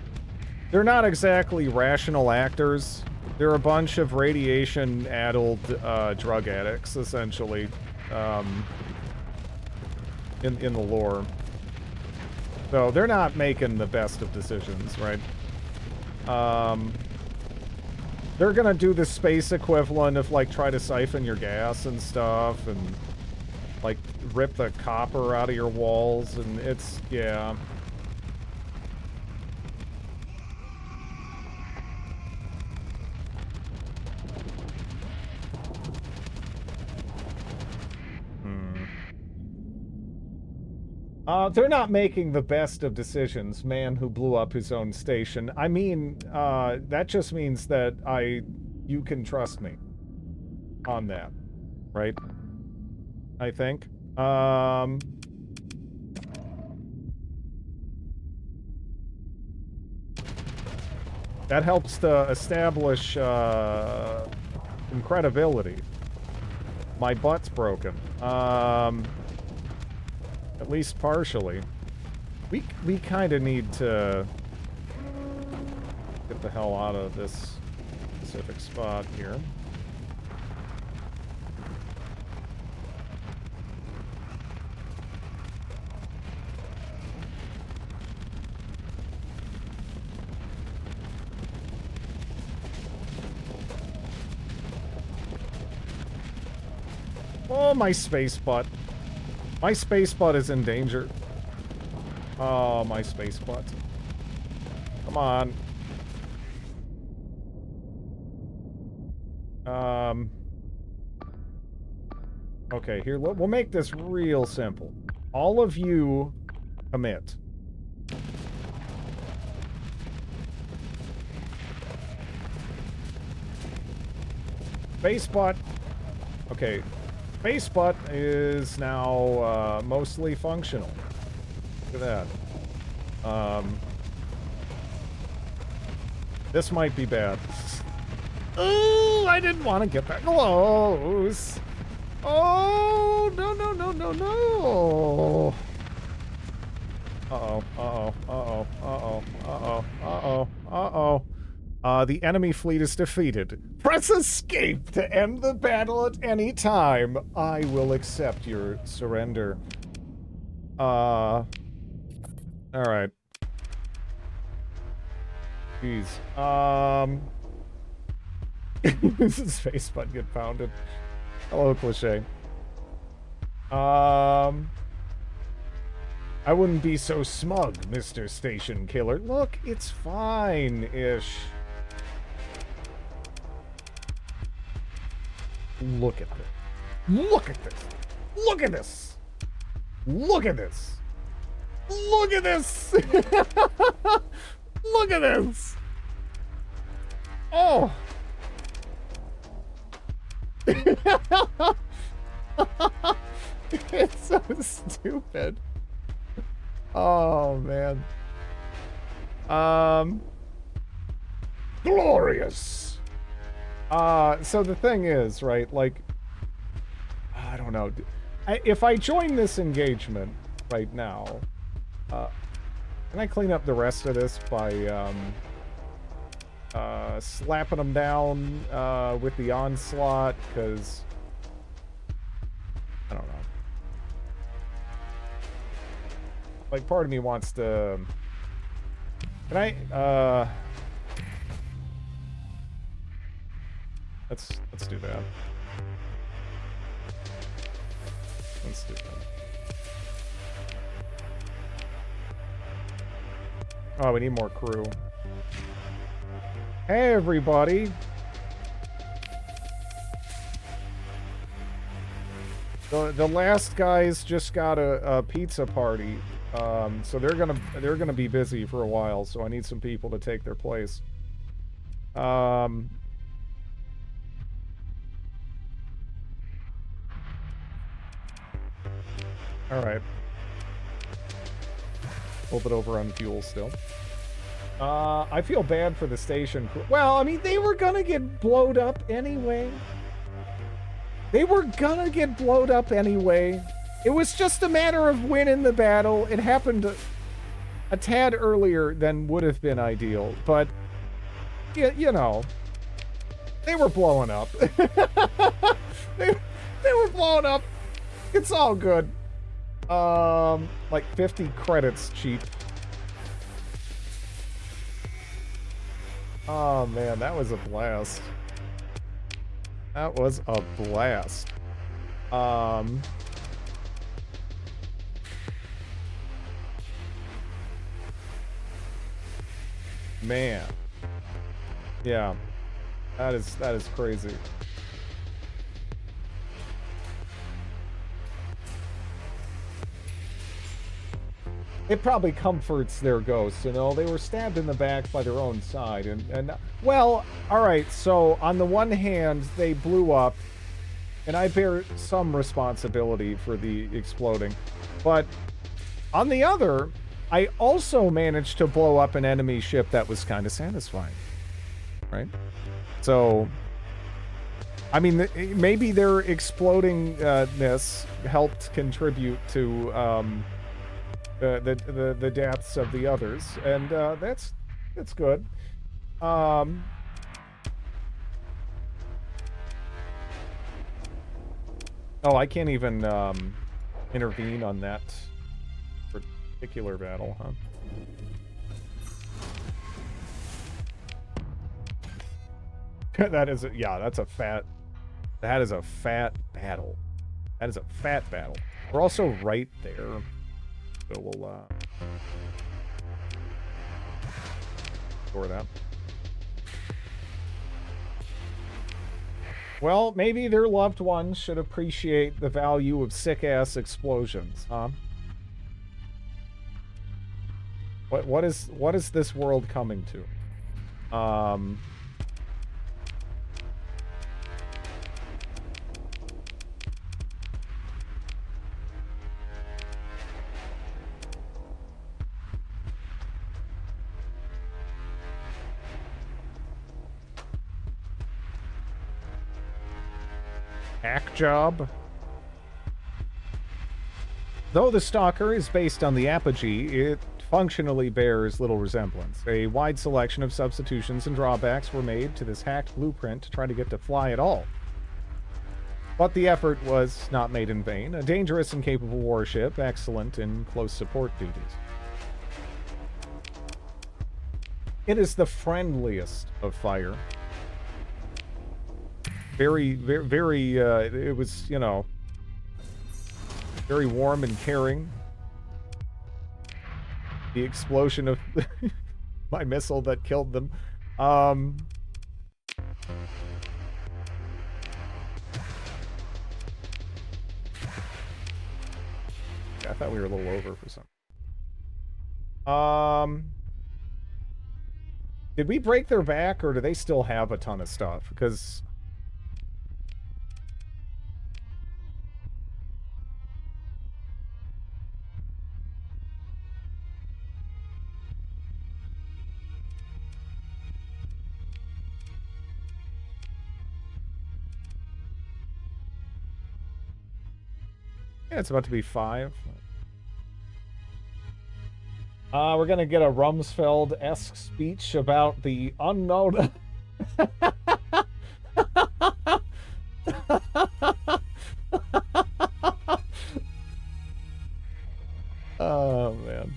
they're not exactly rational actors. They're a bunch of radiation-addled drug addicts, essentially, in the lore. So they're not making the best of decisions, right? They're gonna do the space equivalent of, like, try to siphon your gas and stuff, and like rip the copper out of your walls, and it's, yeah. They're not making the best of decisions, man who blew up his own station. I mean, that just means that you can trust me on that, right? I think. That helps to establish, some credibility. My butt's broken. At least partially. We kind of need to get the hell out of this specific spot here. Oh, my space butt. My space butt is in danger. Oh, my space butt. Come on. Okay, here, we'll make this real simple. All of you commit. Space butt. Okay. Space butt is now mostly functional. Look at that. This might be bad. Oh, I didn't want to get that close. Oh, no, no, no, no, no. Uh-oh, uh-oh, uh-oh, uh-oh, uh-oh, uh-oh, uh-oh. The enemy fleet is defeated. Press escape to end the battle at any time. I will accept your surrender. Alright. Jeez. This is face button get pounded. Hello, cliche. I wouldn't be so smug, Mr. Station Killer. Look, it's fine-ish. Look at this. Look at this. Look at this. Look at this. Look at this. Look at this. Oh. It's so stupid. Oh, man. Glorious. So the thing is, right, like, I don't know. If I join this engagement right now, can I clean up the rest of this by, slapping them down, with the onslaught? Because, I don't know. Like, part of me wants to... Can I, Let's do that. Let's do that. Oh, we need more crew. Hey, everybody! The last guys just got a pizza party, so they're gonna be busy for a while. So I need some people to take their place. Alright. A little bit over on fuel still. I feel bad for the station crew. Well, I mean, they were gonna get blowed up anyway. They were gonna get blowed up anyway. It was just a matter of winning the battle. It happened a tad earlier than would have been ideal, but, you know, they were blowing up. they were blowing up. It's all good. Like 50 credits cheap. Oh man, that was a blast. That was a blast. Man. Yeah. That is crazy. it probably comforts their ghosts, you know. They were stabbed in the back by their own side, and well, all right. So on the one hand, they blew up, and I bear some responsibility for the exploding, but on the other, I also managed to blow up an enemy ship that was kind of satisfying, right? So, I mean, maybe their explodingness helped contribute to the deaths of the others, and that's good. Um, oh, I can't even intervene on that particular battle, huh? That is that's a fat. That is a fat battle. That is a fat battle. We're also right there, so we'll ignore that. Well, maybe their loved ones should appreciate the value of sick-ass explosions, huh? What is this world coming to? Hack job. Though the Stalker is based on the Apogee, it functionally bears little resemblance. A wide selection of substitutions and drawbacks were made to this hacked blueprint to try to get to fly at all. But the effort was not made in vain. A dangerous and capable warship, excellent in close support duties. It is the friendliest of fire. Very, it was, you know, very warm and caring. The explosion of my missile that killed them. Yeah, I thought we were a little over for some. Did we break their back, or do they still have a ton of stuff? Because yeah, it's about to be 5. We're gonna get a Rumsfeld-esque speech about the unknown. Oh, man.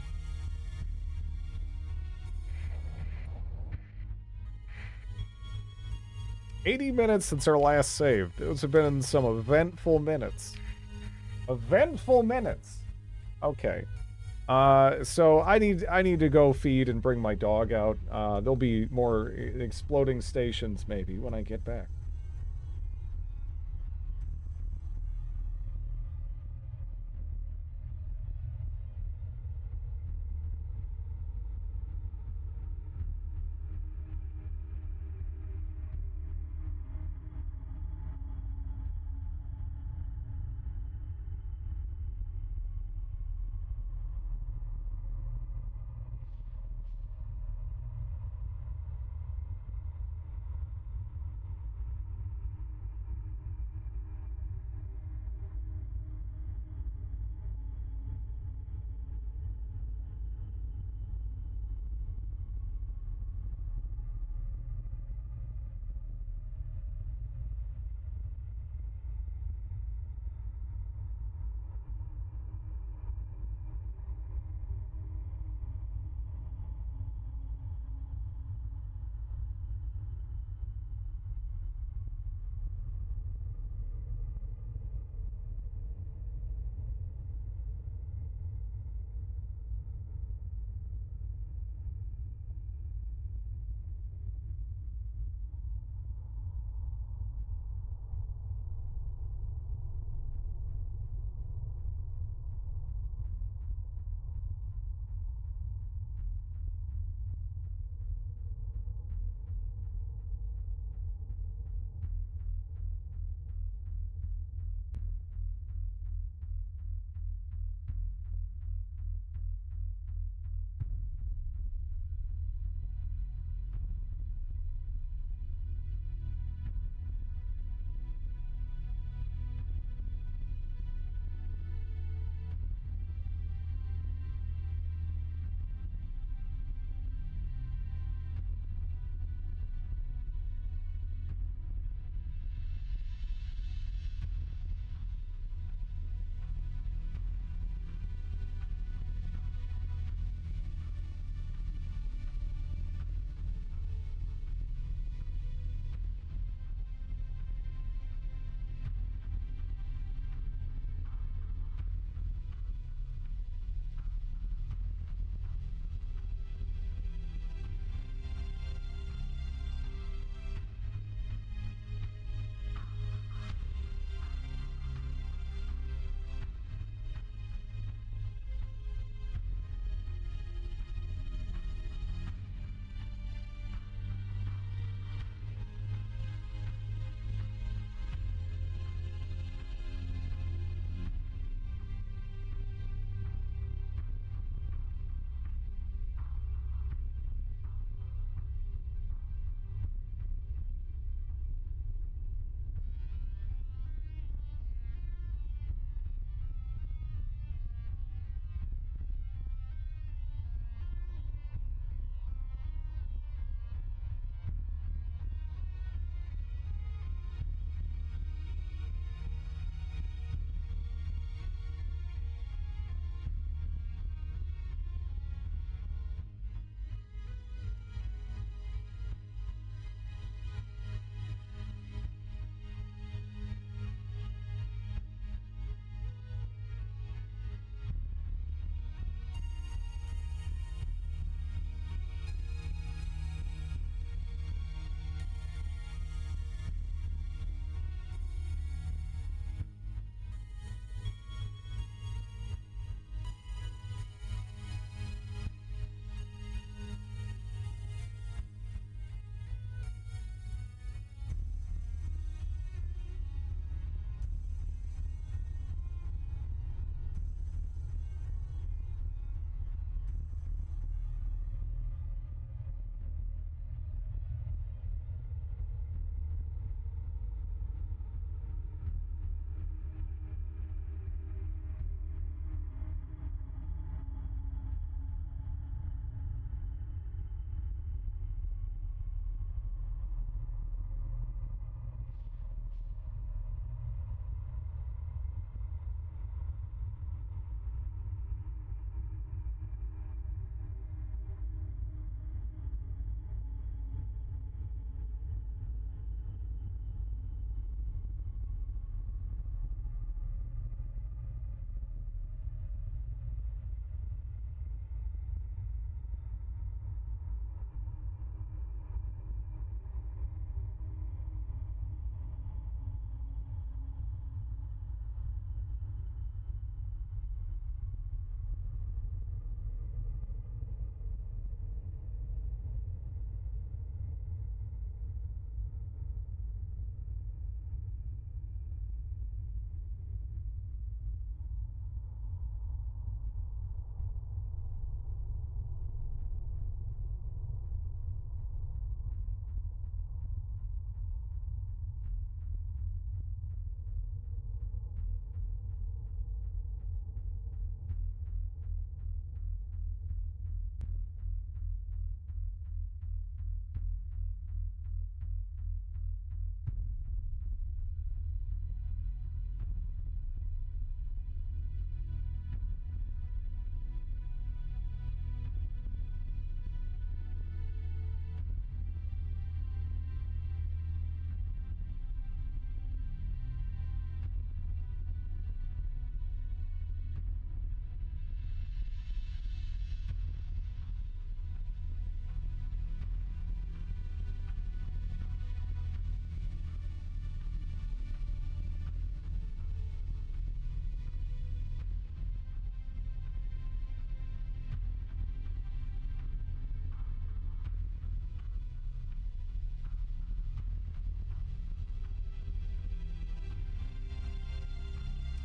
"80 minutes since our last save. Those have been some eventful minutes. Eventful minutes. Okay. So I need to go feed and bring my dog out. There'll be more exploding stations maybe when I get back.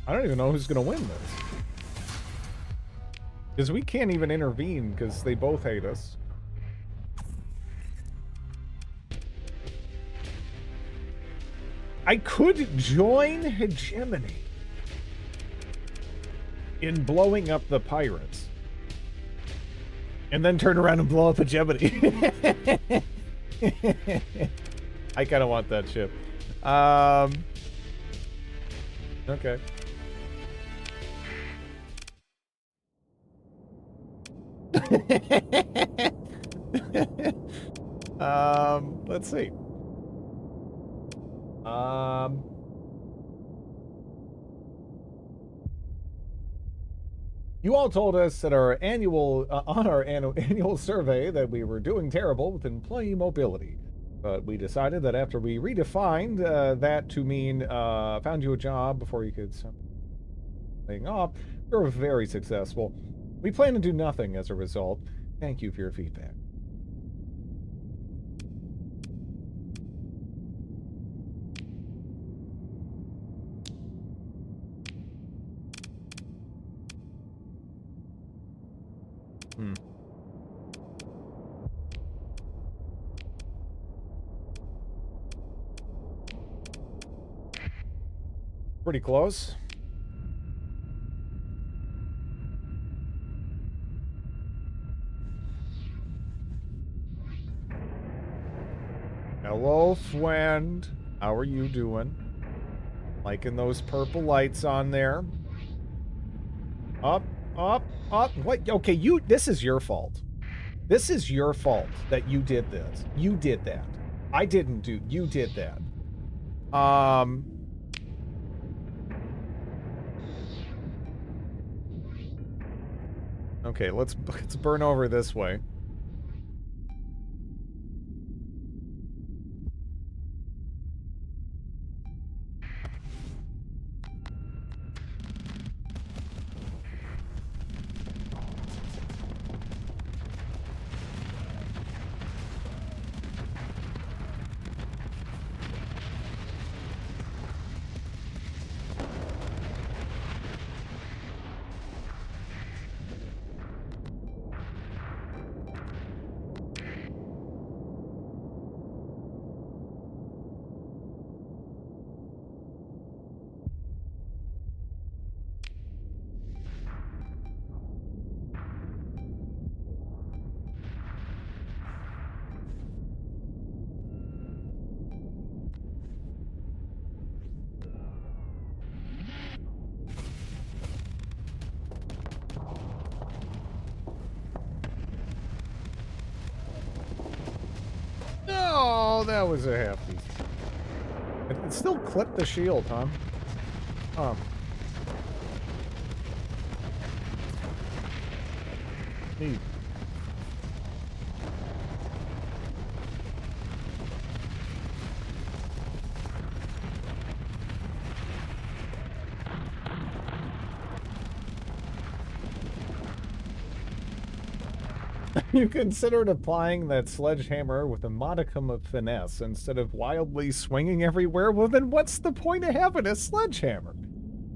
I don't even know who's gonna win this. Because we can't even intervene because they both hate us. I could join hegemony in blowing up the pirates. And then turn around and blow up hegemony. I kind of want that ship. Okay. Let's see. You all told us at our annual survey that we were doing terrible with employee mobility. But we decided that after we redefined that to mean found you a job before you could stop laying off, we were very successful. We plan to do nothing as a result. Thank you for your feedback. Pretty close. Hello, friend. How are you doing? Liking those purple lights on there. Up, up, up. What? Okay, this is your fault. This is your fault that you did this. You did that. I didn't do. You did that. Okay, let's burn over this way. No, that was a half piece. It still clipped the shield, huh? Huh. Neat. You considered applying that sledgehammer with a modicum of finesse instead of wildly swinging everywhere? Well, then what's the point of having a sledgehammer?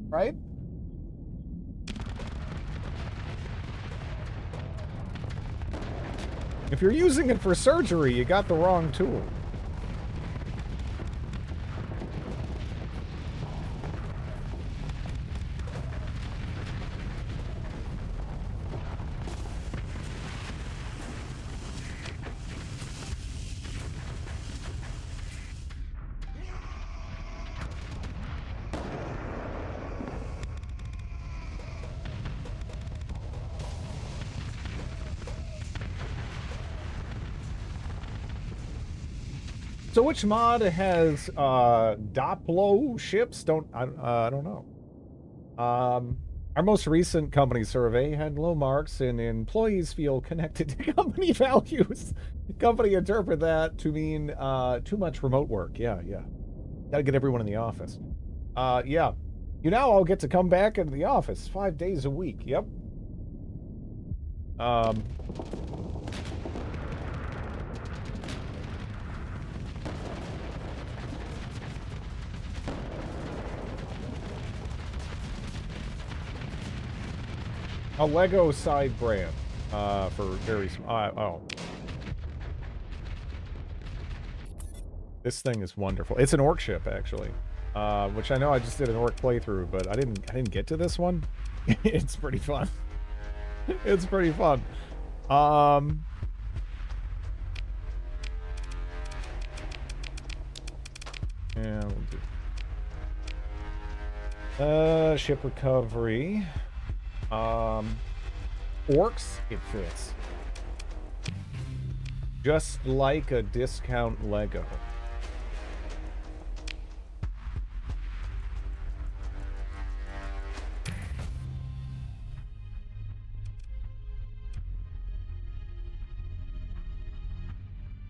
Right? If you're using it for surgery, you got the wrong tool. So which mod has Doplo ships? I don't know. Our most recent company survey had low marks and employees feel connected to company values. The company interpret that to mean too much remote work. Yeah. Gotta get everyone in the office. Yeah. You now all get to come back into the office 5 days a week. Yep. A Lego side brand. For very small. Oh. This thing is wonderful. It's an orc ship, actually. Which I know I just did an orc playthrough, but I didn't get to this one. It's pretty fun. It's pretty fun. Yeah, we'll do. Ship recovery. Orcs, it fits. Just like a discount Lego.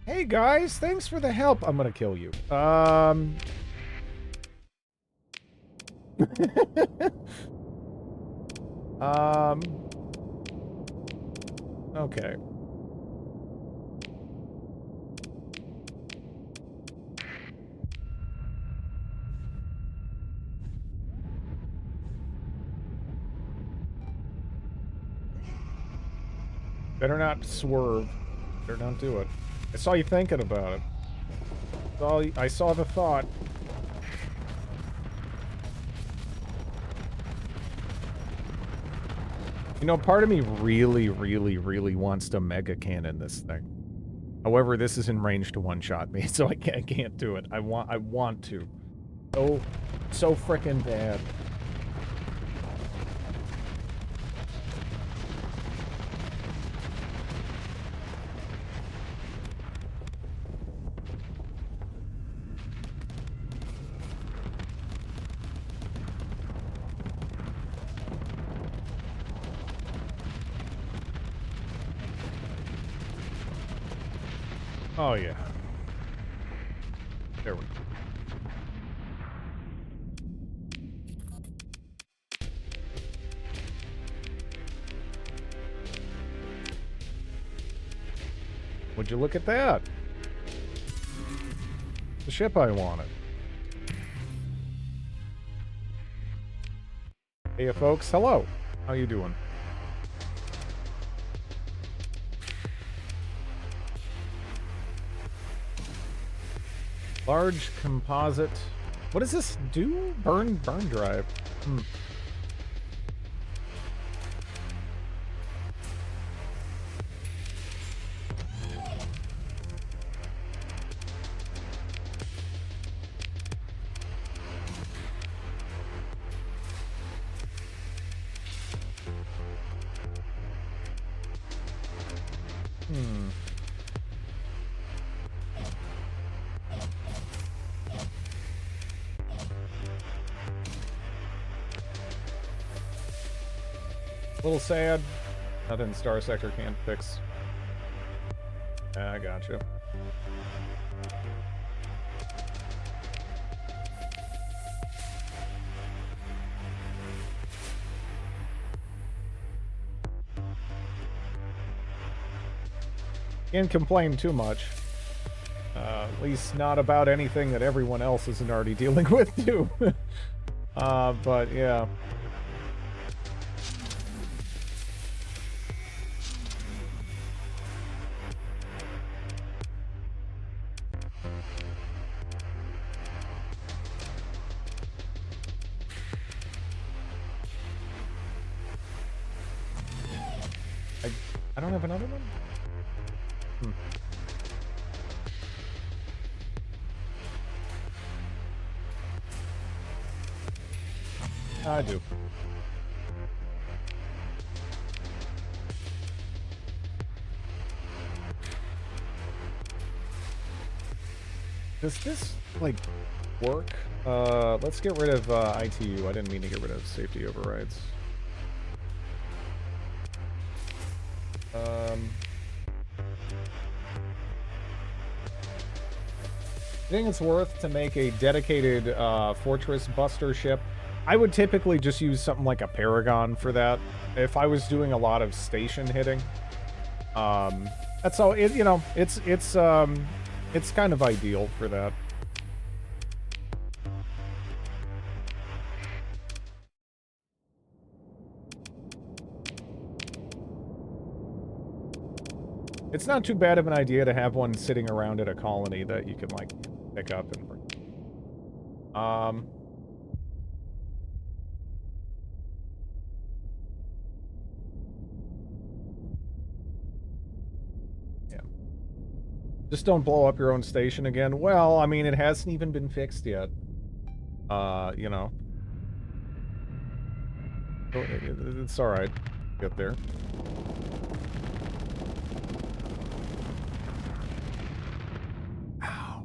Hey guys, thanks for the help. I'm gonna kill you. Okay. Better not swerve. Better not do it. I saw you thinking about it. I saw the thought. You know, part of me really, really, really wants to mega cannon this thing. However, this is in range to one-shot me, so I can't do it. I want to. So frickin' bad. Oh, yeah. There we go. Would you look at that? The ship I wanted. Hey, folks. Hello. How you doing? Large composite. What does this do? Burn drive. A little sad. Nothing Starsector can't fix. I gotcha. Can't complain too much. At least not about anything that everyone else isn't already dealing with, too. But yeah. I don't have another one? I do. Does this, like, work? Let's get rid of ITU. I didn't mean to get rid of safety overrides. I think it's worth to make a dedicated fortress buster ship. I would typically just use something like a Paragon for that. If I was doing a lot of station hitting, that's all. You know, it's kind of ideal for that. It's not too bad of an idea to have one sitting around at a colony that you can, like, pick up and bring. Yeah. Just don't blow up your own station again. Well, I mean, it hasn't even been fixed yet. You know. It's alright. Get there. Ow.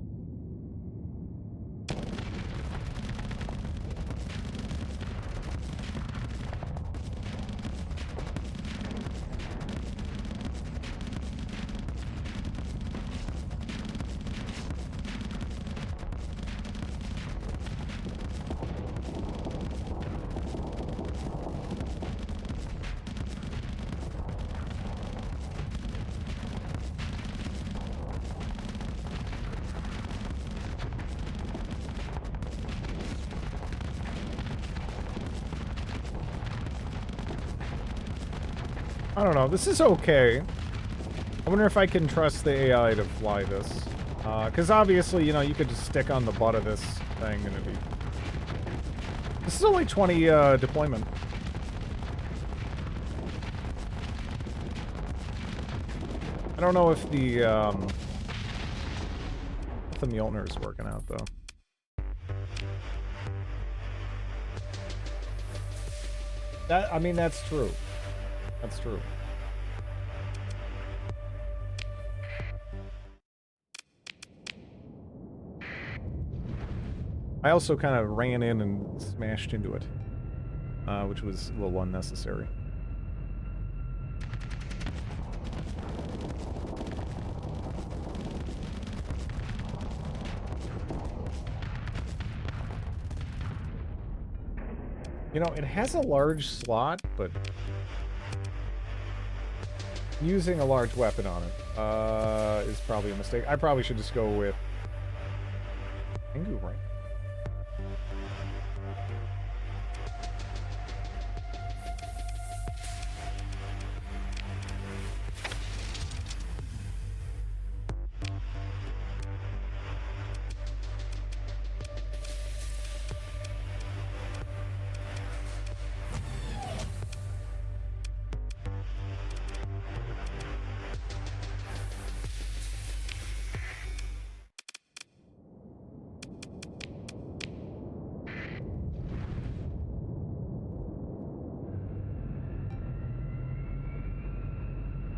I don't know. This is okay. I wonder if I can trust the AI to fly this. Because obviously, you know, you could just stick on the butt of this thing and it'd be... This is only 20 deployment. I don't know if the Mjolnir is working out, though. I mean, that's true. That's true. I also kind of ran in and smashed into it, which was a little unnecessary. You know, it has a large slot, but using a large weapon on it is probably a mistake. I probably should just go with Tengu Ring.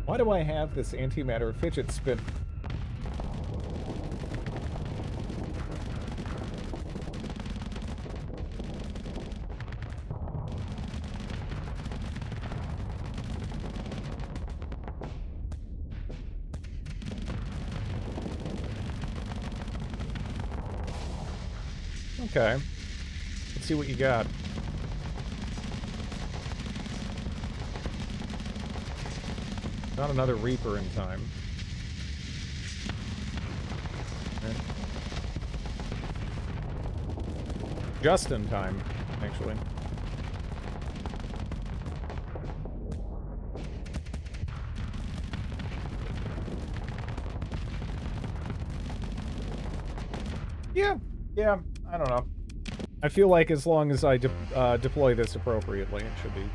Why do I have this antimatter fidget spin? Okay. Let's see what you got. Not another Reaper in time. Okay. Just in time, actually. Yeah, I don't know. I feel like as long as I deploy this appropriately, it should be.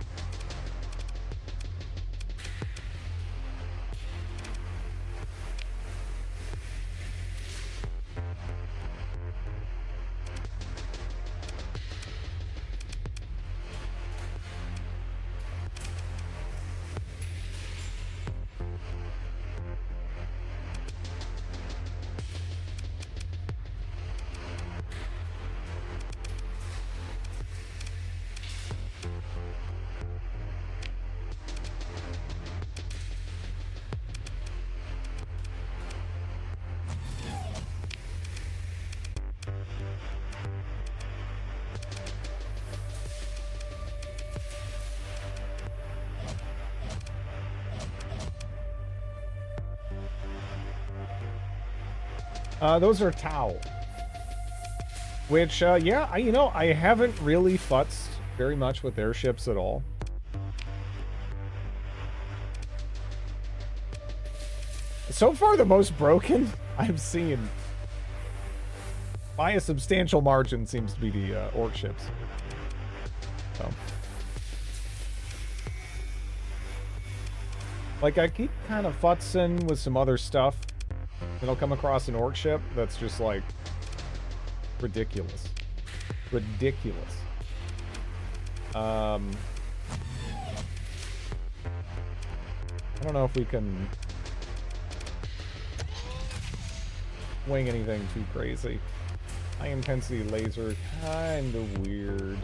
Those are Tau. Which, yeah, you know, I haven't really futzed very much with their ships at all. So far, the most broken I've seen by a substantial margin seems to be the orc ships. So, like, I keep kind of futzing with some other stuff, and I'll come across an orc ship that's just like ridiculous. Ridiculous. I don't know if we can wing anything too crazy. High intensity laser, kind of weird.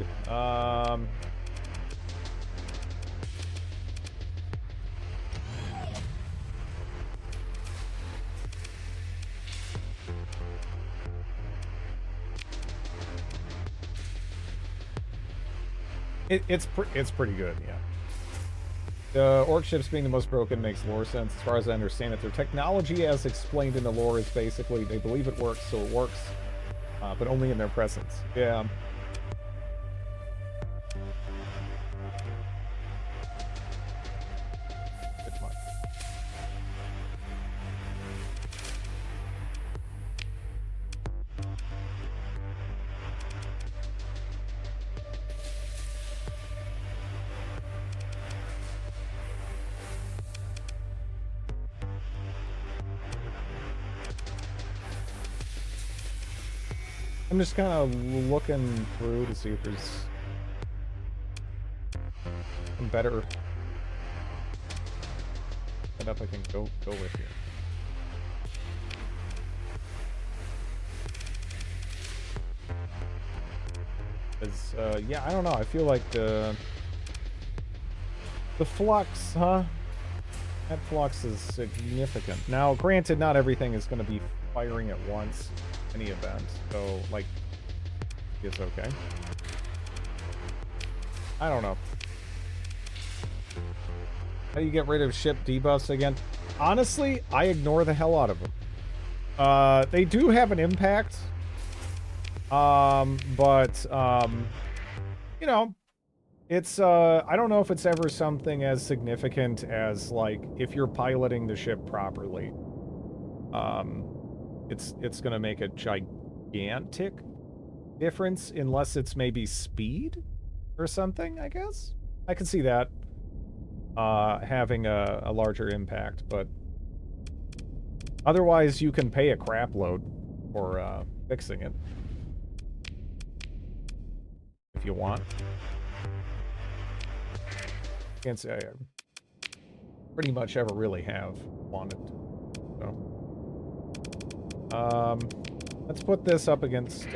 It's pretty good, yeah. The orc ships being the most broken makes lore sense. As far as I understand it, their technology as explained in the lore is basically they believe it works, so it works, but only in their presence. Yeah. Good luck. I'm just kind of looking through to see if there's some better setup I can go with here. Because, yeah, I don't know. I feel like the flux, huh? That flux is significant. Now, granted, not everything is going to be firing at once. Any event, so like it's okay. I don't know. How do you get rid of ship debuffs again? Honestly, I ignore the hell out of them. They do have an impact. But you know, it's I don't know if it's ever something as significant as like if you're piloting the ship properly. It's going to make a gigantic difference unless it's maybe speed or something, I guess. I can see that having a larger impact, but otherwise you can pay a crap load for fixing it if you want. Can't say I pretty much ever really have wanted to, so. Let's put this up against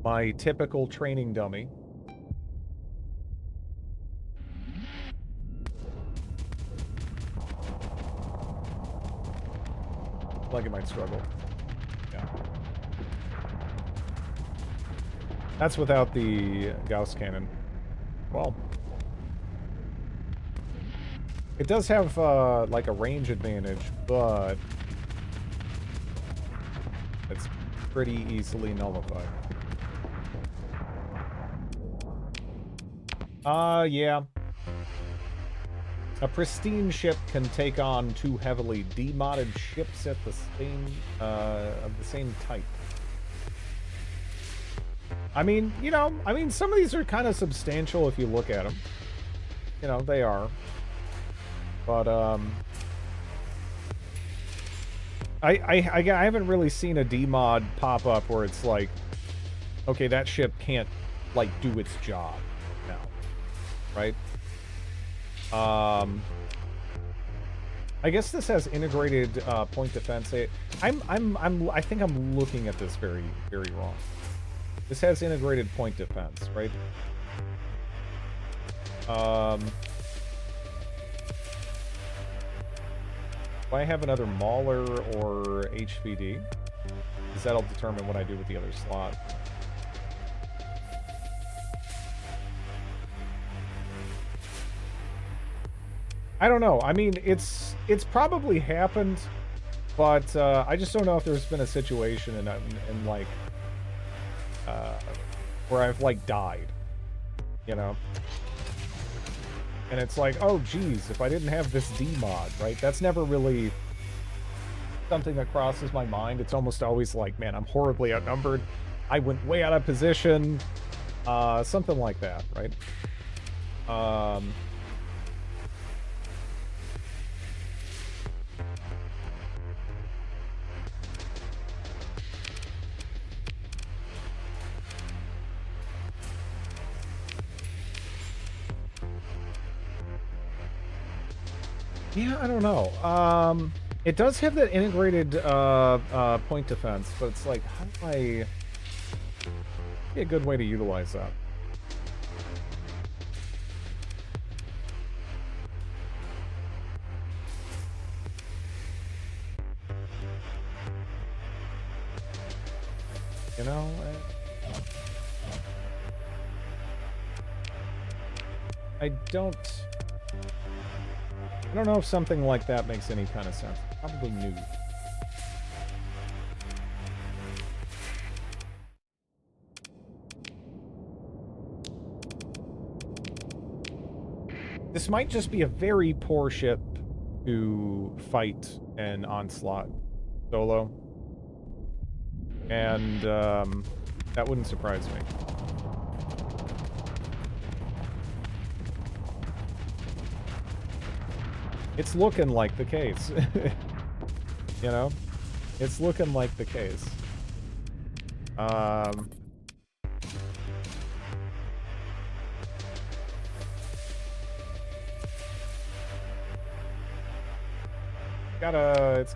my typical training dummy. Like it might struggle. Yeah. That's without the Gauss cannon. Well, it does have like a range advantage, but it's pretty easily nullified. Yeah. A pristine ship can take on two heavily demodded ships at the same, of the same type. I mean, you know, some of these are kind of substantial if you look at them. You know, they are. But, I haven't really seen a demod pop up where it's like, okay, that ship can't, like, do its job now, right? I guess this has integrated point defense. I think I'm looking at this very, very wrong. This has integrated point defense, right? Do I have another Mauler or HVD? Because that'll determine what I do with the other slot. I don't know. I mean, it's probably happened, but I just don't know if there's been a situation in like where I've like died, you know. And it's like, oh, geez, if I didn't have this D-mod, right? That's never really something that crosses my mind. It's almost always like, man, I'm horribly outnumbered. I went way out of position. Something like that, right? Yeah, I don't know. It does have that integrated point defense, but it's like, how do I... Be a good way to utilize that. You know, I don't know if something like that makes any kind of sense. Probably new. This might just be a very poor ship to fight an onslaught solo. And that wouldn't surprise me. It's looking like the case. You know? It's looking like the case.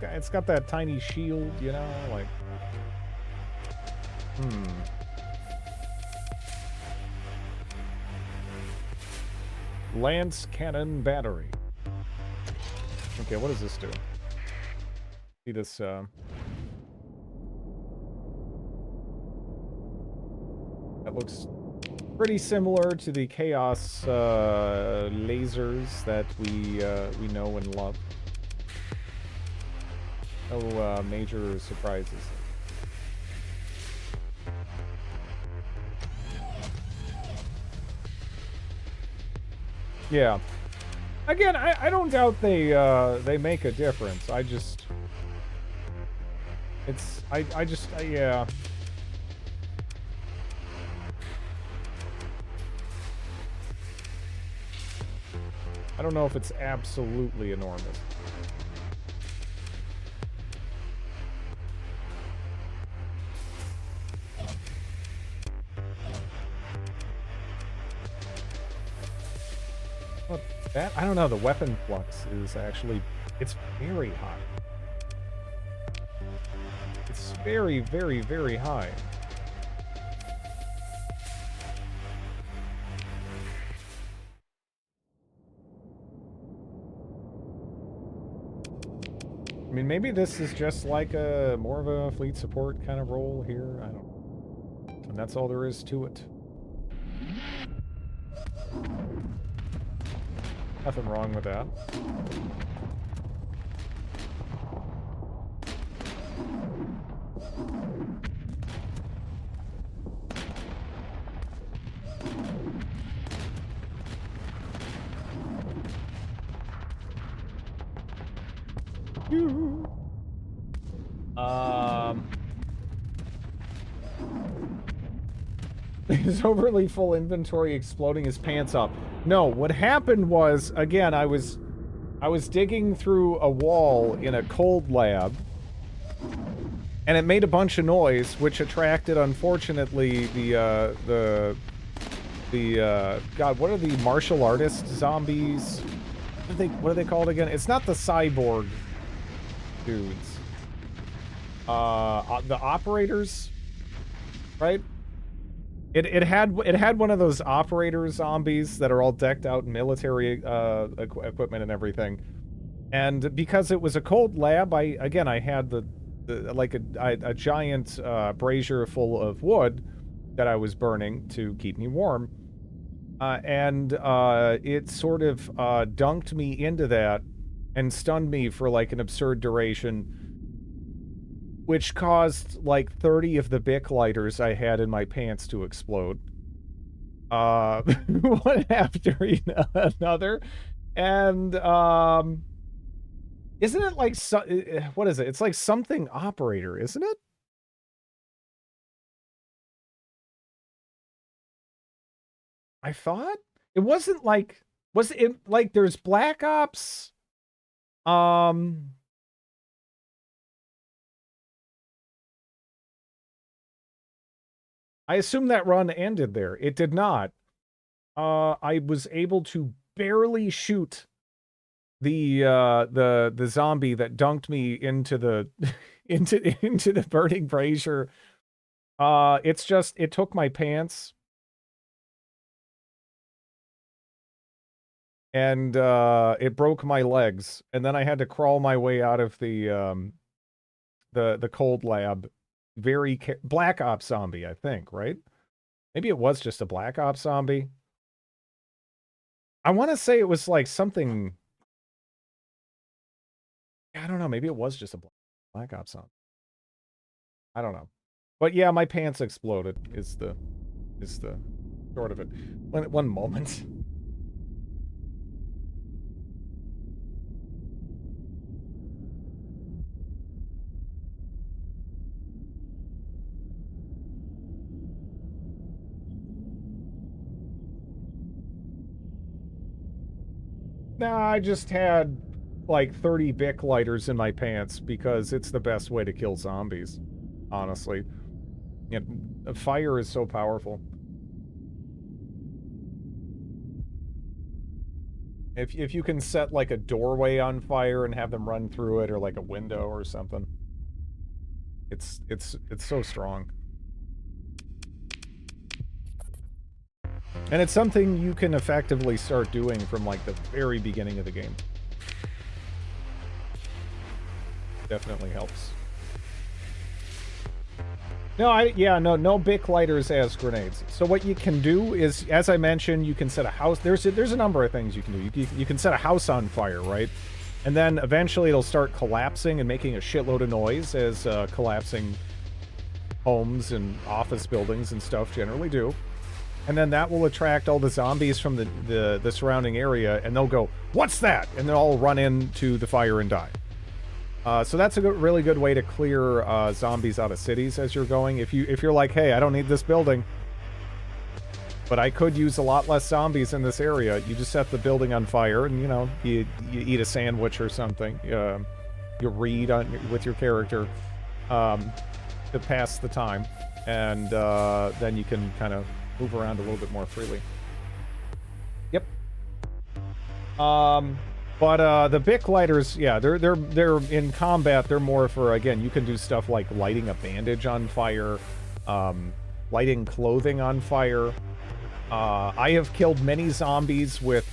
It's got that tiny shield, you know, like Lance Cannon Battery. Okay, what does this do? See this, that looks pretty similar to the Chaos lasers that we know and love. No major surprises. Yeah. Again, I don't doubt they make a difference. I just... It's... I just... yeah. I don't know if it's absolutely enormous. Well, that, I don't know, the weapon flux is actually, it's very high. It's very, very, very high. I mean, maybe this is just like a more of a fleet support kind of role here. I don't know. And that's all there is to it. Nothing wrong with that. His overly full inventory exploding his pants off. No, what happened was, again, I was digging through a wall in a cold lab, and it made a bunch of noise, which attracted, unfortunately, the God, what are the martial artist zombies? What are they called again? It's not the cyborg dudes. The operators, right? It had one of those operator zombies that are all decked out in military equipment and everything. And because it was a cold lab, I had a giant brazier full of wood that I was burning to keep me warm. And it sort of dunked me into that and stunned me for like an absurd duration, which caused like 30 of the Bic lighters I had in my pants to explode. one after another. And, isn't it like, what is it? It's like something operator, isn't it? I thought? It wasn't like, was it like there's Black Ops? I assume that run ended there. It did not. I was able to barely shoot the zombie that dunked me into the into the burning brazier. It's just it took my pants. And it broke my legs, and then I had to crawl my way out of the cold lab. Very Black Ops zombie, I think, right? Maybe it was just a Black Ops zombie. I want to say it was like something. I don't know. Maybe it was just a Black Ops zombie. I don't know, but yeah, my pants exploded. Is the short of it. One moment. Nah, I just had like 30 Bic lighters in my pants because it's the best way to kill zombies, honestly. Fire is so powerful. If you can set like a doorway on fire and have them run through it, or like a window or something, it's so strong. And it's something you can effectively start doing from like the very beginning of the game. Definitely helps. No, no Bic lighters as grenades. So what you can do is, as I mentioned, you can set a house. There's a number of things you can do. You can set a house on fire, right? And then eventually it'll start collapsing and making a shitload of noise, as collapsing homes and office buildings and stuff generally do. And then that will attract all the zombies from the surrounding area, and they'll go, "What's that?" And they'll all run into the fire and die. So that's a really good way to clear zombies out of cities as you're going. If you're like, hey, I don't need this building, but I could use a lot less zombies in this area, you just set the building on fire, and you eat a sandwich or something. You read with your character to pass the time, and then you can kind of move around a little bit more freely. Yep. But the Bic lighters, yeah, they're in combat. They're more for, again, you can do stuff like lighting a bandage on fire, lighting clothing on fire. I have killed many zombies with,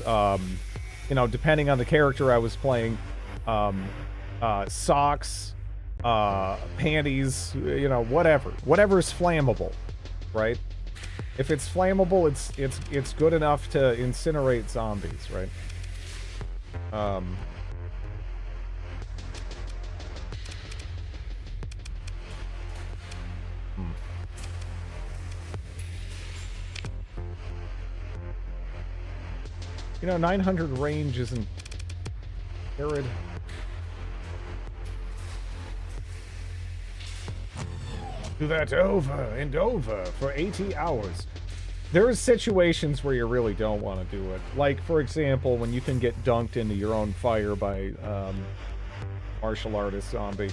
depending on the character I was playing, socks, panties, whatever's flammable, right? If it's flammable, it's good enough to incinerate zombies, right? You know, 900 range isn't arid. Do that over and over for 80 hours. There are situations where you really don't want to do it. Like, for example, when you can get dunked into your own fire by martial artist zombie.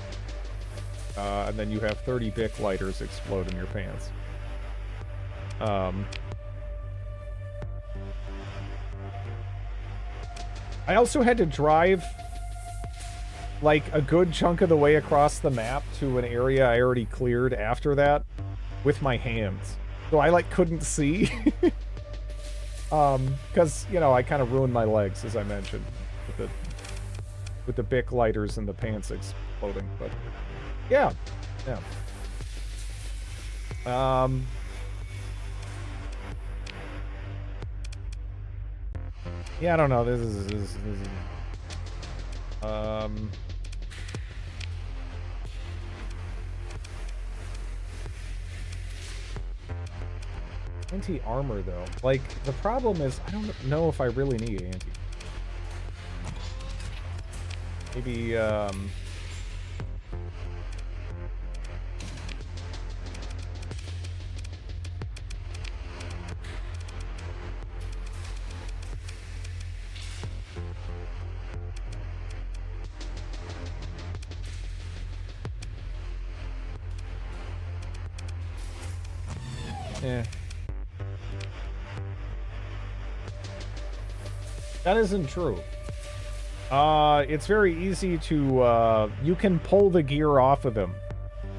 And then you have 30 Bic lighters explode in your pants. I also had to drive like a good chunk of the way across the map to an area I already cleared after that with my hands. So I like couldn't see. Because, I kind of ruined my legs, as I mentioned, with the Bic lighters and the pants exploding. But yeah. Yeah, I don't know. This is Anti-armor, though. Like, the problem is, I don't know if I really need anti. Maybe, eh. That isn't true. It's very easy to, you can pull the gear off of them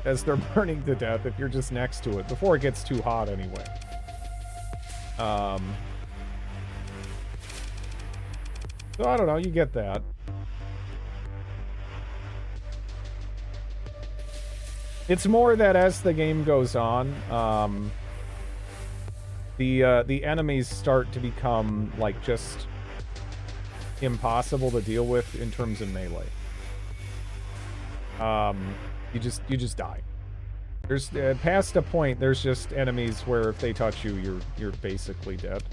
as they're burning to death if you're just next to it, before it gets too hot anyway. So I don't know, you get that. It's more that as the game goes on, the enemies start to become, like, just impossible to deal with in terms of melee. You just die. There's past a point, there's just enemies where if they touch you, you're basically dead,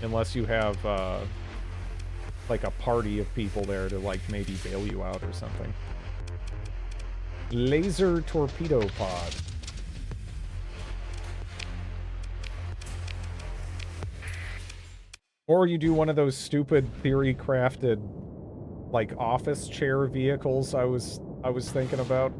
unless you have like a party of people there to like maybe bail you out or something. Laser torpedo pod. Or you do one of those stupid theory-crafted, like, office chair vehicles I was thinking about.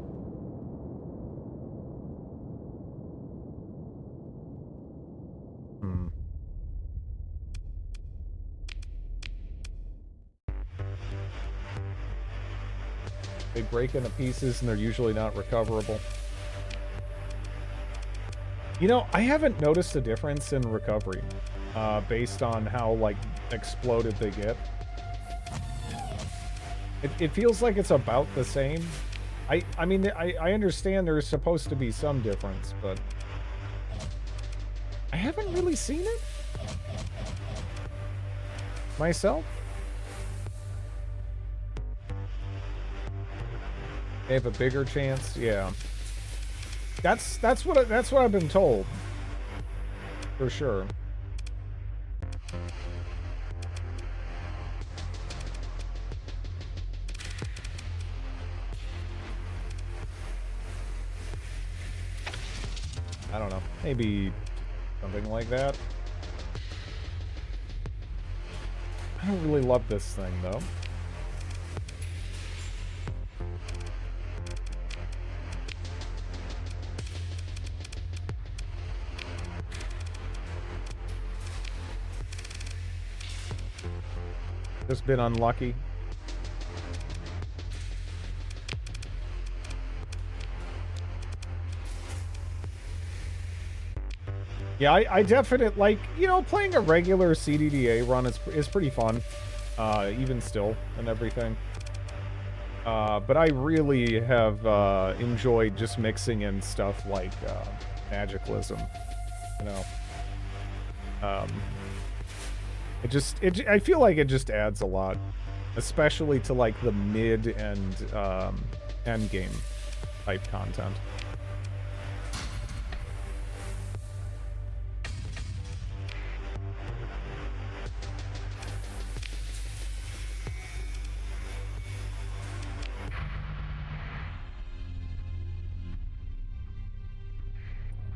They break into pieces and they're usually not recoverable. You know, I haven't noticed a difference in recovery, based on how, like, exploded they get. It feels like it's about the same. I mean, I understand there's supposed to be some difference, but I haven't really seen it myself. They have a bigger chance, yeah. That's what I've been told, for sure. I don't know. Maybe something like that. I don't really love this thing, though. Just been unlucky. Yeah, I definitely, like, you know, playing a regular CDDA run is pretty fun, even still, and everything. But I really have enjoyed just mixing in stuff like magicalism, you know. I feel like it just adds a lot, especially to like the mid and end game type content.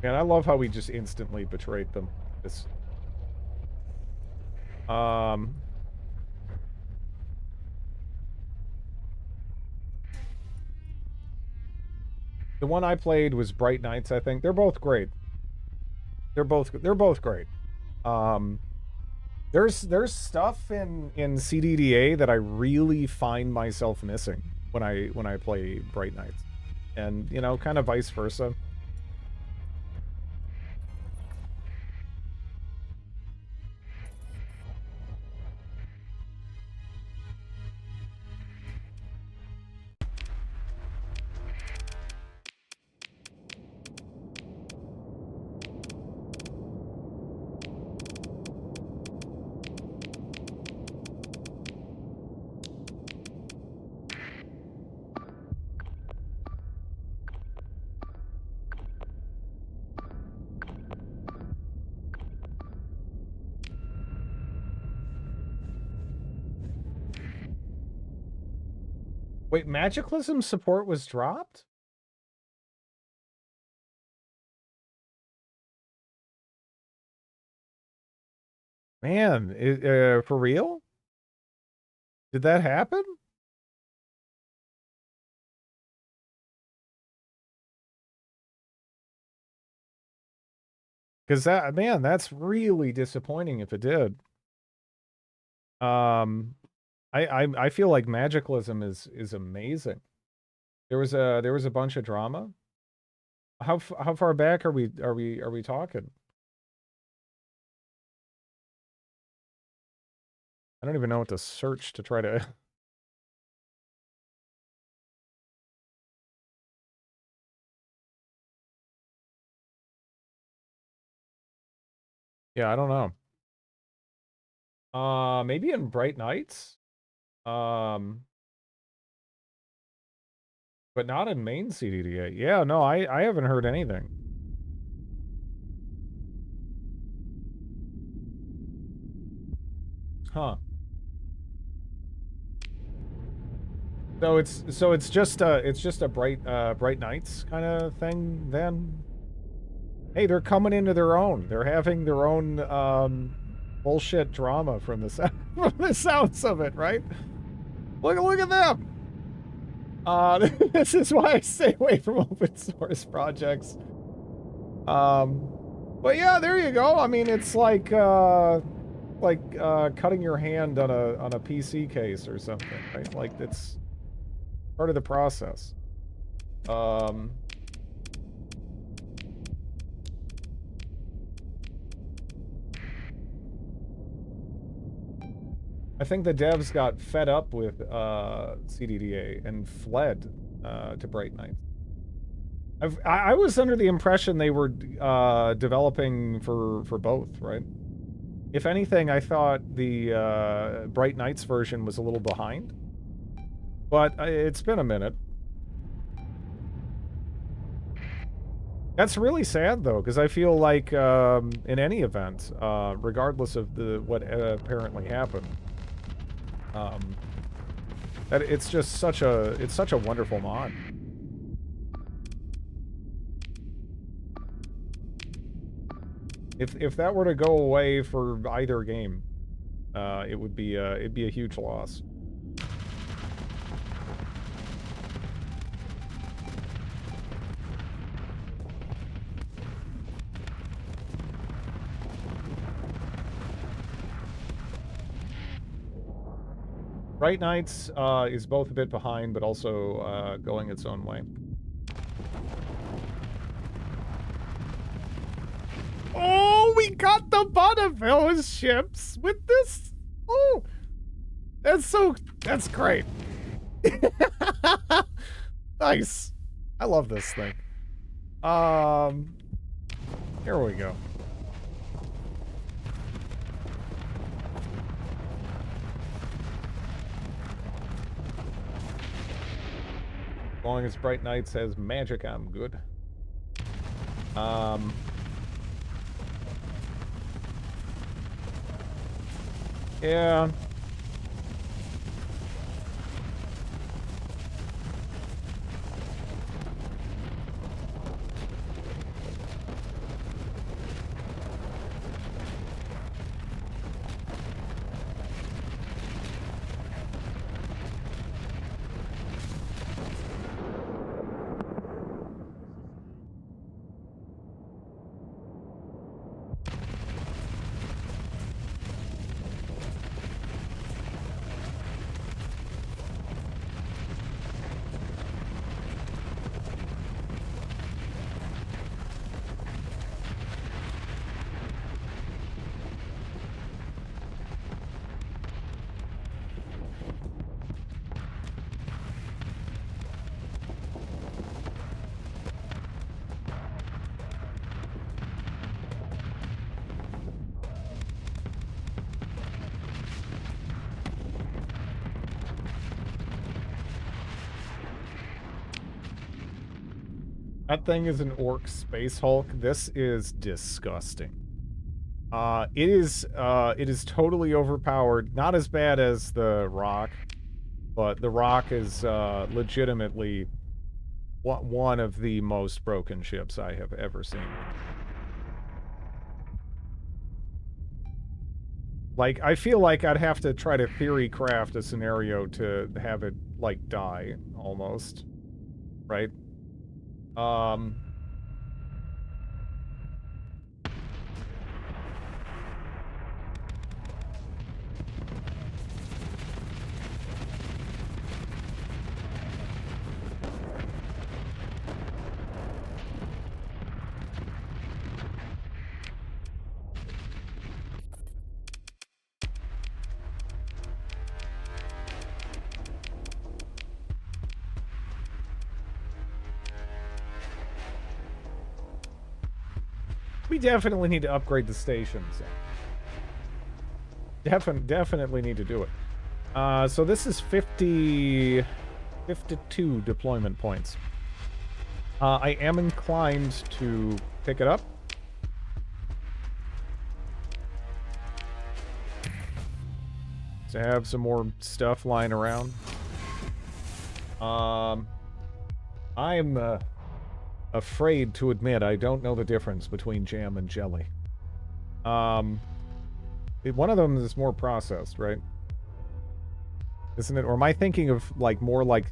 Man, I love how we just instantly betrayed them. It's the one I played was Bright Nights, I think. They're both great. They're both great. There's stuff in CDDA that I really find myself missing when I play Bright Nights. And, you know, kind of vice versa. Wait, Magicalism support was dropped? Man, for real? Did that happen? Because that, man, that's really disappointing if it did. I feel like Magicalism is amazing. There was a bunch of drama. How far back are we talking? I don't even know what to search to try to. Yeah, I don't know. Maybe in Bright Nights. Um, but not in main CDDA. Yeah, no, I haven't heard anything. Huh. So it's just a Bright Nights kind of thing then. Hey, they're coming into their own. They're having their own bullshit drama from the from the sounds of it, right? Look at them. This is why I stay away from open source projects. But yeah, there you go. I mean, it's like cutting your hand on a PC case or something, right? Like it's part of the process. I think the devs got fed up with CDDA and fled to Bright Nights. I was under the impression they were developing for both, right? If anything, I thought the Bright Nights version was a little behind. But it's been a minute. That's really sad, though, because I feel like in any event, regardless of what apparently happened, that it's just such a wonderful mod. If that were to go away for either game, it'd be a huge loss. Bright Nights is both a bit behind, but also going its own way. Oh, we got the Bonneville ships with this. Oh, that's great. Nice. I love this thing. Here we go. As long as Bright Nights has magic, I'm good. Yeah. That thing is an orc space Hulk. This is disgusting. It is totally overpowered. Not as bad as the rock. But the Rock is legitimately one of the most broken ships I have ever seen. Like, I feel like I'd have to try to theory craft a scenario to have it, like, die, almost. Right? We definitely need to upgrade the stations. Definitely need to do it. So this is 52 deployment points. I am inclined to pick it up. To have some more stuff lying around. I'm afraid to admit I don't know the difference between jam and jelly. One of them is more processed, right? Isn't it? Or am I thinking of like more like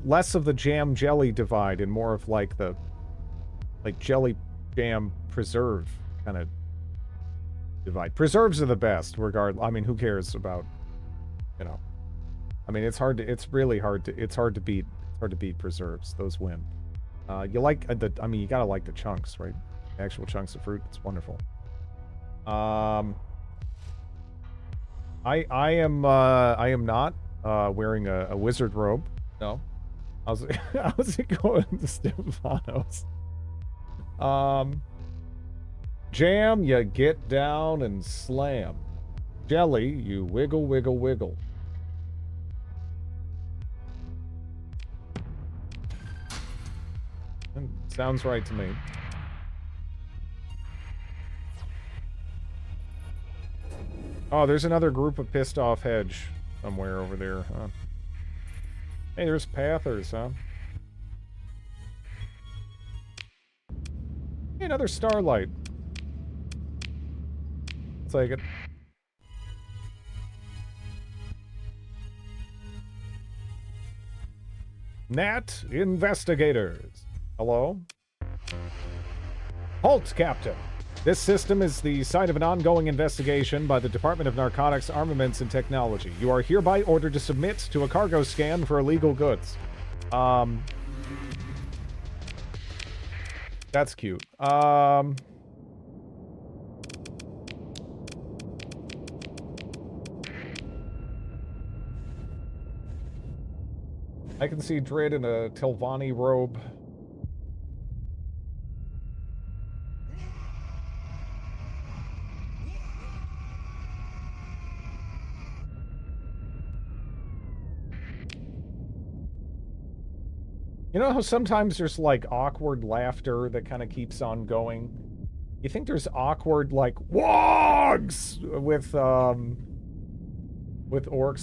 less of the jam jelly divide and more of like the jelly jam preserve kind of divide? Preserves are the best, regardless. I mean, who cares about, you know? I mean, it's really hard to beat preserves. Those win. You like I mean, you gotta like the chunks, right? The actual chunks of fruit. It's wonderful. I am not wearing a wizard robe. No. How's it going, Stefanos? Jam, you get down and slam. Jelly, you wiggle, wiggle, wiggle. Sounds right to me. Oh, there's another group of pissed off hedge somewhere over there, huh? Hey, there's Pathers, huh? Hey, another Starlight. I'll take it. Nat Investigators. Hello? Halt, Captain. This system is the site of an ongoing investigation by the Department of Narcotics, Armaments, and Technology. You are hereby ordered to submit to a cargo scan for illegal goods. That's cute. I can see Drid in a Telvanni robe. You know how sometimes there's like awkward laughter that kind of keeps on going? You think there's awkward like wogs with orcs?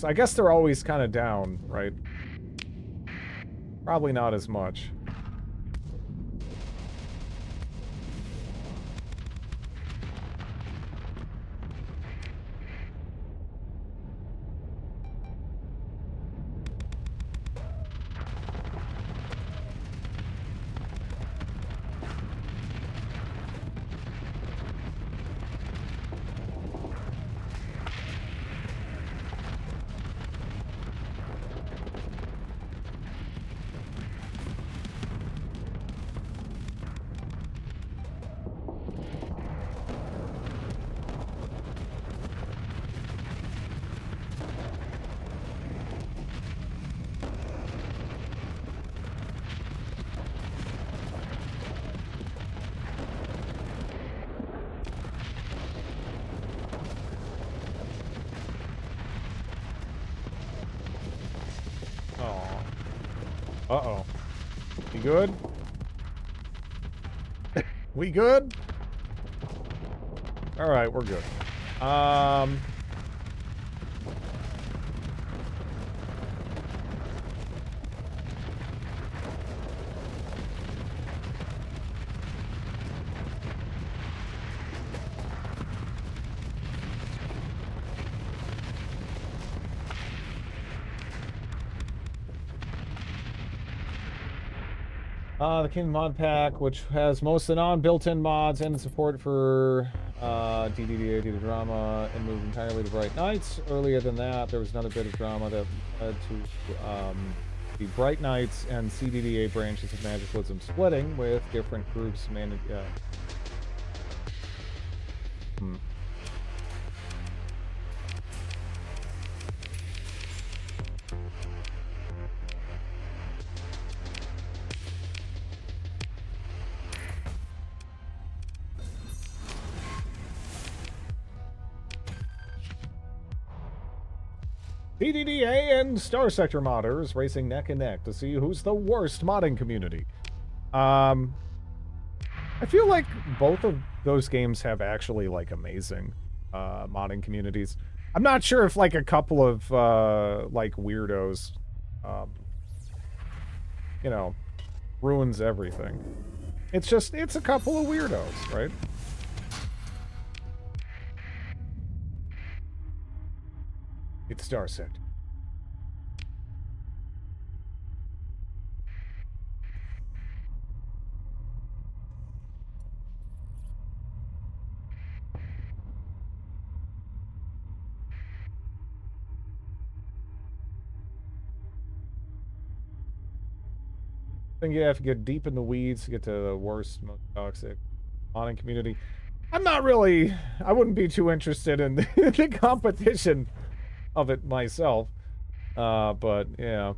I guess they're always kind of down, right? Probably not as much. Uh-oh. We good? We good? Alright, we're good. The King mod pack, which has most of the non-built-in mods and support for DDDA, Data Drama, and moved entirely to Bright Nights. Earlier than that, there was another bit of drama that led to the Bright Nights and CDDA branches of Magicalism splitting, with different groups managed. CDDA and Starsector modders racing neck and neck to see who's the worst modding community. I feel like both of those games have actually, like, amazing modding communities. I'm not sure if, like, a couple of, like, weirdos, you know, ruins everything. It's just, it's a couple of weirdos, right? It's Starsector. I think you have to get deep in the weeds to get to the worst, most toxic modding community. I'm not really, I wouldn't be too interested in the competition of it myself. But yeah.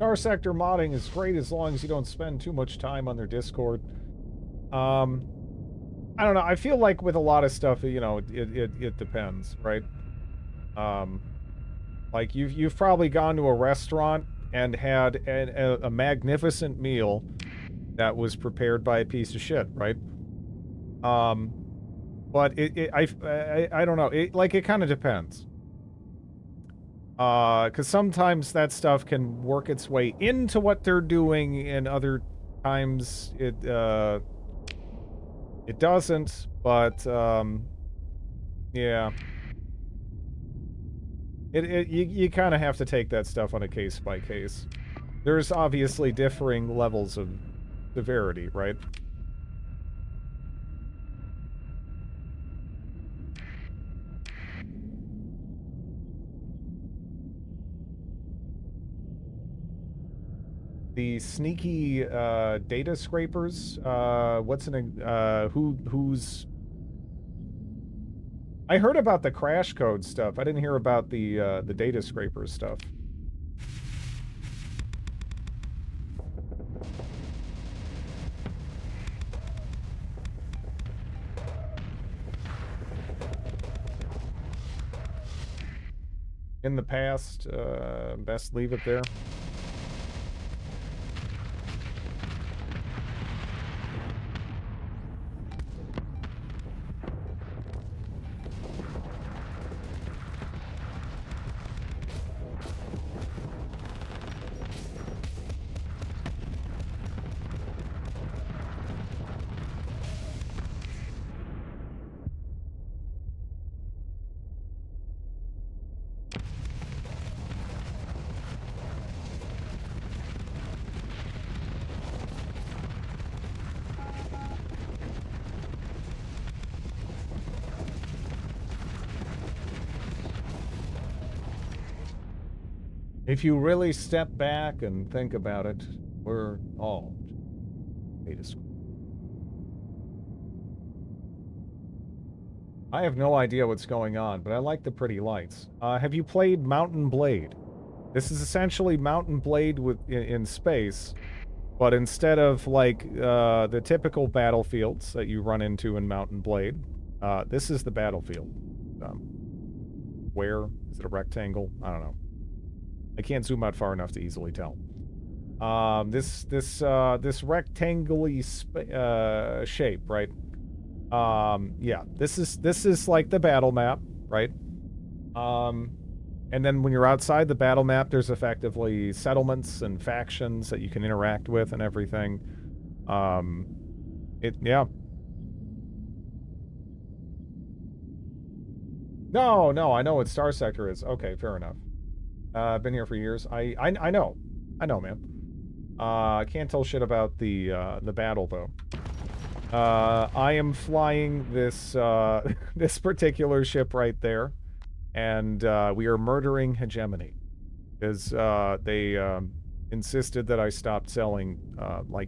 Starsector modding is great as long as you don't spend too much time on their Discord. I don't know. I feel like with a lot of stuff, you know, it depends, right? Like you've probably gone to a restaurant and had a magnificent meal that was prepared by a piece of shit, right? But I don't know. It kind of depends. Because sometimes that stuff can work its way into what they're doing, and other times it doesn't. But yeah, you kind of have to take that stuff on a case by case. There's obviously differing levels of severity, right? The sneaky data scrapers. Who's? I heard about the crash code stuff. I didn't hear about the data scrapers stuff. In the past, best leave it there. If you really step back and think about it, we're all data scrapers. I have no idea what's going on, but I like the pretty lights. Have you played Mountain Blade? This is essentially Mountain Blade in space, but instead of like the typical battlefields that you run into in Mountain Blade, this is the battlefield. Where is it? A rectangle? I don't know. I can't zoom out far enough to easily tell. This rectangular shape, right? Yeah, this is like the battle map, right? And then when you're outside the battle map, there's effectively settlements and factions that you can interact with and everything. Yeah. No, no, I know what Starsector is. Okay, fair enough. I've been here for years. I know. I know, man. I can't tell shit about the battle, though. I am flying this, this particular ship right there, and, we are murdering Hegemony. Because, they, insisted that I stopped selling, like,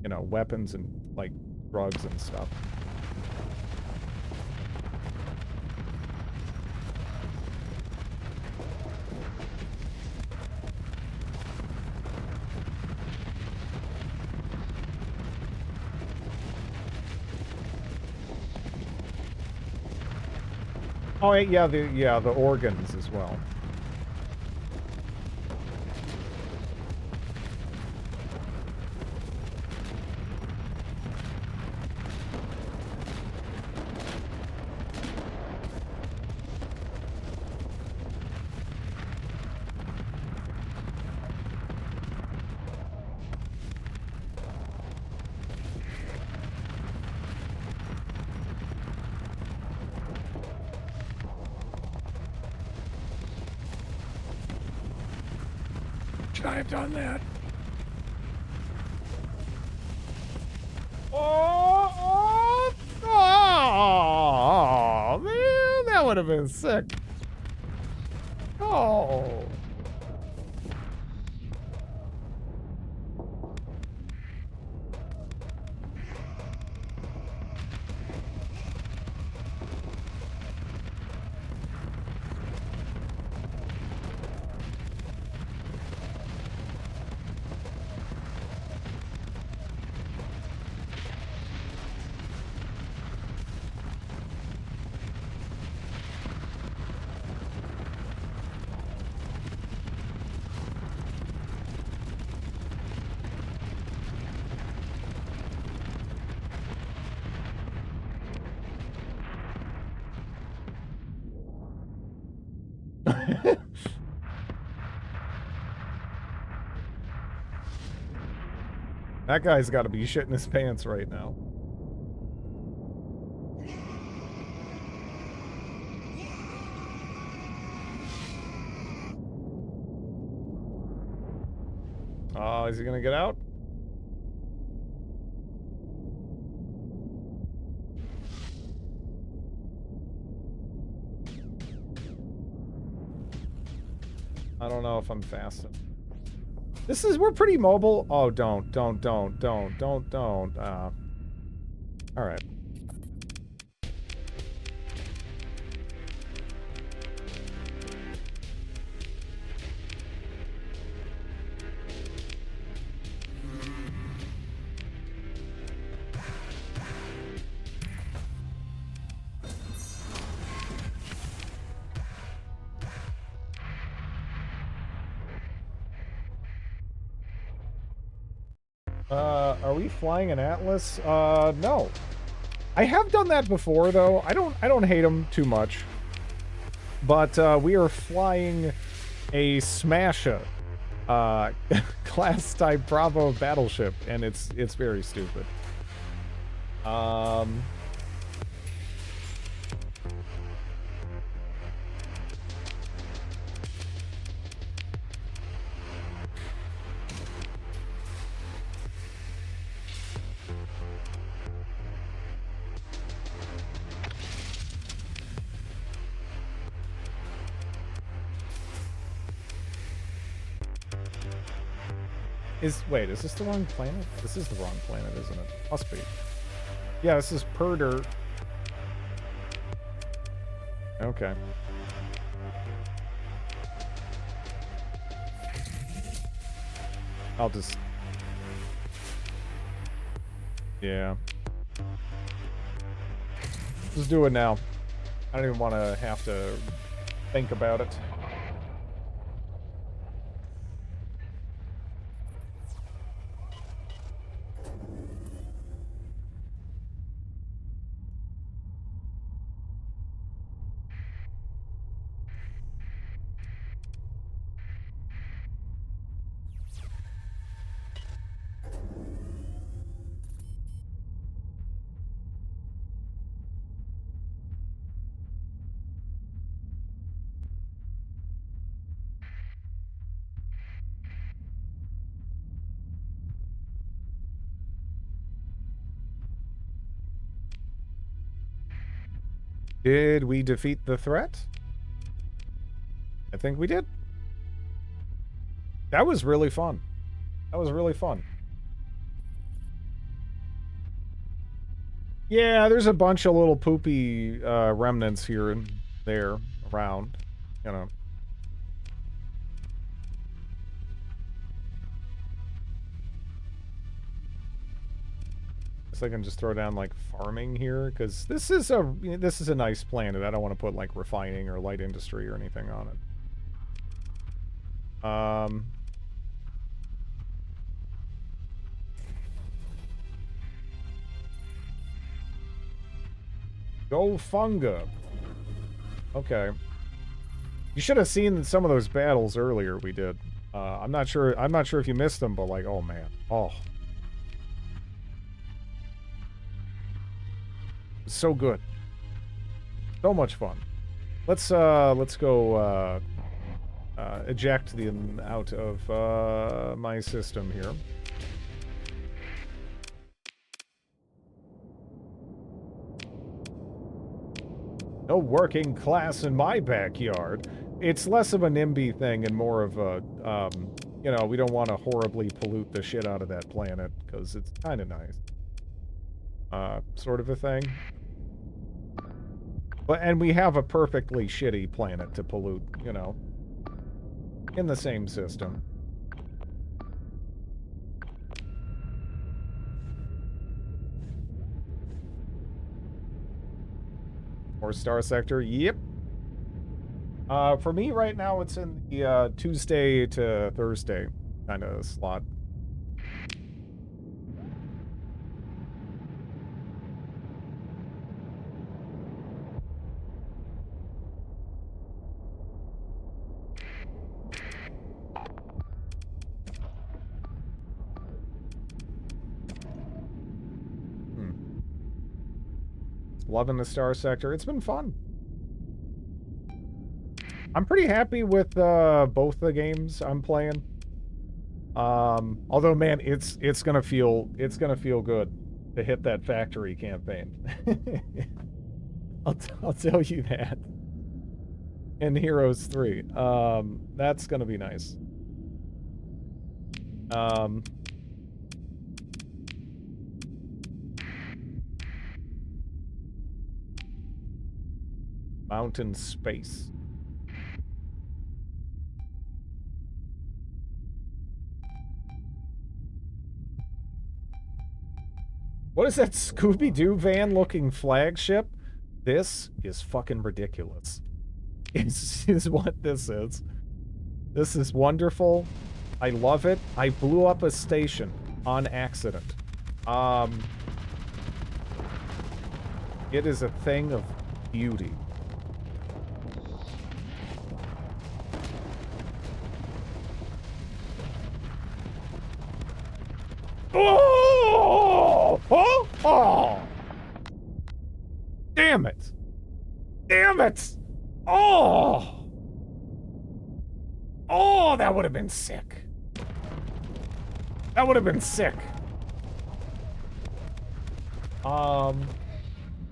you know, weapons and, like, drugs and stuff. Oh, yeah, the organs as well. Should I have done that? Oh, man, that would have been sick. Oh. That guy's got to be shitting his pants right now. Is he gonna get out? I don't know if I'm fast enough. We're pretty mobile. Oh, don't. Alright. Are we flying an Atlas? No. I have done that before, though. I don't hate them too much. But, we are flying a Smasher, class type Bravo battleship, and it's very stupid. Wait, is this the wrong planet? This is the wrong planet, isn't it? Must be. Yeah, this is Purder. Okay. I'll just... Yeah. Just do it now. I don't even want to have to think about it. Did we defeat the threat? I think we did. That was really fun. That was really fun. Yeah, there's a bunch of little poopy remnants here and there around, you know. Guess I can just throw down like farming here because this is a nice planet. I don't want to put like refining or light industry or anything on it. Go Funga. Okay. You should have seen some of those battles earlier we did. I'm not sure if you missed them, but like, oh man. Oh. So good. So much fun. Let's go eject them out of my system here. No working class in my backyard. It's less of a NIMBY thing and more of a, you know, we don't want to horribly pollute the shit out of that planet, because it's kind of nice. Sort of a thing. But, and we have a perfectly shitty planet to pollute, you know, in the same system. Or Starsector, yep. For me right now, it's in the Tuesday to Thursday kind of slot. Loving the Starsector. It's been fun. I'm pretty happy with both the games I'm playing. Although, man, it's gonna feel good to hit that factory campaign. I'll tell you that. In Heroes 3, that's gonna be nice. Mountain space. What is that Scooby-Doo van-looking flagship? This is fucking ridiculous. Is what this is. This is wonderful. I love it. I blew up a station on accident. It is a thing of beauty. Oh! Oh! Oh! Damn it! Damn it! Oh! Oh, that would have been sick. That would have been sick.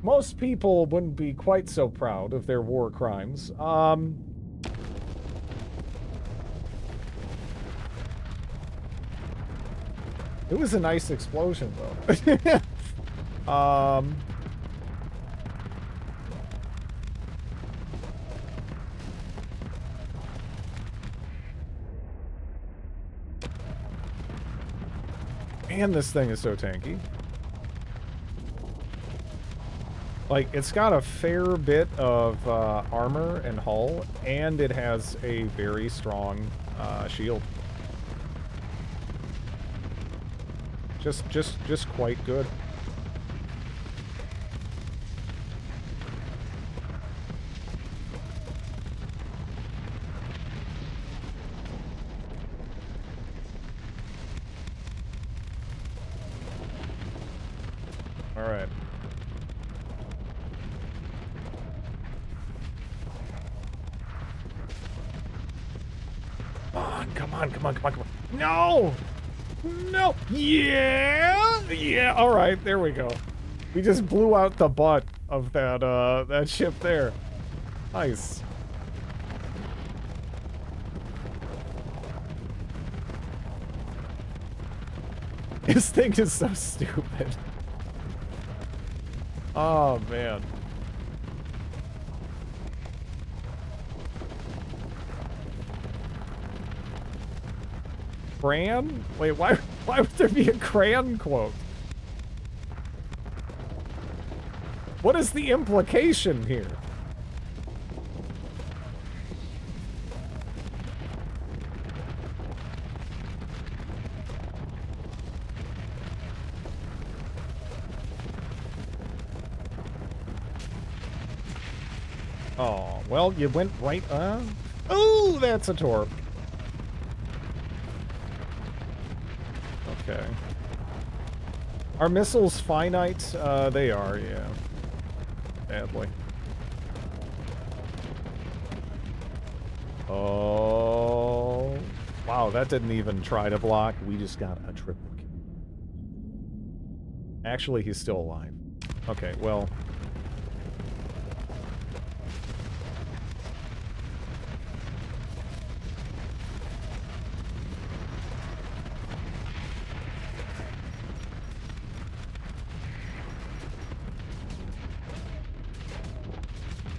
Most people wouldn't be quite so proud of their war crimes. It was a nice explosion, though. Man, this thing is so tanky. Like, it's got a fair bit of armor and hull, and it has a very strong shield. Just quite good. All right. Come on. No! No! Yeah! Yeah, all right, there we go. We just blew out the butt of that that ship there. Nice. This thing is so stupid. Oh man. Cran? Wait, why would there be a Cran quote? What is the implication here? Oh, well, you went right, oh, that's a torp. Okay. Are missiles finite? They are, yeah. Sadly. Oh. Wow, that didn't even try to block. We just got a triple kill. Actually, he's still alive. Okay, well.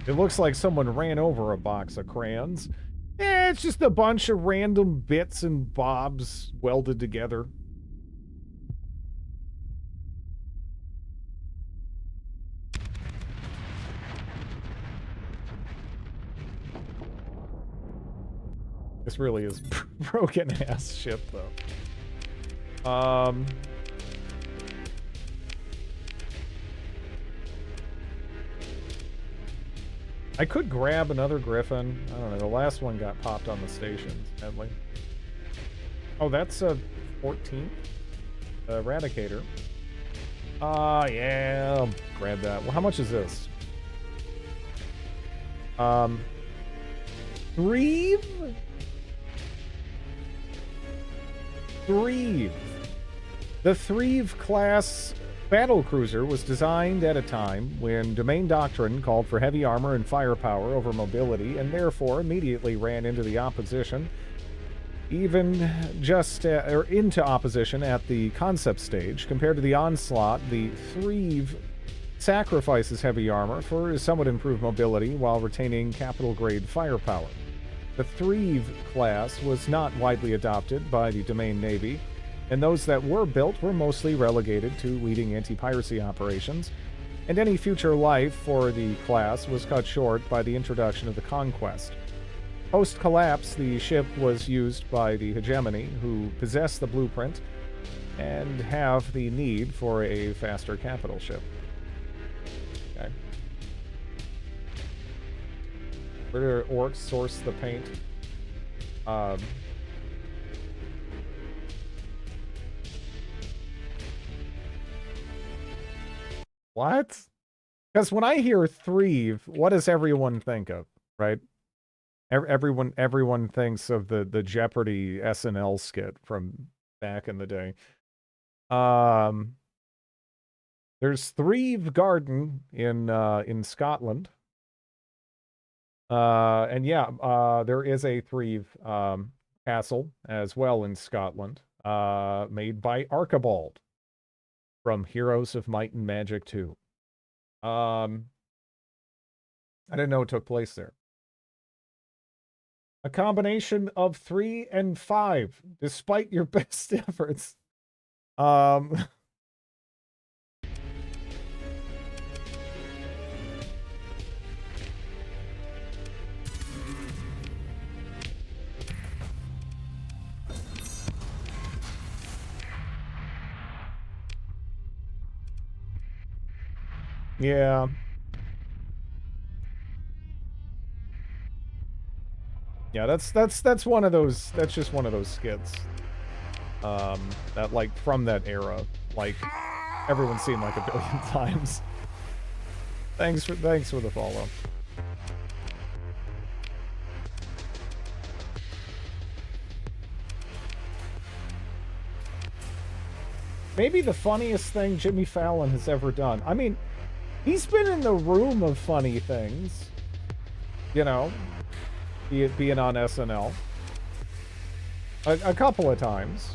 It looks like someone ran over a box of crayons. Eh, it's just a bunch of random bits and bobs welded together. This really is broken ass ship though. I could grab another Griffin. I don't know. The last one got popped on the station, sadly. Oh, that's a 14th Eradicator. Yeah. I'll grab that. Well, how much is this? Three? Threve. The Threve class battlecruiser was designed at a time when domain doctrine called for heavy armor and firepower over mobility, and therefore immediately ran into the opposition, even just or into opposition at the concept stage. Compared to the Onslaught, the Threve sacrifices heavy armor for somewhat improved mobility while retaining capital-grade firepower. The Threve class was not widely adopted by the Domain Navy, and those that were built were mostly relegated to leading anti-piracy operations, and any future life for the class was cut short by the introduction of the Conquest. Post-collapse, the ship was used by the Hegemony, who possess the blueprint and have the need for a faster capital ship. Okay. Where do orcs source the paint? What? Because when I hear Threve, what does everyone think of, right? Everyone thinks of the Jeopardy SNL skit from back in the day. There's Threve Garden in Scotland. And yeah, there is a Threve castle as well in Scotland, made by Archibald from Heroes of Might and Magic 2. I didn't know it took place there. A combination of 3 and 5, despite your best efforts. Yeah. Yeah, that's one of those, that's just one of those skits. That like from that era, like everyone's seen like a billion times. Thanks for the follow. Maybe the funniest thing Jimmy Fallon has ever done. I mean, He's been in the room of funny things. You know, being on SNL. A couple of times.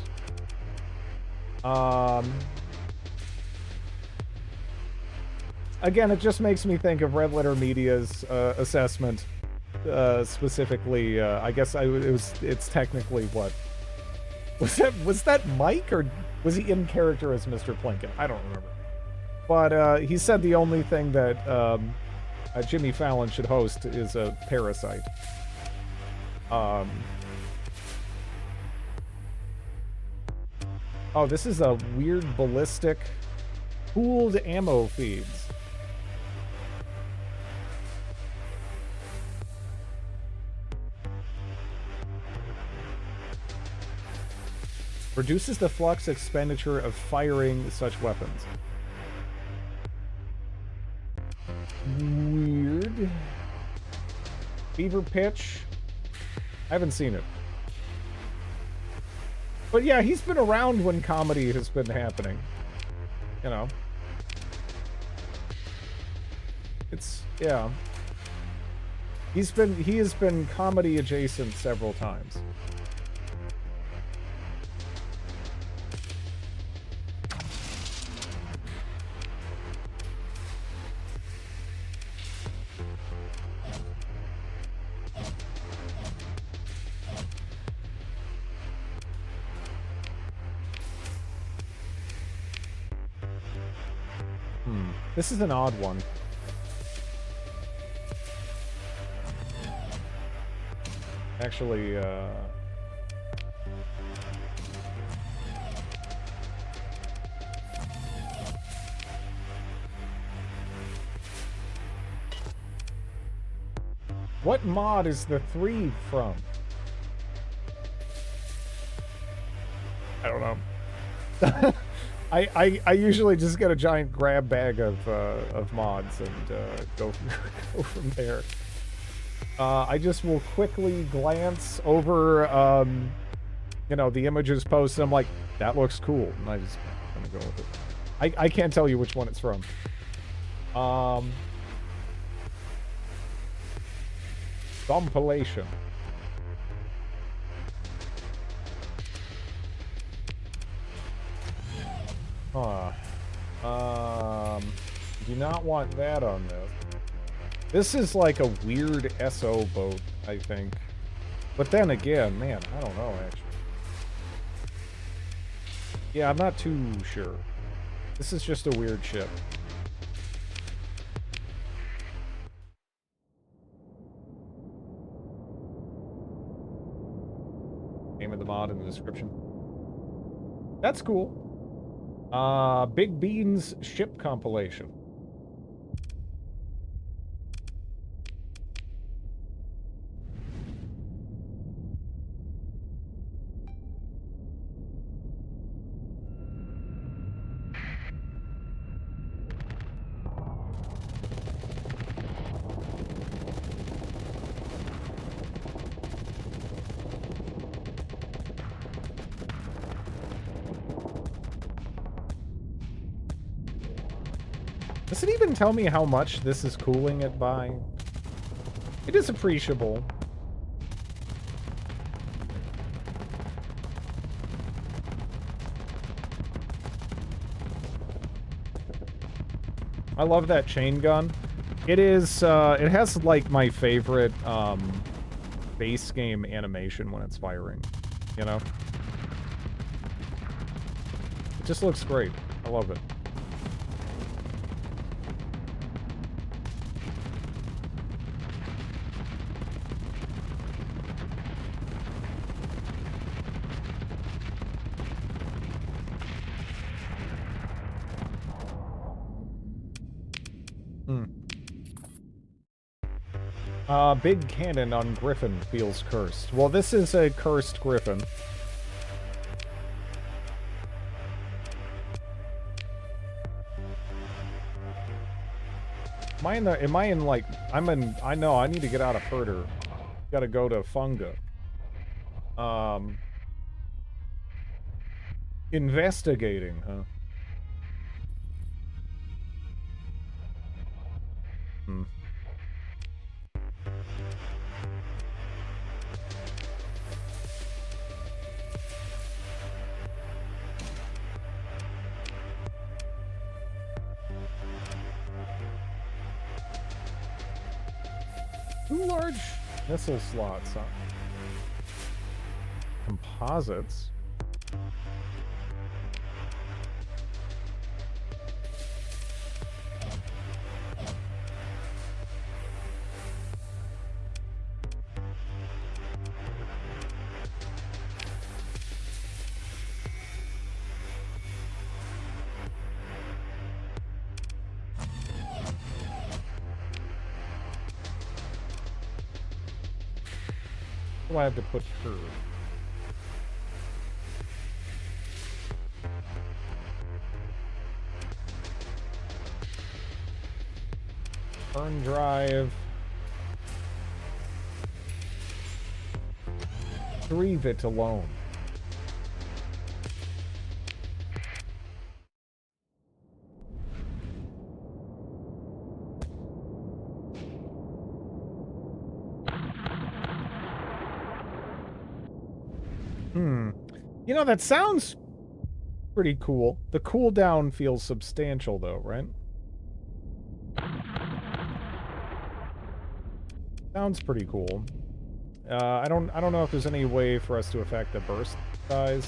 Again, it just makes me think of Red Letter Media's assessment. Specifically, I guess it's technically what? Was that Mike, or was he in character as Mr. Plinkett? I don't remember. But he said the only thing that Jimmy Fallon should host is a Parasite. Oh, this is a weird ballistic pooled ammo feeds. Reduces the flux expenditure of firing such weapons. Weird. Fever Pitch. I haven't seen it. But yeah, he's been around when comedy has been happening. You know. It's, yeah. He has been comedy adjacent several times. This is an odd one. Actually, what mod is the 3 from? I don't know. I usually just get a giant grab bag of mods and go from there. I just will quickly glance over, you know, the images posted. I'm like, that looks cool, and I just gonna go with it. I can't tell you which one it's from. Compilation. Do not want that on this. This is like a weird SO boat, I think. But then again, man, I don't know, actually. Yeah, I'm not too sure. This is just a weird ship. Name of the mod in the description. That's cool. Big Bean's ship compilation. Does it even tell me how much this is cooling it by? It is appreciable. I love that chain gun. It is, it has like my favorite, base game animation when it's firing, you know? It just looks great. I love it. Big cannon on Griffin feels cursed. Well, this is a cursed Griffin. Am I in like, I know, I need to get out of Herder. Gotta go to Funga. Investigating, huh? Hmm. Two large missile slots, huh? Composites. Do I have to put curve? Burn drive. 3-bit alone. You know, that sounds pretty cool. The cooldown feels substantial though, right? Sounds pretty cool. I don't know if there's any way for us to affect the burst size.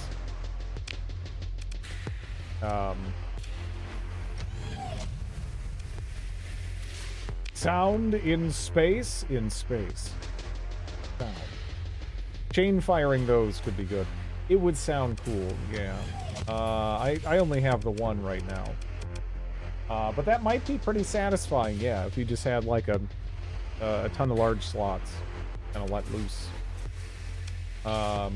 Sound in space? In space. Sound. Chain firing those could be good. It would sound cool, yeah. I only have the one right now. But that might be pretty satisfying, yeah, if you just had like a ton of large slots kind of let loose. I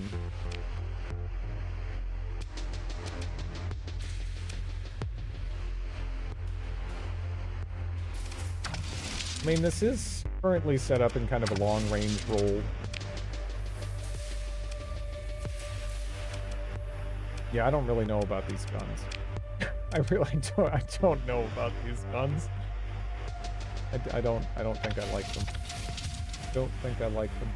mean, this is currently set up in kind of a long-range role. Yeah, I don't really know about these guns. I don't know about these guns. I don't think I like them. Don't think I like them.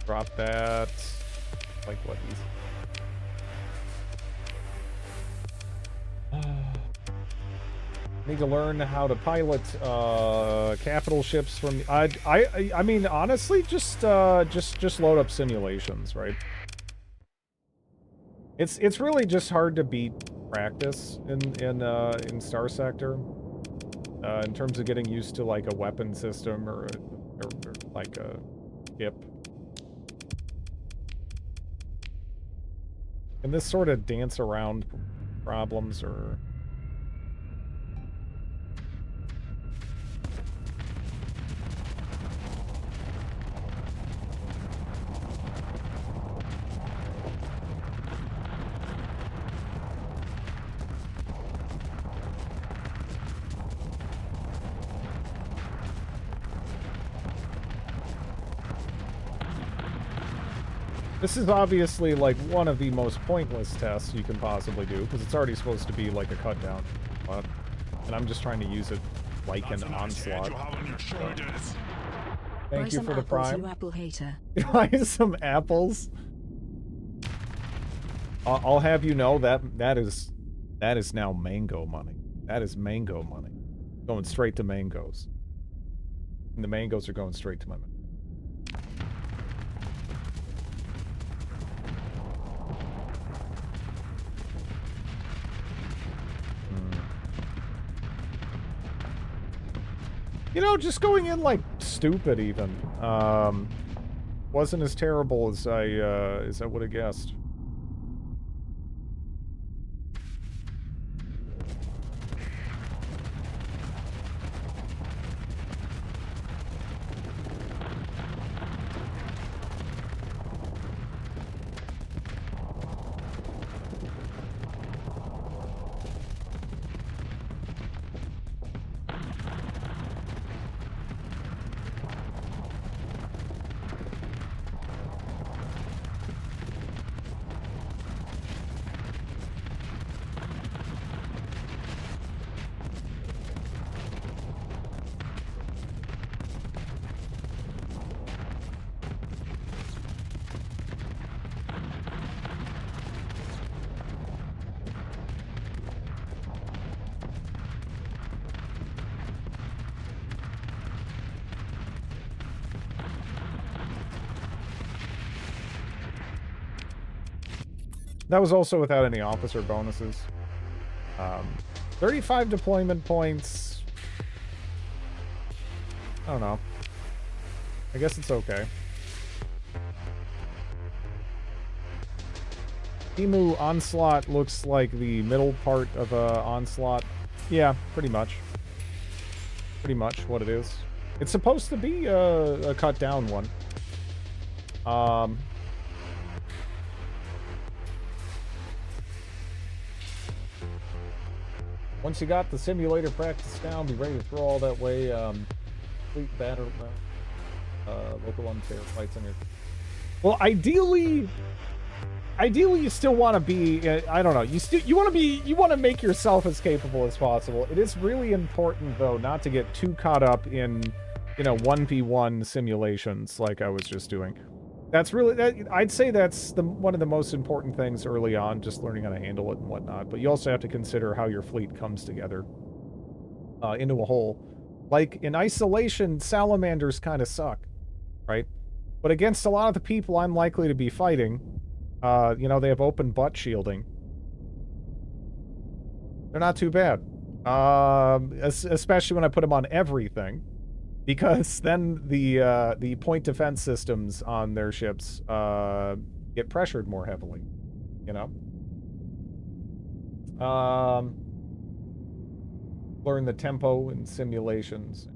Drop that. Like what these? Need to learn how to pilot capital ships from. I mean, honestly, just load up simulations, right? It's really just hard to beat practice in Starsector in terms of getting used to like a weapon system or like a ship. And this sort of dance around problems or. This is obviously, like, one of the most pointless tests you can possibly do, because it's already supposed to be, like, a cut-down. And I'm just trying to use it like an onslaught. Thank you for the prime. You apple hater. Buy some apples. I'll have you know that is now mango money. That is mango money. Going straight to mangoes. And the mangoes are going straight to my mouth. You know, just going in like stupid even wasn't as terrible as I would have guessed. That was also without any officer bonuses. 35 deployment points. I don't know. I guess it's okay. Emu Onslaught looks like the middle part of Onslaught. Yeah, pretty much. Pretty much what it is. It's supposed to be a cut down one. Once you got the simulator practice down, be ready to throw all that way. Complete battle, local unfair fights on your. Well, ideally, you still want to be. I don't know. You want to be. You want to make yourself as capable as possible. It is really important, though, not to get too caught up in, 1v1 simulations like I was just doing. That's really, I'd say that's one of the most important things early on, just learning how to handle it and whatnot. But you also have to consider how your fleet comes together into a whole. Like, in isolation, salamanders kind of suck, right? But against a lot of the people I'm likely to be fighting, they have open butt shielding. They're not too bad. Especially when I put them on everything. Because then the point defense systems on their ships get pressured more heavily, learn the tempo in simulations.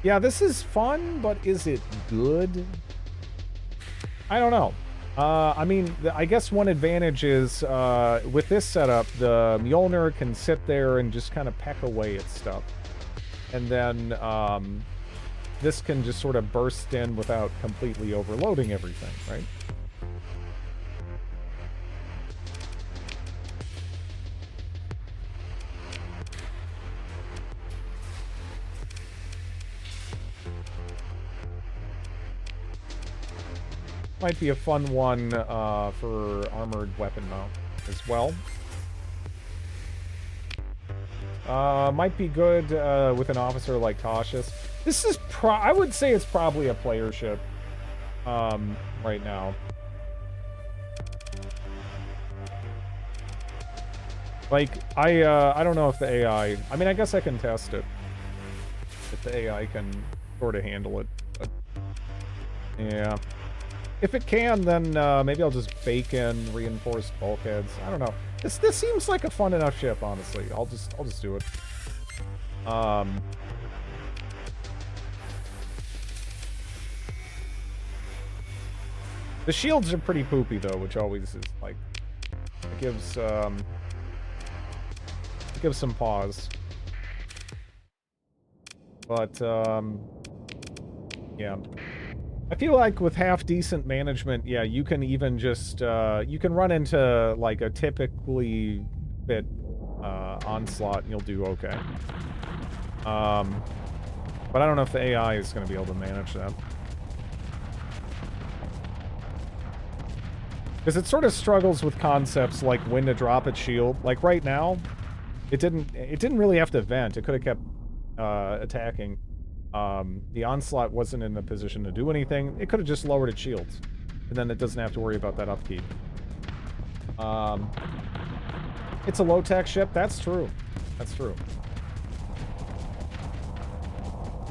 Yeah, this is fun, but is it good? I don't know. I mean, I guess one advantage is, with this setup, the Mjolnir can sit there and just kind of peck away at stuff. And then, this can just sort of burst in without completely overloading everything, right? Might be a fun one for armored weapon mount as well. Might be good with an officer like Cautious. This is I would say it's probably a player ship right now. Like, I don't know if the AI... I mean, I guess I can test it. If the AI can sort of handle it. But, yeah. If it can, then maybe I'll just bake in reinforced bulkheads. I don't know. This seems like a fun enough ship, honestly. I'll just do it. The shields are pretty poopy though, which always is like it gives some pause. But yeah. I feel like with half decent management, yeah, you can even just, you can run into, like, a typically fit, onslaught and you'll do okay. But I don't know if the AI is going to be able to manage that. Because it sort of struggles with concepts like when to drop its shield. Like, right now, it didn't really have to vent. It could have kept, attacking. The onslaught wasn't in a position to do anything. It could have just lowered its shields. And then it doesn't have to worry about that upkeep. It's a low-tech ship. That's true. That's true.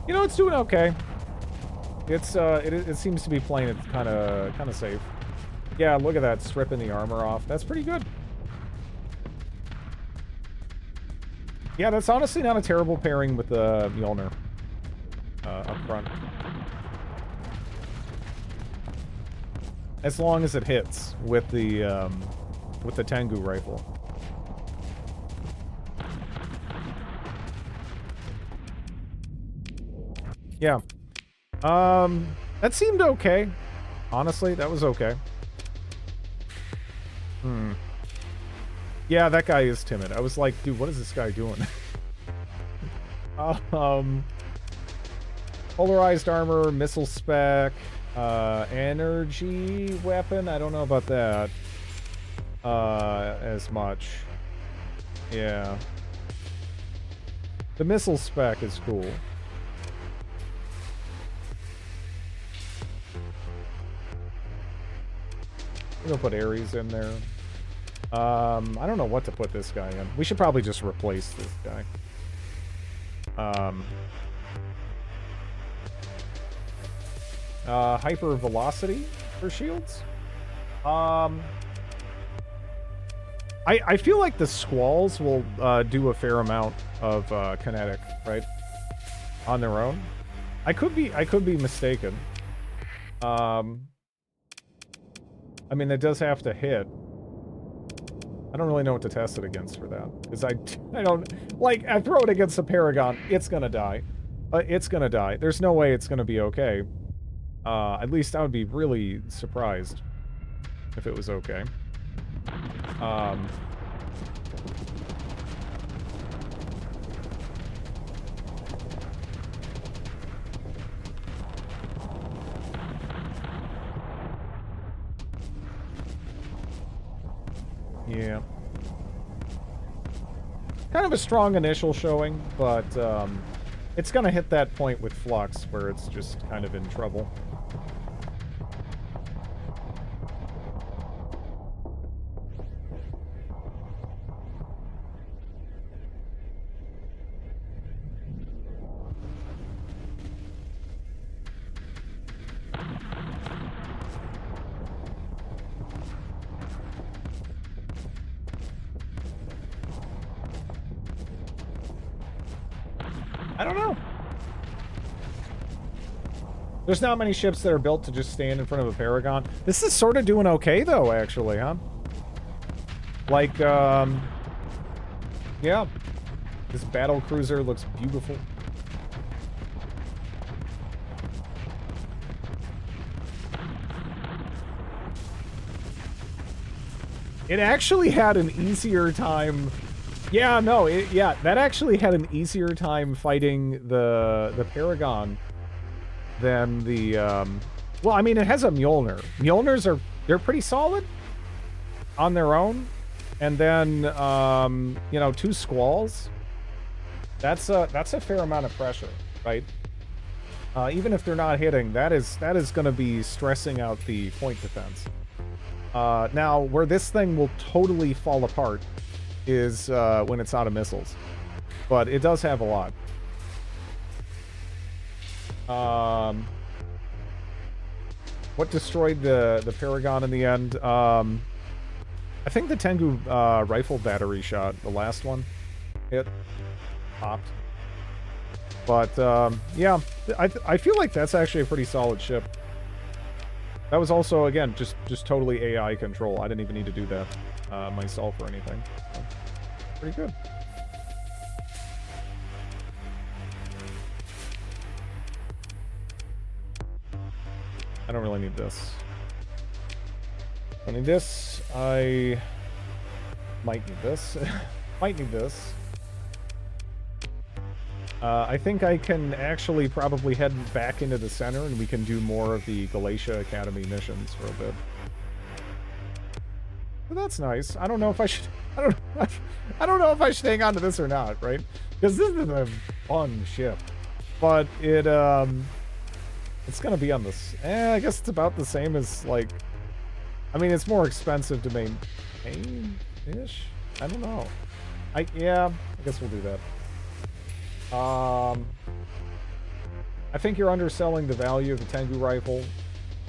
It's doing okay. It's, it seems to be playing it kind of safe. Yeah, look at that. Stripping the armor off. That's pretty good. Yeah, that's honestly not a terrible pairing with the Mjolnir. Up front. As long as it hits with the Tengu rifle. Yeah. That seemed okay. Honestly, that was okay. Yeah, that guy is timid. I was like, dude, what is this guy doing? Polarized armor, missile spec, energy weapon. I don't know about that as much. Yeah. The missile spec is cool. I'm gonna put Ares in there. I don't know what to put this guy in. We should probably just replace this guy. Hyper velocity for shields. I feel like the squalls will do a fair amount of kinetic, right? On their own. I could be mistaken. I mean, it does have to hit. I don't really know what to test it against for that. Because I don't... Like, I throw it against a Paragon, it's gonna die. It's gonna die. There's no way it's gonna be okay. At least I would be really surprised if it was okay. Yeah. Kind of a strong initial showing, but it's gonna hit that point with Flux where it's just kind of in trouble. I don't know. There's not many ships that are built to just stand in front of a Paragon. This is sort of doing okay, though, actually, huh? Like, yeah. This battle cruiser looks beautiful. It actually had an easier time... Yeah, no, yeah, that actually had an easier time fighting the Paragon than the, well, I mean, it has a Mjolnir. Mjolnirs they're pretty solid on their own. And then, you know, 2 Squalls. That's a fair amount of pressure, right? Even if they're not hitting, that is going to be stressing out the point defense. Now, where this thing will totally fall apart is when it's out of missiles. But it does have a lot. What destroyed the Paragon in the end? I think the Tengu rifle battery shot, the last one, hit, popped. But yeah, I feel like that's actually a pretty solid ship. That was also, again, just totally AI control. I didn't even need to do that myself or anything. So, pretty good. I don't really need this. I need this. I might need this. Might need this. I think I can actually probably head back into the center and we can do more of the Galatia Academy missions for a bit. But that's nice. I don't know if I should... I don't know if I should hang on to this or not, right? Because this is a fun ship. But it, it's gonna be on this... I guess it's about the same as, like... I mean, it's more expensive to maintain-ish? I don't know. Yeah, I guess we'll do that. I think you're underselling the value of the Tengu rifle.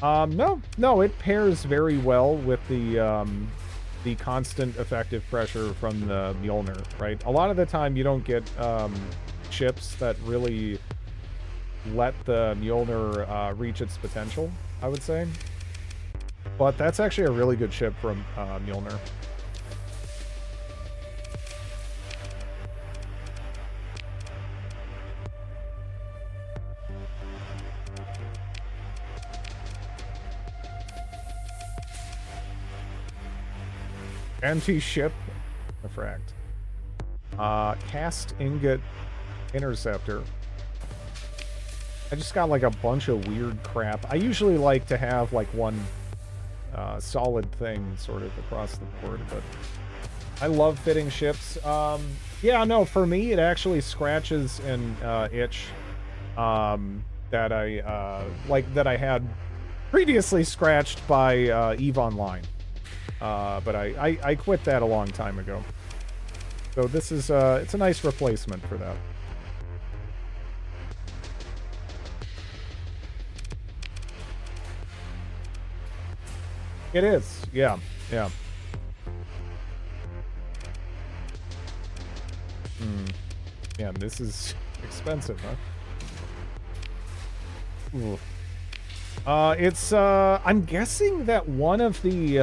No, it pairs very well with the constant effective pressure from the Mjolnir, right? A lot of the time you don't get ships that really let the Mjolnir reach its potential, I would say. But that's actually a really good ship from Mjolnir. Anti-ship effect. Cast ingot interceptor. I just got like a bunch of weird crap. I usually like to have like one solid thing sort of across the board, but I love fitting ships. Yeah, no, for me, it actually scratches an itch that I had previously scratched by EVE Online. But I quit that a long time ago. So this is it's a nice replacement for that. It is, yeah, yeah. Yeah, this is expensive, huh? Ooh. I'm guessing that one of the,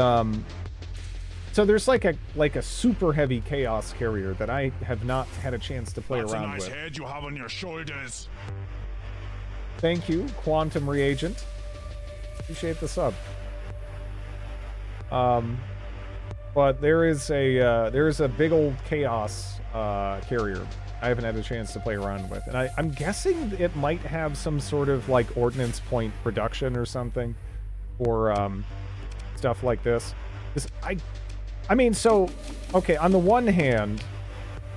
so there's like a super heavy chaos carrier that I have not had a chance to play around with. That's a nice head you have on your shoulders. Thank you, Quantum Reagent. Appreciate the sub. But there is a big old chaos carrier I haven't had a chance to play around with, and I'm guessing it might have some sort of like ordnance point production or something, or stuff like this. I mean, so okay. On the one hand,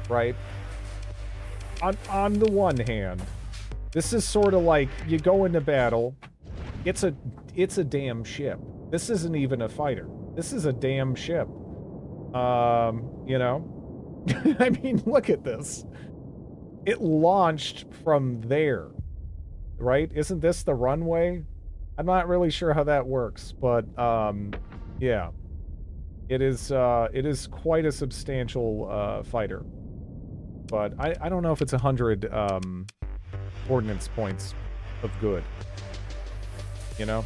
right? On the one hand, this is sort of like you go into battle. It's a damn ship. This isn't even a fighter. This is a damn ship. You know? I mean, look at this. It launched from there, right? Isn't this the runway? I'm not really sure how that works, but, yeah. It is quite a substantial, fighter. But I don't know if it's 100, ordnance points of good. You know?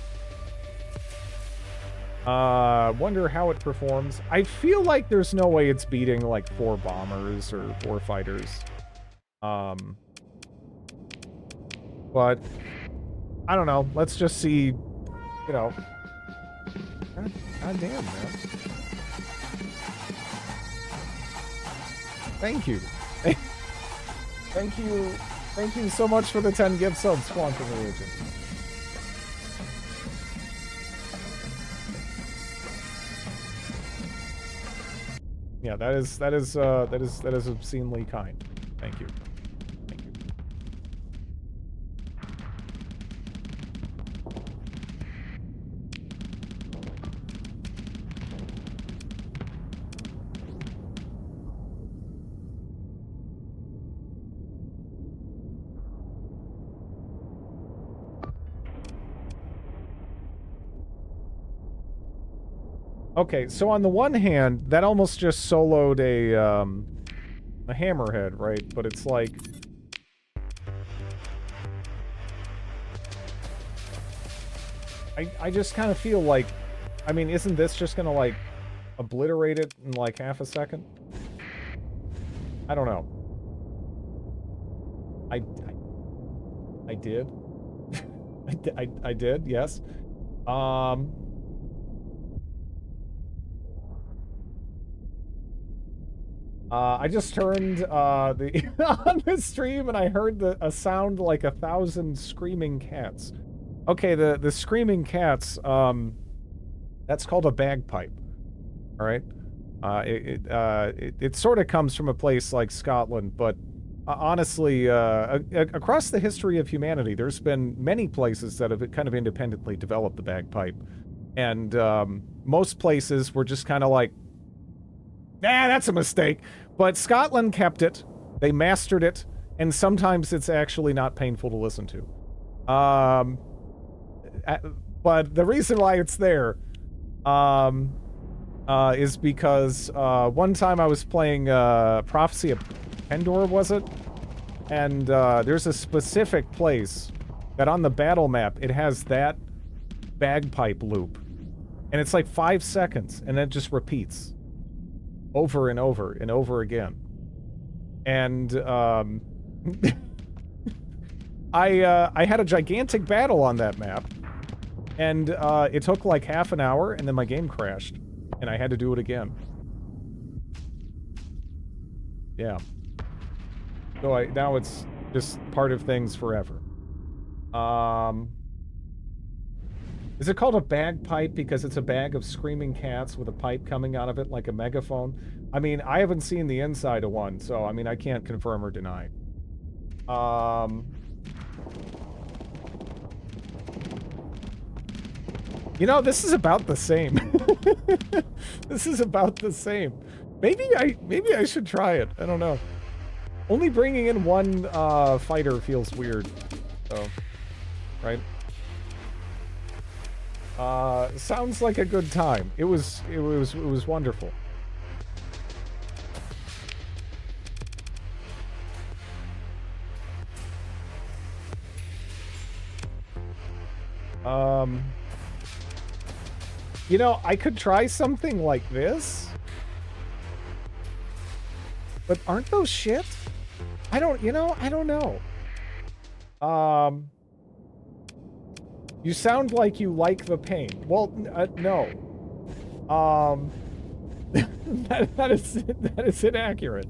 Wonder how it performs. I feel like there's no way it's beating, like, 4 bombers or 4 fighters. But, I don't know. Let's just see, you know. God damn, man. Thank you. Thank you so much for the 10 gift subs, Quantum Religion. Yeah, that is obscenely kind. Thank you. Thank you. Okay, so on the one hand, that almost just soloed a hammerhead, right? But it's like, I just kind of feel like, I mean, isn't this just gonna like obliterate it in like half a second? I don't know. I did. I did, yes. I just turned the on the stream and I heard a sound like 1,000 screaming cats. Okay, the screaming cats, that's called a bagpipe. All right, it sort of comes from a place like Scotland, but honestly, across the history of humanity, there's been many places that have kind of independently developed the bagpipe, and most places were just kind of like, nah, that's a mistake. But Scotland kept it. They mastered it. And sometimes it's actually not painful to listen to. But the reason why it's there is because one time I was playing Prophecy of Pendor, was it? And there's a specific place that on the battle map, it has that bagpipe loop. And it's like 5 seconds, and it just repeats. Over and over and over again. And I had a gigantic battle on that map, and it took like half an hour, and then my game crashed, and I had to do it again. Yeah. So now it's just part of things forever. Is it called a bagpipe because it's a bag of screaming cats with a pipe coming out of it like a megaphone? I mean, I haven't seen the inside of one, so I mean, I can't confirm or deny. You know, this is about the same. This is about the same. Maybe I should try it. I don't know. Only bringing in one fighter feels weird. So, right? Sounds like a good time. It was wonderful. You know, I could try something like this. But aren't those shit? I don't know. You sound like you like the pain. Well, no. That is inaccurate.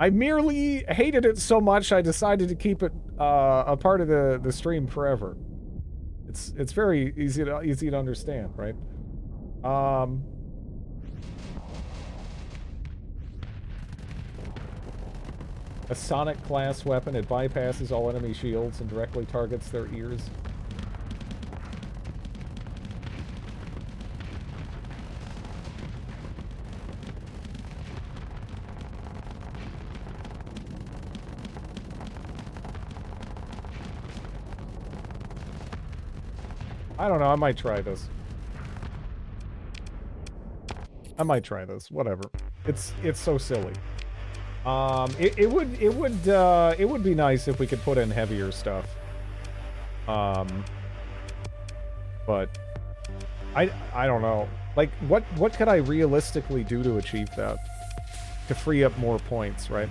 I merely hated it so much I decided to keep it a part of the stream forever. It's very easy to understand, right? A sonic class weapon, it bypasses all enemy shields and directly targets their ears. I don't know, I might try this. Whatever. It's so silly. It would be nice if we could put in heavier stuff. But I don't know. Like, what could I realistically do to achieve that? To free up more points, right?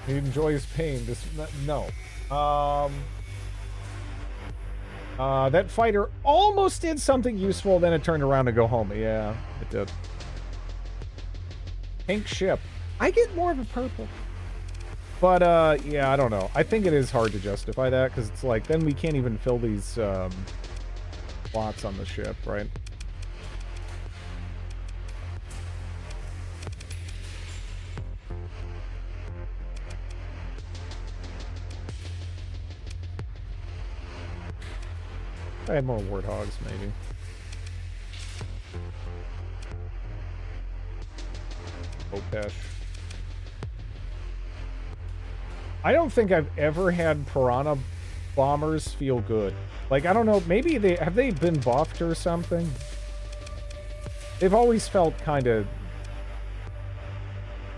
He enjoys pain. No. That fighter almost did something useful, then it turned around to go home. Yeah, it did. Pink ship. I get more of a purple. But, yeah, I don't know. I think it is hard to justify that, because it's like, then we can't even fill these, slots on the ship, right? I had more warthogs, maybe. Opesh. I don't think I've ever had piranha bombers feel good. Like, I don't know, maybe have they been buffed or something? They've always felt kind of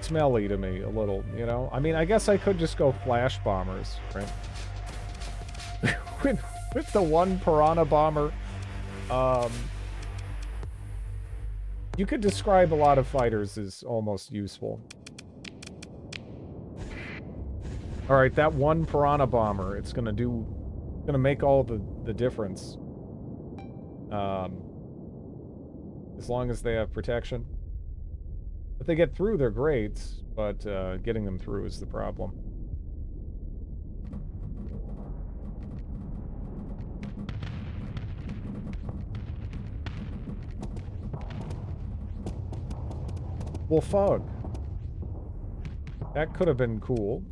smelly to me, a little, you know? I mean, I guess I could just go flash bombers, right? With the one piranha bomber, you could describe a lot of fighters as almost useful. Alright, that one piranha bomber, it's gonna make all the difference. As long as they have protection. If they get through, they're great, but getting them through is the problem. Well, fog. That could have been cool.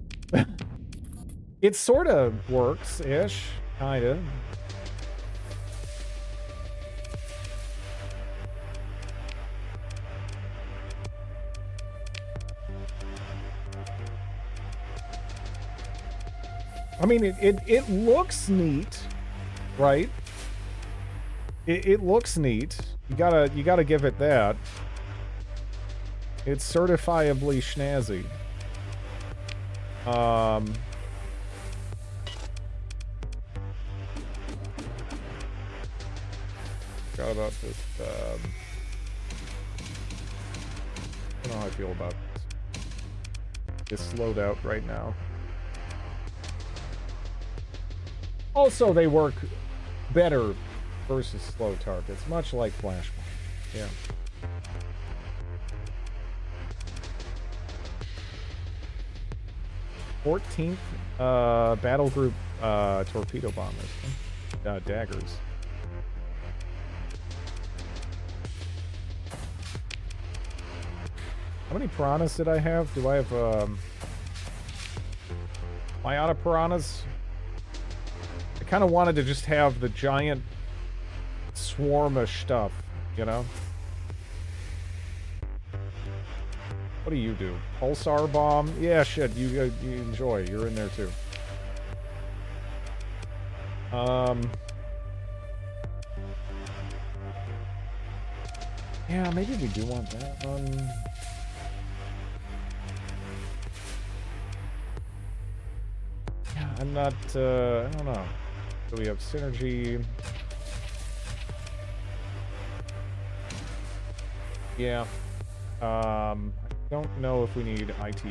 It sort of works-ish, kind of. I mean, it looks neat, right? It looks neat. You gotta give it that. It's certifiably snazzy. Forgot about this. I don't know how I feel about this. It's slowed out right now. Also, they work better versus slow targets, much like flashbang. Yeah. th battle group torpedo bombers. Daggers. How many piranhas did I have? Do I have am I out of piranhas? I kind of wanted to just have the giant swarm of stuff, you know? What do you do? Pulsar bomb? Yeah, shit. You enjoy. You're in there too. Yeah, maybe we do want that one. Yeah, I'm not. I don't know. So we have synergy. Yeah. I don't know if we need IT.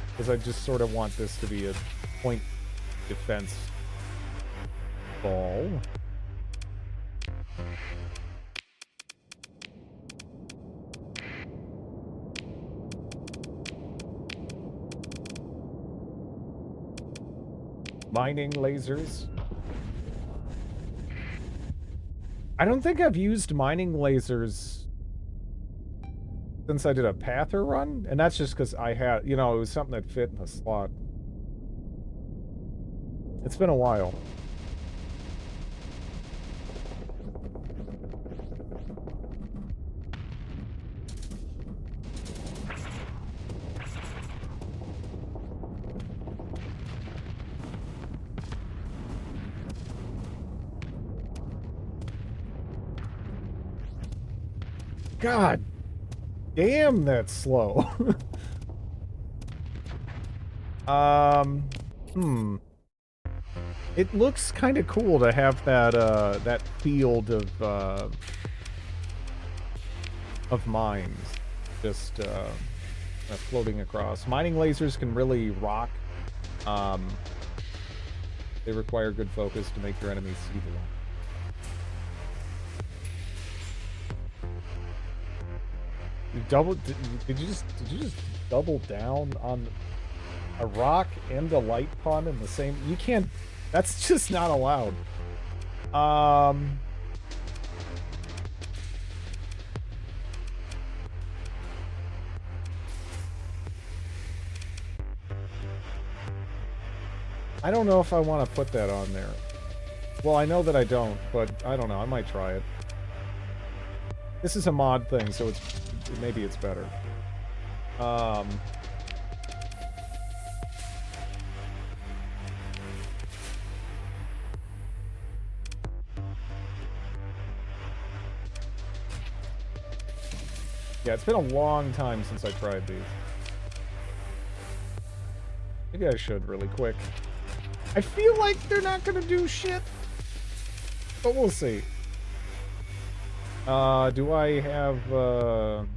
Because I just sort of want this to be a point defense ball. Mining lasers. I don't think I've used mining lasers since I did a Pather run, and that's just because I had, you know, it was something that fit in the slot. It's been a while. God damn, that's slow. It looks kind of cool to have that that field of mines just floating across. Mining lasers can really rock. They require good focus to make your enemies see the light. Did you just double down on a rock and a light pun in the same? You can't. That's just not allowed. I don't know if I want to put that on there. Well, I know that I don't, but I don't know. I might try it. This is a mod thing, so maybe it's better. Yeah, it's been a long time since I tried these. Maybe I should really quick. I feel like they're not gonna do shit, but we'll see. Do I have,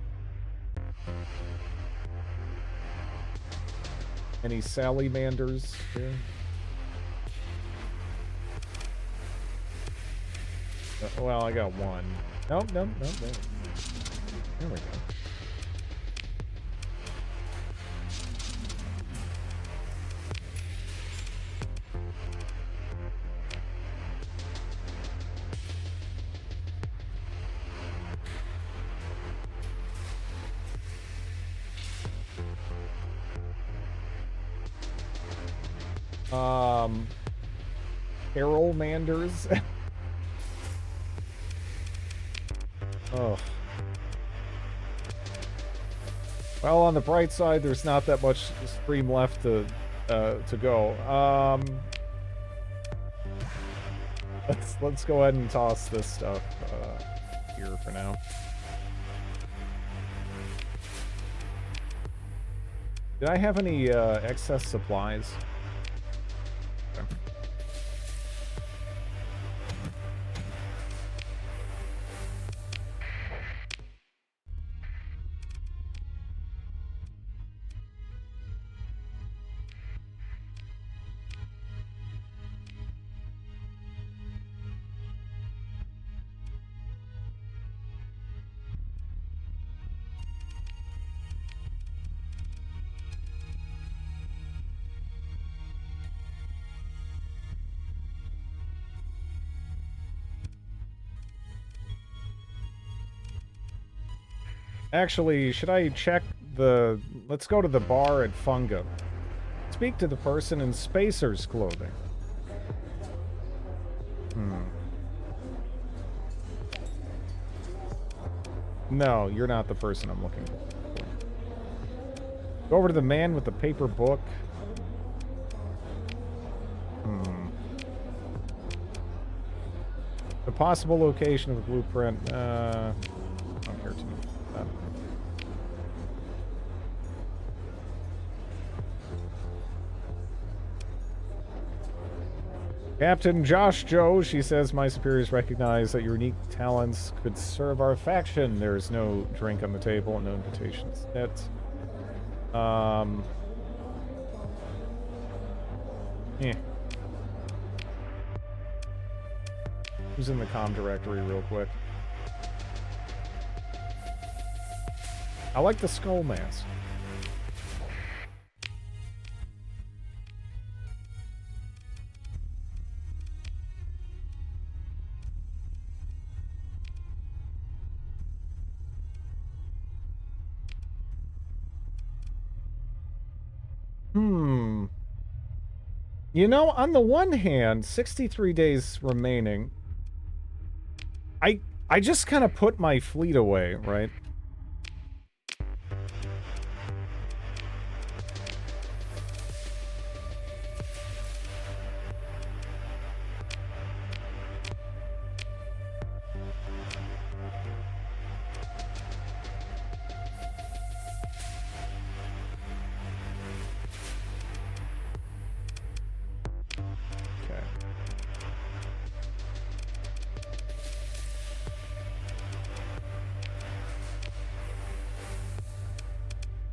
any salamanders here? Well, I got one. Nope. There we go. Carol Manders. Oh. Well, on the bright side, there's not that much stream left to go. Let's go ahead and toss this stuff here for now. Did I have any excess supplies? Actually, should I check the... Let's go to the bar at Funga. Speak to the person in Spacer's clothing. No, you're not the person I'm looking for. Go over to the man with the paper book. The possible location of the blueprint. I don't care too much about that. Captain Josh Joe, she says, my superiors recognize that your unique talents could serve our faction. There is no drink on the table and no invitations yet. Yeah. Who's in the comm directory real quick? I like the skull mask. You know, on the one hand, 63 days remaining. I just kind of put my fleet away, right?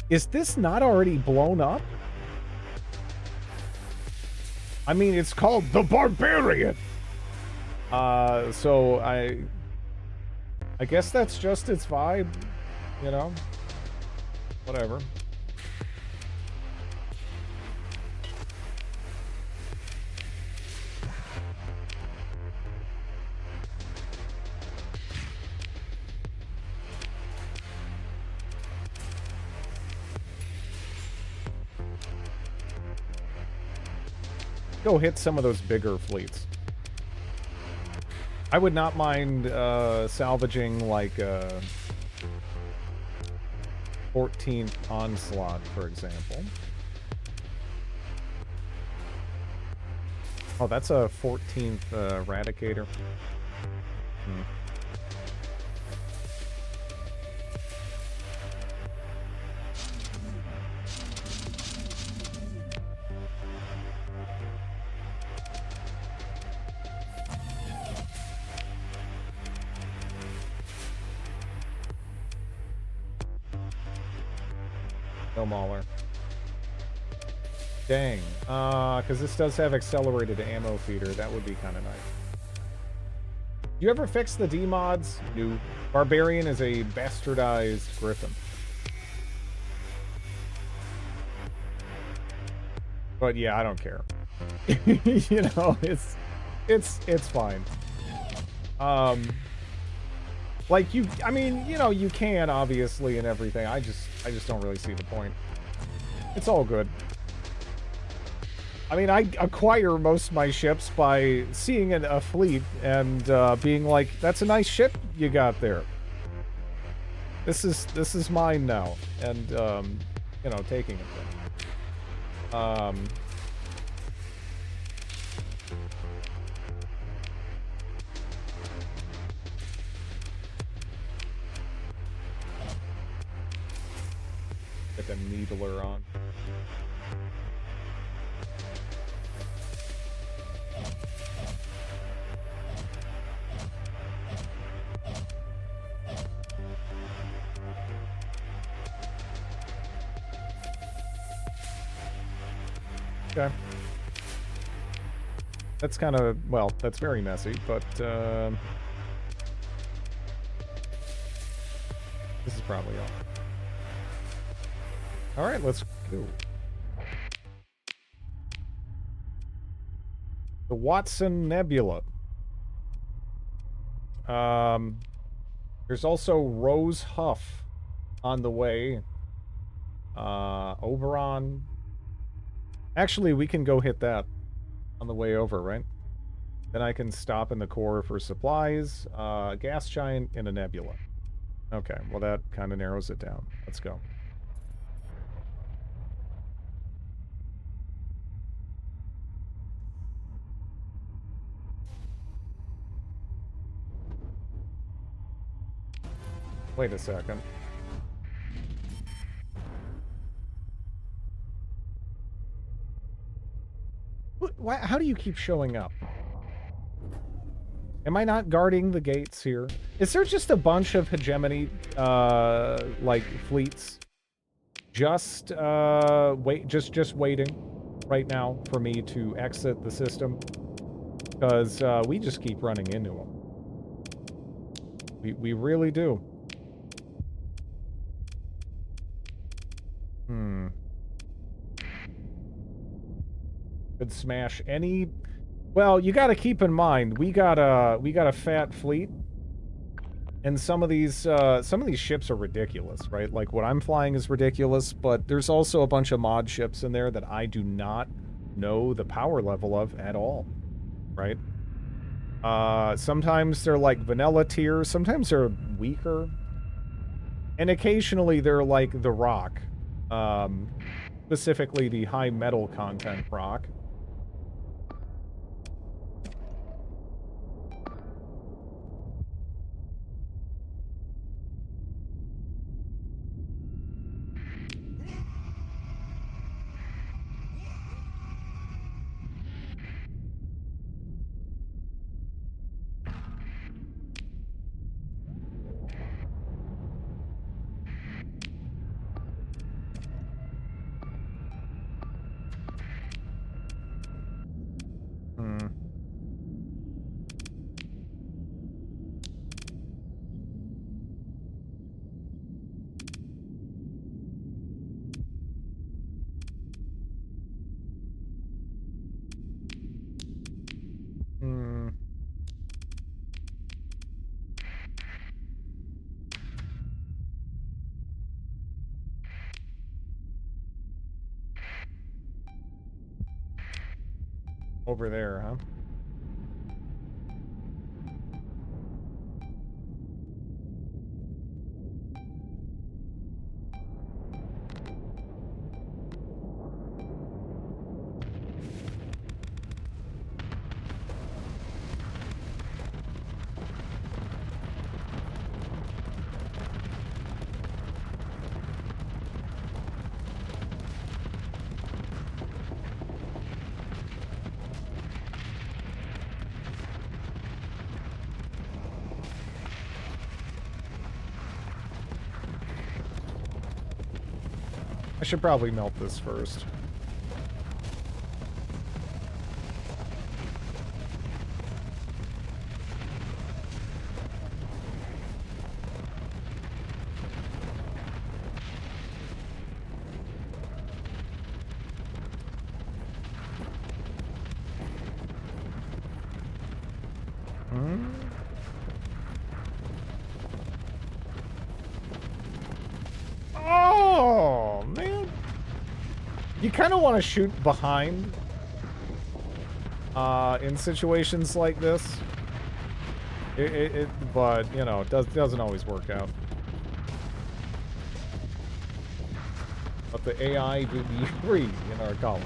Is this not already blown up? I mean, it's called the Barbarian. So I guess that's just its vibe, you know? Whatever. Go hit some of those bigger fleets. I would not mind salvaging like a 14th Onslaught, for example. Oh, that's a 14th Eradicator. No Mauler. Dang. Because this does have accelerated ammo feeder. That would be kind of nice. You ever fix the D-mods? No. Barbarian is a bastardized Griffin. But yeah, I don't care. You know, it's fine. Like I mean, you know, you can obviously and everything. I just don't really see the point. It's all good. I mean, I acquire most of my ships by seeing a fleet and being like, "That's a nice ship you got there. This is mine now," and you know, taking it then. Get the needler on. Okay. That's kind of, well, that's very messy, but this is probably all. All right, let's go. The Watson Nebula. There's also Rose Huff. on the way. Oberon. Actually, we can go hit that on the way over, right? Then I can stop in the core for supplies, gas giant, and a nebula. Okay, well that kind of narrows it down. Let's go. Wait a second. Why, how do you keep showing up? Am I not guarding the gates here? Is there just a bunch of hegemony, like, fleets? Just, just waiting right now for me to exit the system? Because, we just keep running into them. We really do. Could smash any... Well, you gotta keep in mind, we got a fat fleet. And some of these ships are ridiculous, right? Like, what I'm flying is ridiculous, but there's also a bunch of mod ships in there that I do not know the power level of at all, right? Sometimes they're like vanilla tier, sometimes they're weaker. And occasionally they're like the rock. Specifically the high metal content rock. Over there, huh? I should probably melt this first. Oh, man. You kind of want to shoot behind in situations like this. But, you know, it doesn't always work out. But the AI do be free in our colony.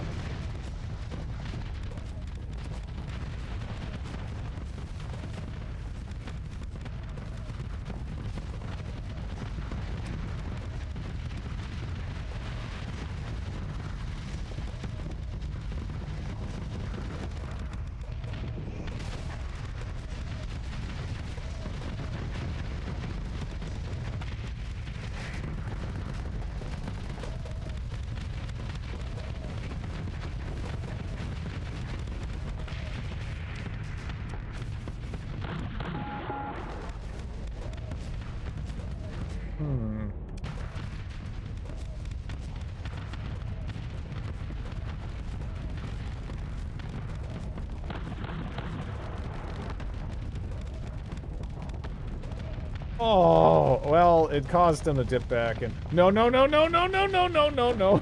Oh, well, it caused him to dip back and no, no, no, no, no, no, no, no, no, no.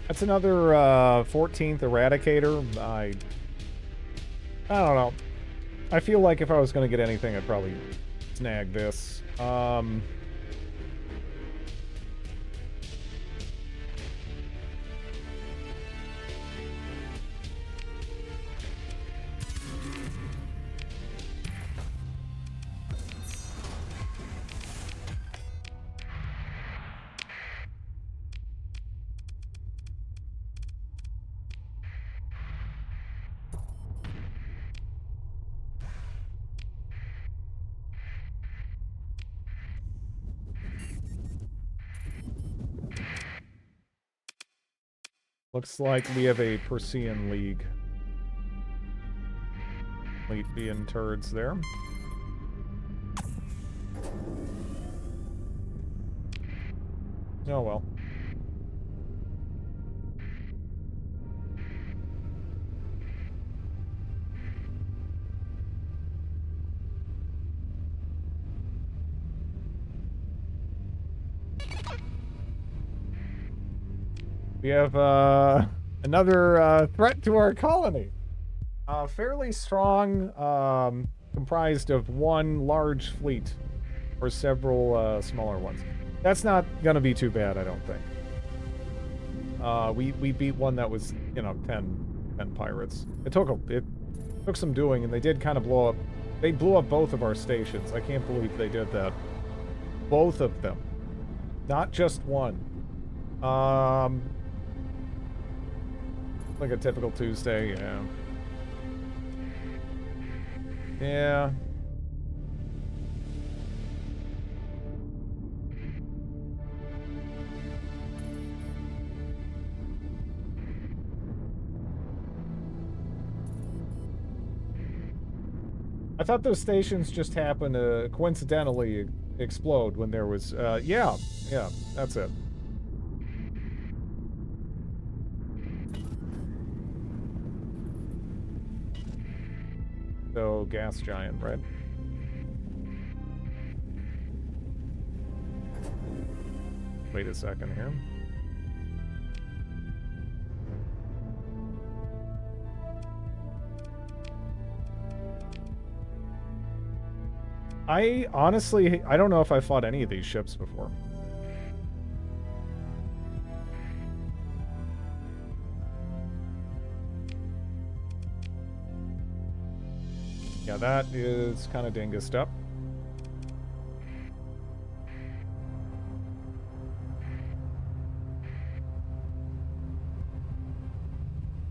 That's another 14th Eradicator. I don't know. I feel like if I was going to get anything, I'd probably snag this. Looks like we have a Persean League. Fleet being turds there. Oh well. We have another threat to our colony. Fairly strong, comprised of one large fleet or several smaller ones. That's not gonna be too bad, I don't think. We beat one that was, you know, 10 pirates. It took some doing, and they did kind of blow up. They blew up both of our stations. I can't believe they did that. Both of them, not just one. Like a typical Tuesday, yeah. Yeah. I thought those stations just happened to coincidentally explode when there was, yeah, that's it. So, gas giant, right? Wait a second here. I honestly, I don't know if I fought any of these ships before. Yeah, that is kind of dingused up.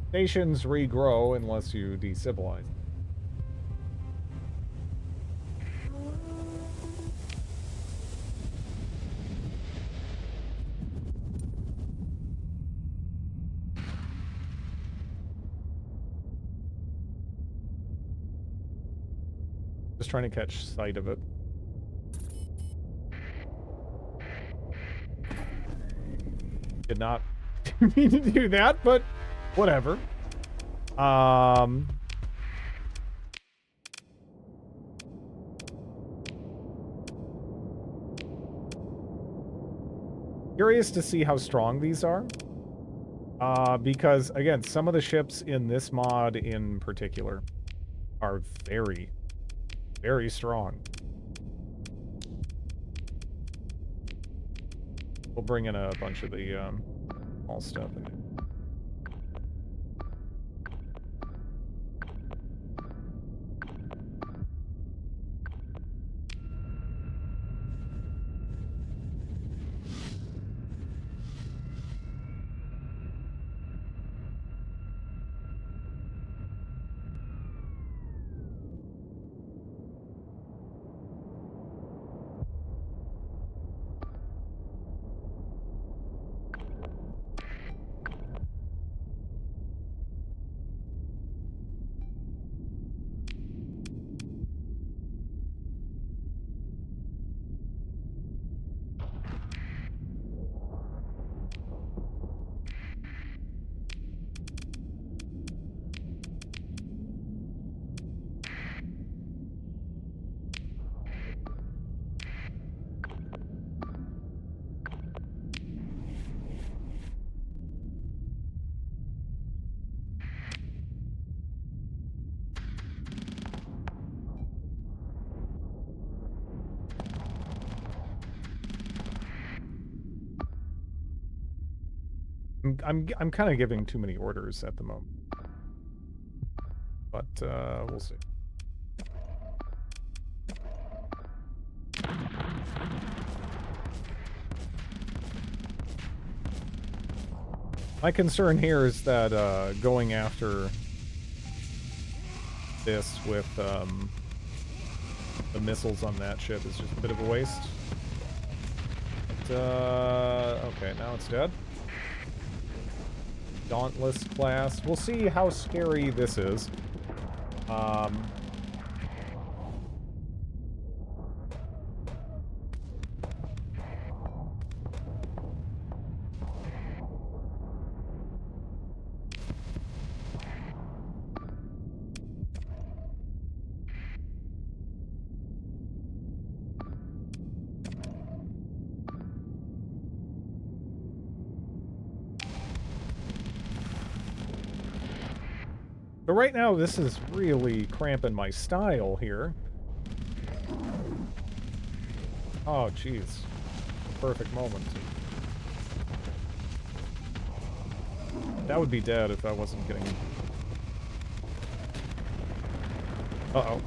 Stations regrow unless you decivilize. Just trying to catch sight of it. Did not mean to do that, but whatever. Curious to see how strong these are. Because, again, some of the ships in this mod in particular are very, very strong. We'll bring in a bunch of the all stuff. I'm kind of giving too many orders at the moment. But we'll see. My concern here is that going after this with the missiles on that ship is just a bit of a waste. But, okay, now it's dead. Dauntless class. We'll see how scary this is. So right now, this is really cramping my style here. Oh, jeez. Perfect moment. That would be dead if I wasn't getting... Uh-oh.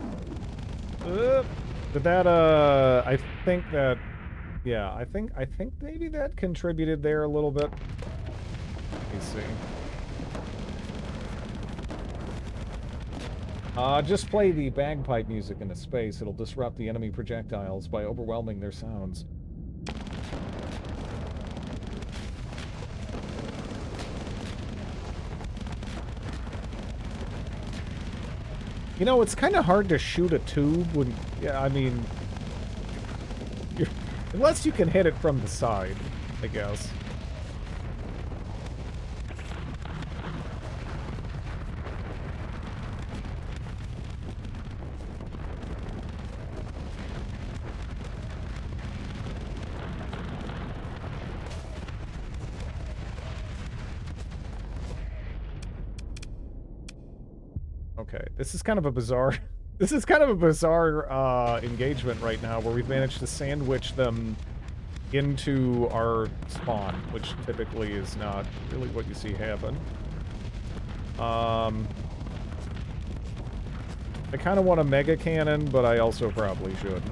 Did that, I think that... Yeah, I think maybe that contributed there a little bit. Let me see. Just play the bagpipe music into space. It'll disrupt the enemy projectiles by overwhelming their sounds. You know, it's kind of hard to shoot a tube when... Yeah, I mean... unless you can hit it from the side, I guess. Okay, this is kind of a bizarre... This is kind of a bizarre engagement right now, where we've managed to sandwich them into our spawn, which typically is not really what you see happen. I kind of want a mega cannon, but I also probably shouldn't.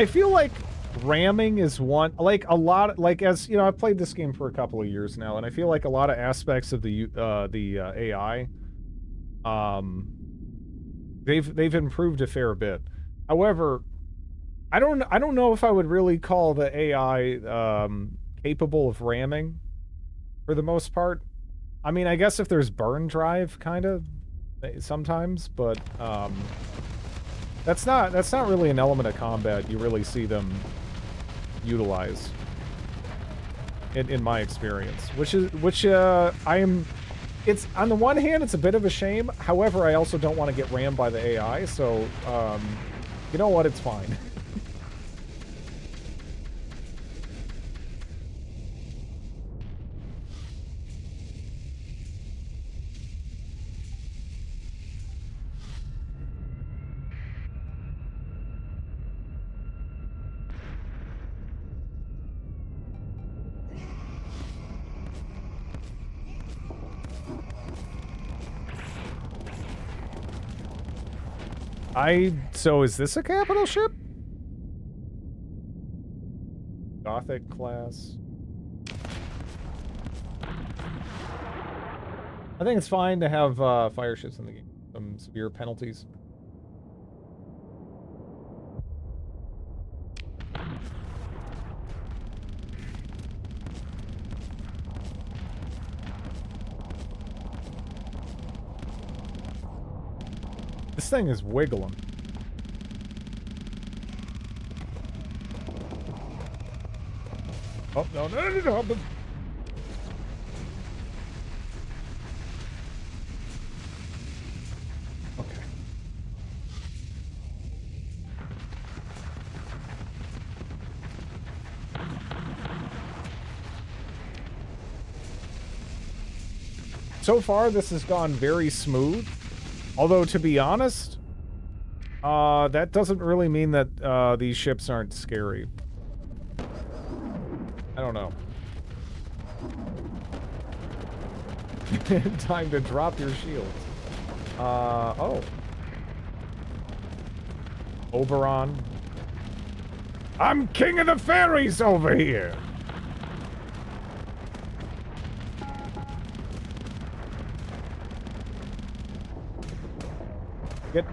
I feel like ramming is one, like a lot, like as you know, I've played this game for a couple of years now, and I feel like a lot of aspects of the AI, they've improved a fair bit. However, I don't know if I would really call the AI capable of ramming for the most part. I mean, I guess if there's burn drive, kind of sometimes, but that's not really an element of combat you really see them utilize in my experience, which it's on the one hand it's a bit of a shame. However, I also don't want to get rammed by the AI, so you know what, it's fine. So is this a capital ship? Gothic class. I think it's fine to have fire ships in the game. Some severe penalties. This thing is wiggling. Oh, no, no, no, no, no. Okay. So far, this has gone very smooth. Although, to be honest, that doesn't really mean that these ships aren't scary. I don't know. Time to drop your shields. Oh. Oberon. I'm king of the fairies over here!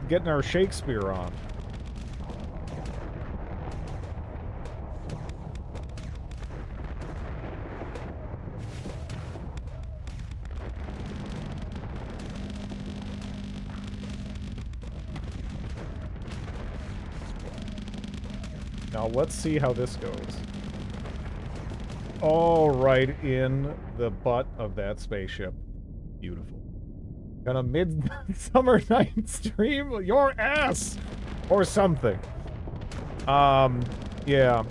Getting our Shakespeare on. Now let's see how this goes. Oh, right in the butt of that spaceship. Beautiful. Gonna Midsummer Night stream your ass or something. Yeah.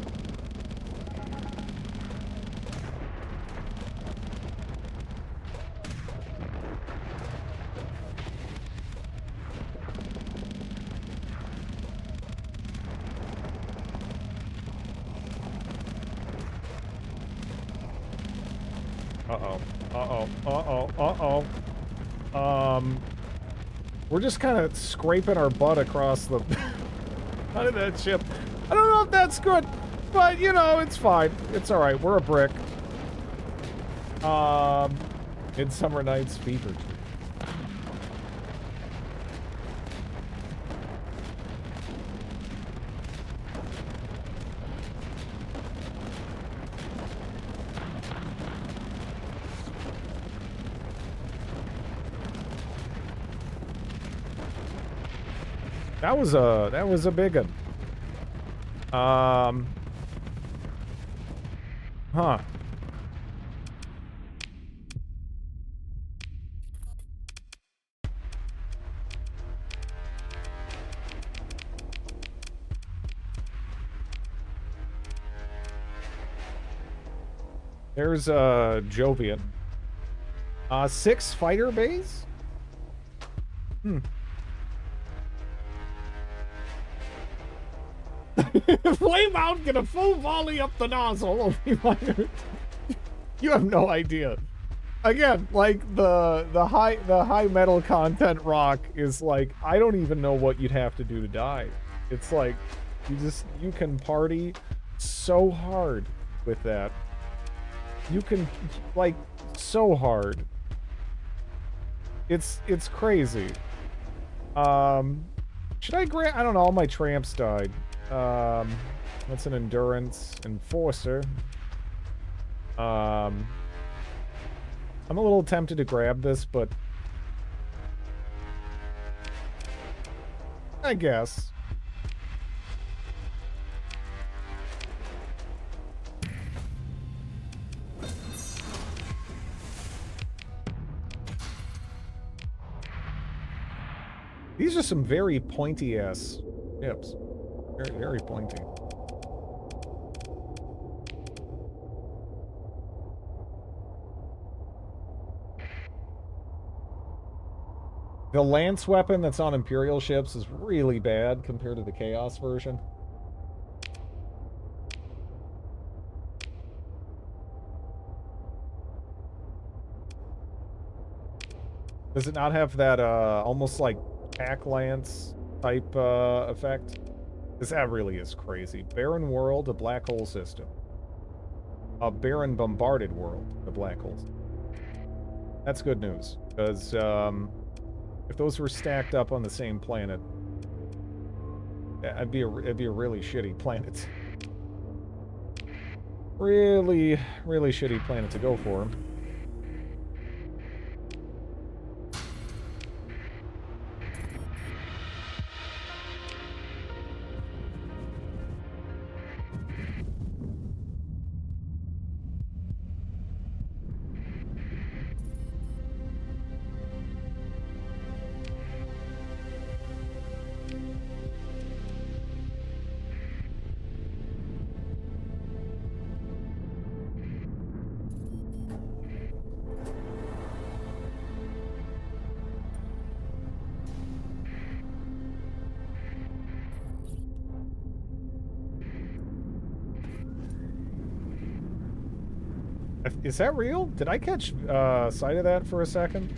Uh-oh. Uh-oh. Uh-oh. Uh-oh. We're just kind of scraping our butt across the out of that ship. I don't know if that's good, but you know, it's fine. It's all right. We're a brick. Midsummer Night's Fever Tree. That was a big one. Huh. There's Jovian. 6 fighter bays? Hmm. Flame out, get a full volley up the nozzle. You have no idea. Again, like the high metal content rock is like, I don't even know what you'd have to do to die. It's like you can party so hard with that. You can like so hard. It's crazy. Should I grant? I don't know. All my tramps died. That's an endurance enforcer. I'm a little tempted to grab this, but I guess. These are some very pointy ass ships. Very, very pointy. The lance weapon that's on Imperial ships is really bad compared to the Chaos version. Does it not have that almost like pack lance type effect? Because that really is crazy. Barren world, a black hole system. A barren bombarded world, a black hole system. That's good news, because if those were stacked up on the same planet, it'd be a really shitty planet. Really, really shitty planet to go for. Is that real? Did I catch sight of that for a second?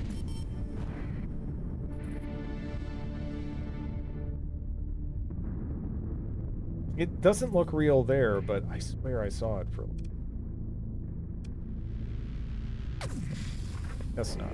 It doesn't look real there, but I swear I saw it for... Guess not.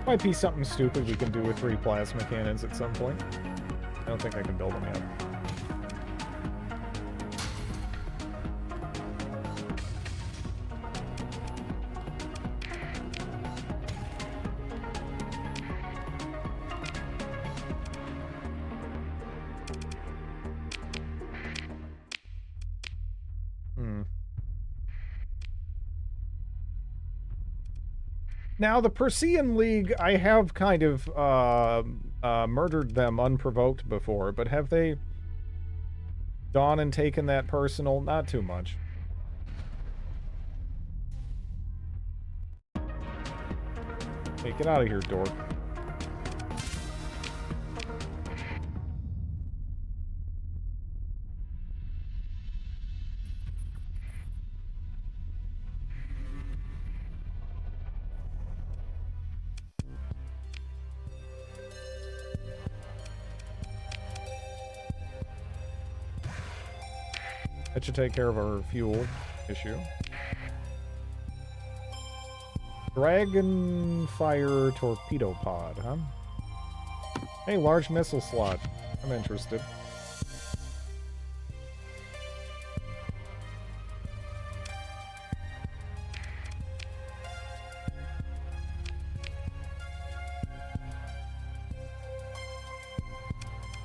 Might be something stupid we can do with 3 plasma cannons at some point. I don't think I can build them yet. Now, the Persean League, I have kind of murdered them unprovoked before, but have they gone and taken that personal? Not too much. Hey, get out of here, dork. That should take care of our fuel issue. Dragonfire torpedo pod, huh? Hey, large missile slot. I'm interested.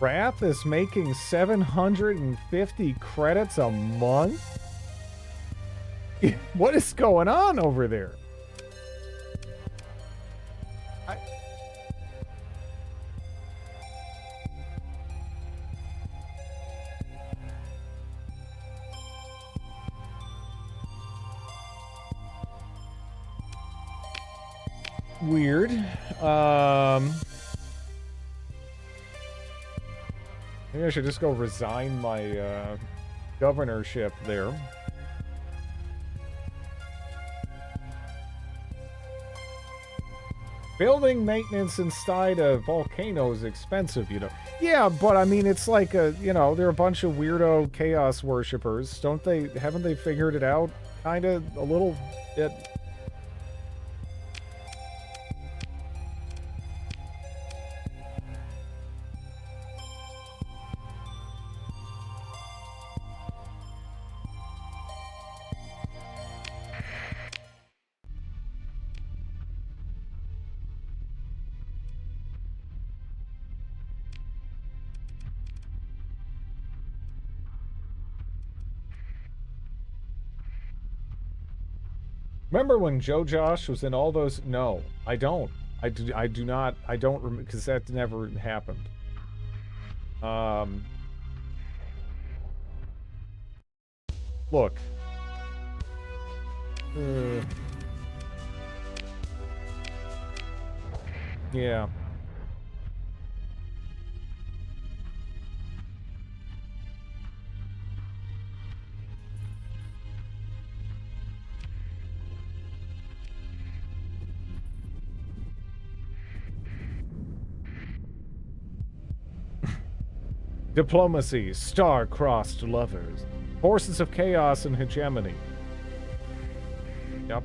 Wrath is making 750 credits a month? What is going on over there? Weird. Maybe I should just go resign my governorship there. Building maintenance inside a volcano is expensive, you know. Yeah, but I mean, it's like you know, they're a bunch of weirdo chaos worshippers. Haven't they figured it out? Kind of a little bit. Remember when Joe Josh was in all those? No, I don't. I do not. I don't remember because that never happened. Look. Yeah. Diplomacy, star-crossed lovers, forces of chaos and hegemony. Yep.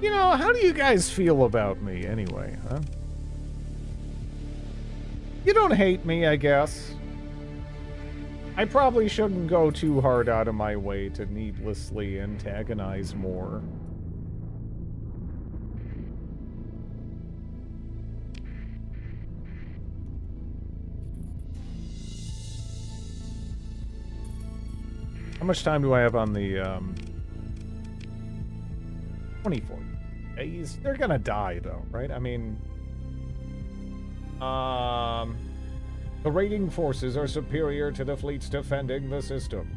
You know, how do you guys feel about me anyway, huh? You don't hate me, I guess. I probably shouldn't go too hard out of my way to needlessly antagonize more. How much time do I have on the, 24 days? They're gonna die, though, right? I mean... The raiding forces are superior to the fleets defending the system.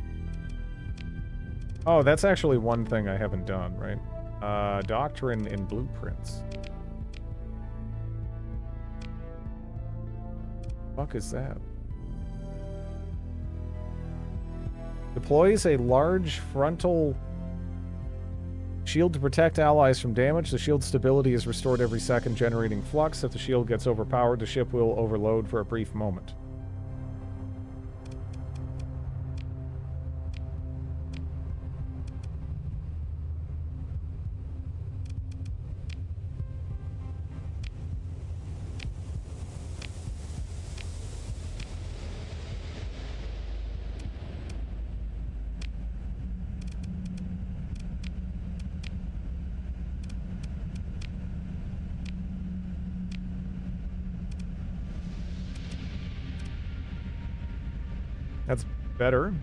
Oh, that's actually one thing I haven't done, right? Doctrine and blueprints. Fuck is that? Deploys a large frontal shield to protect allies from damage. The shield's stability is restored every second, generating flux. If the shield gets overpowered, the ship will overload for a brief moment. That's better.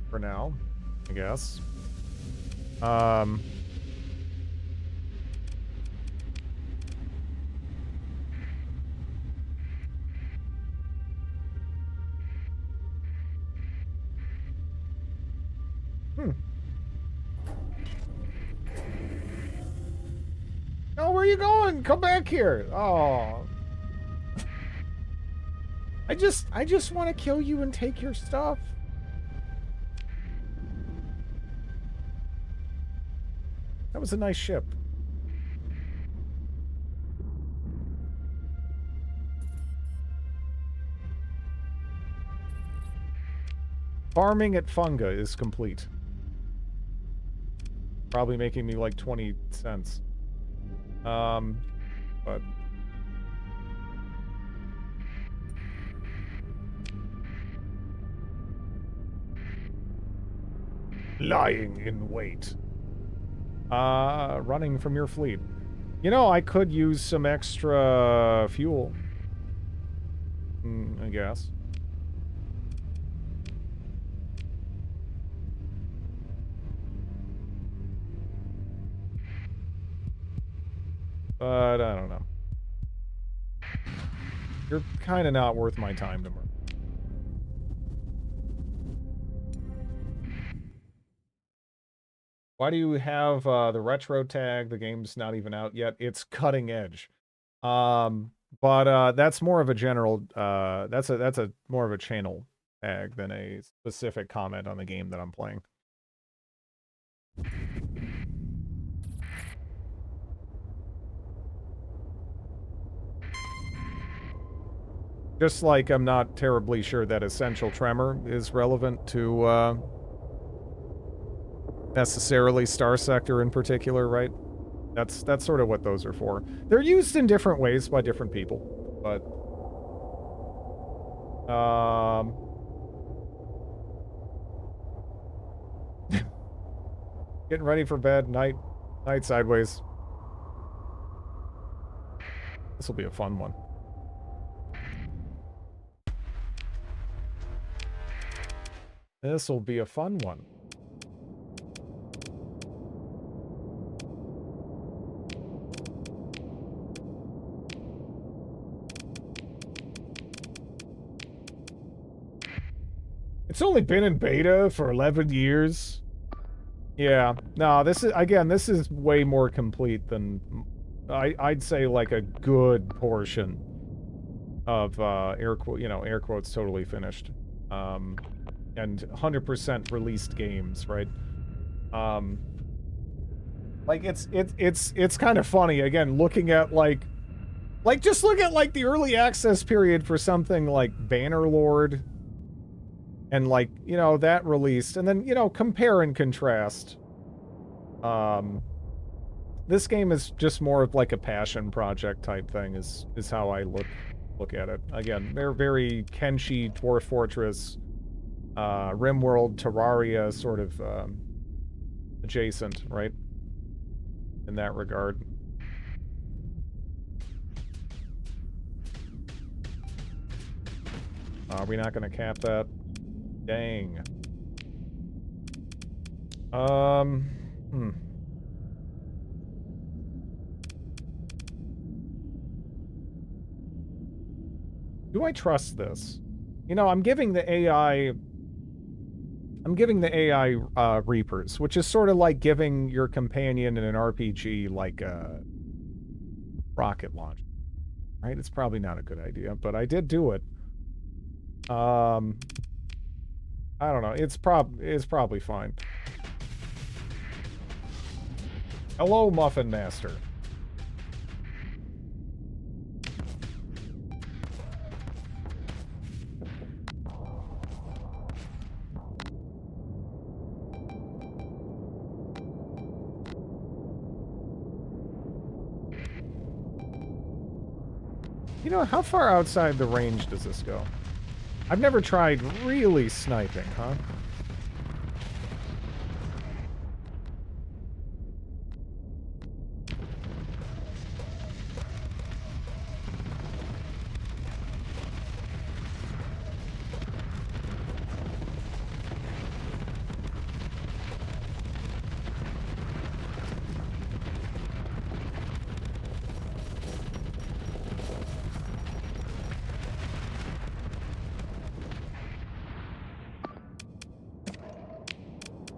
For now, I guess. Oh, where are you going? Come back here. Oh. I just want to kill you and take your stuff. That was a nice ship. Farming at Funga is complete. Probably making me like 20 cents. But... Lying in wait. Running from your fleet. You know, I could use some extra fuel. I guess. But I don't know. You're kind of not worth my time to murder. Why do you have the retro tag? The game's not even out yet. It's cutting edge. But that's more of a general that's a more of a channel tag than a specific comment on the game that I'm playing. Just like I'm not terribly sure that Essential Tremor is relevant to necessarily Starsector in particular, right? That's sort of what those are for. They're used in different ways by different people, but getting ready for bed, night sideways. This will be a fun one. This will be a fun one. It's only been in beta for 11 years. Yeah. No, this is, again, this is way more complete than, I'd say, like, a good portion of, air quotes totally finished. And 100% released games, right? Like, it's kind of funny, again, looking at, like, just look at, like, the early access period for something like Bannerlord, and, like, you know, that released, and then, you know, compare and contrast This game is just more of like a passion project type thing is how I look at it. Again, they're very Kenshi, Dwarf Fortress, RimWorld, Terraria sort of adjacent, right? In that regard. Are we not going to cap that? Dang. Do I trust this? You know, I'm giving the AI Reapers, which is sort of like giving your companion in an RPG like a rocket launch. Right? It's probably not a good idea, but I did do it. I don't know. It's probably fine. Hello, Muffin Master. You know, how far outside the range does this go? I've never tried really sniping, huh?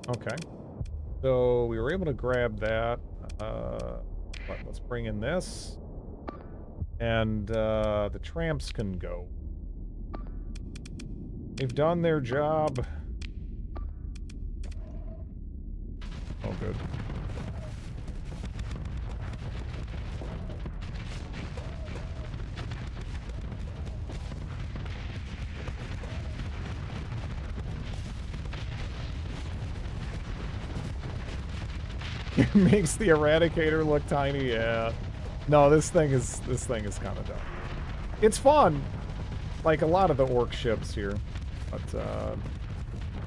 Okay. So we were able to grab that. Let's bring in this. And the tramps can go. They've done their job. Oh, good. It makes the Eradicator look tiny, yeah. No, this thing is kind of dumb. It's fun, like a lot of the orc ships here, but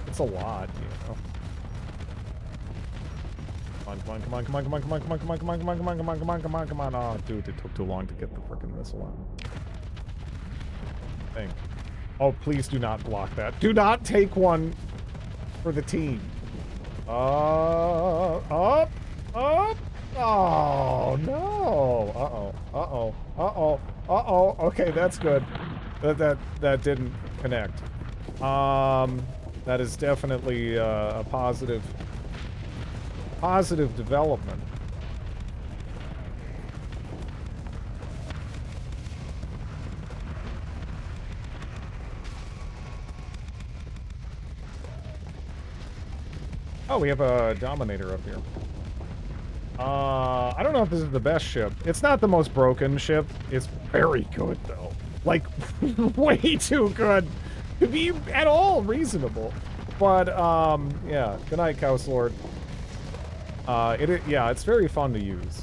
it's a lot, you know. Come on. Oh, dude, it took too long to get the frickin' missile out. Thing. Oh, please do not block that. Do not take one for the team. Up. Oh, no. Uh-oh. Okay, that's good. That didn't connect. That is definitely a positive development. Oh, we have a Dominator up here. I don't know if this is the best ship. It's not the most broken ship. It's very good, though. Like, way too good to be at all reasonable. But, yeah. Good night, Chaos Lord. Yeah, it's very fun to use.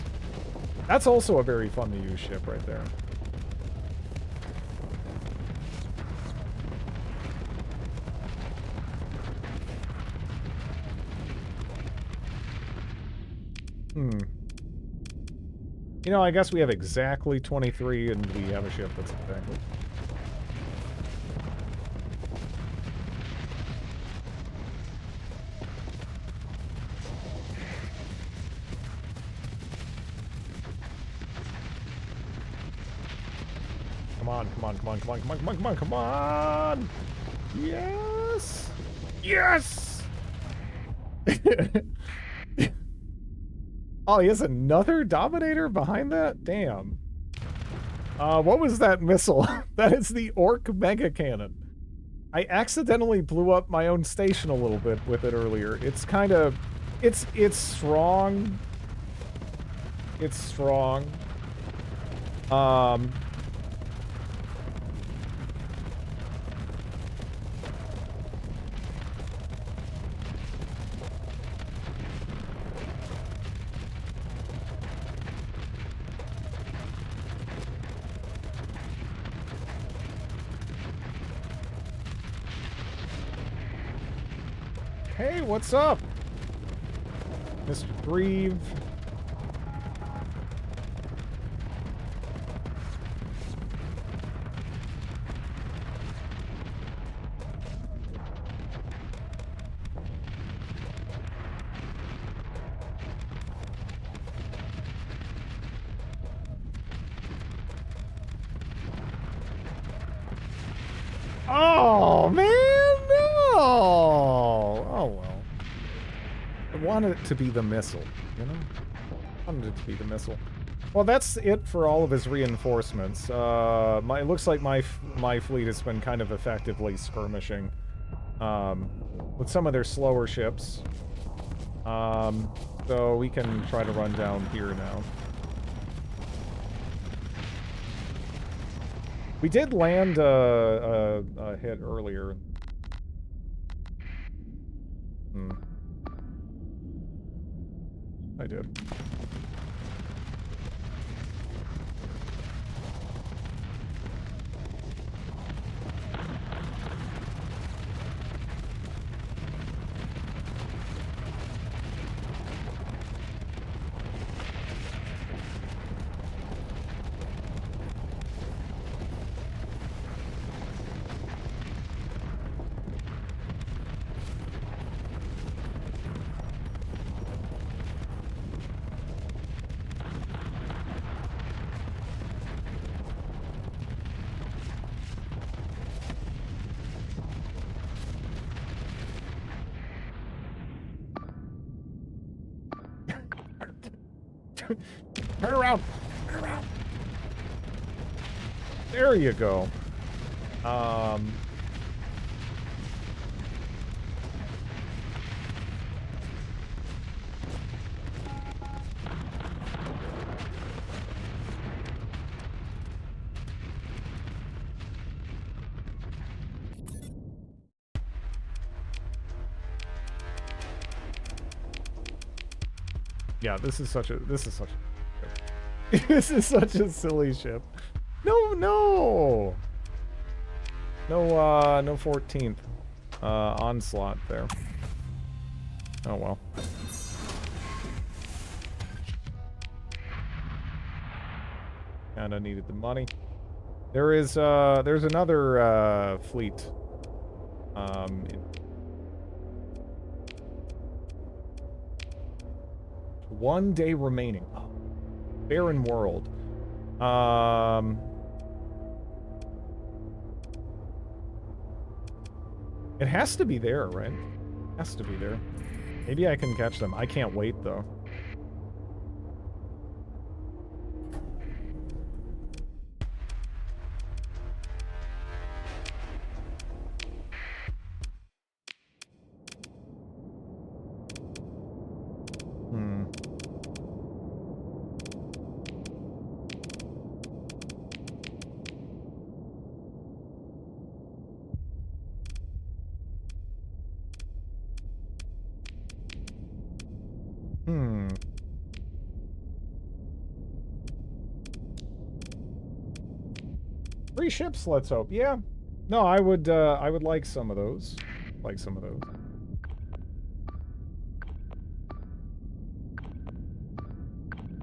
That's also a very fun to use ship right there. You know, I guess we have exactly 23, and we have a ship that's exactly... Come on! Yes! Yes! Oh, he has another Dominator behind that? Damn. What was that missile? That is the Orc Mega Cannon. I accidentally blew up my own station a little bit with it earlier. It's kind of... It's strong. It's strong. Hey, what's up? Mr. Grieve. Oh, man, no! Oh, well. I wanted it to be the missile, you know? I wanted it to be the missile. Well, that's it for all of his reinforcements. It looks like my fleet has been kind of effectively skirmishing with some of their slower ships. So we can try to run down here now. We did land a hit earlier. I did. Turn around! Turn around! There you go. Yeah, this is such a this is such a silly ship. No 14th onslaught there. Oh well. Kinda needed the money. There's another fleet in 1 day remaining. Oh, barren world. It has to be there, right? It has to be there. Maybe I can catch them. I can't wait, though. Three ships, let's hope. Yeah. No, I would like some of those. Like some of those.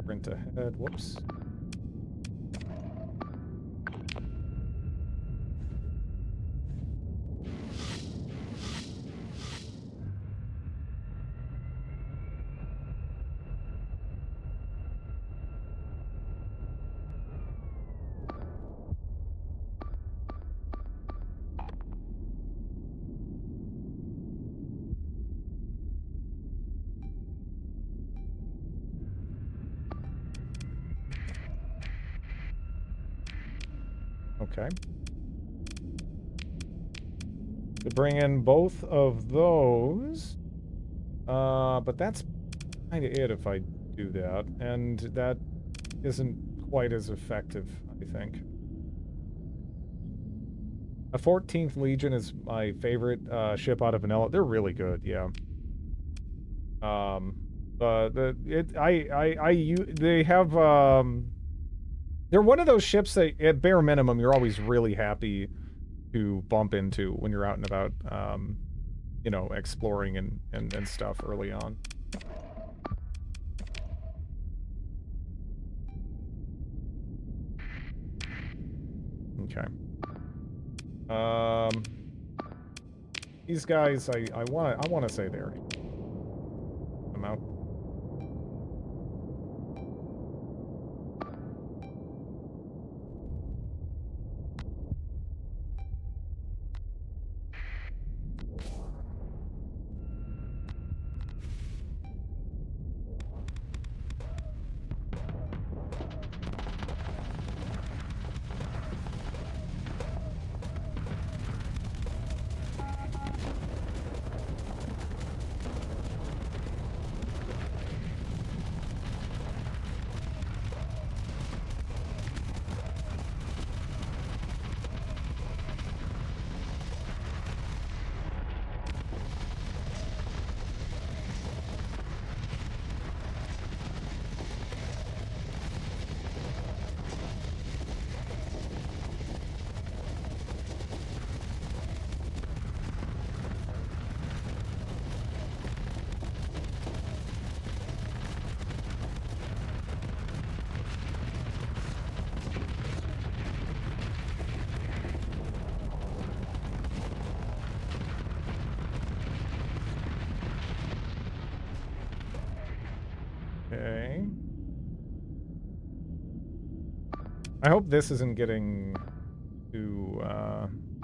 Sprint ahead. Whoops. Okay. To bring in both of those. But that's kind of it if I do that. And that isn't quite as effective, I think. A 14th Legion is my favorite ship out of Vanilla. They're really good, yeah. They have they're one of those ships that at bare minimum you're always really happy to bump into when you're out and about you know, exploring and stuff early on. Okay. These guys, I wanna say they're I'm out. Okay. I hope this isn't getting too,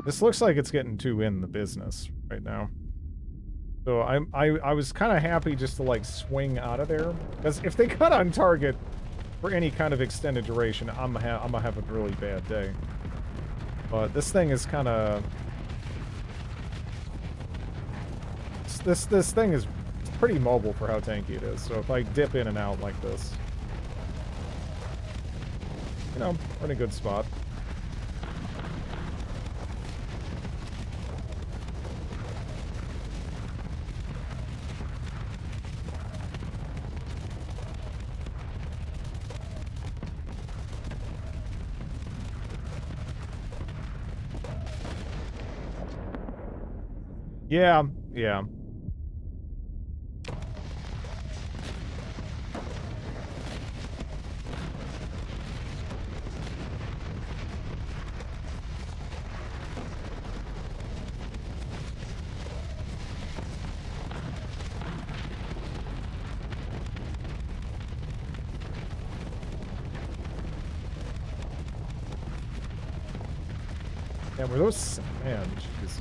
this looks like it's getting too in the business right now. So I was kind of happy just to, like, swing out of there. Because if they cut on target for any kind of extended duration, I'm gonna have a really bad day. But this thing is kind of... This thing is pretty mobile for how tanky it is. So if I dip in and out like this, you know, we're in a good spot. Yeah, yeah. Yeah, were those... Man, jeez.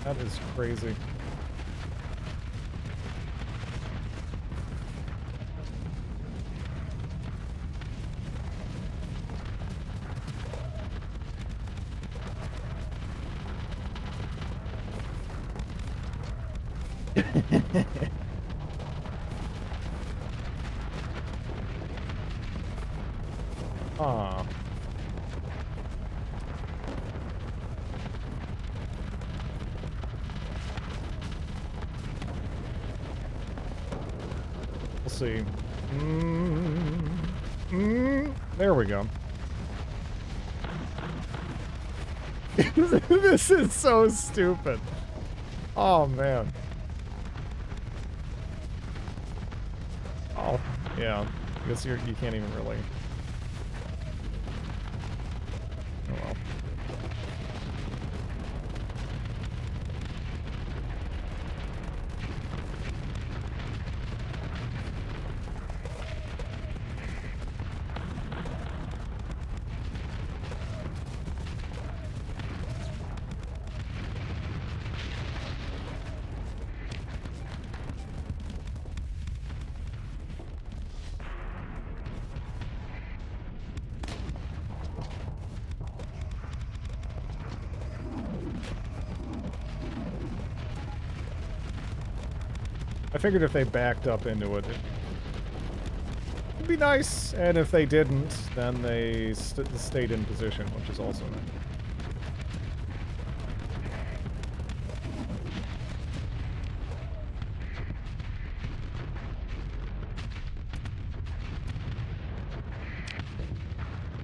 That is crazy. Ah. We'll see. There we go. This is so stupid. Oh, man. Oh, yeah. I guess you can't even really... Oh, well. I figured if they backed up into it, it'd be nice. And if they didn't, then they stayed in position, which is also nice.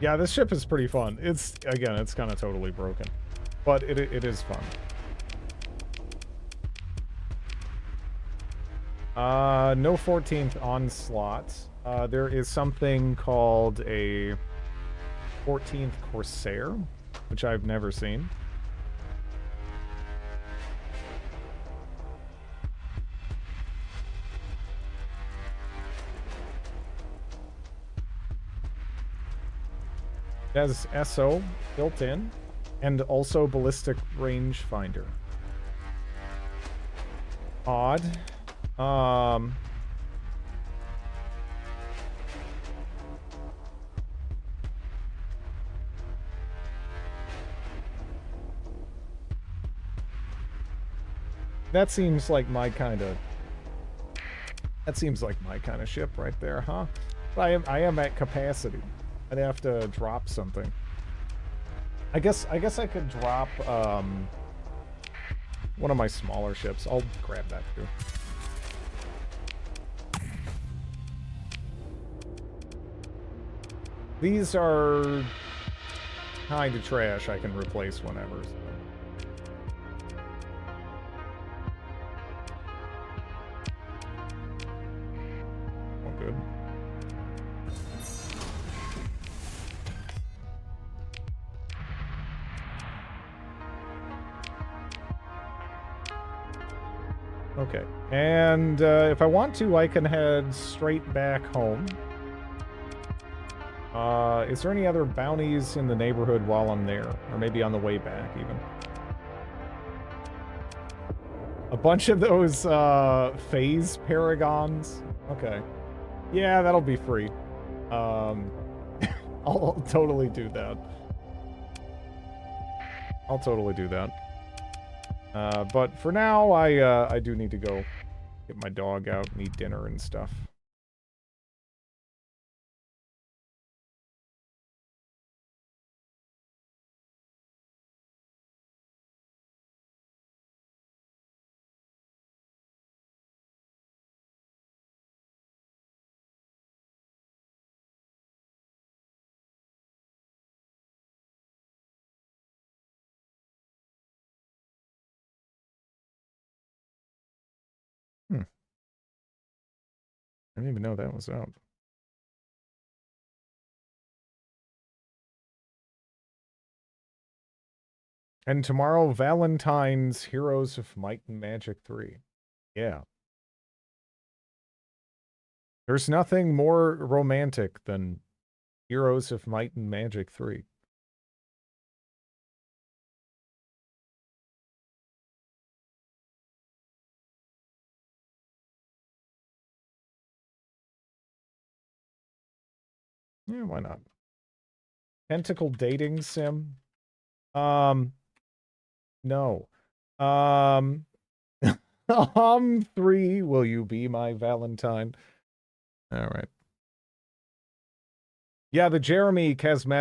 Yeah, this ship is pretty fun. It's, again, it's kind of totally broken. But it is fun. No 14th onslaught. There is something called a 14th Corsair, which I've never seen. It has SO built in, and also ballistic rangefinder. Odd. That seems like my kind of... That seems like my kind of ship right there, huh? But I am at capacity. I'd have to drop something. I guess I could drop one of my smaller ships. I'll grab that too. These are kind of trash. I can replace whenever. So. All good. Okay, and if I want to, I can head straight back home. Is there any other bounties in the neighborhood while I'm there? Or maybe on the way back, even? A bunch of those, phase paragons? Okay. Yeah, that'll be free. I'll totally do that. I'll totally do that. But for now, I do need to go get my dog out and eat dinner and stuff. I didn't even know that was out. And tomorrow, Valentine's Heroes of Might and Magic 3. Yeah. There's nothing more romantic than Heroes of Might and Magic 3. Yeah, why not? Tentacle dating sim? No. 3, will you be my Valentine? All right. Yeah, the Jeremy Kazmet